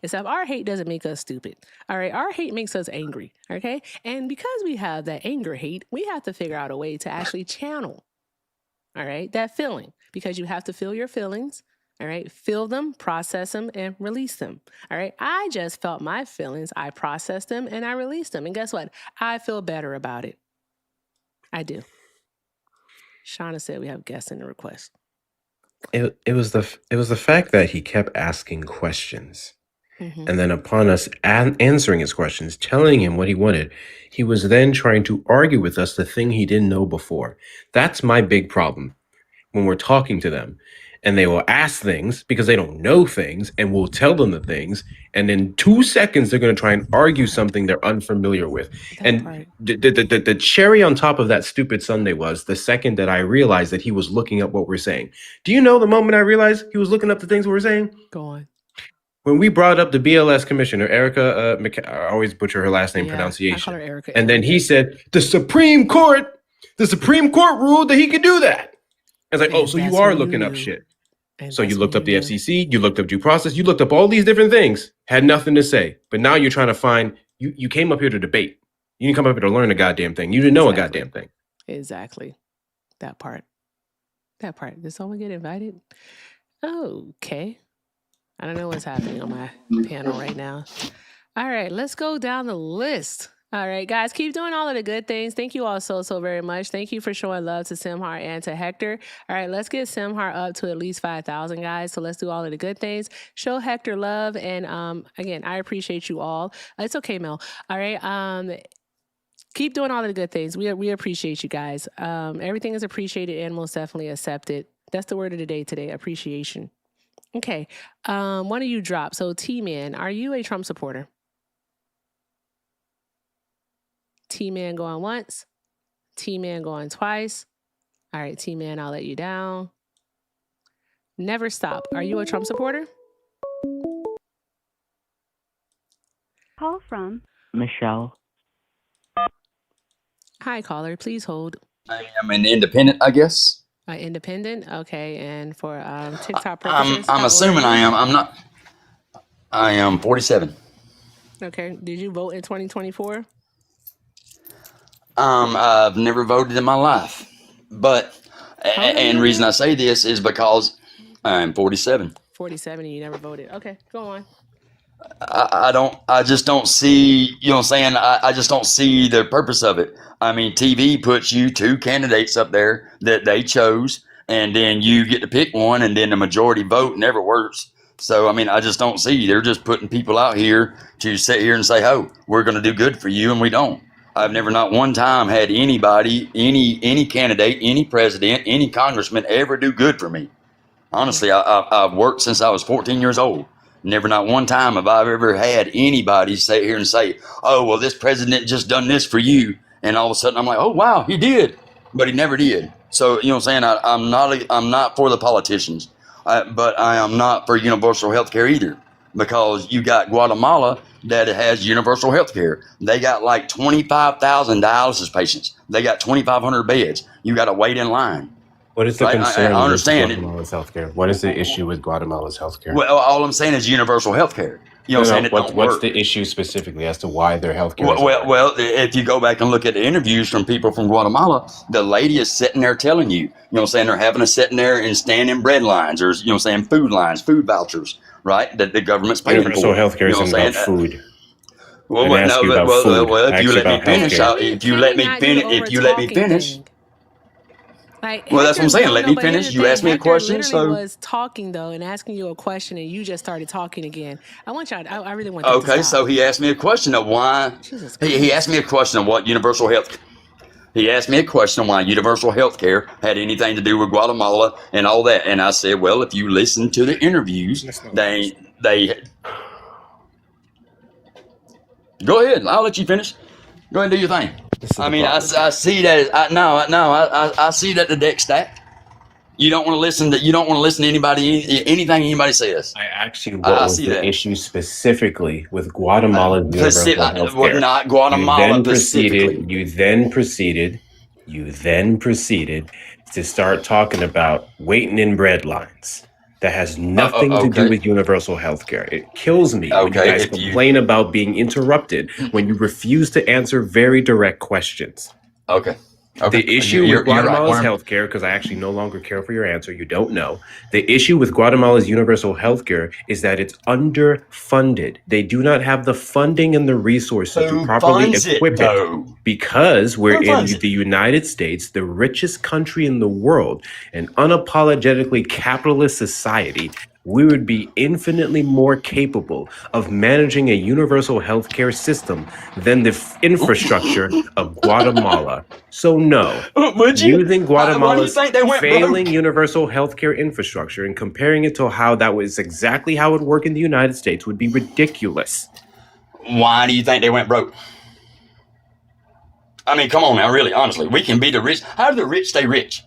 Except our hate doesn't make us stupid. All right. Our hate makes us angry. Okay. And because we have that anger hate, we have to figure out a way to actually channel. All right. That feeling, because you have to feel your feelings. All right. Feel them, process them, and release them. All right. I just felt my feelings. I processed them and I released them. And guess what? I feel better about it. I do. Shauna said we have guests in the request. It was the fact that he kept asking questions, and then upon us answering his questions, telling him what he wanted, he was then trying to argue with us the thing he didn't know before. That's my big problem when we're talking to them, and they will ask things because they don't know things, and we'll tell them the things, and in 2 seconds they're going to try and argue something they're unfamiliar with. And the cherry on top of that stupid Sunday was the second that I realized that he was looking up what we're saying. Do you know the moment I realized he was looking up the things we were saying? Go on. When we brought up the BLS commissioner, Erica, I always butcher her last name pronunciation. I call her Erica. And then he said, the Supreme Court ruled that he could do that. I was like, oh, so you are looking up shit. So you looked up the FCC, you looked up due process, you looked up all these different things, had nothing to say. But now you're trying to find, you came up here to debate. You didn't come up here to learn a goddamn thing. You didn't know a goddamn thing. Exactly. That part. Did someone get invited? Okay. I don't know what's happening on my panel right now. All right, let's go down the list. All right, guys, keep doing all of the good things. Thank you all so very much. Thank you for showing love to Simhar and to Hector. All right, let's get Simhar up to at least 5,000, guys. So let's do all of the good things. Show Hector love. And again, I appreciate you all. It's okay, Mel. All right. Keep doing all of the good things. We appreciate you guys. Everything is appreciated and most definitely accepted. That's the word of the day today, appreciation. Okay. One of you dropped. So T-Man, are you a Trump supporter? T-Man going once. T-Man going twice. All right, T-Man, I'll let you down. Never Stop. Are you a Trump supporter? Call from Michelle. Hi, caller. Please hold. I am an independent, I guess. Independent? Okay. And for TikTok purposes? I'm assuming I am. I'm not. I am 47. Okay. Did you vote in 2024? I've never voted in my life, but old are reason you? I say this is because I'm 47. 47 and you never voted. Okay, go on. I just don't see, you know what I'm saying? I just don't see the purpose of it. I mean, TV puts you 2 candidates up there that they chose, and then you get to pick one, and then the majority vote never works. So, I mean, I just don't see. They're just putting people out here to sit here and say, oh, we're going to do good for you, and we don't. I've never not one time had anybody, any candidate, any president, any congressman ever do good for me. Honestly, I've worked since I was 14 years old. Never not one time have I ever had anybody sit here and say, oh, well, this president just done this for you. And all of a sudden I'm like, oh, wow, he did. But he never did. So, you know what I'm saying? I'm not for the politicians, but I am not for universal health care either, because you got Guatemala that has universal health care. They got like 25,000 dialysis patients. They got 2,500 beds. You got to wait in line. What is the Right? concern I understand with it. Guatemala's healthcare? What is the issue with Guatemala's healthcare? Well, all I'm saying is universal health care. You know what I'm saying? It don't What's work. the issue specifically as to why their healthcare is Well, if you go back and look at the interviews from people from Guatemala, the lady is sitting there telling you, you know what I'm saying, they're having to sit in there and stand in bread lines, or, you know what I'm saying, food lines, food vouchers, right, that the government's paying for. Universal healthcare You know isn't what I'm about saying? food. Well, I didn't ask you about food. if you let me finish, if you let me finish. Like, Well, that's what I'm saying. no, Let no, me but here's finish. the You thing. asked me a Hector question, literally so was talking though and asking you a question, and you just started talking again. I want y'all. I really want that to okay. stop. So he asked me a question of why. Jesus He asked me a question of what universal health. He asked me a question on why universal health care had anything to do with Guatemala and all that, and I said, well, if you listen to the interviews, they. Go ahead. I'll let you finish. Go ahead and do your thing. I mean, I see that. I see that the deck's stacked. You don't want to listen to anybody, anything anybody says. I asked you what was see the that. issue specifically with Guatemala's universal health care. Not Guatemala specifically. You then proceeded to start talking about waiting in bread lines. That has nothing to do with universal health care. It kills me when you guys complain about being interrupted when you refuse to answer very direct questions. Okay. The issue with Guatemala's healthcare, because I actually no longer care for your answer, you don't know. The issue with Guatemala's universal healthcare is that it's underfunded. They do not have the funding and the resources to properly equip it. Because we're in the United States, the richest country in the world, an unapologetically capitalist society, we would be infinitely more capable of managing a universal healthcare system than the infrastructure of Guatemala. So no, using Guatemala's failing universal healthcare infrastructure and comparing it to how that was exactly how it would work in the United States would be ridiculous. Why do you think they went broke? I mean, come on now, really, honestly. We can be the rich. How do the rich stay rich?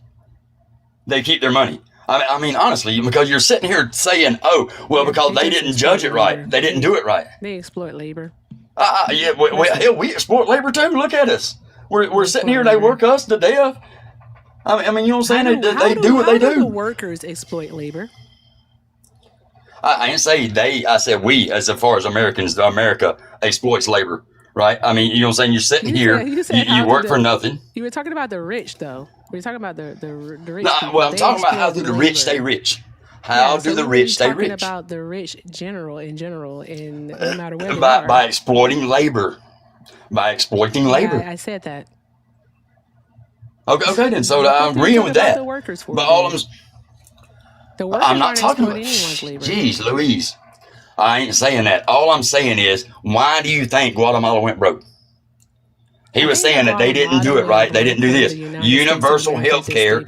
They keep their money. I mean, honestly, because you're sitting here saying, oh, well, because they didn't judge it right. They didn't do it right. They exploit labor. Yeah, hell, we exploit labor too. Look at us. We're sitting here, they work us to death. I mean, you know what I'm saying? They do what they do. How do the workers exploit labor? I didn't say they, I said we, as far as Americans, America exploits labor, right? I mean, you know what I'm saying? You're sitting here, you work for nothing. You were talking about the rich, though. We were talking about the rich. No, well, I'm talking about how do the rich stay rich? How do the rich stay rich? Talking about the rich in general, and no matter where they by are. exploiting labor. By exploiting labor. I said that. Okay, then. So I'm agreeing with that. The workers for but all I'm not talking about. Anyone's labor. Jeez, Louise. I ain't saying that. All I'm saying is, why do you think Guatemala went broke? He was saying that they didn't do it right. They didn't do this. Universal health care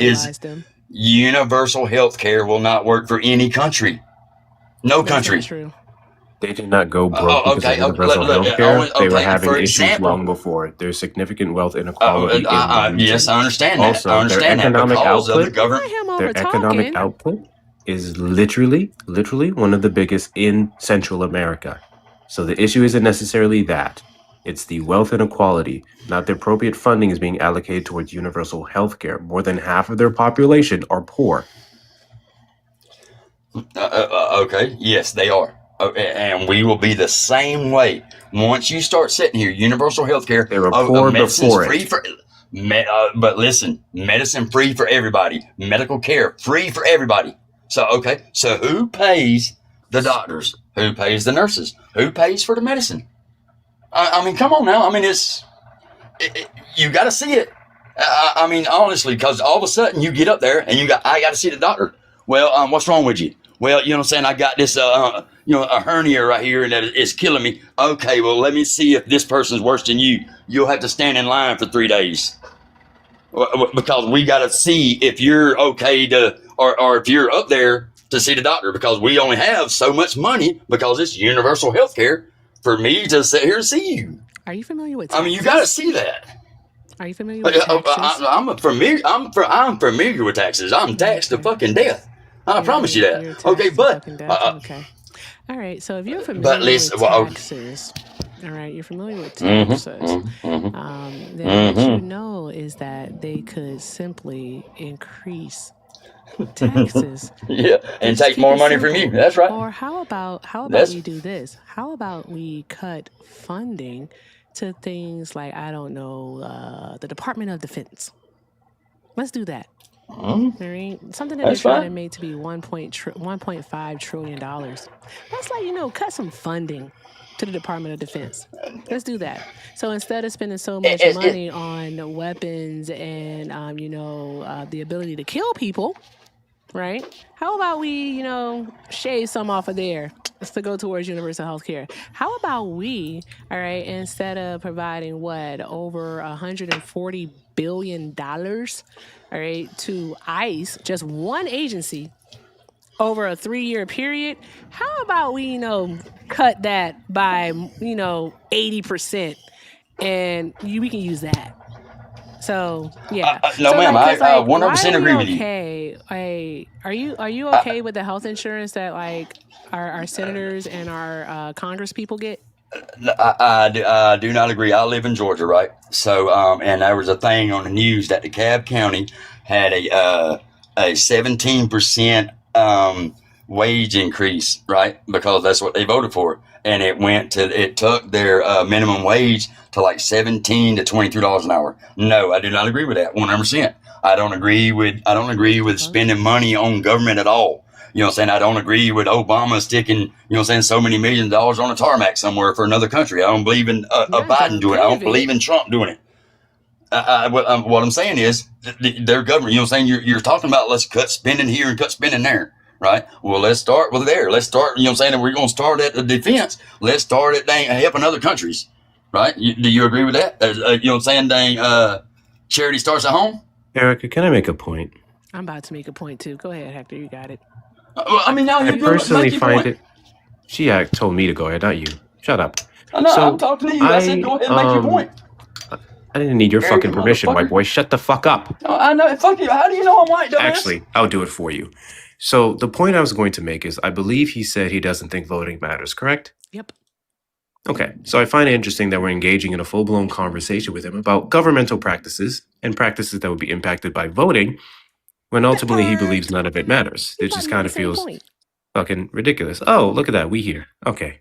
universal health care will not work for any country. No country. True. They did not go broke because of universal health care. They were having issues long before. There's significant wealth inequality. Yes, I understand that. Also, I understand their economic that because output, of the government. their economic output is literally one of the biggest in Central America. So the issue isn't necessarily that. It's the wealth inequality, not the appropriate funding is being allocated towards universal health care. More than half of their population are poor. Okay, yes, they are. Okay, and we will be the same way. Once you start sitting here, universal health care. They were poor before free it. But listen, medicine free for everybody, medical care free for everybody. So okay, so who pays the doctors? Who pays the nurses? Who pays for the medicine? I mean, come on now. I mean, you got to see it. I mean, honestly, because all of a sudden you get up there and I got to see the doctor. Well, what's wrong with you? Well, you know what I'm saying? I got this, a hernia right here and that is killing me. Okay, well, let me see if this person's worse than you. You'll have to stand in line for 3 days. Because we got to see if you're okay or if you're up there to see the doctor, because we only have so much money because it's universal health care for me to sit here and see you. Are you familiar with taxes? I mean, you got to see that. Are you familiar with taxes? I'm familiar with taxes. I'm taxed to fucking death. I promise you that. Okay, but okay. All right. So if you're familiar with taxes, all right, you're familiar with taxes. Then what you know is that they could simply increase taxes. Yeah, and take more money from you. That's right. Or how about we do this? How about we cut funding to things like, I don't know, the Department of Defense? Let's do that. All right, something that they're trying to make to be $1.5 trillion. That's like, cut some funding to the Department of Defense. Let's do that. So instead of spending so much money on weapons and the ability to kill people, right? How about we, shave some off of there to go towards universal health care? How about we, all right, instead of providing over $140 billion, all right, to ICE, just one agency, over a 3-year period, how about we, cut that by, 80%, and we can use that. So yeah, no, ma'am. I 100% agree with you. Okay, are you okay with the health insurance that our senators and our Congress people get? I do not agree. I live in Georgia, right? So and there was a thing on the news that DeKalb County had a 17% wage increase, right? Because that's what they voted for, and it took their minimum wage to like $17 to $23 an hour. No, I do not agree with that 100%. I don't agree with spending money on government at all. You know what I'm saying? I don't agree with Obama sticking, so many $1 million on a tarmac somewhere for another country. I don't believe in Biden doing it. I don't believe in Trump doing it. What I'm saying is their government, you're talking about let's cut spending here and cut spending there. Right. Well, let's start with there. Let's start, if we're going to start at the defense, let's start at helping other countries. Right. Do you agree with that? Charity starts at home. Erica, can I make a point? I'm about to make a point too. Go ahead, Hector. You got it. Well, I mean, now I personally find it. She told me to go ahead, not you. Shut up. No, I'm talking to you. I said go ahead and make your point. I didn't need your fucking permission, white boy. Shut the fuck up. I know. Fuck you. How do you know I'm white, dumbass? Actually, I'll do it for you. So the point I was going to make is I believe he said he doesn't think voting matters, correct? Yep. Okay, so I find it interesting that we're engaging in a full-blown conversation with him about governmental practices and practices that would be impacted by voting, when ultimately he believes none of it matters. It just kind of feels fucking ridiculous. Oh, look at that. We here. Okay.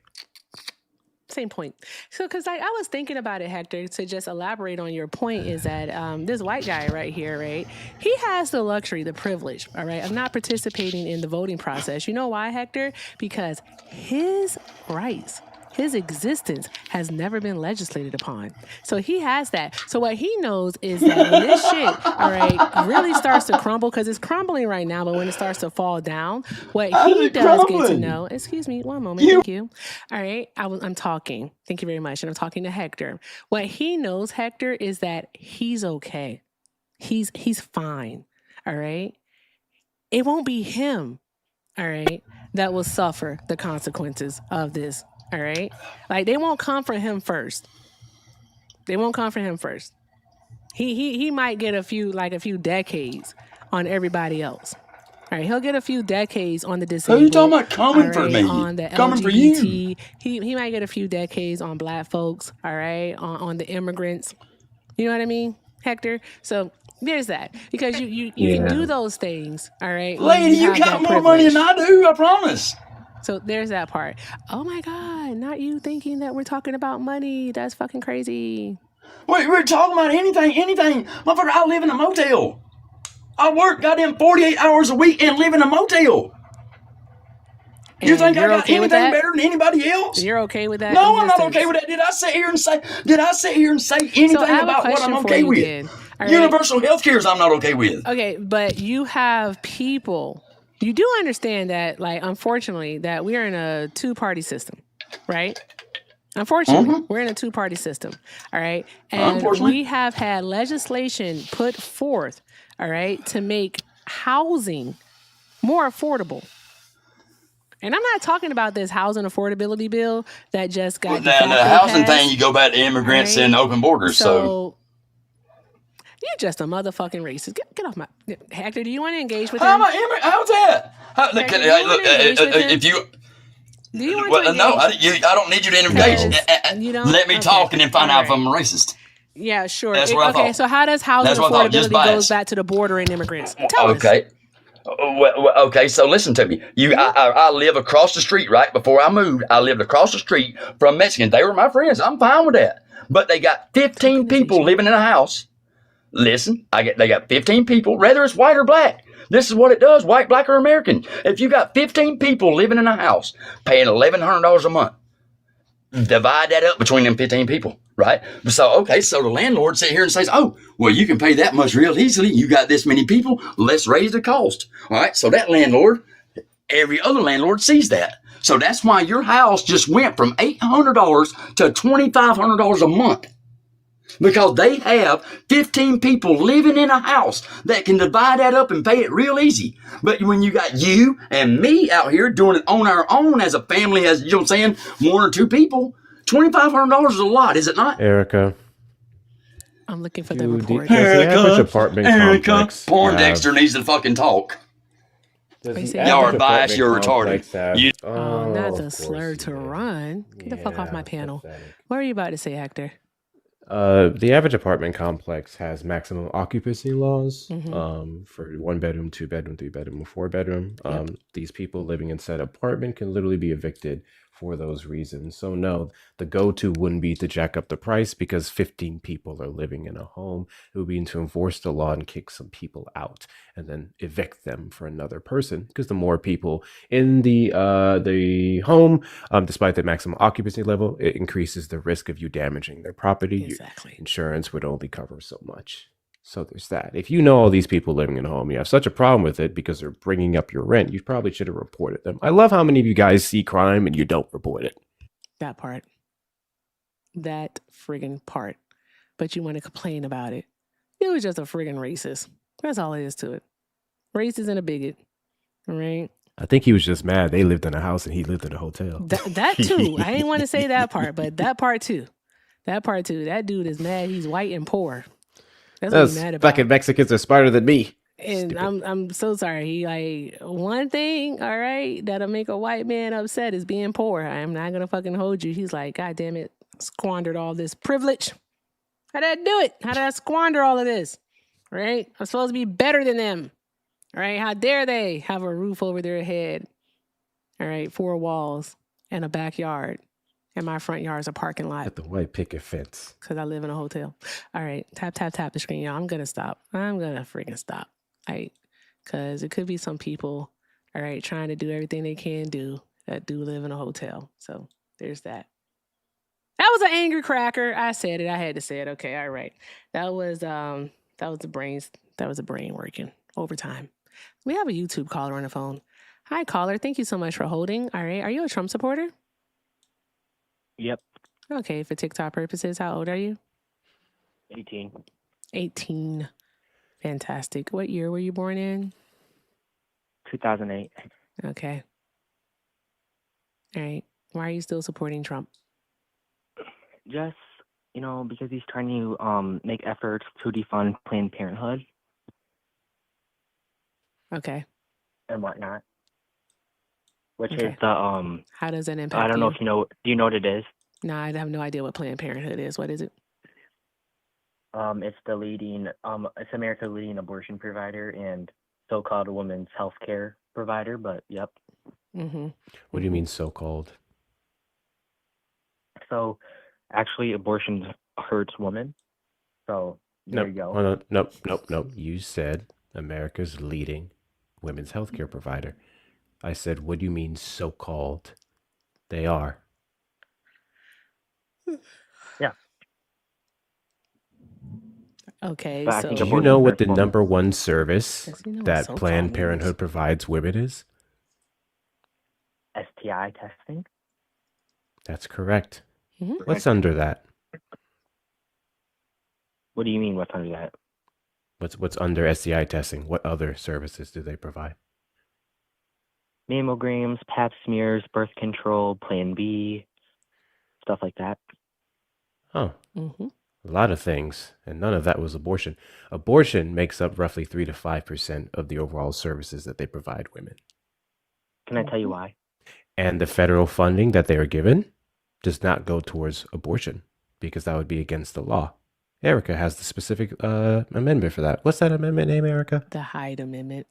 Same point. So, because I was thinking about it, Hector, to just elaborate on your point is that this white guy right here, right, he has the luxury, the privilege, all right, of not participating in the voting process. You know why, Hector? Because his rights, his existence has never been legislated upon. So he has that. So what he knows is that when this shit, all right, really starts to crumble, because it's crumbling right now, but when it starts to fall down, what he does get to know, excuse me, one moment, thank you. All right, I'm talking. Thank you very much. And I'm talking to Hector. What he knows, Hector, is that he's okay. He's fine. All right. It won't be him, all right, that will suffer the consequences of this. All right. Like, they won't come for him first. They won't come for him first. He might get a few decades on everybody else. All right. He'll get a few decades on the disabled. Who you talking about coming for me? On the coming LGBT. For you. He might get a few decades on black folks. All right. On the immigrants. You know what I mean, Hector? So there's that. Because you can do those things. All right. Lady, you got more money than I do. I promise. So there's that part. Oh my God, not you thinking that we're talking about money. That's fucking crazy. We're talking about anything. Motherfucker, I live in a motel. I work goddamn 48 hours a week and live in a motel. You And think I you're got okay with anything that? better than anybody else? You're okay with that No, I'm not okay existence? with that. Did I sit here and say anything So I have a about what question I'm for okay you with? then. All right. Universal health care is I'm not okay with. Okay, but you have people. You do understand that, like, unfortunately, that we are in a two-party system, right? Unfortunately, we're in a two-party system, all right? And we have had legislation put forth, all right, to make housing more affordable. And I'm not talking about this housing affordability bill that just got Now, the housing passed, thing, you go back to immigrants right? and open borders. So You're just a motherfucking racist. Get off my Hector. Do you want to engage with him? how's that? Look, Hector, do you wanna engage with him? if you. Do you want to engage? No, I don't need you to engage. You don't? Let me talk and then find out if I'm a racist. Yeah, sure. That's what I Okay, thought. so how does housing That's what I thought, just affordability goes bias. back to the border and immigrants? Tell us. Okay. Okay, so listen to me. I live across the street, right? Before I moved, I lived across the street from Mexicans. They were my friends. I'm fine with that. But they got 15 people living in a house. Listen, they got 15 people, whether it's white or black. This is what it does, white, black, or American. If you got 15 people living in a house, paying $1,100 a month, divide that up between them 15 people, right? So the landlord sit here and says, oh, well, you can pay that much real easily. You got this many people, let's raise the cost. All right, so that landlord, every other landlord sees that. So that's why your house just went from $800 to $2,500 a month. Because they have 15 people living in a house that can divide that up and pay it real easy. But when you got you and me out here doing it on our own as a family, as you know what I'm saying, one or two people, $2,500 is a lot, is it not? Erica. I'm looking for the report. Erica. Poindexter needs to fucking talk. Y'all are biased, you're retarded. Not the slur to run. Get the fuck off my panel. What are you about to say, Hector? The average apartment complex has maximum occupancy laws for 1 bedroom, 2 bedroom, 3 bedroom, 4 bedroom. These people living in said apartment can literally be evicted for those reasons. So no, the go-to wouldn't be to jack up the price because 15 people are living in a home. It would be to enforce the law and kick some people out and then evict them for another person, because the more people in the home, despite the maximum occupancy level, it increases the risk of you damaging their property. Exactly. Your insurance would only cover so much. So there's that. If you know all these people living in a home, you have such a problem with it because they're bringing up your rent, you probably should have reported them. I love how many of you guys see crime and you don't report it. That part. That friggin' part. But you want to complain about it. It was just a friggin' racist. That's all it is to it. Racist and a bigot. All right? I think he was just mad they lived in a house and he lived in a hotel. That too. I didn't want to say that part, but that part too. That part too. That dude is mad he's white and poor. That's what he's mad about. Fucking Mexicans are smarter than me. And I'm so sorry. He like one thing, all right, that'll make a white man upset is being poor. I'm not gonna fucking hold you. He's like, God damn it, squandered all this privilege. How did I do it? How did I squander all of this? Right? I'm supposed to be better than them. All right, how dare they have a roof over their head? All right, 4 walls and a backyard. And my front yard is a parking lot. At the white picket fence. Because I live in a hotel. All right. Tap the screen, y'all. I'm going to stop. I'm going to freaking stop. Right? Because it could be some people, all right, trying to do everything they can do that do live in a hotel. So there's that. That was an angry cracker. I said it. I had to say it. Okay. All right. That was the brains. That was the brain working overtime. We have a YouTube caller on the phone. Hi, caller. Thank you so much for holding. All right. Are you a Trump supporter? Yep. Okay, for TikTok purposes, how old are you? 18. 18. Fantastic. What year were you born in? 2008. Okay. All right. Why are you still supporting Trump? Just, because he's trying to make efforts to defund Planned Parenthood. Okay. And whatnot. Which Okay. is the How does that impact I don't know you? if you know. Do you know what it is? No, I have no idea what Planned Parenthood is. What is it? It's the leading it's America's leading abortion provider and so-called women's health care provider. But yep. Mm-hmm. What do you mean so-called? So, actually, abortions hurts women. So there Nope. you go. Hold on. Nope. You said America's leading women's healthcare provider. I said, what do you mean so-called? They are. Yeah. Okay, But I think Do you so know abortion what hurts the women. number one service yes, you know what that so-called Planned means. Parenthood provides women is? STI testing. That's correct. Mhm. What's under that? What do you mean? What's under that? What's under STI testing? What other services do they provide? Mammograms, pap smears, birth control, Plan B, stuff like that. Oh, Mm-hmm. a lot of things, and none of that was abortion. Abortion makes up roughly 3 to 5% of the overall services that they provide women. Can I tell you why? And the federal funding that they are given does not go towards abortion because that would be against the law. Erica has the specific amendment for that. What's that amendment name, Erica? The Hyde Amendment.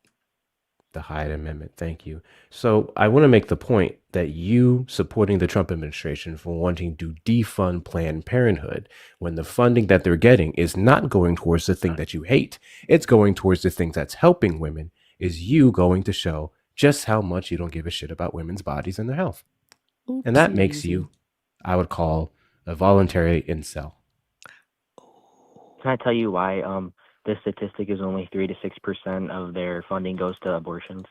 The Hyde Amendment. Thank you. So I want to make the point that you supporting the Trump administration for wanting to defund Planned Parenthood when the funding that they're getting is not going towards the thing that you hate. It's going towards the thing that's helping women, is you going to show just how much you don't give a shit about women's bodies and their health. And that makes you, I would call, a voluntary incel. Can I tell you why this statistic is only 3 to 6% of their funding goes to abortions?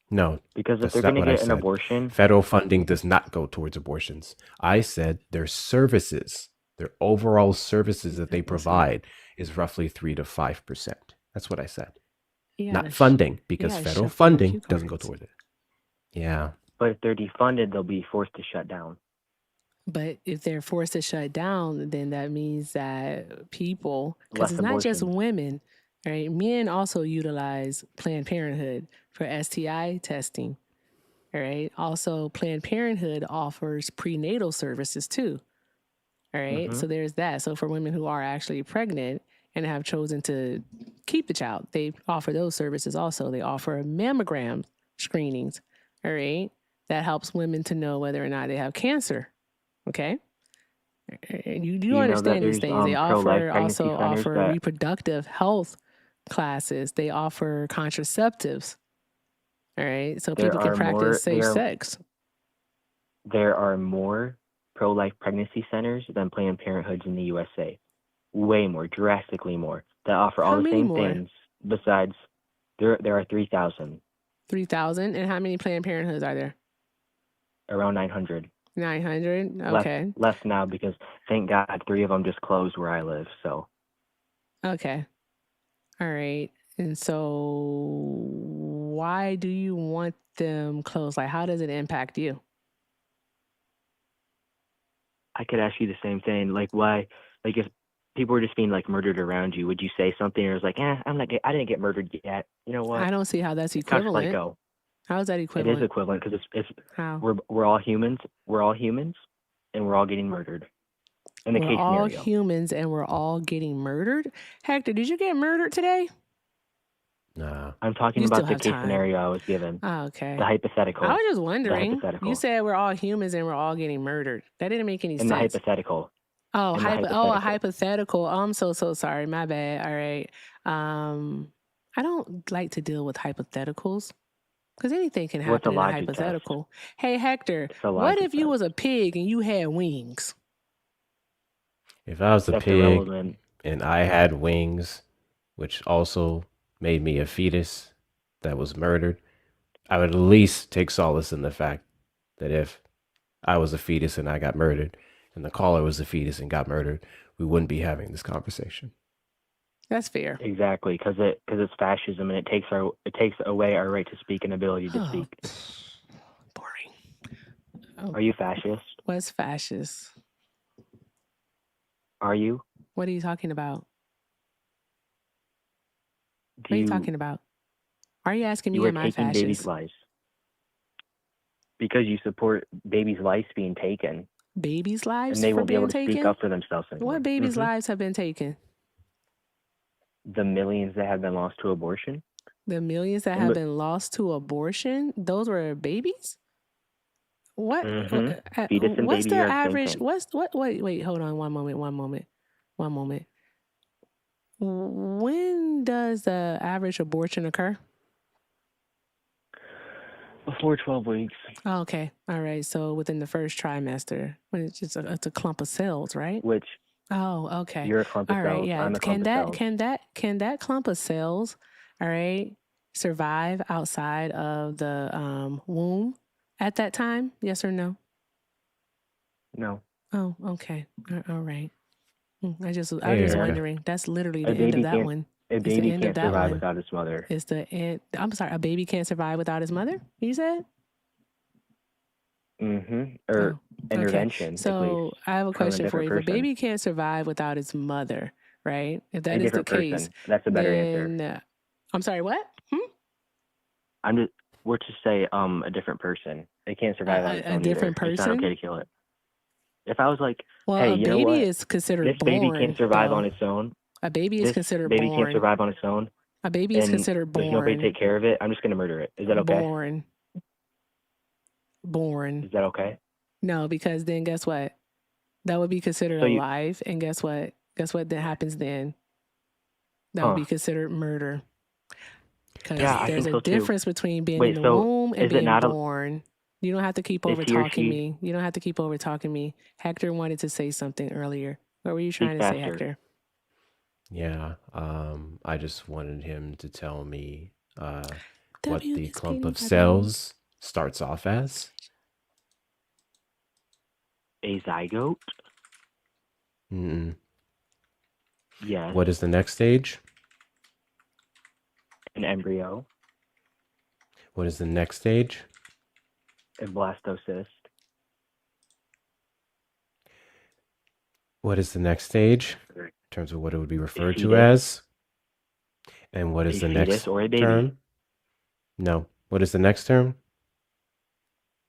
No, Because if that's they're not going what to I get an said. abortion, Federal funding does not go towards abortions. I said their services, their overall services that they provide is roughly 3 to 5%. That's what I said. Not funding, because federal funding doesn't go towards it. Yeah. but if they're defunded, they'll be forced to shut down. But if they're forced to shut down, then that means that people, because Less it's not just abortions. women, right? Men also utilize Planned Parenthood for STI testing, all right? Also, Planned Parenthood offers prenatal services too, all right? So there's that. So for women who are actually pregnant and have chosen to keep the child, they offer those services also. They offer mammogram screenings, all right? That helps women to know whether or not they have cancer. Okay. You do You know that understand these there's things. They pro-life offer pregnancy also centers offer that reproductive health classes. They offer contraceptives. All right. So there people can are practice more safe sex. there are more pro-life pregnancy centers than Planned Parenthoods in the USA. Way more, drastically more. That offer all How the many same more? things. Besides, there are 3,000, 3,000. And how many Planned Parenthoods are there? around 900. 900. Okay. Less now because thank God 3 of them just closed where I live. So Okay. All right. And so why do you want them closed? Like, how does it impact you? I could ask you the same thing. Like why? Like if people were just being like murdered around you, would you say something or was like, I didn't get murdered yet. You know what? I don't see how that's Couch equivalent. psycho. How is that It equivalent? is equivalent because it's How? we're all humans. We're all humans, and we're all getting murdered. In the We're case all scenario, humans and we're all getting murdered. Hector, did you get murdered today? Nah. I'm talking You still about the have case time. scenario I was given. Oh, okay. The hypothetical. I was just The wondering. hypothetical. You said we're all humans and we're all getting murdered. That didn't make any In the sense. hypothetical. Oh, In the a hypothetical. hypothetical. Oh, I'm so sorry. My bad. All right. I don't like to deal with hypotheticals because anything can Well, it's a happen in a logic test. hypothetical. Hey, Hector, It's a what logic if you was a pig and you had wings? If I was a That's pig irrelevant. and I had wings, which also made me a fetus that was murdered, I would at least take solace in the fact that if I was a fetus and I got murdered, and the caller was a fetus and got murdered, we wouldn't be having this conversation. That's fair. Exactly, because it's fascism and it takes away our right to speak and ability to speak. Oh, Are you fascist? what's fascist? Are you? What are you talking about? Do What are you talking about? Are you asking me You are am I taking babies' fascist? lives because you support babies' lives being taken, Babies' lives and they for won't be able being to speak taken? up for themselves anymore. What babies' lives have been taken? The millions that have been lost to abortion. The millions that And have look- been lost to abortion? Those were babies? What? Fetus and What's baby the are the same average? thing. Wait. Hold on. One moment. When does the average abortion occur? Before 12 weeks. Oh, okay. All right. So within the first trimester, when it's just it's a clump of cells, right? Which Oh, okay. you're a clump of All right. cells. Yeah. I'm a clump of cells. Can that clump of cells, all right, survive outside of the womb at that time? Yes or no? No. Oh, okay. All right. I was just Erica. wondering. That's literally A the end of baby that can't. one. A It's the baby end of can't that survive one. without its mother. It's the end. I'm sorry. A baby can't survive without his mother. You said? Or intervention. At So least I have a from a question for different you. If a person. baby can't survive without its mother, right? If that A is the different case, person. That's a better answer. then I'm sorry. What? We're to say a different person. It can't survive on its A own different either. It's not person? okay to kill it. If I was like, Well, hey, a you know baby what? is considered This baby born. can't survive on though. its own. A baby is This considered baby can't born. survive on its own. A baby is And considered there's nobody to born. take care of it. I'm just gonna murder it. Is that okay? Born. Is that okay? No, because then guess what? That would be considered So you- alive, and guess what? Guess what that happens then? That would be considered murder. Because Yeah, I there's think a so too. difference between being Wait, in the so womb and is it being not a- born. You don't have to keep Is over he or talking she- me. You don't have to keep over talking me. Hector wanted to say something earlier. What were you Speak trying to say, faster. Hector? Yeah, I just wanted him to tell me what W the is clump Katie, of by the way. cells starts off as. A zygote? Mm-mm. Yes. What is the next stage? An embryo. What is the next stage? A blastocyst. What is the next stage in terms of what it would be referred to fetus. as? And what is A the fetus next or a baby. term? No. What is the next term?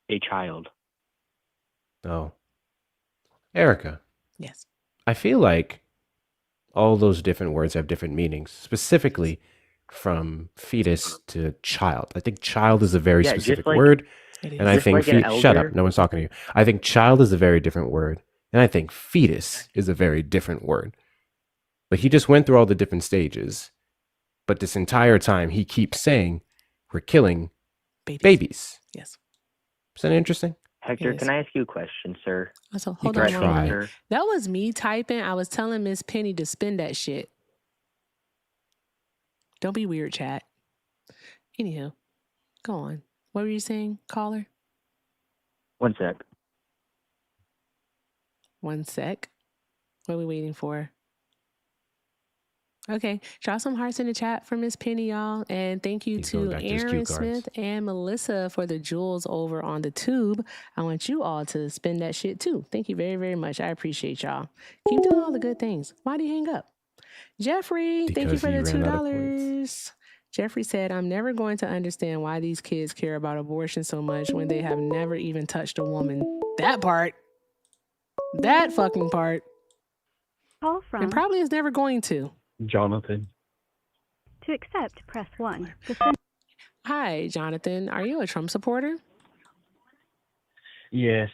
A child. Oh. Erica, Yes. I feel like all those different words have different meanings, specifically from fetus to child. I think child is a very Yeah, just specific like- word. It is. And I Just think like an shut up, elder- no one's talking to you. I think child is a very different word. And I think fetus is a very different word. But he just went through all the different stages. But this entire time he keeps saying we're killing babies. Yes. Uh, Is that interesting? Hector, Yes. can I ask you a question, sir? So You hold can on. try. One moment. That was me typing. I was telling Miss Penny to spin that shit. Don't be weird, chat. Anywho, go on. What were you saying, caller? One sec. One sec. What are we waiting for? Okay, drop some hearts in the chat for Miss Penny, y'all. And thank you He's going to back to his cue Aaron cards. Smith and Melissa for the jewels over on the tube. I want you all to spend that shit too. Thank you very, very much. I appreciate y'all. Keep doing all the good things. Why do you hang up? Jeffrey, thank you Because for he the ran out of $2. Jeffrey said, I'm never going to understand why these kids care about abortion so much when they have never even touched a woman. That part. That fucking part. Call from. And probably is never going to. Jonathan. To accept, press 1. To send. Hi, Jonathan. Are you a Trump supporter? Yes.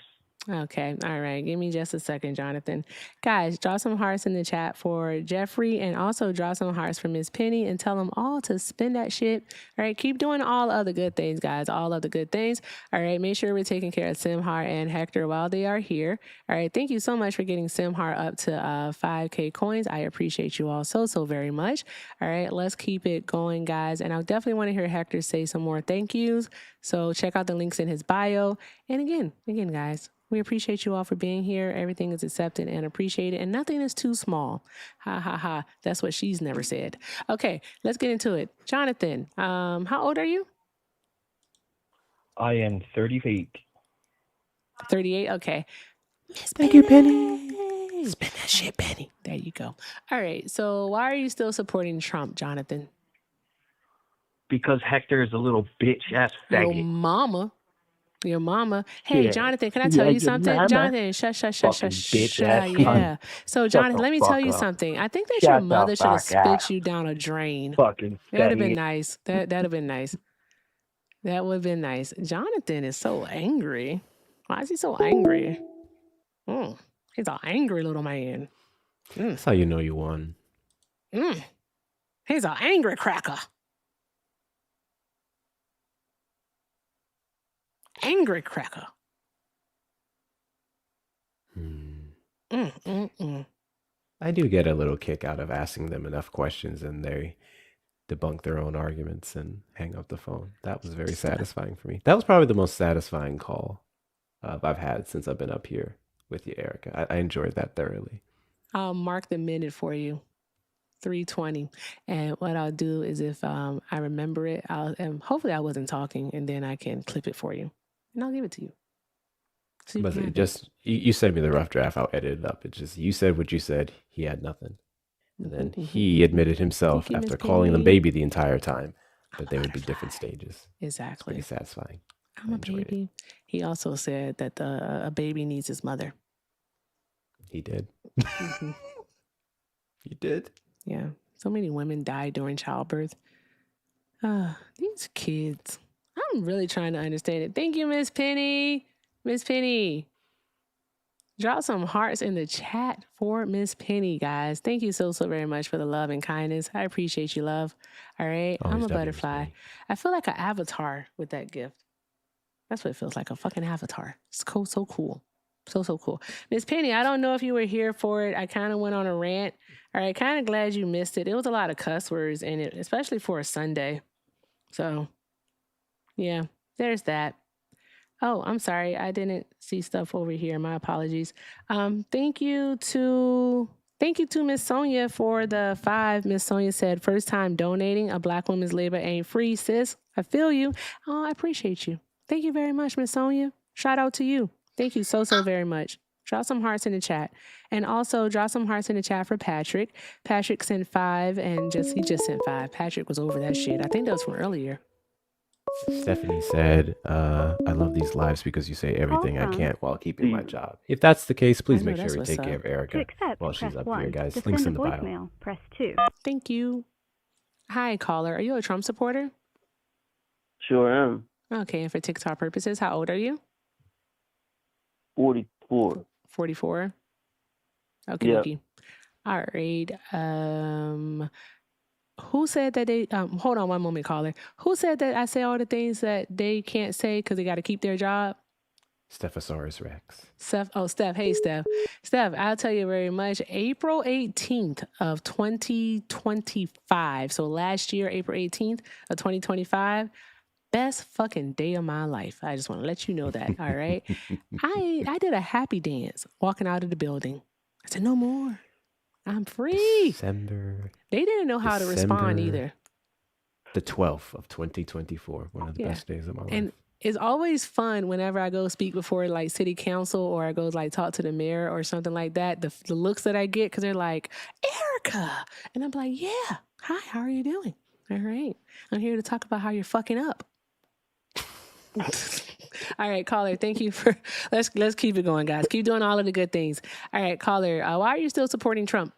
Okay. All right. Give me just a second, Jonathan. Guys, drop some hearts in the chat for Jeffrey and also drop some hearts for Miss Penny and tell them all to spin that shit. All right. Keep doing all of the good things, guys. All of the good things. All right. Make sure we're taking care of Simhar and Hector while they are here. All right. Thank you so much for getting Simhar up to 5K coins. I appreciate you all so very much. All right. Let's keep it going, guys. And I definitely want to hear Hector say some more thank yous. So check out the links in his bio. And again, guys, we appreciate you all for being here. Everything is accepted and appreciated, and nothing is too small. Ha, ha, ha. That's what she's never said. Okay, let's get into it. Jonathan, how old are you? I am 38. 38? Okay. Thank you, Penny. Spin that shit, Penny. There you go. All right, so why are you still supporting Trump, Jonathan? Because Hector is a little bitch-ass Your faggot. mama. Your mama. Hey, Yeah. Jonathan, can I tell you your something? mama. Jonathan, shush. Fucking bitch-ass cunt. Yeah. So, Shut Jonathan, the let me fuck tell you up. something. I think that Shut your the mother should have fuck up. spit you down a drain. Fucking That would have been faggot. nice. That'd have been nice. That would have been nice. Jonathan is so angry. Why is he so angry? He's an angry little man. That's how you know you won. He's an angry cracker. Angry cracker. I do get a little kick out of asking them enough questions and they debunk their own arguments and hang up the phone. That was very satisfying for me. That was probably the most satisfying call I've had since I've been up here with you, Erica. I enjoyed that thoroughly. I'll mark the minute for you. 3:20. And what I'll do is if I remember it, hopefully I wasn't talking, and then I can clip it for you. And I'll give it to you. So But it just you sent me the rough draft. I'll edit it up. It's just you said what you said. He had nothing, and then he admitted himself after calling them baby the entire time that they would be different stages. Exactly. It's pretty satisfying. I'm a baby. He also said that a baby needs his mother. He did. He did. Yeah. So many women die during childbirth. These kids. I'm really trying to understand it. Thank you, Miss Penny. Miss Penny. Drop some hearts in the chat for Miss Penny, guys. Thank you so very much for the love and kindness. I appreciate you, love. All right. I'm a butterfly. I feel like an avatar with that gift. That's what it feels like, a fucking avatar. It's cool, so cool. So cool. Miss Penny, I don't know if you were here for it. I kind of went on a rant. All right, kind of glad you missed it. It was a lot of cuss words in it, especially for a Sunday. So, yeah, there's that. Oh, I'm sorry. I didn't see stuff over here. My apologies. Thank you to Miss Sonia for the 5. Miss Sonia said, first time donating. A Black woman's labor ain't free, sis. I feel you. Oh, I appreciate you. Thank you very much, Miss Sonia. Shout out to you. Thank you so very much. Drop some hearts in the chat. And also drop some hearts in the chat for Patrick. Patrick sent 5 and he just sent 5. Patrick was over that shit. I think that was from earlier. Stephanie said, I love these lives because you say everything I can't while keeping my job. If that's the case, please make sure we take care of Erica while she's up here, guys. Links in the bio. Voicemail, press 2. Thank you. Hi, caller. Are you a Trump supporter? Sure am. Okay, and for TikTok purposes, how old are you? 44. 44? Okay, Yep. okay. All right. Who said that they hold on one moment, caller. Who said that I say all the things that they can't say because they got to keep their job? Stephosaurus Rex. Steph. Hey, Steph. Steph, I'll tell you very much. April 18th of 2025. So last year, April 18th of 2025. Best fucking day of my life. I just want to let you know that. All right. I did a happy dance walking out of the building. I said, no more. I'm free. December. They didn't know how to respond either. The 12th of 2024. One of the best days of my life. And it's always fun whenever I go speak before like city council or I go like talk to the mayor or something like that. The looks that I get because they're like, Erica. And I'm like, yeah. Hi, how are you doing? All right. I'm here to talk about how you're fucking up. All right, caller. Thank you for let's keep it going, guys. Keep doing all of the good things. All right, caller. Why are you still supporting Trump?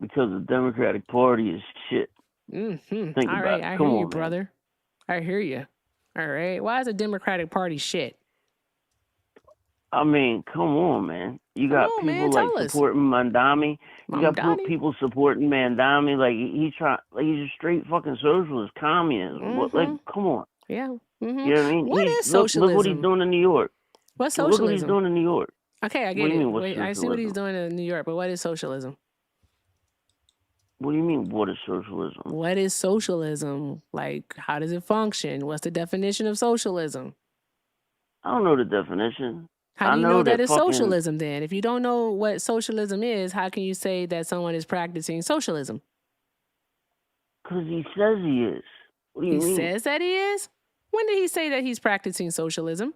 Because the Democratic Party is shit. Mm-hmm. Think All about right, it. I Come hear on, you, man. brother. I hear you. All right. Why is the Democratic Party shit? I mean, come on, man. You got on, people man, like tell us. supporting Mandami. You got Mamdani? people supporting Mandami. Like he's a straight fucking socialist, communist. Like, come on. Yeah. Mm-hmm. You know what I mean? What is Look what he's socialism? doing in New York. What's Look what he's socialism? doing in New York. Okay, I What get do you it. mean, what's Wait, I see what he's socialism? doing in New York, but what is socialism? What do you mean, what is socialism? What is socialism? Like, how does it function? What's the definition of socialism? I don't know the definition. How do I you know that it's fucking, socialism then? If you don't know what socialism is, how can you say that someone is practicing socialism? Because he says he is. What do you He mean? says that he is? When did he say that he's practicing socialism?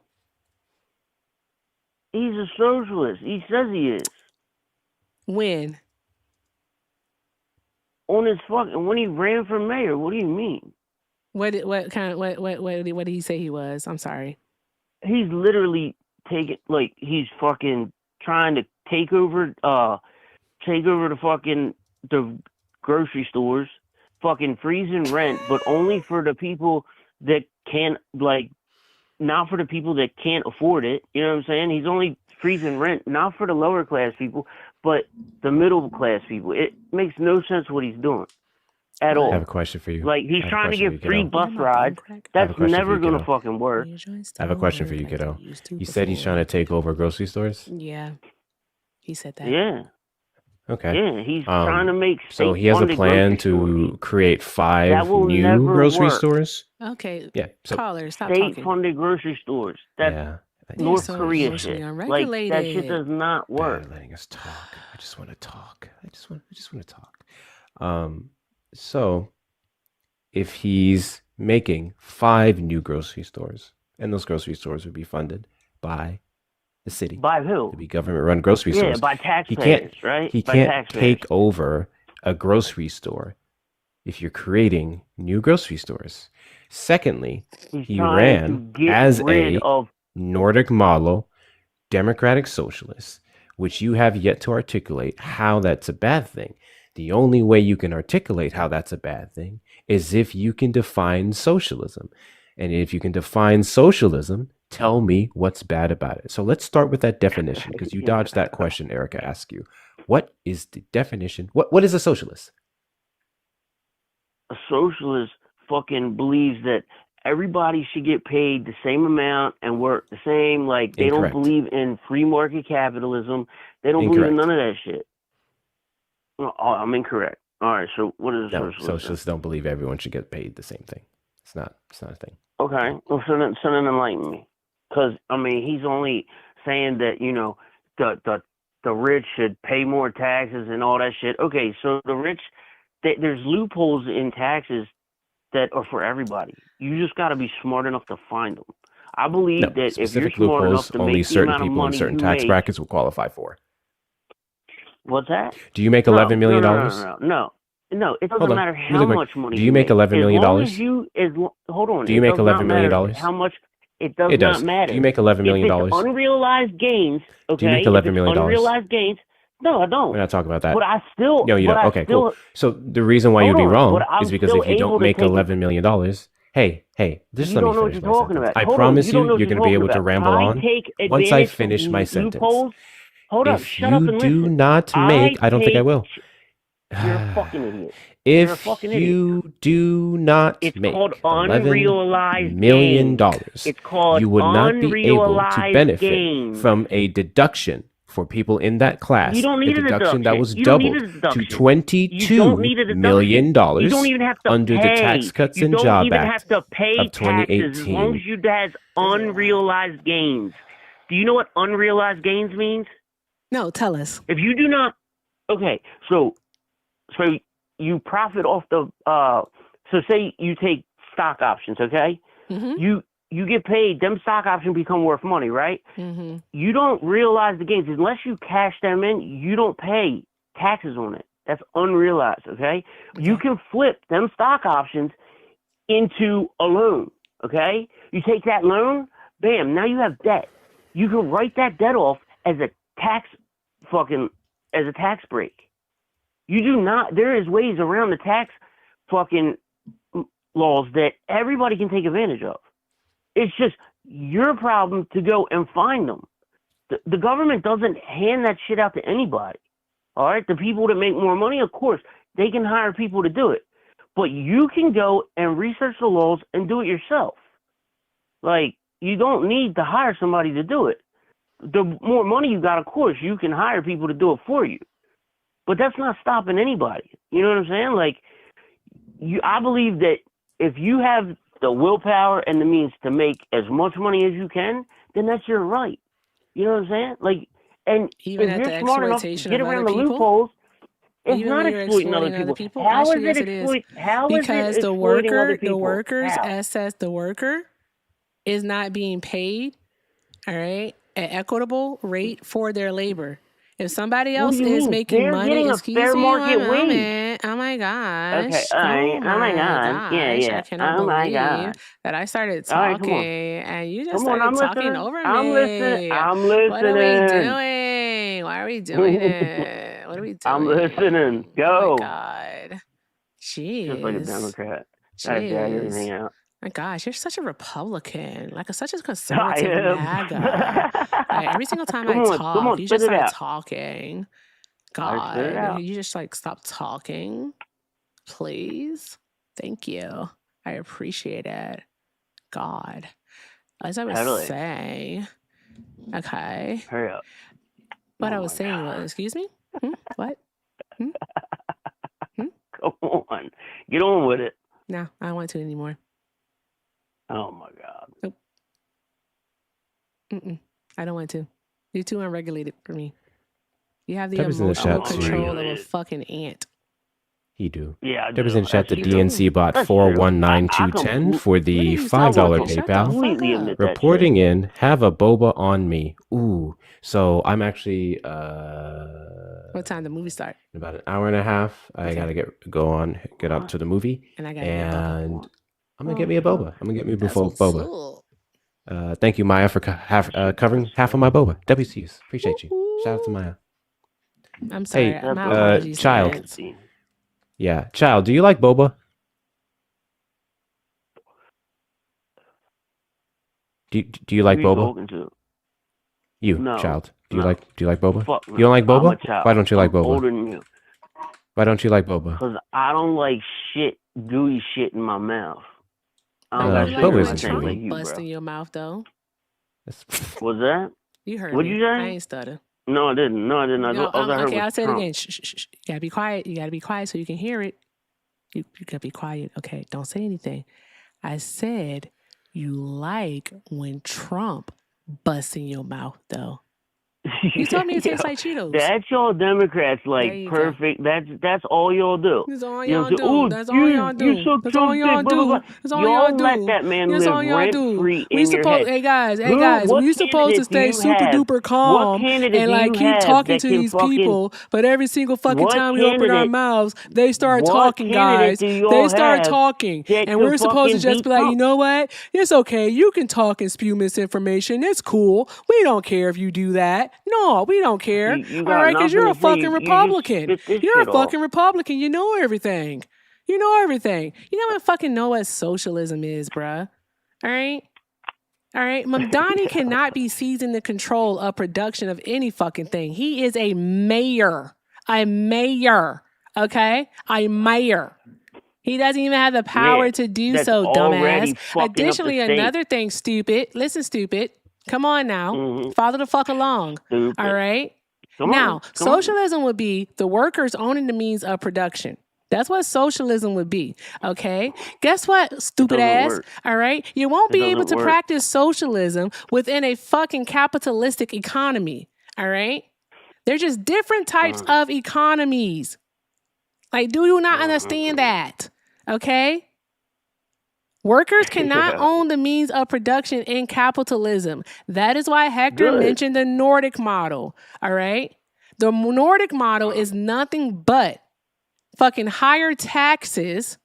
He's a socialist. He says he is. When? On his fucking, when he ran for mayor. What do you mean? What did he say he was? I'm sorry. He's literally he's fucking trying to take over the grocery stores, fucking freezing rent, but only for the people that can't, like, not for the people that can't afford it. You know what I'm saying? He's only freezing rent, not for the lower class people, but the middle class people. It makes no sense what he's doing at I all. have a question for you. Like, he's trying to get free bus rides. That's never going to fucking work. I have a question for you, kiddo. You said he's trying to take over grocery stores? Yeah, he said that. Yeah. Okay. Yeah, he's trying to make so he has a state-funded plan grocery stores. to create 5 That will new never grocery work. stores? Okay, Yeah. So caller, stop talking. State-funded grocery stores. That's yeah. North so Korea emotionally shit. Like, unregulated. that shit does not work. Bad letting us talk. I just want to talk. I just want to talk. So if he's making 5 new grocery stores, and those grocery stores would be funded by the city. By who? To be government-run grocery Yeah, stores. by taxpayers, right? He By can't taxpayers. take over a grocery store if you're creating new grocery stores. Secondly, He's he trying ran to get as rid a of Nordic model democratic socialist, which you have yet to articulate how that's a bad thing. The only way you can articulate how that's a bad thing is if you can define socialism. And if you can define socialism, tell me what's bad about it. So let's start with that definition, because you dodged that question Erica asked you. What is the definition? What is a socialist? a socialist fucking believes that everybody should get paid the same amount and work the same. Like, they Incorrect. don't believe in free market capitalism. They don't believe in none of that shit. Well, I'm incorrect. All right, so what is a No, socialist? socialists don't believe everyone should get paid the same thing. It's not a thing. Okay, well, so then enlighten me. Because, I mean, he's only saying that, you know, the rich should pay more taxes and all that shit. Okay, so the rich, there's loopholes in taxes that are for everybody. You just got to be smart enough to find them. I believe that if you're Specific smart enough loopholes to only make the certain amount of people in money certain you tax make, brackets will qualify for. what's that? Do you make $11 million? No, it doesn't Hold on, matter really how quick. much money Do you make $11 million? Hold on. Do you it make does not $11 million? matter how much. It does It does. not matter. Do you make $11 million? If it's unrealized gains, okay. Do you make if $11 it's million? Unrealized gains. No, I don't. We're not talking about that. But I still. No, you but don't. I Okay, still, cool. So the reason why you'd be Hold on, wrong but I'm is because still if you don't able to make take $11 million, hey, just You let me don't know what finish you're my talking sentence. about. I Hold on, promise you don't know you're what going to be you're able to talking ramble about. on I take once I advantage finish of my sentence. loopholes. Hold up, If shut up you and do listen. not make, I don't think I will. You're a fucking idiot. You're a If fucking idiot. you do not It's make called $11 unrealized million, gains. It's called you would not be able to unrealized benefit gains. from a deduction for people in that class. You don't need a a deduction that deduction. was You don't need doubled a deduction. to You don't need a $22 deduction. million You don't even have to under pay. the Tax Cuts You and don't Job even Act have to pay of taxes as long 2018. as you has unrealized gains. Do you know what unrealized gains means? No, tell us. If you do not, okay, so you profit off the so say you take stock options, okay? Mm-hmm. You get paid, them stock options become worth money, right? Mm-hmm. You don't realize the gains unless you cash them in. You don't pay taxes on it. That's unrealized, okay? You can flip them stock options into a loan, okay? You take that loan, bam, now you have debt. You can write that debt off as a tax break. You do not. There is ways around the tax fucking laws that everybody can take advantage of. It's just your problem to go and find them. The government doesn't hand that shit out to anybody. All right? The people that make more money, of course, they can hire people to do it. But you can go and research the laws and do it yourself. Like, you don't need to hire somebody to do it. The more money you got, of course, you can hire people to do it for you. But that's not stopping anybody. You know what I'm saying? Like, I believe that if you have the willpower and the means to make as much money as you can, then that's your right. You know what I'm saying? Like, and Even if at you're the smart enough to exploitation get of around other the people? loopholes, it's Even not when you're exploiting other exploiting people. other people? How Actually, is yes, it it is. exploit? How is it Because the exploiting other people? worker's How? assets, the worker is not being paid, all right, an equitable rate for their labor. If somebody What else do you is mean? making They're money, getting a excuse fair me, market one wage. moment. Oh my Okay, gosh. all right. Oh Oh my God. Yeah, gosh. yeah. I cannot Oh my believe God. that I started All right, come talking on. and you just Come on, started I'm talking listening. over I'm listening. me. I'm What are we listening. doing? Why are we doing it? What are we doing? I'm listening. Oh my Go. God. Just like a Jeez. Democrat. Gotta drag everything Jeez. out. My gosh, you're such a Republican, like such a I conservative am. MAGA. Like, every single time Come I on, talk, you spit just it start out. talking. I spit it God, out. you just like stop talking, please. Thank you. I appreciate it. God, as I was Totally. saying, okay. Hurry up. What I Oh was my saying God. was, excuse me? What? Hmm? Come on. Get on with it. No, I don't want to anymore. Oh my God. Nope. I don't want to. You're too unregulated for me. You have the Debbie's in the emotional chat too. control of a fucking ant. He do. Yeah, I Debbie's do. in the chat. The That's true. DNC bot That's four true. one nine I two ten for What are the you $5 talking? Shut the fuck completely up. admit that reporting shit. in. Have a boba on me. Ooh. So I'm actually What time the movie start? in about an hour and a half. I gotta get up to the movie, And I gotta get a boba. and I'm gonna get me a boba. I'm gonna get me a That's before what's boba. up. Thank you, Maya, for covering half of my boba. WCs. Appreciate you. Shout out to Maya. I'm sorry. Hey, My apologies. child. Lance. Yeah, child. Do you like boba? Do you like Who you boba? talking to? You, No, child. Do no. you like boba? Fuck You don't like no. I'm boba? a child. Why don't you like I'm boba? older than you. Why don't you like boba? Because I don't like shit, gooey shit in my mouth. I don't You got like sugar it in boba my when isn't tank Trump like gooey. you, bust bro. in your mouth, though? What's that? You heard What'd me. you I say? ain't stutter. No, I didn't. No, I didn't. No, All I heard okay, was I'll say it Trump. again. Shh, shh, shh. You gotta be quiet. You gotta be quiet so you can hear it. You gotta be quiet. Okay, don't say anything. I said you like when Trump busts in your mouth, though. You told me it tastes like Cheetos. That's y'all Democrats There like you perfect. That's all y'all do. That's all You know y'all what I'm saying? do. Ooh, That's all y'all you do. suck That's all Trump's y'all dick, blah, blah, do. blah. That's all y'all Y'all let do. that man That's live all y'all rent do. free We in your supposed, head. hey guys, What we supposed to candidate do stay you super have? duper What calm candidate and do like you keep have talking that to can these fucking? people, but every single fucking What time we open our candidate? mouths, they start What talking, candidate guys. do They y'all start have talking, that and can we're supposed to fucking just beat be like, you Trump? know what? It's okay. You can talk and spew misinformation. It's cool. We don't care if you do that. No, we don't care. You All got right, because nothing you're to a say. fucking You just Republican. spit this You're a shit off. fucking Republican. You know everything. You know everything. You don't even fucking know what socialism is, bruh. All right? All right? Mamdani cannot be seized in the control of production of any fucking thing. He is a mayor. A mayor. Okay? A mayor. He doesn't even have the power Yeah, to do that's so, already dumbass. fucking up the Additionally, state. another thing, stupid. Listen, stupid. Come on now. Mm-hmm. Follow the fuck along. All Stupid. right? Come Now, on, come on. socialism would be the workers owning the means of production. That's what socialism would be. Okay? Guess what, stupid doesn't ass? work. All right? You won't It be able doesn't to work. practice socialism within a fucking capitalistic economy. All right? They're just different types of economies. Like, do you not understand that? Okay? Workers cannot Yeah. own the means of production in capitalism. That is why Hector Good. mentioned the Nordic model. All right? The Nordic model is nothing but fucking higher taxes,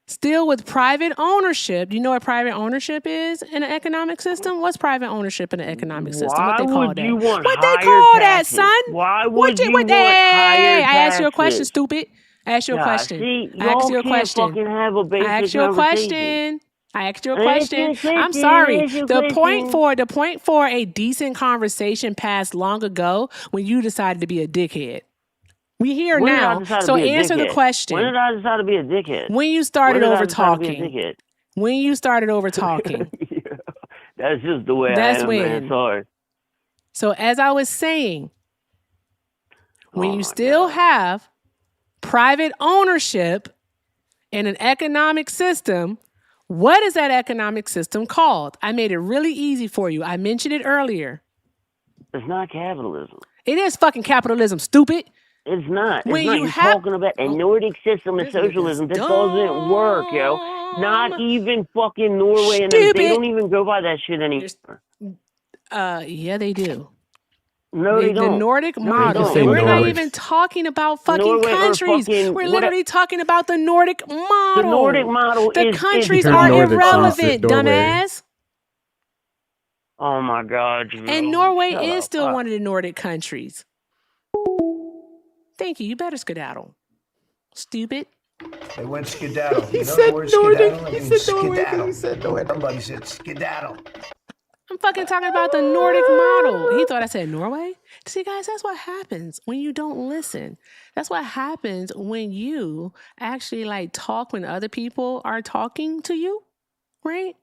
still with private ownership. Do you know what private ownership is in an economic system? What's private ownership in an economic system? What Why they call would you that? want What they higher call that, taxes? son? Why What would you want I higher asked you a question, taxes? stupid. I asked you a God, question. see, I asked y'all you a can't question. fucking have a I basic asked you a conversation. question. I asked you a Answer question. your question. I'm sorry. Answer your The point question. for a decent conversation passed long ago when you decided to be a dickhead. We here When did I now. decide to So be a answer the dickhead? When question. did I decide to be a dickhead? When you When started did I over decide to be a talking. dickhead? When you started over talking. That's just the way That's I am, man. when. Sorry. So as I was saying, when Oh you my still God. have private ownership in an economic system, what is that economic system called? I made it really easy for you. I mentioned it earlier. It's not capitalism. It is fucking capitalism, stupid. It's not. When It's not. you You're have talking about a Nordic system of this nigga's socialism. That doesn't work, yo. Not even fucking Norway and them. They stupid. don't even go by that shit anymore. Yeah, they do. No, they The don't. Nordic No, they model. don't. say And we're not Norway. even talking about fucking Norway or countries. fucking We're what? literally talking about the Nordic model. The Nordic model The is countries Heard are Nordic means irrelevant, doorway. dumbass. Oh my God, And Jerome. Norway Shut is up. still one of the Nordic countries. Thank you. You better skedaddle. Stupid. They went skedaddle. He You know said the word Nordic. skedaddle? It He means said Norway. skedaddle. He said Norway. Somebody said skedaddle. I'm fucking talking about the Nordic model. He thought I said Norway. See, guys, that's what happens when you don't listen. That's what happens when you actually like talk when other people are talking to you, right?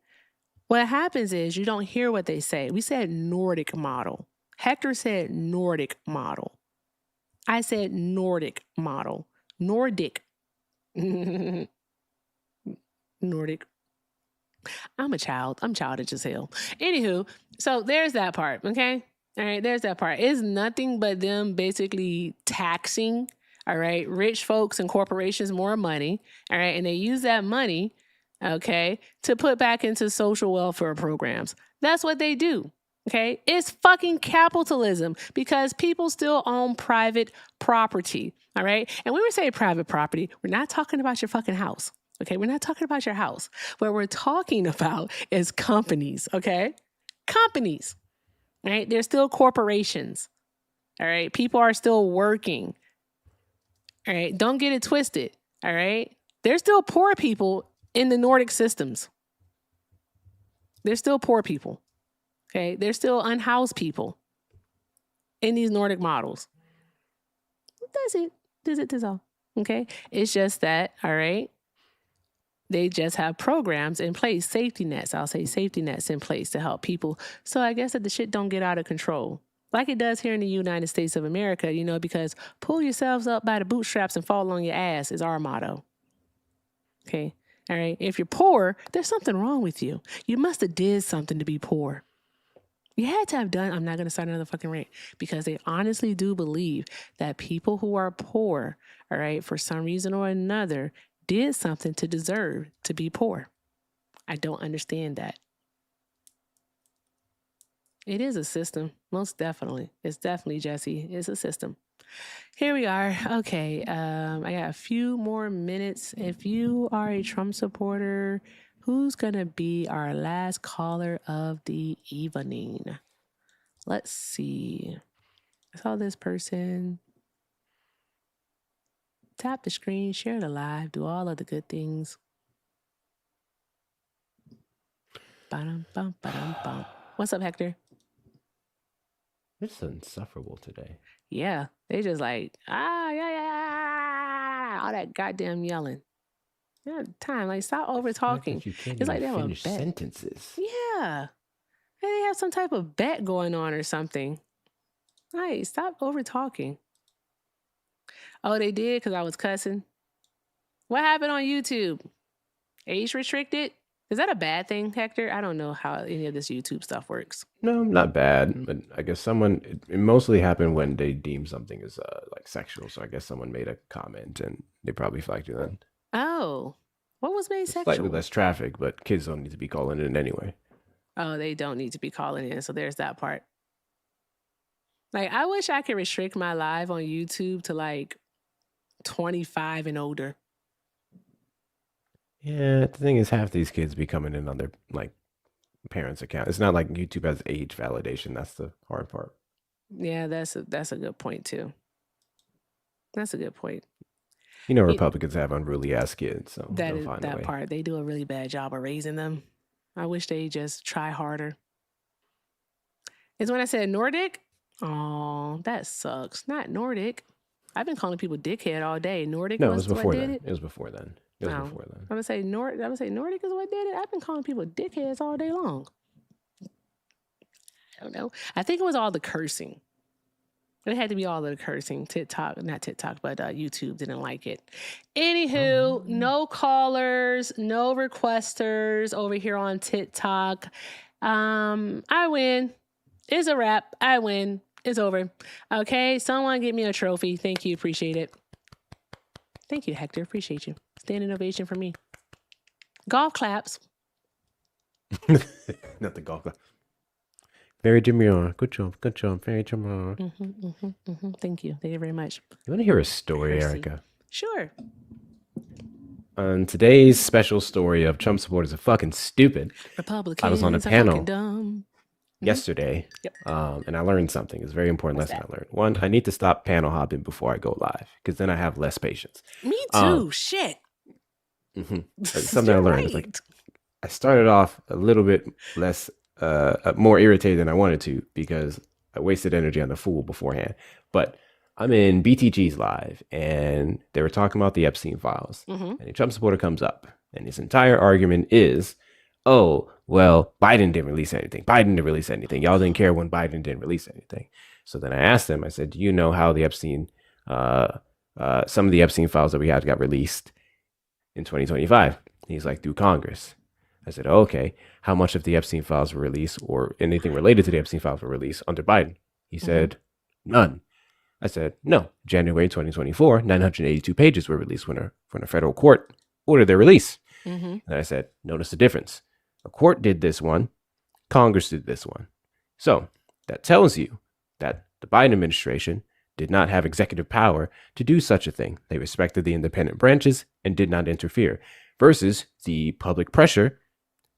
What happens is you don't hear what they say. We said Nordic model. Hector said Nordic model. I said Nordic model. Nordic. Nordic. I'm a child. I'm childish as hell. Anywho, so there's that part, okay? All right, there's that part. It's nothing but them basically taxing, all right, rich folks and corporations more money, all right? And they use that money, okay, to put back into social welfare programs. That's what they do, okay? It's fucking capitalism because people still own private property, all right? And when we say private property, we're not talking about your fucking house. Okay, we're not talking about your house. What we're talking about is companies, okay? Companies, right? They're still corporations, all right? People are still working, all right? Don't get it twisted, all right? There's still poor people in the Nordic systems. There's still poor people, okay? There's still unhoused people in these Nordic models. That's it. That's all, okay? It's just that, all right? They just have programs in place, safety nets. I'll say safety nets in place to help people. So I guess that the shit don't get out of control like it does here in the United States of America, you know, because pull yourselves up by the bootstraps and fall on your ass is our motto. Okay. All right. If you're poor, there's something wrong with you. You must have did something to be poor. You had to have done, I'm not going to start another fucking rant because they honestly do believe that people who are poor, all right, for some reason or another, did something to deserve to be poor. I don't understand that. It is a system, most definitely. It's definitely, Jesse, it's a system. Here we are. Okay, I got a few more minutes. If you are a Trump supporter, who's going to be our last caller of the evening? Let's see. I saw this person. Tap the screen, share the live, do all of the good things. Ba-dum-bum, ba-dum-bum. What's up, Hector? It's insufferable today. Yeah, they just like, yeah, all that goddamn yelling. Yeah, time, like stop over talking. You can't It's like they even have a finish bet. sentences. Yeah, they have some type of bet going on or something. Right, stop over talking. Oh, they did because I was cussing. What happened on YouTube? Age restricted? Is that a bad thing, Hector? I don't know how any of this YouTube stuff works. No, not bad, but I guess it mostly happened when they deemed something as like sexual. So I guess someone made a comment and they probably flagged you then. Oh, what was made sexual? Slightly less traffic, but kids don't need to be calling in anyway. Oh, they don't need to be calling in. So there's that part. Like, I wish I could restrict my live on YouTube to like 25 and older. Yeah, the thing is, half these kids be coming in on their like parents' account. It's not like YouTube has age validation. That's the hard part. Yeah, that's a good point too. That's a good point. You know, Republicans have unruly ass kids, so That they'll is find a that way. part. They do a really bad job of raising them. I wish they just try harder. Is when I said Nordic? Oh, that sucks. Not Nordic. I've been calling people dickhead all day. Nordic No, it was was before what did then. it. It was before then. It was before then. I'm gonna say Nordic is what did it. I've been calling people dickheads all day long. I don't know. I think it was all the cursing. It had to be all of the cursing. Not TikTok, but YouTube didn't like it. Anywho, no callers, no requesters over here on TikTok. I win. It's a wrap. I win. It's over. Okay, someone get me a trophy. Thank you. Appreciate it. Thank you, Hector. Appreciate you. Standing ovation for me. Golf claps. Not the golf club. Very demure. Good job. Good job. Very demure. Thank you. Thank you very much. You want to hear a story, Mercy. Erica? Sure. Today's special story of Trump supporters are fucking stupid. Republicans I was on a are panel fucking dumb. yesterday, and I learned something. It's a very important lesson I learned. One, I need to stop panel hopping before I go live, because then I have less patience. Me too. Shit. Something I learned is like I started off a little bit less, more irritated than I wanted to because I wasted energy on the fool beforehand. But I'm in BTG's live, and they were talking about the Epstein files, and a Trump supporter comes up, and his entire argument is, "Oh, well, Biden didn't release anything. Biden didn't release anything. Y'all didn't care when Biden didn't release anything." So then I asked him. I said, "Do you know how the Epstein, some of the Epstein files that we had got released in 2025?" He's like, "Through Congress." I said, "Okay, how much of the Epstein files were released or anything related to the Epstein files were released under Biden?" He said, "None." I said, "No, January 2024, 982 pages were released when a federal court ordered their release." And I said, "Notice the difference. A court did this one, Congress did this one." So that tells you that the Biden administration did not have executive power to do such a thing. They respected the independent branches and did not interfere, versus the public pressure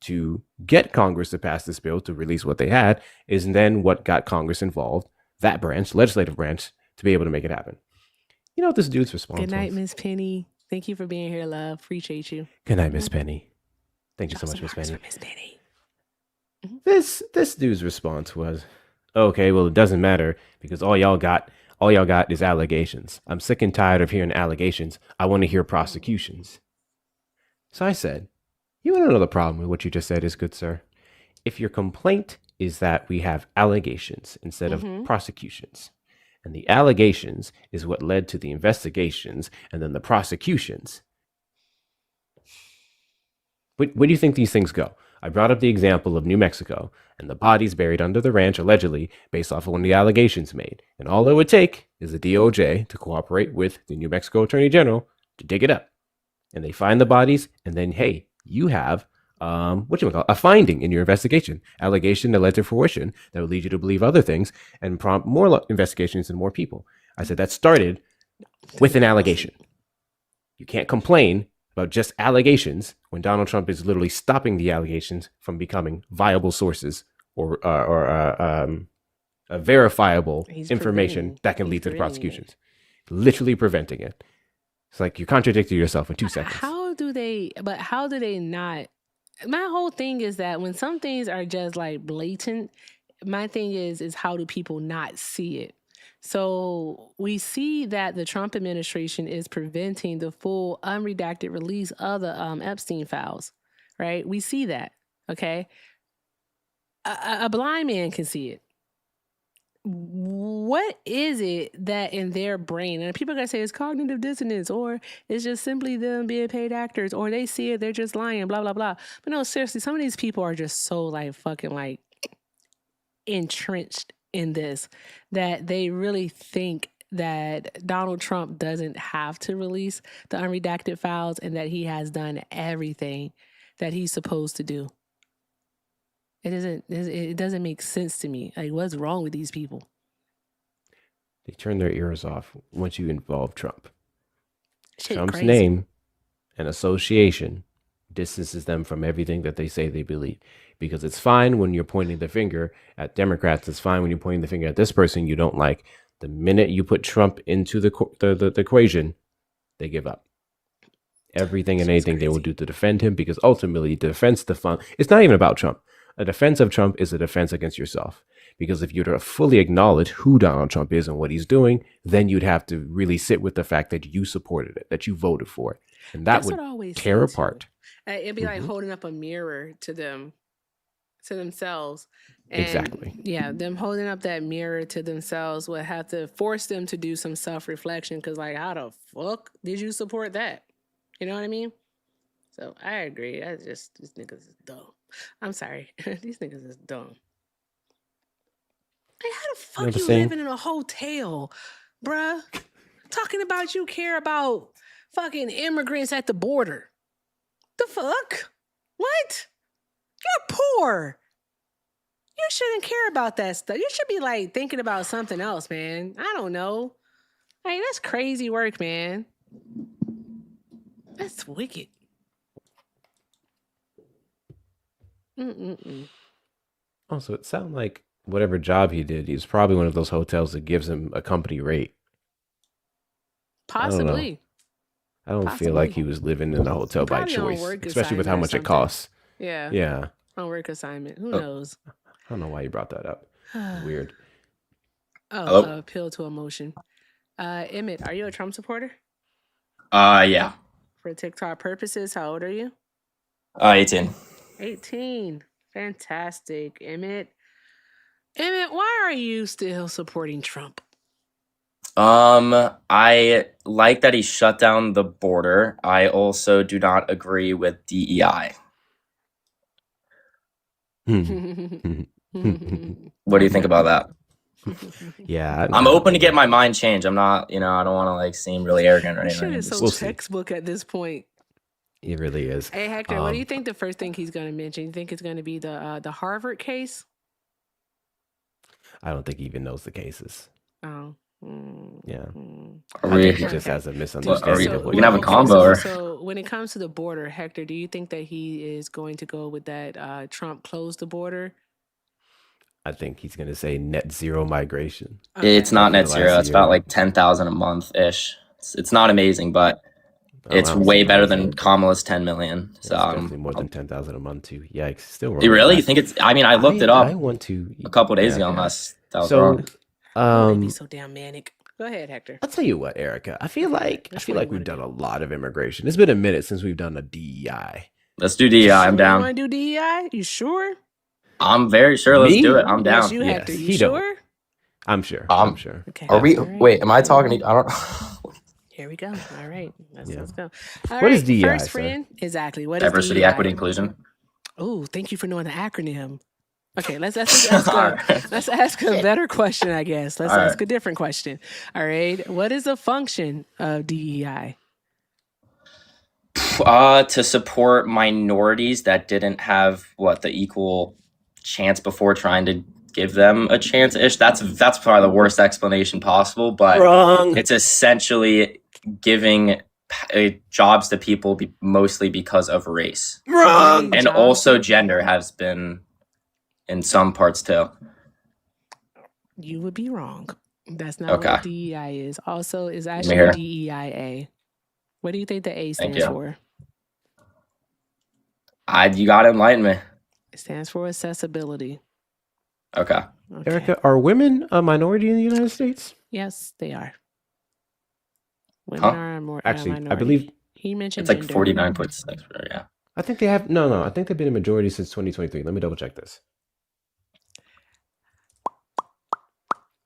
to get Congress to pass this bill to release what they had is then what got Congress involved, that branch, legislative branch, to be able to make it happen. You know what this dude's response was? Good night, Miss Penny. Thank you for being here, love. Appreciate you. Good night, Miss Penny. Thank you so much, Miss Penny. This dude's response was, "Okay, well, it doesn't matter because all y'all got is allegations. I'm sick and tired of hearing allegations. I want to hear prosecutions." So I said, "You want to know the problem with what you just said is, good sir? If your complaint is that we have allegations instead of prosecutions, and the allegations is what led to the investigations and then the prosecutions, where do you think these things go?" I brought up the example of New Mexico and the bodies buried under the ranch, allegedly, based off of one of the allegations made. And all it would take is the DOJ to cooperate with the New Mexico Attorney General to dig it up. And they find the bodies, and then, hey, you have a finding in your investigation, allegation that led to fruition that will lead you to believe other things and prompt more investigations and more people. I said that started with an allegation. You can't complain about just allegations when Donald Trump is literally stopping the allegations from becoming viable sources or a verifiable information that can lead to the prosecutions. Literally preventing it. It's like you contradicted yourself in 2 seconds. How do they not? My whole thing is that when some things are just like blatant, my thing is how do people not see it? So we see that the Trump administration is preventing the full unredacted release of the Epstein files, right? We see that, okay? A blind man can see it. What is it that in their brain, and people are gonna say it's cognitive dissonance, or it's just simply them being paid actors, or they see it, they're just lying, blah, blah, blah. But no, seriously, some of these people are just so like fucking like entrenched in this that they really think that Donald Trump doesn't have to release the unredacted files and that he has done everything that he's supposed to do. It doesn't make sense to me. Like, what's wrong with these people? They turn their ears off once you involve Trump. Shit Trump's crazy. name and association distances them from everything that they say they believe. Because it's fine when you're pointing the finger at Democrats. It's fine when you're pointing the finger at this person you don't like. The minute you put Trump into the equation, they give up. Everything and anything they will do to defend him, because ultimately it's not even about Trump. A defense of Trump is a defense against yourself. Because if you were to fully acknowledge who Donald Trump is and what he's doing, then you'd have to really sit with the fact that you supported it, that you voted for it. And that would tear apart. It'd be like holding up a mirror to them, to themselves. And Exactly. yeah, them holding up that mirror to themselves would have to force them to do some self-reflection, because like, how the fuck did you support that? You know what I mean? So I agree. These niggas is dumb. I'm sorry. These niggas is dumb. Like, how the fuck you living in a hotel, bruh? Talking about you care about fucking immigrants at the border. The fuck? What? You're poor. You shouldn't care about that stuff. You should be like thinking about something else, man. I don't know. Like, that's crazy work, man. That's wicked. Also, it sounded like whatever job he did, he's probably one of those hotels that gives him a company rate. Possibly. I don't feel like he was living in a hotel by Probably on choice, work especially with how assignment or much it something. costs. Yeah. Yeah. On work assignment. Who knows? I don't know why you brought that up. Weird. Appeal to emotion. Emmett, are you a Trump supporter? Yeah. For TikTok purposes, how old are you? 18. 18. Fantastic. Emmett, why are you still supporting Trump? I like that he shut down the border. I also do not agree with DEI. What do you think about that? Yeah, I'm open to get my mind changed. I'm not, I don't want to like seem really arrogant or This anything. shit is so textbook at this point. It really is. Hey Hector, what do you think the first thing he's going to mention? You think it's going to be the Harvard case? I don't think he even knows the cases. Oh. Yeah. Are I we- think he just has a misunderstanding of what we can have a combo. So when it comes to the border, Hector, do you think that he is going to go with that Trump closed the border? I think he's going to say net zero migration. It's not net For the zero. last It's about year. like 10,000 a month ish. It's not amazing, but it's wow, way it's better amazing. than Kamala's 10 million. So It's definitely more than 10,000 a month too. Yikes, still wrong. You really? on You that. think it's? I mean, I looked it up. I want to a couple days ago, unless that was wrong. Be so damn manic. Go ahead, Hector. I'll tell you what, Erica. I feel like we've done a lot of immigration. It's been a minute since we've done a DEI. Let's do DEI. I'm You down. want to do DEI? You sure? I'm very sure. Let's Me? do it. I'm down. Yes, you, Hector. You he sure? don't. I'm sure. I'm sure. Okay. Are we? All right. Wait, am I talking? I don't. Here we go. All right. Let's go. What is DEI, First sir? friend. Exactly. What Diversity, is DEI? equity, inclusion. Oh, thank you for knowing the acronym. Okay, let's ask a better question, I guess. Let's All ask right. a different question. All right. What is the function of DEI? To support minorities that didn't have the equal chance before, trying to give them a chance ish. That's probably the worst explanation possible, but Wrong. it's essentially giving jobs to people mostly because of race. Wrong. And also gender has been in some parts too. You would be wrong. That's not Okay. what DEI is. Also, is actually hear. DEIA. What do you think the A Thank stands you. for? You gotta enlighten me. It stands for accessibility. Okay. Erica, are women a minority in the United States? Yes, they are. Women Huh? are more Actually, minority. I believe He mentioned It's like gender. 49.6. Yeah. I think they have no. I think they've been a majority since 2023. Let me double check this.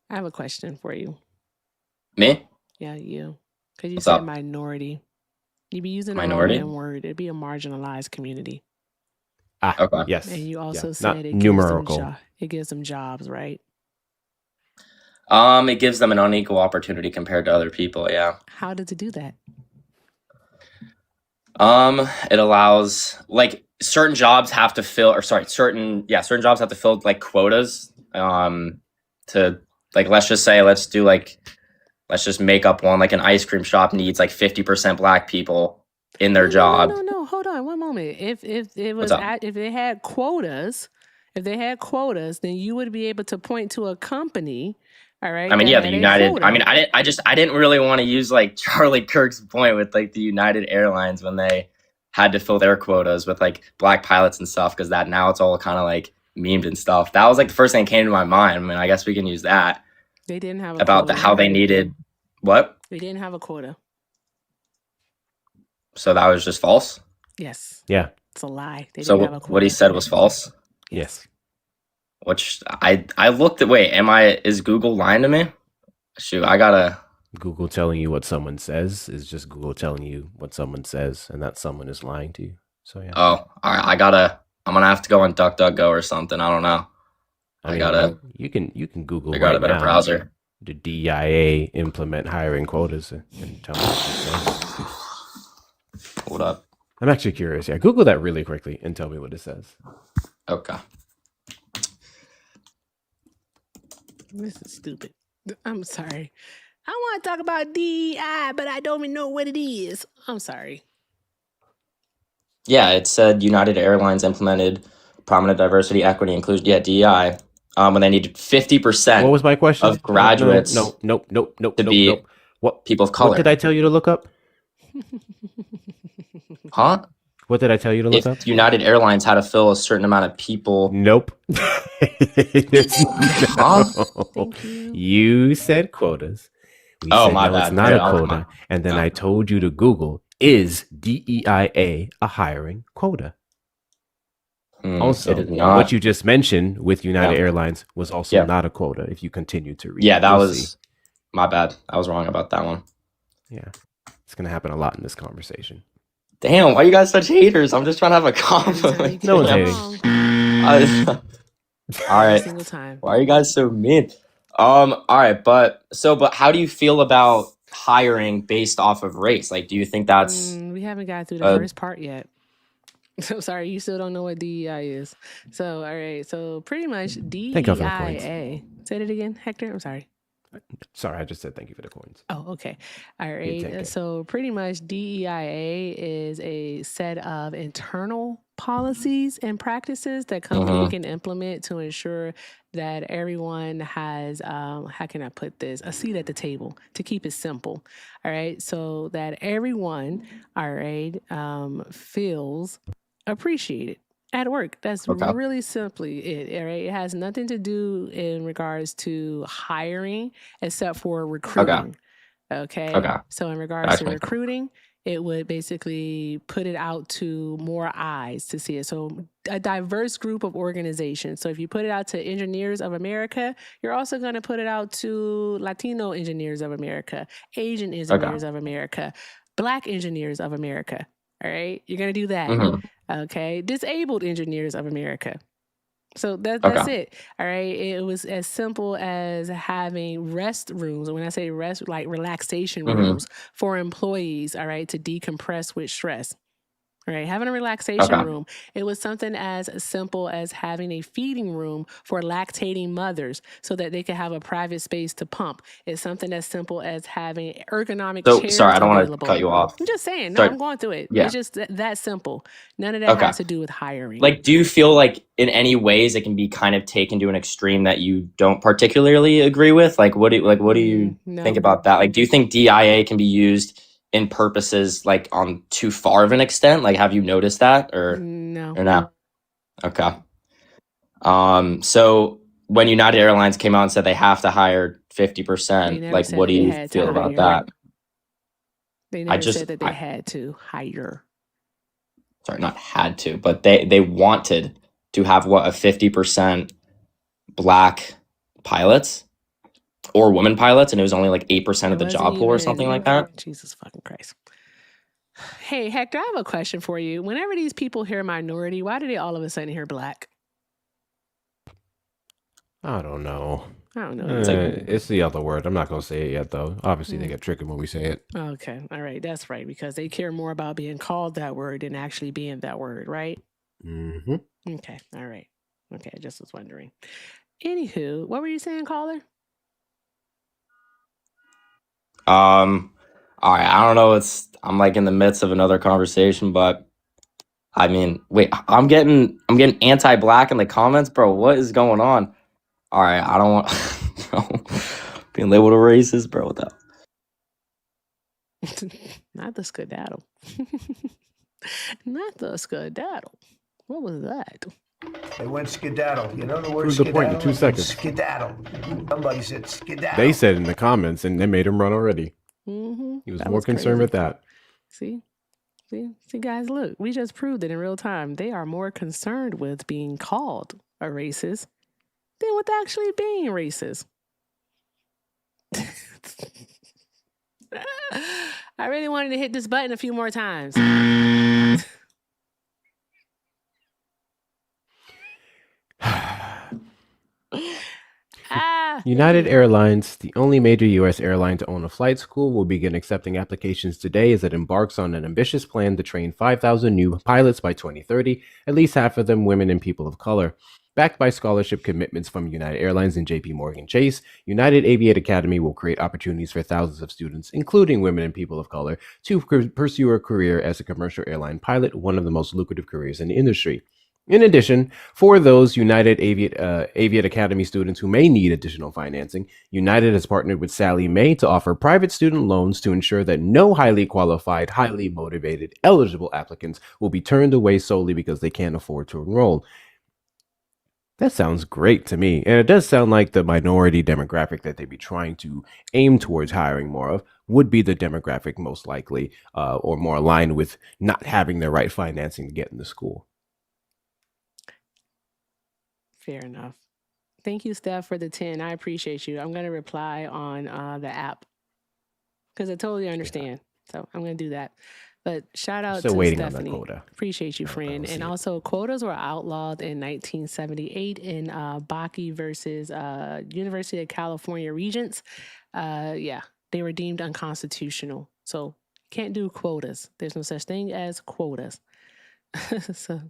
I have a question for you. Me? Yeah, you. Because you What's said up? minority. You'd be using Minority? the wrong word. It'd be a marginalized community. Okay. Yes. And you also Yeah. said Not it numerical. gives them jobs, right? It gives them an unequal opportunity compared to other people. Yeah. How does it do that? It allows certain jobs have to fill, certain jobs have to fill quotas. To let's just make up one, an ice cream shop needs 50% black people in their job. No. Hold on one moment. If it was What's up? if they had quotas, then you would be able to point to a company. All right. I mean, that yeah, the had a United. quota. I mean, I didn't really want to use Charlie Kirk's point with the United Airlines when they had to fill their quotas with black pilots and stuff, because now it's all kind of memed and stuff. That was the first thing that came to my mind. I mean, I guess we can use that They didn't have a about quota. how they needed what. They didn't have a quota. So that was just false. Yes. Yeah. It's a lie. They So didn't have a quota. what he said was false. Yes. Which I looked at. Wait, is Google lying to me? Shoot, I gotta. Google telling you what someone says is just Google telling you what someone says, and that someone is lying to you. So yeah. Oh, all right. I'm gonna have to go on DuckDuckGo or something. I don't know. I mean, gotta. You can Google. I got a right better now, browser. The DIA implement hiring quotas and tell me what it says. Hold up. I'm actually curious. Yeah, Google that really quickly and tell me what it says. Okay. This is stupid. I'm sorry. I want to talk about DEI, but I don't even know what it is. I'm sorry. Yeah, it said United Airlines implemented prominent diversity, equity, inclusion. Yeah, DEI. When they needed 50%. What was my question? Of graduates. Nope. to be What people of color. What did I tell you to look up? Huh? What did I tell you to look If up? United Airlines had to fill a certain amount of people. Nope. Huh? No. You said quotas. We Oh, said my no, it's bad. not Yeah, a quota. And then I told you to Google, is DEIA a hiring quota? Also, it is not. what you just mentioned with United Yeah. Airlines was also Yeah. not a quota if you continue to read. Yeah, that You'll was see. my bad. I was wrong about that one. Yeah. It's going to happen a lot in this conversation. Damn, why you guys such haters? I'm just trying to have a convo. No one's hating. All right. single time. Why are you guys so mean? All right, but how do you feel about hiring based off of race? Like, do you think that's We haven't got through the first part yet. So sorry, you still don't know what DEI is. So all right, so pretty much Thank you for the coins. DEIA. Say it again, Hector. I'm sorry. Sorry, I just said thank you for the coins. Oh, okay. All take right. it. So pretty much DEIA is a set of internal policies and practices that company can implement to ensure that everyone has, how can I put this, a seat at the table, to keep it simple. All right. So that everyone, all right, feels appreciated at work. That's really simply it. All right. It has nothing to do in regards to hiring except for recruiting. Okay. So in regards to recruiting, it would basically put it out to more eyes to see it. So a diverse group of organizations. So if you put it out to Engineers of America, you're also going to put it out to Latino Engineers of America, Asian Engineers of America, Black Engineers of America. All right. You're going to do that. Okay. Disabled Engineers of America. So that's it. All right. It was as simple as having rest rooms. And when I say rest, like relaxation rooms for employees, all right, to decompress with stress. All right, having a relaxation room. It was something as simple as having a feeding room for lactating mothers so that they could have a private space to pump. It's something as simple as having ergonomic chairs sorry, I don't want to available. cut you off. I'm just saying. No, Sorry. I'm going through it. Yeah. It's just that simple. None of that has to do with hiring. Like, do you feel like in any ways it can be kind of taken to an extreme that you don't particularly agree with? Like, what do you think about that? Like, do you think DIA can be used in purposes like on too far of an extent? Like, have you noticed that or no? Okay. So when United Airlines came out and said they have to hire 50%, like, what do you feel about that? They never said that they had to hire. Sorry, not had to, but they wanted to have a 50% Black pilots or women pilots, and it was only like 8% of the job pool or something like that. Jesus fucking Christ. Hey, Hector, I have a question for you. Whenever these people hear minority, why do they all of a sudden hear Black? I don't know. I don't know. It's the other word. I'm not going to say it yet, though. Obviously, they get triggered when we say it. Okay. All right. That's right. Because they care more about being called that word than actually being that word, right? Mm-hmm. Okay. All right. Okay. I just was wondering. Anywho, what were you saying, caller? All right. I don't know. I'm like in the midst of another conversation, but I mean, wait, I'm getting anti-Black in the comments, bro. What is going on? All right. I don't want being labeled a racist, bro. What the? Not the skedaddle. Not the skedaddle. What was that? They went skedaddle. You know the word Prove the skedaddle? point in 2 seconds. Skedaddle. Somebody said skedaddle. They said in the comments, and they made him run already. Mm-hmm. He was more concerned with that. See, guys, look, we just proved it in real time. They are more concerned with being called a racist than with actually being racist. I really wanted to hit this button a few more times. United Airlines, the only major U.S. airline to own a flight school, will begin accepting applications today as it embarks on an ambitious plan to train 5,000 new pilots by 2030, at least half of them women and people of color. Backed by scholarship commitments from United Airlines and JP Morgan Chase, United Aviate Academy will create opportunities for thousands of students, including women and people of color, to pursue a career as a commercial airline pilot, one of the most lucrative careers in the industry. In addition, for those United Aviate Academy students who may need additional financing, United has partnered with Sallie Mae to offer private student loans to ensure that no highly qualified, highly motivated, eligible applicants will be turned away solely because they can't afford to enroll. That sounds great to me. And it does sound like the minority demographic that they'd be trying to aim towards hiring more of would be the demographic most likely or more aligned with not having the right financing to get into school. Fair enough. Thank you, Steph, for the 10. I appreciate you. I'm going to reply on the app because I totally understand. So I'm going to do that. But shout out Still to waiting on that Stephanie. quota. Appreciate you, friend. And also, quotas were outlawed in 1978 in Bakke versus University of California Regents. Yeah, they were deemed unconstitutional. So can't do quotas. There's no such thing as quotas. So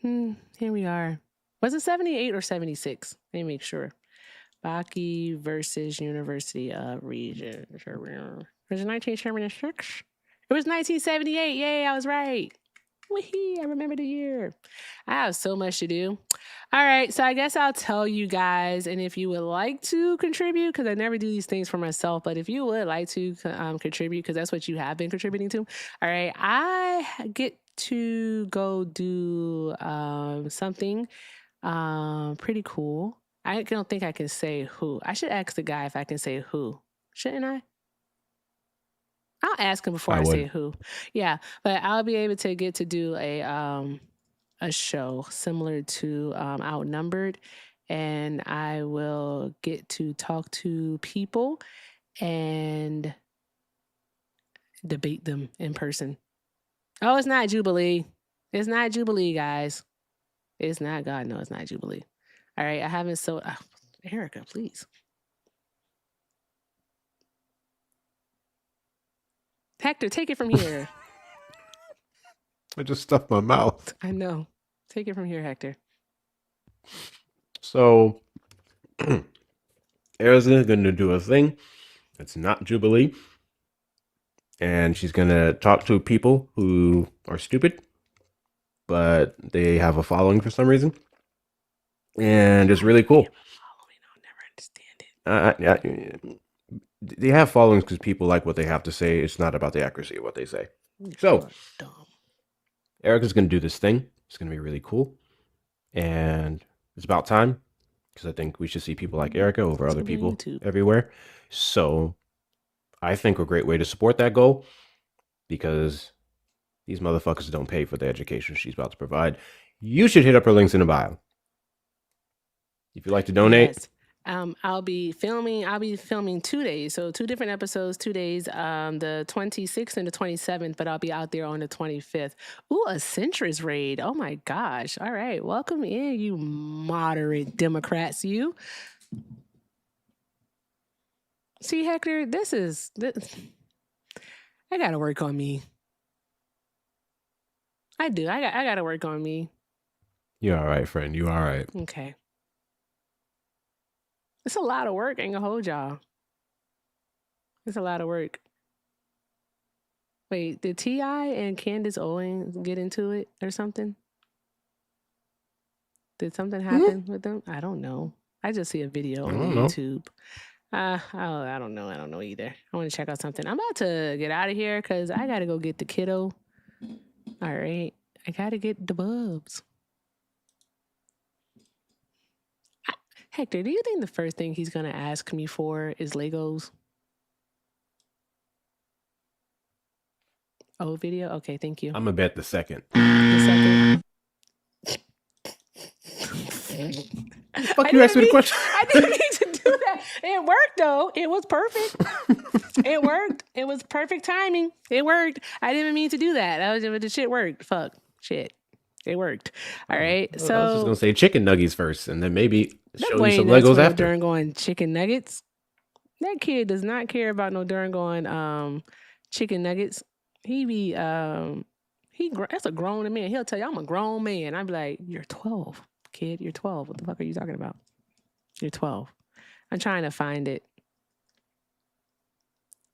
here we are. Was it 78 or 76? Let me make sure. Bakke versus University of Regents. Was it 1976? It was 1978. Yay, I was right. Wee, I remember the year. I have so much to do. All right, so I guess I'll tell you guys, and if you would like to contribute, because I never do these things for myself, but if you would like to contribute, because that's what you have been contributing to, all right, I get to go do something pretty cool. I don't think I can say who. I should ask the guy if I can say who. Shouldn't I? I'll ask him before I say who. Yeah, but I'll be able to get to do a show similar to Outnumbered, and I will get to talk to people and debate them in person. Oh, it's not Jubilee. It's not Jubilee, guys. It's not. God, no, it's not Jubilee. All right, I haven't sold. Erica, please. Hector, take it from here. I just stuffed my mouth. I know. Take it from here, Hector. So, Erica's going to do a thing. It's not Jubilee. And she's going to talk to people who are stupid, but they have a following for some reason. And it's really cool. I'll never understand it. They have followings because people like what they have to say. It's not about the accuracy of what they say. So, Erica's going to do this thing. It's going to be really cool. And it's about time because I think we should see people like Erica over other people everywhere. So, I think a great way to support that goal, because these motherfuckers don't pay for the education she's about to provide, you should hit up her links in the bio. If you'd like to donate. Yes. I'll be filming 2 days. So 2 different episodes, 2 days, the 26th and the 27th, but I'll be out there on the 25th. Ooh, a centrist raid. Oh my gosh. All right. Welcome in, you moderate Democrats, you. See, Hector, this. I got to work on me. I do. I got to work on me. You're all right, friend. You all right. Okay. It's a lot of work. I ain't gonna hold y'all. It's a lot of work. Wait, did T.I. and Candace Owens get into it or something? Did something happen with them? I don't know. I just see a video on YouTube. I don't know. I don't know either. I want to check out something. I'm about to get out of here because I got to go get the kiddo. All right. I got to get the bubs. Hector, do you think the first thing he's going to ask me for is Legos? Oh, video? Okay, thank you. I'm going to bet the second. The second. Fuck you asked me the question. I didn't mean to do that. It worked, though. It was perfect. It worked. It was perfect timing. It worked. I didn't even mean to do that. The shit worked. Fuck. Shit. It worked. All right. So I was just gonna say chicken nuggets first, and then maybe show you some Legos Legos after. Durango chicken nuggets. That kid does not care about no Durango chicken nuggets. He be that's a grown man. He'll tell you I'm a grown man. I'd be like, you're 12, kid. You're 12. What the fuck are you talking about? You're 12. I'm trying to find it.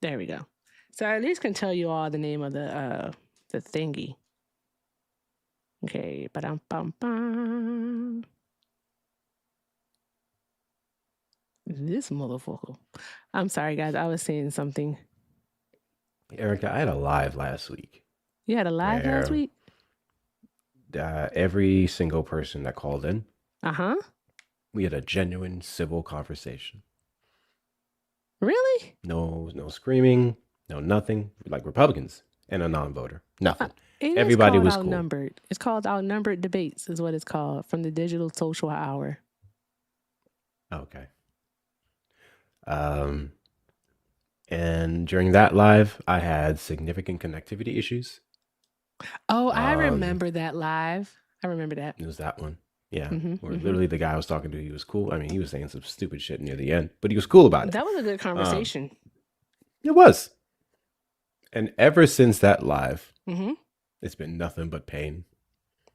There we go. So I at least can tell you all the name of the thingy. Okay, ba-dum-bum-bum. This motherfucker. I'm sorry, guys. I was saying something. Erica, I had a live last week. You had a live last where, week? Every single person that called in, Uh-huh. we had a genuine civil conversation. Really? No screaming, no nothing. Like Republicans and a non-voter. Nothing. It Everybody is was called cool. Outnumbered. It's called Outnumbered Debates is what it's called from the Digital Social Hour. Okay. And during that live, I had significant connectivity issues. Oh, I remember that live. I remember that. It was that one. Yeah. Mhm, Where mhm. literally the guy I was talking to, he was cool. I mean, he was saying some stupid shit near the end, but he was cool about it. That was a good conversation. It was. And ever since that live, Mhm. it's been nothing but pain.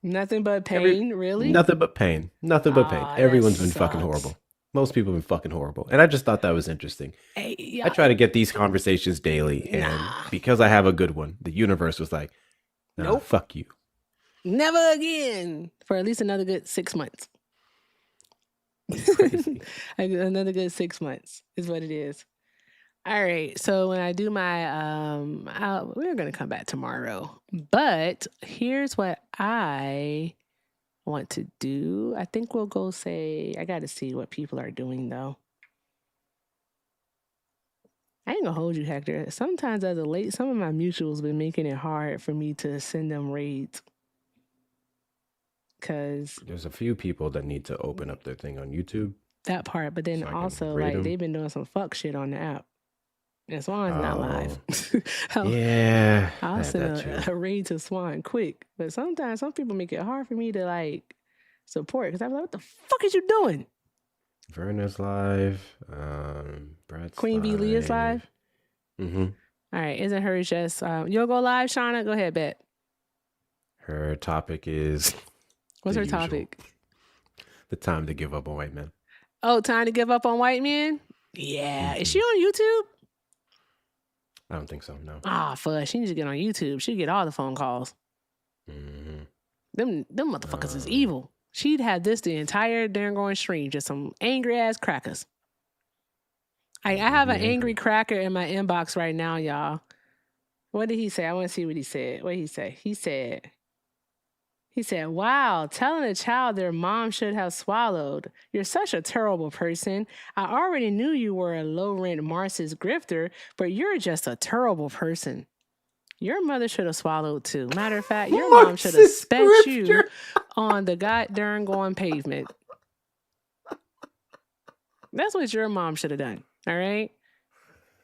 Nothing but pain, really? Nothing but pain. Nothing but pain. Aw, that Everyone's been fucking sucks. horrible. Most people have been fucking horrible. And I just thought that was interesting. Hey, I yeah. try to get these conversations daily. And because I have a good one, the universe was like, nah, Nope. fuck you. Never again for at least another good 6 months. Another good 6 months is what it is. All right. So when I do my we're gonna come back tomorrow. But here's what I want to do. I think we'll go say I gotta see what people are doing though. I ain't gonna hold you, Hector. Sometimes as of late, some of my mutuals been making it hard for me to send them raids. Cause There's a few people that need to open up their thing on YouTube. that part, but then So I can also raid like 'em. they've been doing some fuck shit on the app. And Swan's not live. Yeah. I'll that send too. a raid to Swan quick. But sometimes some people make it hard for me to like support because I'm like, what the fuck is you doing? Verna's live. Brad's Queen Bee Lee is live. Mm-hmm. All right, isn't hers just you'll go live, Shauna? Go ahead, bet. Her topic is What's the her usual. topic? The time to give up on white men. Oh, time to give up on white men? Yeah. Is she on YouTube? I don't think so. No. Ah, fuck. She needs to get on YouTube. She'd get all the phone calls. Mm-hmm. Them motherfuckers is evil. She'd have this the entire darn going stream, just some angry ass crackers. I have an angry cracker in my inbox right now, y'all. What did he say? I want to see what he said. What did he say? He said, wow, telling a child their mom should have swallowed. You're such a terrible person. I already knew you were a low-rent Marxist grifter, but you're just a terrible person. Your mother should have swallowed too. Matter of fact, your mom should have spat you on the goddamn going pavement. That's what your mom should have done. All right?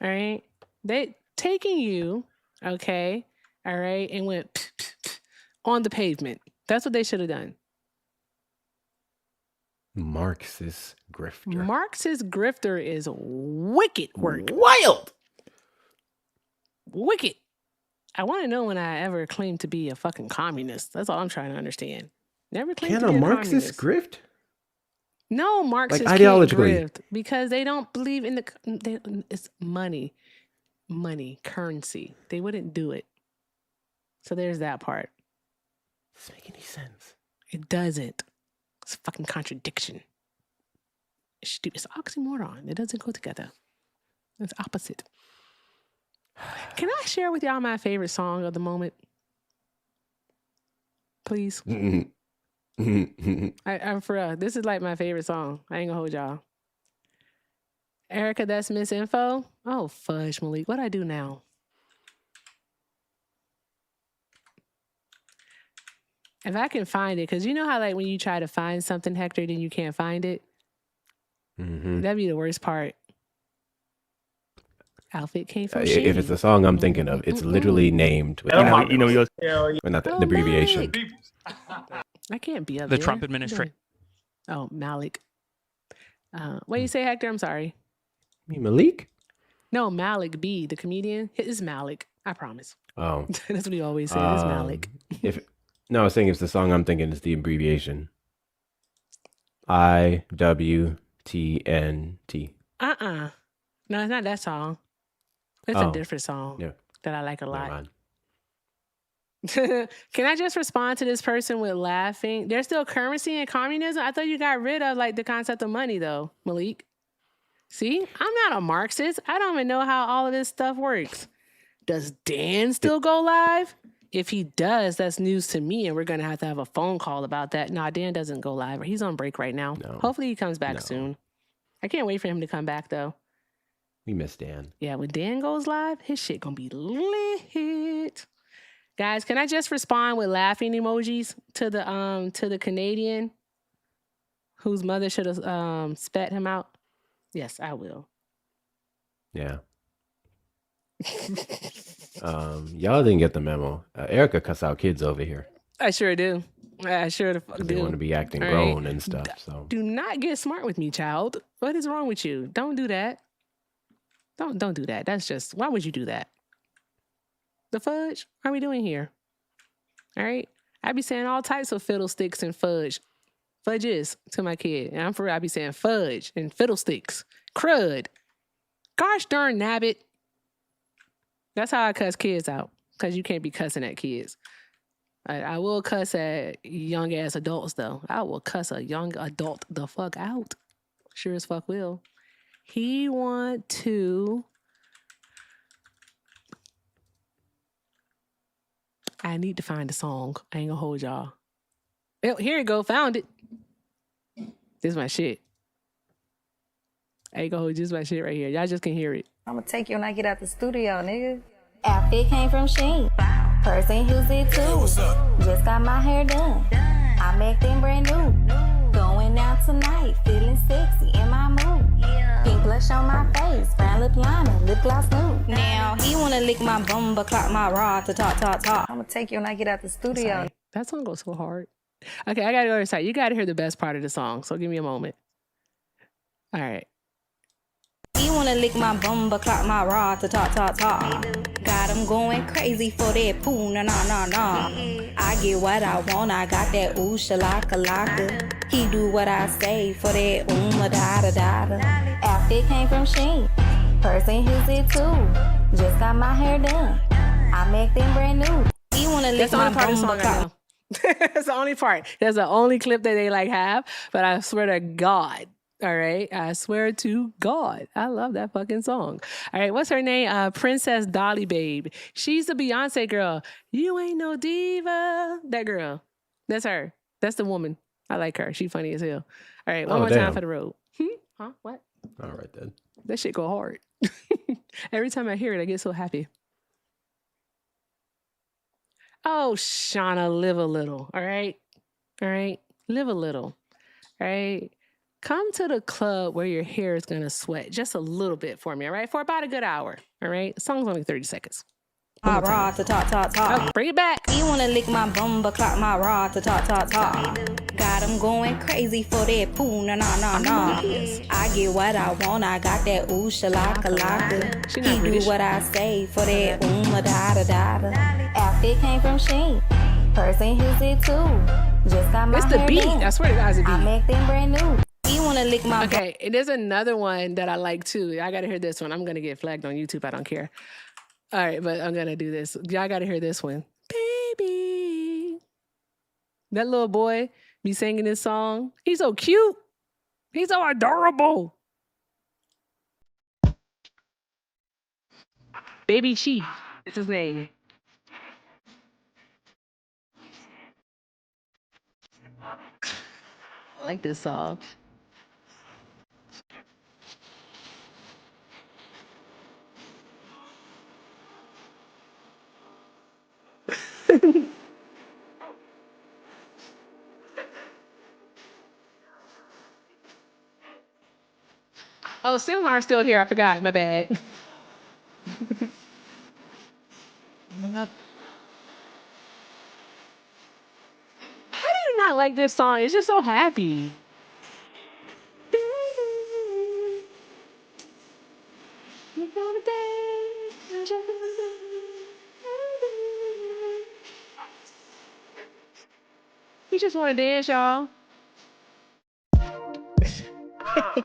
All right? They taking you, okay, all right, and went on the pavement. That's what they should have done. Marxist grifter. Marxist grifter is wicked work. Wild. Wicked. I want to know when I ever claimed to be a fucking communist. That's all I'm trying to understand. Never claimed Can to a be a Marxist communist. grift? No, Marxists Like can't ideologically. grift because they don't believe in it's money, currency. They wouldn't do it. So there's that part. Doesn't make any sense. It doesn't. It's a fucking contradiction. It's stupid. It's oxymoron. It doesn't go together. It's opposite. Can I share with y'all my favorite song of the moment? Please. I'm for real. This is like my favorite song. I ain't gonna hold y'all. Erica, that's misinfo. Oh, fudge, Malik. What I do now? If I can find it, because you know how like when you try to find something, Hector, then you can't find it? Mm-hmm. That'd be the worst part. Outfit came from Shady. If it's the song I'm thinking of, it's literally named with capitals. But not the abbreviation. I can't be up The there. Trump administration. Oh, Malik. What do you say, Hector? I'm sorry. You mean Malik? No, Malik B, the comedian. It's Malik. I promise. Oh. That's what he always said. It's Malik. No, I was saying if the song I'm thinking is the abbreviation. IWTNT. No, it's not that song. It's a different song that I like a lot. Can I just respond to this person with laughing? There's still currency in communism? I thought you got rid of like the concept of money though, Malik. See, I'm not a Marxist. I don't even know how all of this stuff works. Does Dan still go live? If he does, that's news to me, and we're going to have a phone call about that. Nah, Dan doesn't go live. He's on break right now. No. Hopefully he comes back soon. I can't wait for him to come back, though. We miss Dan. Yeah, when Dan goes live, his shit going to be lit. Guys, can I just respond with laughing emojis to the Canadian whose mother should have spat him out? Yes, I will. Yeah. Y'all didn't get the memo. Erica cuss out kids over here. I sure do. I sure the fuck do. They want to be acting All grown right. and stuff. So Do not get smart with me, child. What is wrong with you? Don't do that. Don't do that. That's just, why would you do that? The fudge? What are we doing here? All right. I be saying all types of fiddlesticks and fudges to my kid. And I'm for real, I be saying fudge and fiddlesticks. Crud. Gosh darn nabbit. That's how I cuss kids out. Because you can't be cussing at kids. I will cuss at young ass adults though. I will cuss a young adult the fuck out. Sure as fuck will. He want to. I need to find a song. I ain't gonna hold y'all. Oh, here you go. Found it. This is my shit. I ain't gonna hold you. This is my shit right here. Y'all just can hear it. I'm gonna take you when I get out the studio, nigga. Outfit came from Shein. Person who's it too. Just got my hair done. I'm acting brand new. Going out tonight, feeling sexy in my mood. Pink blush on my face, brown lip liner, lip gloss nude. Now he wanna lick my bum, but clock my rod to talk. I'm gonna take you when I get out the studio. Sorry. That song goes so hard. Okay, I gotta go inside. You gotta hear the best part of the song, so give me a moment. All right. He wanna lick my bum, but clock my rod to talk. Got him going crazy for that poo, nah. I get what I want, I got that ooh shalaka. He do what I say for that da. Outfit came from Shein. Person who's it too. Just got my hair done. I'm acting brand new. He wanna lick my bum, but clock. That's the only part. That's the only clip that they like have. But I swear to God. All right. I swear to God. I love that fucking song. All right. What's her name? Princess Dolly Babe. She's the Beyonce girl. You ain't no diva. That girl. That's her. That's the woman. I like her. She funny as hell. All right. One more time for the road. Huh? What? all right then. That shit go hard. Every time I hear it, I get so happy. Oh, Shauna, live a little. All right. All right. Live a little. All right. Come to the club where your hair is going to sweat just a little bit for me. All right. For about a good hour. All right. The song's only 30 seconds. My rod to talk. Oh, bring it back. He wanna lick my bum, but clock my rod to talk. Got him going crazy for that poo, nah. I get what I want, I got that ooh shalaka. He do what I say for that da. Outfit came from Shein. Person who's it too. Just got my It's the hair beat. done. I swear to God, it's the beat. I'm acting brand new. He wanna lick my Okay, and there's another one that I like too. I gotta hear this one. I'm gonna get flagged on YouTube. I don't care. All right, but I'm gonna do this. Y'all gotta hear this one. Baby. That little boy be singing this song. He's so cute. He's so adorable. Baby Chief is his name. I like this song. Oh, Silmar's still here. I forgot. My bad. How do you not like this song? It's just so happy. You just want to dance, y'all.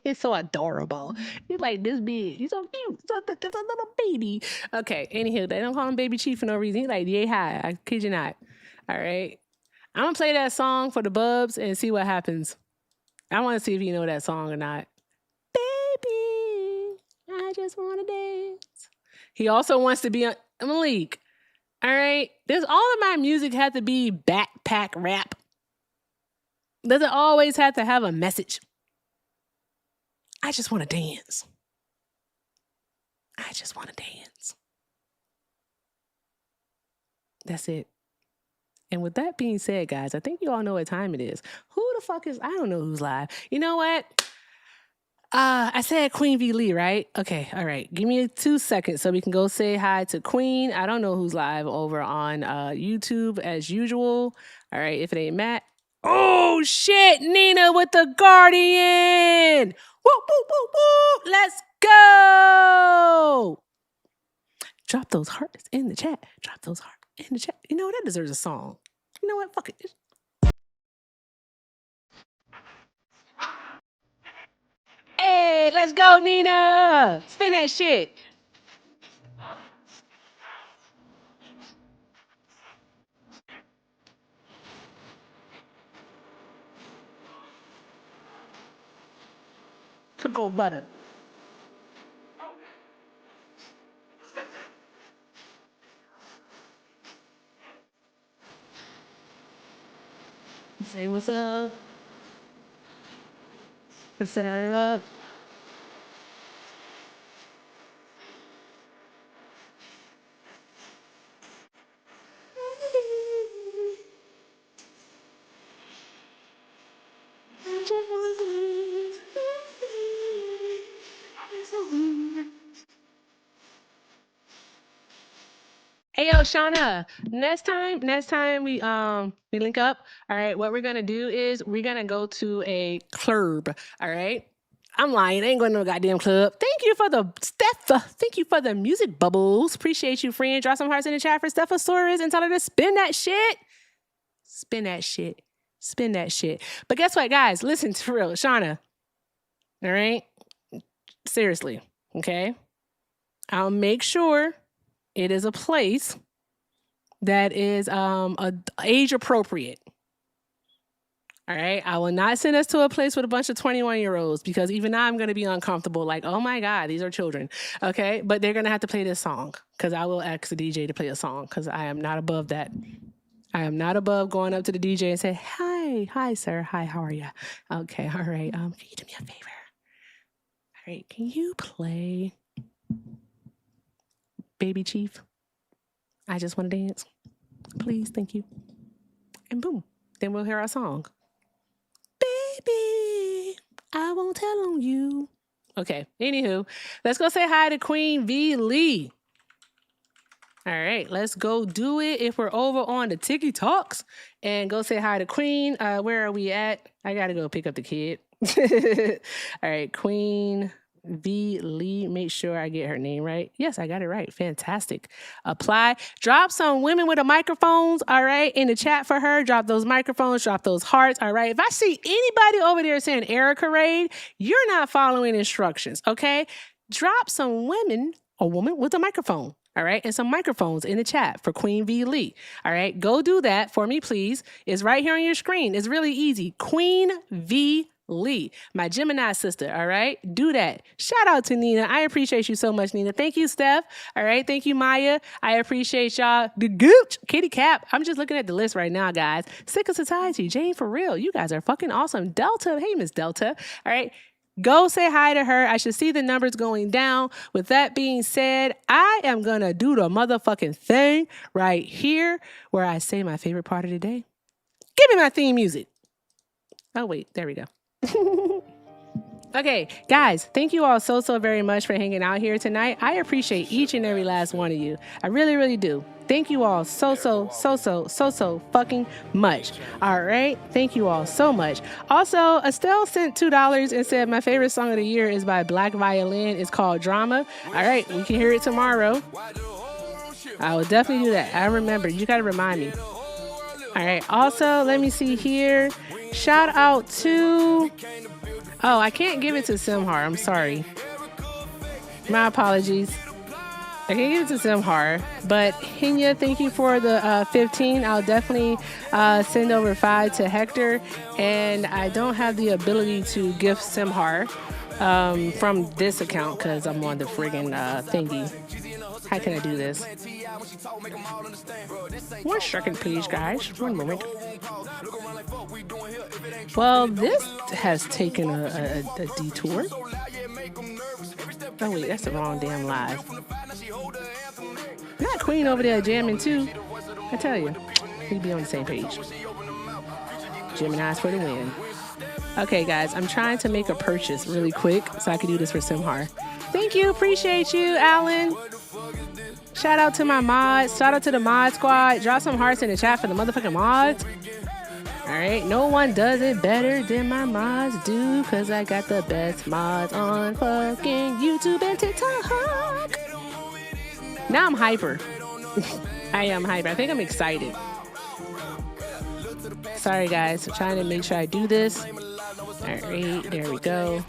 It's so adorable. He's like this big. He's so cute. Just a little baby. Okay, anywho, they don't call him Baby Chief for no reason. He's like, yay high. I kid you not. All right. I'm going to play that song for the bubs and see what happens. I want to see if you know that song or not. Baby, I just want to dance. He also wants to be on Malik. All right. All of my music had to be backpack rap. Does it always have to have a message? I just want to dance. I just want to dance. That's it. And with that being said, guys, I think you all know what time it is. Who the fuck is, I don't know who's live. You know what? I said Queen V. Lee, right? Okay, all right. Give me 2 seconds so we can go say hi to Queen. I don't know who's live over on YouTube as usual. All right, if it ain't Matt. Oh, shit, Nina with the Guardian. Woo, woo, woo, woo. Let's go. Drop those hearts in the chat. Drop those hearts in the chat. You know what? That deserves a song. You know what? Fuck it. Hey, let's go, Nina. Spin that shit. Cocoa butter. Say what's up. Say up. Hey yo, Shauna. Next time we link up. All right, what we're gonna do is we're gonna go to a club. All right. I'm lying. I ain't going to no goddamn club. Thank you for the Steph. Thank you for the music bubbles. Appreciate you, friend. Drop some hearts in the chat for Stephosaurus and tell her to spin that shit. Spin that shit. Spin that shit. But guess what, guys? Listen to real, Shauna. All right. Seriously. Okay. I'll make sure it is a place that is age appropriate. All right. I will not send us to a place with a bunch of 21-year-olds because even now I'm going to be uncomfortable. Like, oh my God, these are children. Okay. But they're going to have to play this song because I will ask the DJ to play a song because I am not above that. I am not above going up to the DJ and say, hi, sir. Hi, how are you? Okay. All right. Can you do me a favor? All right. Can you play Baby Chief? I just want to dance. Please. Thank you. And boom. Then we'll hear our song. Baby, I won't tell on you. Okay. Anywho, let's go say hi to Queen V. Lee. All right. Let's go do it. If we're over on the Tiki Talks and go say hi to Queen. Where are we at? I got to go pick up the kid. All right. Queen V. Lee. Make sure I get her name right. Yes, I got it right. Fantastic. Apply. Drop some women with the microphones, all right, in the chat for her. Drop those microphones. Drop those hearts, all right? If I see anybody over there saying Erica Raid, you're not following instructions, okay? Drop some women, a woman with a microphone, all right, and some microphones in the chat for Queen V. Lee, all right? Go do that for me, please. It's right here on your screen. It's really easy. Queen V. Lee, my Gemini sister, all right? Do that. Shout out to Nina. I appreciate you so much, Nina. Thank you, Steph. All right. Thank you, Maya. I appreciate y'all. The Gooch, Kitty Cap. I'm just looking at the list right now, guys. Sick of Society, Jane for real. You guys are fucking awesome. Delta. Hey, Miss Delta. All right. Go say hi to her. I should see the numbers going down. With that being said, I am going to do the motherfucking thing right here where I say my favorite part of the day. Give me my theme music. Oh, wait. There we go. Okay, guys, thank you all so very much for hanging out here tonight. I appreciate each and every last one of you. I really, really do. Thank you all so fucking much. All right. Thank you all so much. Also, Estelle sent $2 and said my favorite song of the year is by Black Violin. It's called Drama. All right. We can hear it tomorrow. I will definitely do that. I remember. You got to remind me. All right. Also, let me see here. Shout out to Oh, I can't give it to Simhar. I'm sorry. My apologies. I can't give it to Simhar. But Hinya, thank you for the 15. I'll definitely send over 5 to Hector. And I don't have the ability to gift Simhar from this account because I'm on the friggin' thingy. How can I do this? 1 second, please, guys. 1 moment. Well, this has taken a detour. Oh, wait, that's the wrong damn live. Not Queen over there jamming, too. I tell you, we'd be on the same page. Gemini's for the win. Okay, guys, I'm trying to make a purchase really quick so I can do this for Simhar. Thank you. Appreciate you, Alan. Shout out to my mods. Shout out to the mod squad. Drop some hearts in the chat for the motherfucking mods. All right. No one does it better than my mods do because I got the best mods on fucking YouTube and TikTok. Now I'm hyper. I am hyper. I think I'm excited. Sorry, guys. I'm trying to make sure I do this. All right. There we go.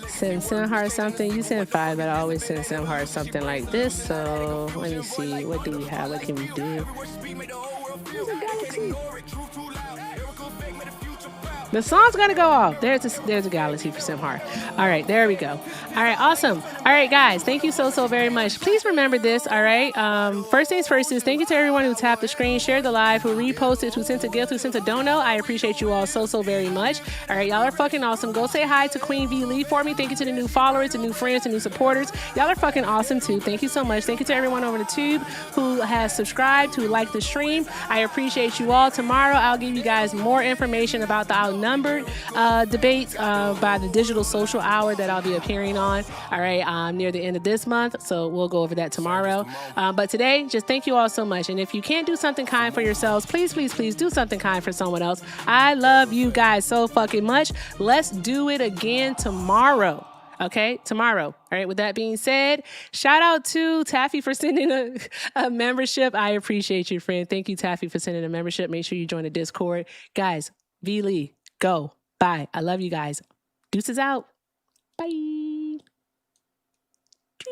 Send Simhar something. You send 5, but I always send Simhar something like this. So let me see. What do we have? What can we do? There's a galaxy. The song's gonna go off. There's a galaxy for Simhar. All right, there we go. All right, awesome. All right, guys, thank you so very much. Please remember this. All right, first things first is thank you to everyone who tapped the screen, shared the live, who reposted, who sent a gift, who sent a dono. I appreciate you all so very much. All right, y'all are fucking awesome. Go say hi to Queen V Lee for me. Thank you to the new followers, the new friends, the new supporters. Y'all are fucking awesome too. Thank you so much. Thank you to everyone over the tube who has subscribed, who liked the stream. I appreciate you all. Tomorrow, I'll give you guys more information about the outnumbered debates by the digital social hour that I'll be appearing on. All right, near the end of this month. So we'll go over that tomorrow. But today, just thank you all so much. And if you can't do something kind for yourselves, please do something kind for someone else. I love you guys so fucking much. Let's do it again tomorrow. Okay, tomorrow. All right, with that being said, shout out to Taffy for sending a membership. I appreciate you, friend. Thank you, Taffy, for sending a membership. Make sure you join the Discord. Guys, V Lee, go. Bye. I love you guys. Deuces out. Bye.